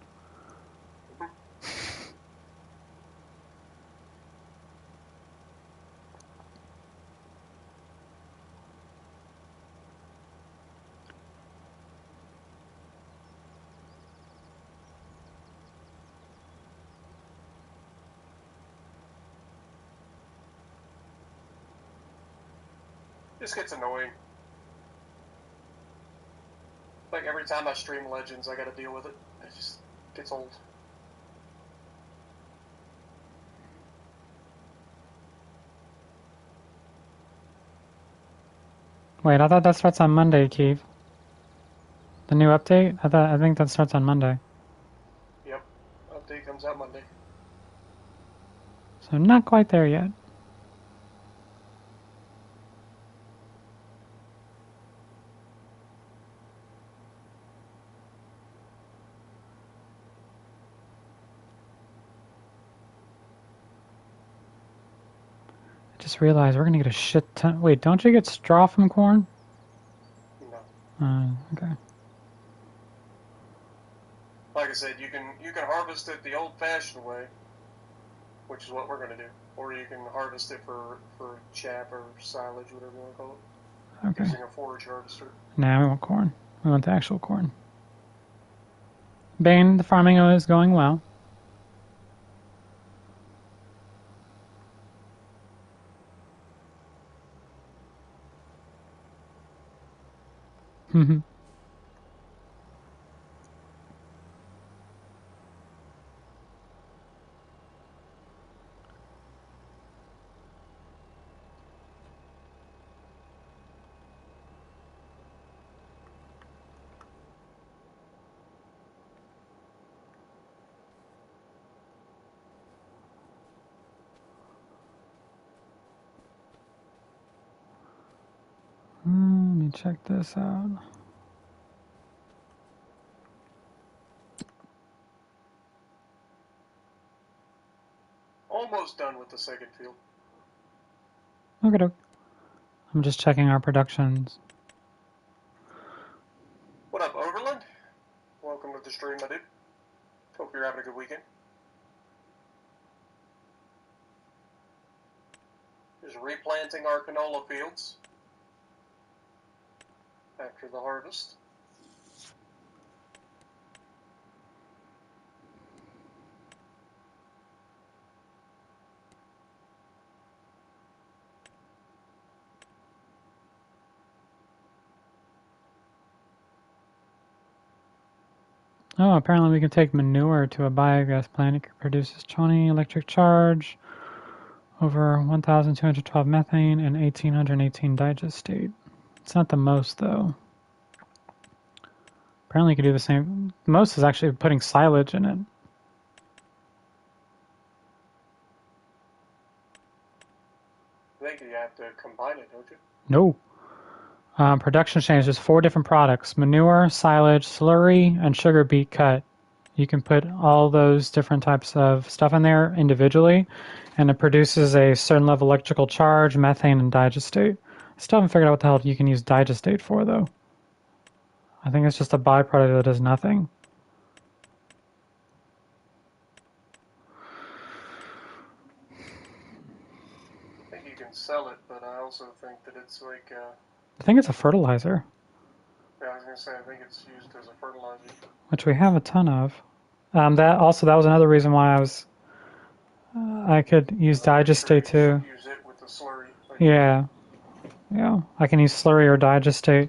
This gets annoying. Like every time I stream Legends, I gotta deal with it. It just gets old. Wait, I thought that starts on Monday, Keeve. The new update? I think that starts on Monday. Yep. Update comes out Monday. So not quite there yet. Just realized we're gonna get a shit ton. Wait, don't you get straw from corn? No. Okay. Like I said, you can harvest it the old-fashioned way, which is what we're going to do, or you can harvest it for chaff or silage, whatever you want to call it, Okay. using a forage harvester. Now we want corn. We want the actual corn. Bane, the farming is going well. Mm-hmm. Let me check this out. Almost done with the second field. Okay, I'm just checking our productions. What up, Overland? Welcome to the stream, my dude. Hope you're having a good weekend. Just replanting our canola fields after the harvest. Oh, apparently we can take manure to a biogas plant. It produces 20 electric charge, over 1,212 methane, and 1,818 digestate. It's not the most, though. Apparently you could do the same. The most is actually putting silage in it. I think you have to combine it, don't you? No. Production change, there's 4 different products: manure, silage, slurry, and sugar beet cut. You can put all those different types of stuff in there individually, and it produces a certain level of electrical charge, methane, and digestate. I still haven't figured out what the hell you can use digestate for, though. I think it's just a byproduct that does nothing. I think you can sell it, but I also think that it's like, I think it's a fertilizer, yeah, I was going to say, I think it's used as a fertilizer. which we have a ton of. That was another reason why I could use digestate too. Use it with the slurry. Yeah, I can use slurry or digestate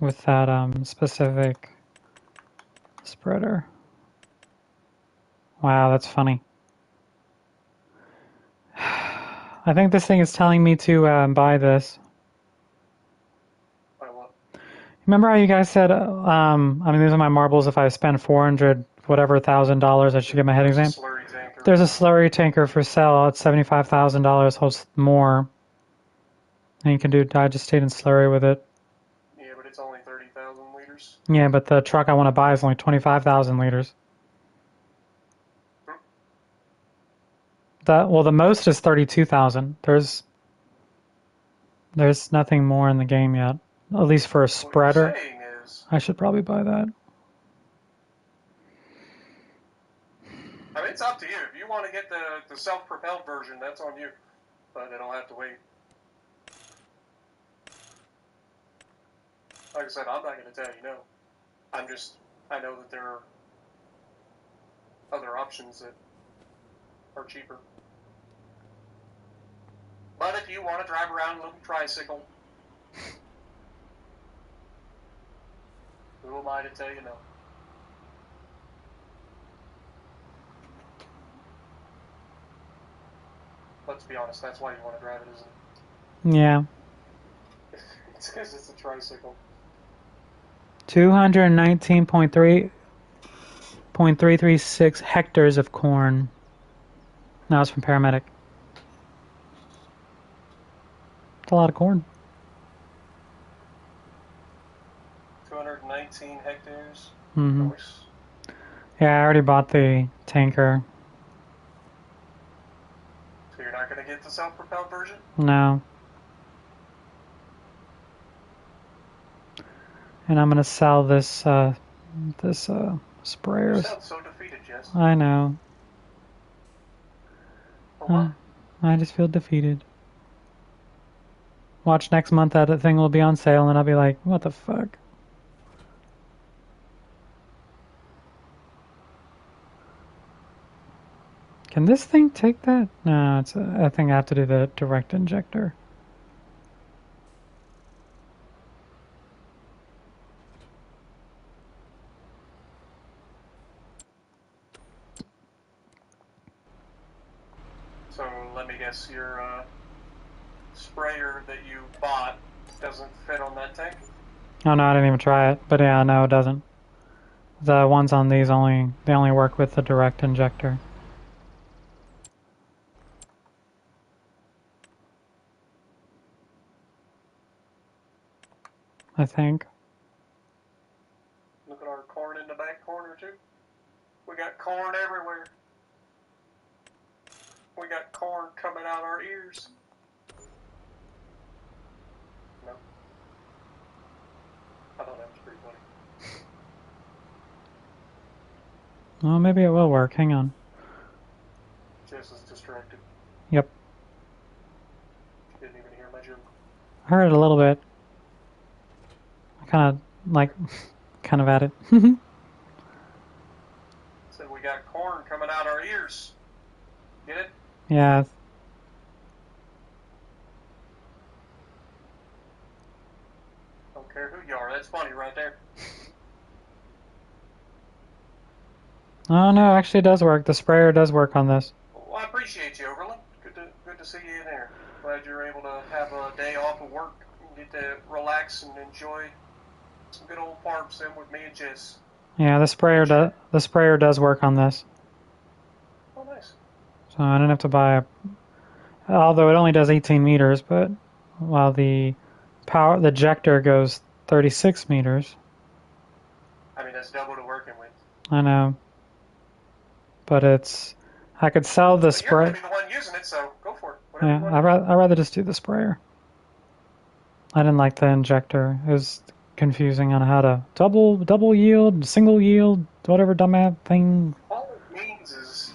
with that specific spreader. Wow, that's funny. I think this thing is telling me to buy this. By what? Remember how you guys said, I mean, these are my marbles. If I spend $400,000, I should get my head exam. There's a slurry tanker for sale at $75,000, holds more. And you can do digestate and slurry with it. Yeah, but it's only 30,000 liters. Yeah, but the truck I want to buy is only 25,000 liters. The most is 32,000. There's nothing more in the game yet, at least for a spreader. What you're saying is, I should probably buy that. I mean, it's up to you. If you want to get the self-propelled version, that's on you. But it'll have to wait. Like I said, I'm not going to tell you no. I know that there are other options that are cheaper. But if you want to drive around a little tricycle, who am I to tell you no? Let's be honest, that's why you want to drive it, isn't it? Yeah. It's because it's a tricycle. 219.336 hectares of corn. That was from Paramedic. It's a lot of corn. 219 hectares. Mm-hmm. Nice. Yeah, I already bought the tanker. So you're not going to get the self-propelled version? No. And I'm gonna sell this sprayer. You sound so defeated, Jess. I know. For what? I just feel defeated. Watch next month that thing will be on sale and I'll be like, what the fuck? Can this thing take that? No, I think I have to do the direct injector. So let me guess, your sprayer that you bought doesn't fit on that tank? Oh no, I didn't even try it. But yeah, no, it doesn't. The ones on these only work with the direct injector. I think. Look at our corn in the back corner too. We got corn everywhere. We got corn coming out our ears. No. I thought that was pretty funny. Well, maybe it will work. Hang on. Jess is distracted. Yep. She didn't even hear my joke. I heard it a little bit. I kind of at it. Said we got corn coming out our ears. Get it? Yeah. Don't care who you are. That's funny right there. Oh no, actually it does work. The sprayer does work on this. Well, I appreciate you, Overland. Good to see you in there. Glad you're able to have a day off of work and get to relax and enjoy some good old farm sim with me and Jess. Yeah, the sprayer does work on this. Oh, nice. So I didn't have to buy although it only does 18 meters, but while the ejector goes 36 meters. I mean, that's double to working with. I know. But I could sell the But you're going spray. to be the one using it, so go for it. Whatever Yeah, you want. I'd rather just do the sprayer. I didn't like the injector. It was confusing on how to double yield, single yield, whatever dumbass thing. All it means is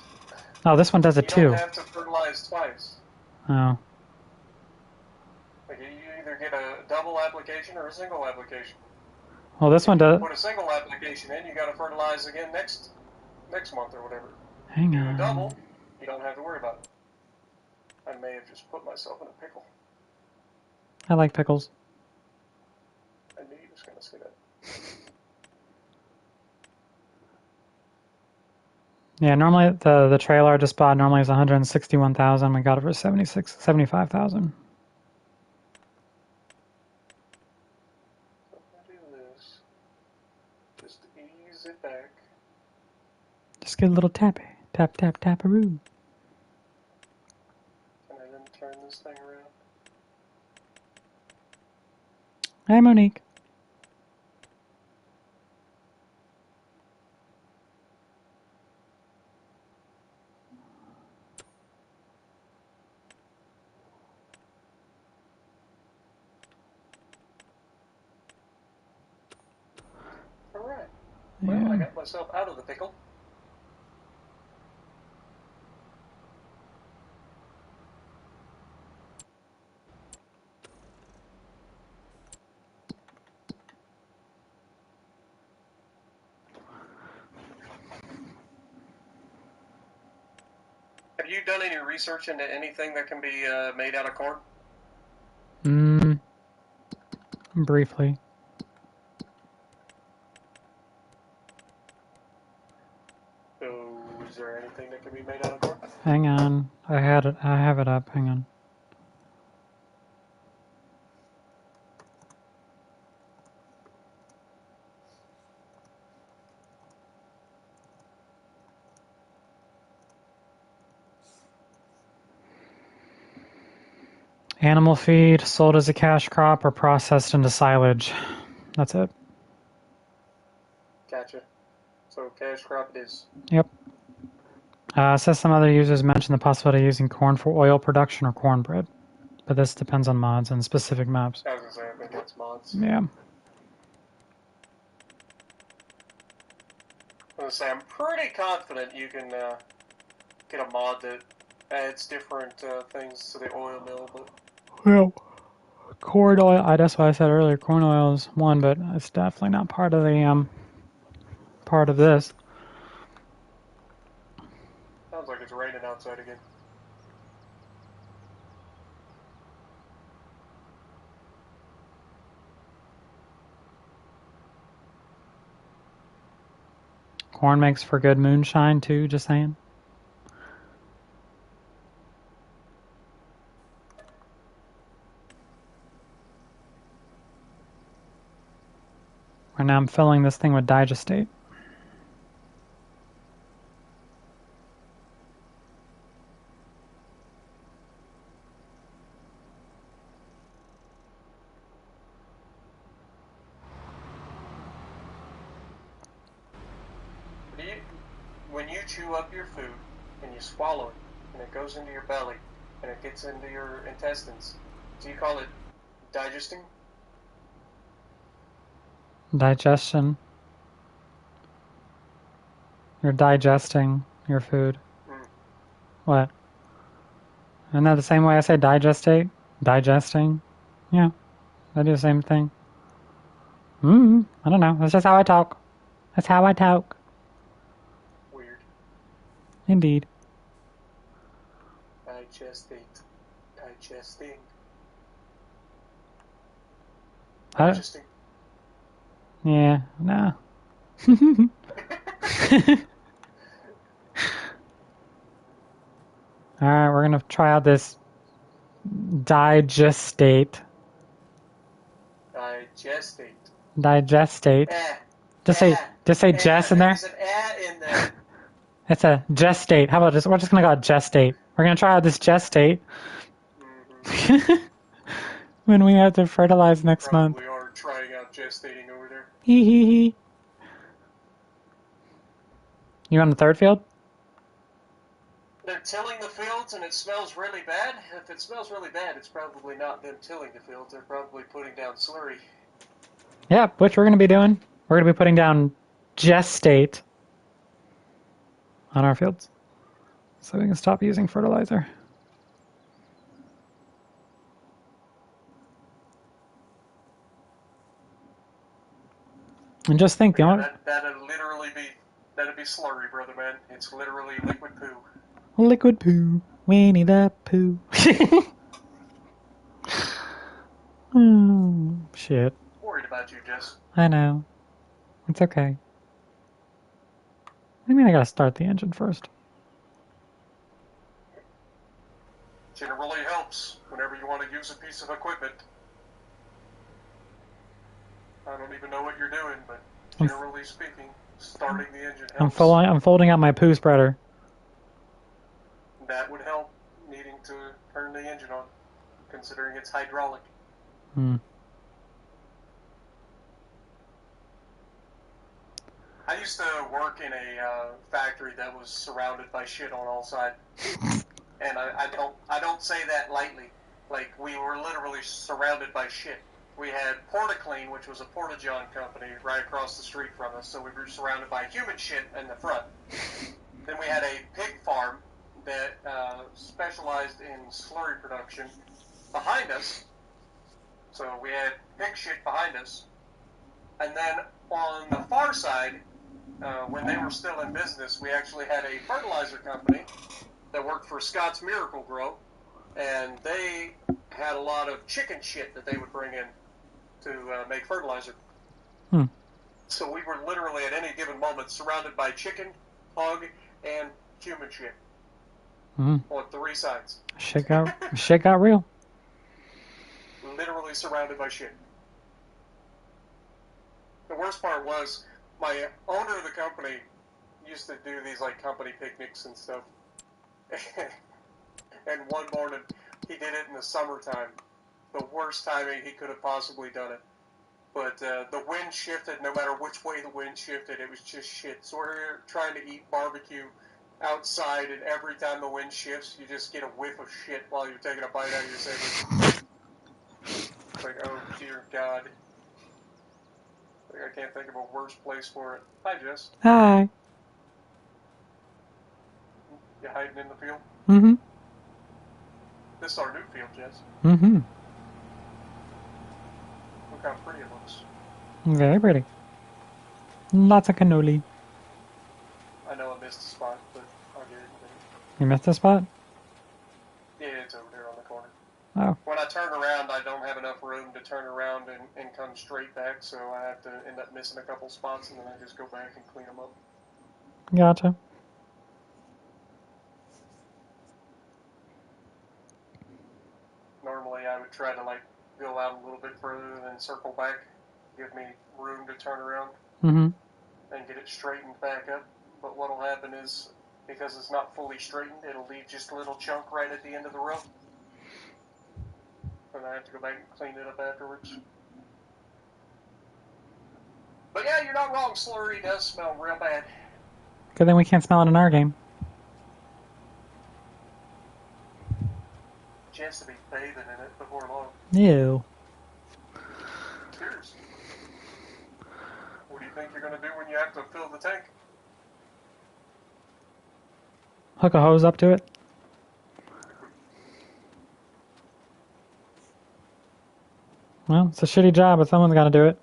Oh, this one does it you too. don't have to fertilize twice. Oh. Like you either get a double application or a single application. Well, this one does. Put a single application in, you got to fertilize again next month or whatever. Hang Do a on. double, you don't have to worry about it. I may have just put myself in a pickle. I like pickles. I knew you was going to say that. Yeah, normally the trailer I just bought normally is 161,000. We got it for 75,000. So if I do this, just ease it back. Just get a little tappy. Tap, tap, taparoo. Can I then turn this thing around? Hi, Monique. Alright. Well, Yeah. I got myself out of the pickle. Have you done any research into anything that can be made out of corn? Briefly. So, is there anything that can be made out of corn? Hang on. I have it up. Hang on. Animal feed sold as a cash crop or processed into silage. That's it. Gotcha. So, cash crop it is. Yep. Says some other users mentioned the possibility of using corn for oil production or cornbread, but this depends on mods and specific maps. I was gonna say, I think that's mods. Yeah. I was gonna say, I'm pretty confident you can get a mod that adds different things to the oil mill, but Well, corn oil. That's what I said earlier. Corn oil is one, but it's definitely not part of the part of this. sounds like it's raining outside again. Corn makes for good moonshine too. Just saying. Right now I'm filling this thing with digestate. When you chew up your food and you swallow it, and it goes into your belly, and it gets into your intestines, do you call it digesting? Digestion. You're digesting your food. Mm. What? Isn't that the same way I say digestate? Digesting? Yeah. I do the same thing. I don't know. That's just how I talk. That's how I talk. Weird. Indeed. Digestate. Digesting. I, Digesting. yeah. No. Alright, we're gonna try out this digestate. Digestate. Digestate. Just say Jess in there. There's an in there. It's a gestate. How about this? We're just gonna go gestate. We're gonna try out this gestate. Mm-hmm. When we have to fertilize next month. Probably are trying out gestating over there. Hee hee hee. You on the third field? They're tilling the fields and it smells really bad. If it smells really bad, it's probably not them tilling the fields. They're probably putting down slurry. Yeah, which we're going to be doing. We're going to be putting down gestate on our fields so we can stop using fertilizer. And just think, That'd be slurry, brother man. It's literally liquid poo. Liquid poo. Winnie the Pooh. Shit. Worried about you, Jess. I know. It's okay. What do you mean I gotta start the engine first? Generally helps whenever you want to use a piece of equipment. I don't even know what you're doing, but generally speaking, starting the engine helps. I'm folding out my poo spreader. That would help, needing to turn the engine on, considering it's hydraulic. I used to work in a factory that was surrounded by shit on all sides, and I don't say that lightly. Like, we were literally surrounded by shit. We had Porta-Clean, which was a Porta-John company right across the street from us, so we were surrounded by human shit in the front. Then we had a pig farm that specialized in slurry production behind us, so we had pig shit behind us. And then on the far side, when they were still in business, we actually had a fertilizer company that worked for Scott's Miracle Grow, and they had a lot of chicken shit that they would bring in to make fertilizer. So we were literally at any given moment surrounded by chicken, hog, and human shit on three sides. Shit got real. Literally surrounded by shit. The worst part was my owner of the company used to do these like company picnics and stuff. And one morning he did it in the summertime. The worst timing he could have possibly done it. But the wind shifted. No matter which way the wind shifted, it was just shit. So we're trying to eat barbecue outside, and every time the wind shifts, you just get a whiff of shit while you're taking a bite out of your sandwich. It's like, oh dear God. I can't think of a worse place for it. Hi, Jess. Hi. You hiding in the field? Mm-hmm. This is our new field, Jess. Mm-hmm. Look how pretty it looks. Very pretty. Lots of cannoli. I know I missed a spot, but I'll get it in a minute. You missed a spot? Yeah, it's over there on the corner. Oh. When I turn around, I don't have enough room to turn around and come straight back, so I have to end up missing a couple spots, and then I just go back and clean them up. Gotcha. Normally, I would try to, like, go out a little bit further and then circle back, give me room to turn around, Mm-hmm. and get it straightened back up. But what'll happen is, because it's not fully straightened, it'll leave just a little chunk right at the end of the row. And I have to go back and clean it up afterwards. But yeah, you're not wrong. Slurry does smell real bad. Good thing we can't smell it in our game. Chance to be bathing in it before long. Ew. Cheers. What do you think you're going to do when you have to fill the tank? Hook a hose up to it. Well, it's a shitty job, but someone's got to do it.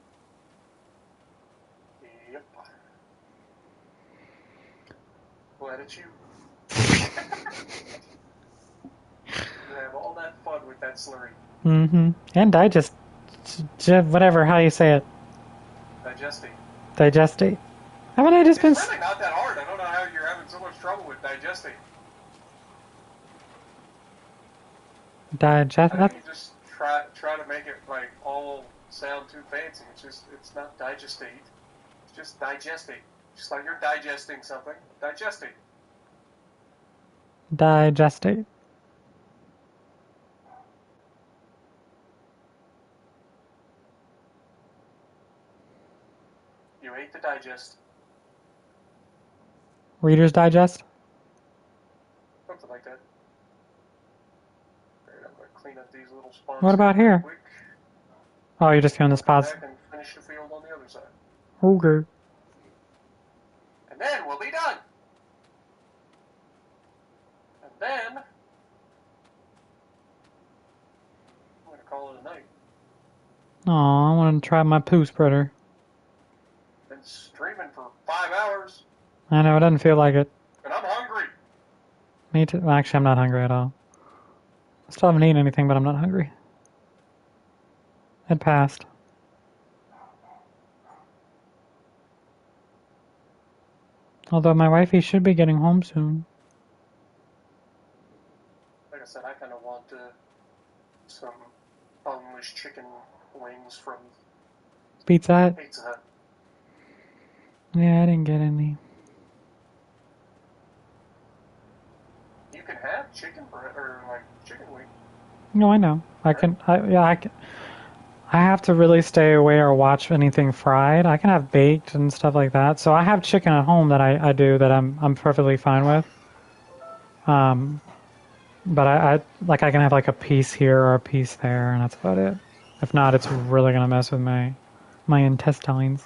Yep. Glad it's you. You have all that fun with that slurry. Mm-hmm. And digest. Whatever, how you say it. Digesting. Digestate. Haven't I just been... It's really not that hard. I don't know how you're having so much trouble with digesting. Digest... I think you just try to make it like all sound too fancy. It's not digestate. It's just digesting. Just like you're digesting something. Digesting. Digestate. You ate the digest. Reader's Digest? Something like that. Alright, I'm going to clean up these little spots. What about here? Quick. Oh, you're just doing the spots. Back and finish the field on the other side. Okay. And then we'll be done. And then I'm going to call it a night. Aw, I want to try my poo spreader. Been streaming for 5 hours. I know, it doesn't feel like it. And I'm hungry. Me too. Well, actually, I'm not hungry at all. I still haven't eaten anything, but I'm not hungry. It passed. Although my wifey should be getting home soon. Like I said, I kind of want some boneless chicken wings from Pizza Hut? Pizza Hut. Yeah, I didn't get any. You can have chicken breast or like chicken wing. No, I know. I can. I have to really stay away or watch anything fried. I can have baked and stuff like that. So I have chicken at home that I do that I'm perfectly fine with. But I can have like a piece here or a piece there, and that's about it. If not, it's really gonna mess with my intestines.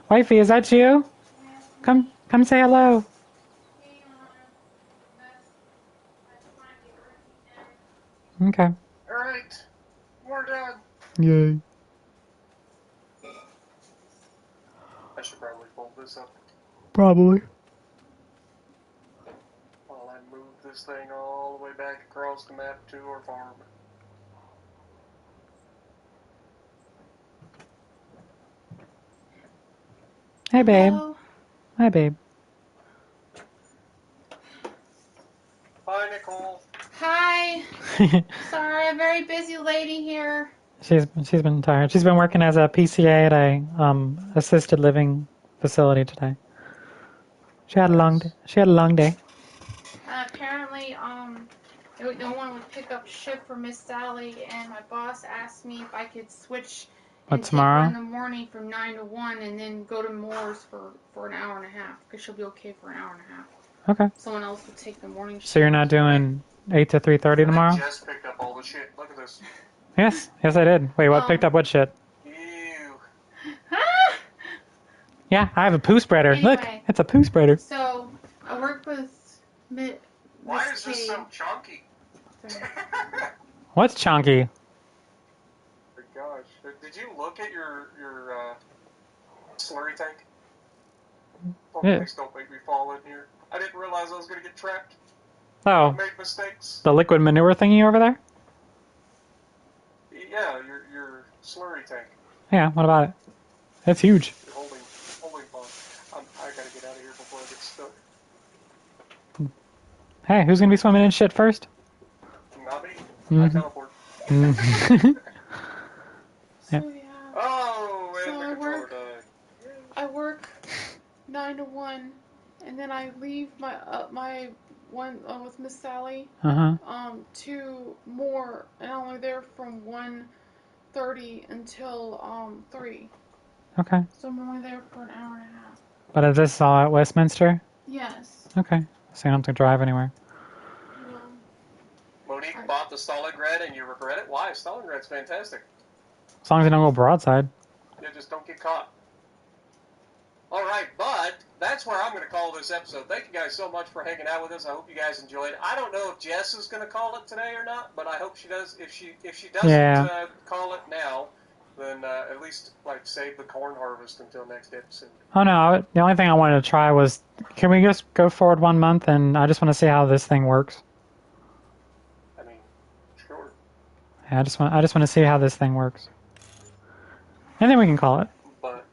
Wifey, is that you? Come say hello. Okay. All right, we're done. Yay. I should probably fold this up Probably. while I move this thing all the way back across the map to our farm. Hey, babe. Hello. Hi, babe. Hi, Nicole. Hi. Sorry, a very busy lady here. She's been tired. She's been working as a PCA at a assisted living facility today. She had a long day. Apparently, no one would pick up shift for Miss Sally, and my boss asked me if I could switch and take her tomorrow? in the morning from 9 to 1, and then go to Moore's for an hour and a half, because she'll be okay for an hour and a half. Okay. Someone else would take the morning shift. So you're not doing 8 to 3:30 tomorrow? I just picked up all the shit. Look at this. Yes. Yes, I did. Wait, what picked up what shit? Ew. Yeah, I have a poo spreader. Look, Anyway. it's a poo spreader. So I work with Why Miss is this so chunky? Sorry. What's chunky? My gosh. Did you look at your slurry tank? Oh, Yeah. please don't make me fall in here. I didn't realize I was going to get trapped. I Oh, made mistakes. the liquid manure thingy over there? Yeah, your slurry tank. Yeah, what about it? It's huge. Your holding pond. I gotta get out of here before I get stuck. Hey, who's gonna be swimming in shit first? Not me. I Mhm. teleport. So Yep. yeah. Oh, and So the I controller work- died. I work 9 to 1, and then I leave my my one with Miss Sally Uh-huh. to more, and I'm only there from 1:30 until 3. Okay. So I'm only there for an hour and a half. But is this all at Westminster? Yes. Okay. So you don't have to drive anywhere. No. Monique bought the Stalingrad and you regret it? Why? Stalingrad's fantastic. As long as you don't go broadside. Yeah, just don't get caught. Alright, but that's where I'm going to call this episode. Thank you guys so much for hanging out with us. I hope you guys enjoyed. I don't know if Jess is going to call it today or not, but I hope she does. If she doesn't call it now, then at least like save the corn harvest until next episode. Oh no, the only thing I wanted to try was, can we just go forward 1 month and I just want to see how this thing works. I mean, sure. Yeah, I just want to see how this thing works. And then we can call it. But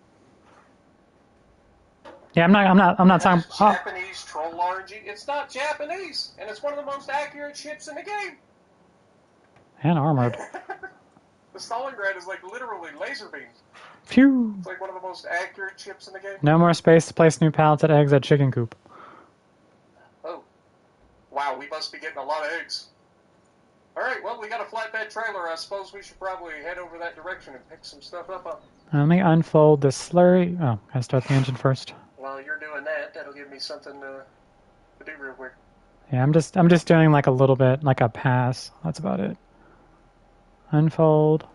Yeah, I'm not talking. Oh, Japanese troll RNG. It's not Japanese, and it's one of the most accurate ships in the game. and armored. The Stalingrad is like literally laser beams. Phew. It's like one of the most accurate ships in the game. No more space to place new pallets at eggs at chicken coop. Oh. Wow, we must be getting a lot of eggs. Alright, well, we got a flatbed trailer. I suppose we should probably head over that direction and pick some stuff up. Let me unfold the slurry. Oh, gotta start the engine first. While you're doing that, that'll give me something to do real quick. Yeah, I'm just doing like a little bit, like a pass. That's about it. Unfold.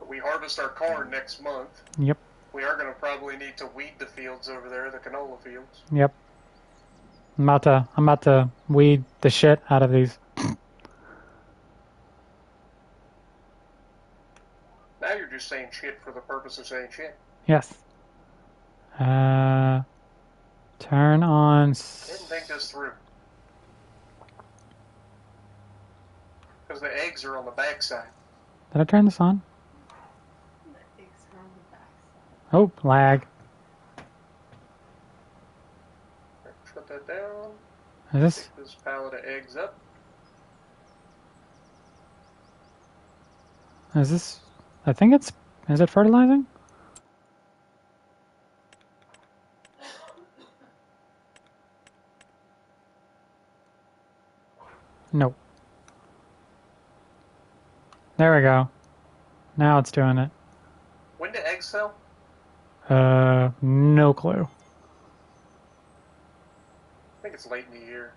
We harvest our corn next month. Yep. We are going to probably need to weed the fields over there, the canola fields. Yep. I'm about to weed the shit out of these. Now you're just saying shit for the purpose of saying shit. Yes. Turn on. Didn't think this through. Because the eggs are on the backside. Did I turn this on? Oh, lag. Put that down. Is this? Pick this pallet of eggs up. Is this? I think it's. Is it fertilizing? Nope. There we go. Now it's doing it. When do eggs sell? No clue. I think it's late in the year.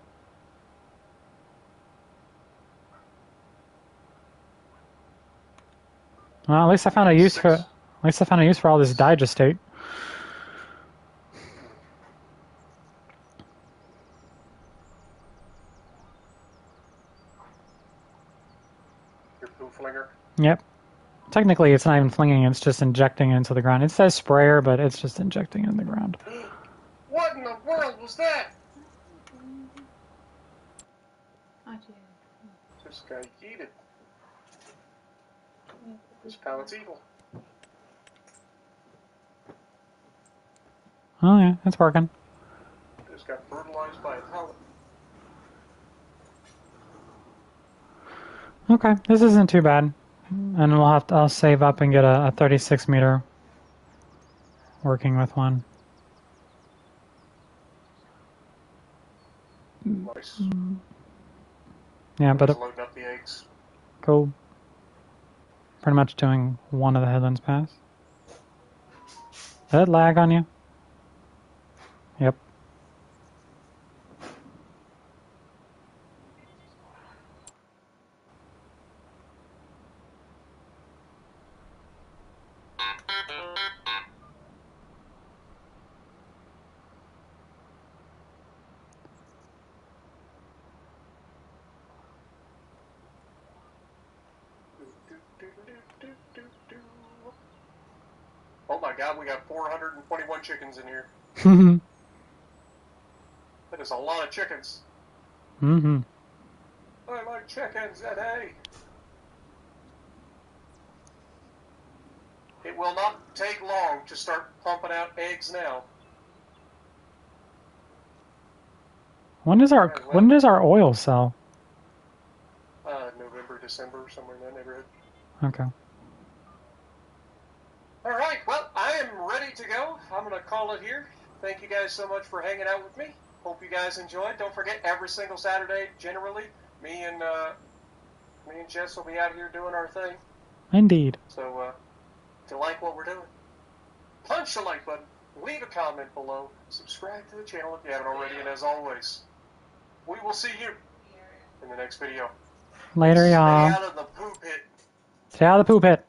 Well, at least I found a use for. At least I found a use for all this digestate. Your poo flinger. Yep. Technically, it's not even flinging, it's just injecting it into the ground. It says sprayer, but it's just injecting it in the ground. What in the world was that? Just got yeeted. This pallet's evil. Oh yeah, it's working. Just got brutalized by a pallet. Okay, this isn't too bad. And I'll save up and get a 36 meter working with one. Nice. Yeah, but Just loading up the eggs. go pretty much doing one of the headlands pass. Did it lag on you? Yep. my God, we got 421 chickens in here. That is a lot of chickens. Mm-hmm. I like chickens and hay. It will not take long to start pumping out eggs now. When does our oil sell? November, December, somewhere in that neighborhood. Okay. All right, well, I am ready to go. I'm going to call it here. Thank you guys so much for hanging out with me. Hope you guys enjoyed. Don't forget, every single Saturday, generally, me and Jess will be out here doing our thing. Indeed. So, if you like what we're doing, punch the like button, leave a comment below, subscribe to the channel if you haven't already, and as always, we will see you in the next video. Later, y'all. Stay out of the poop pit. Stay out of the poop pit.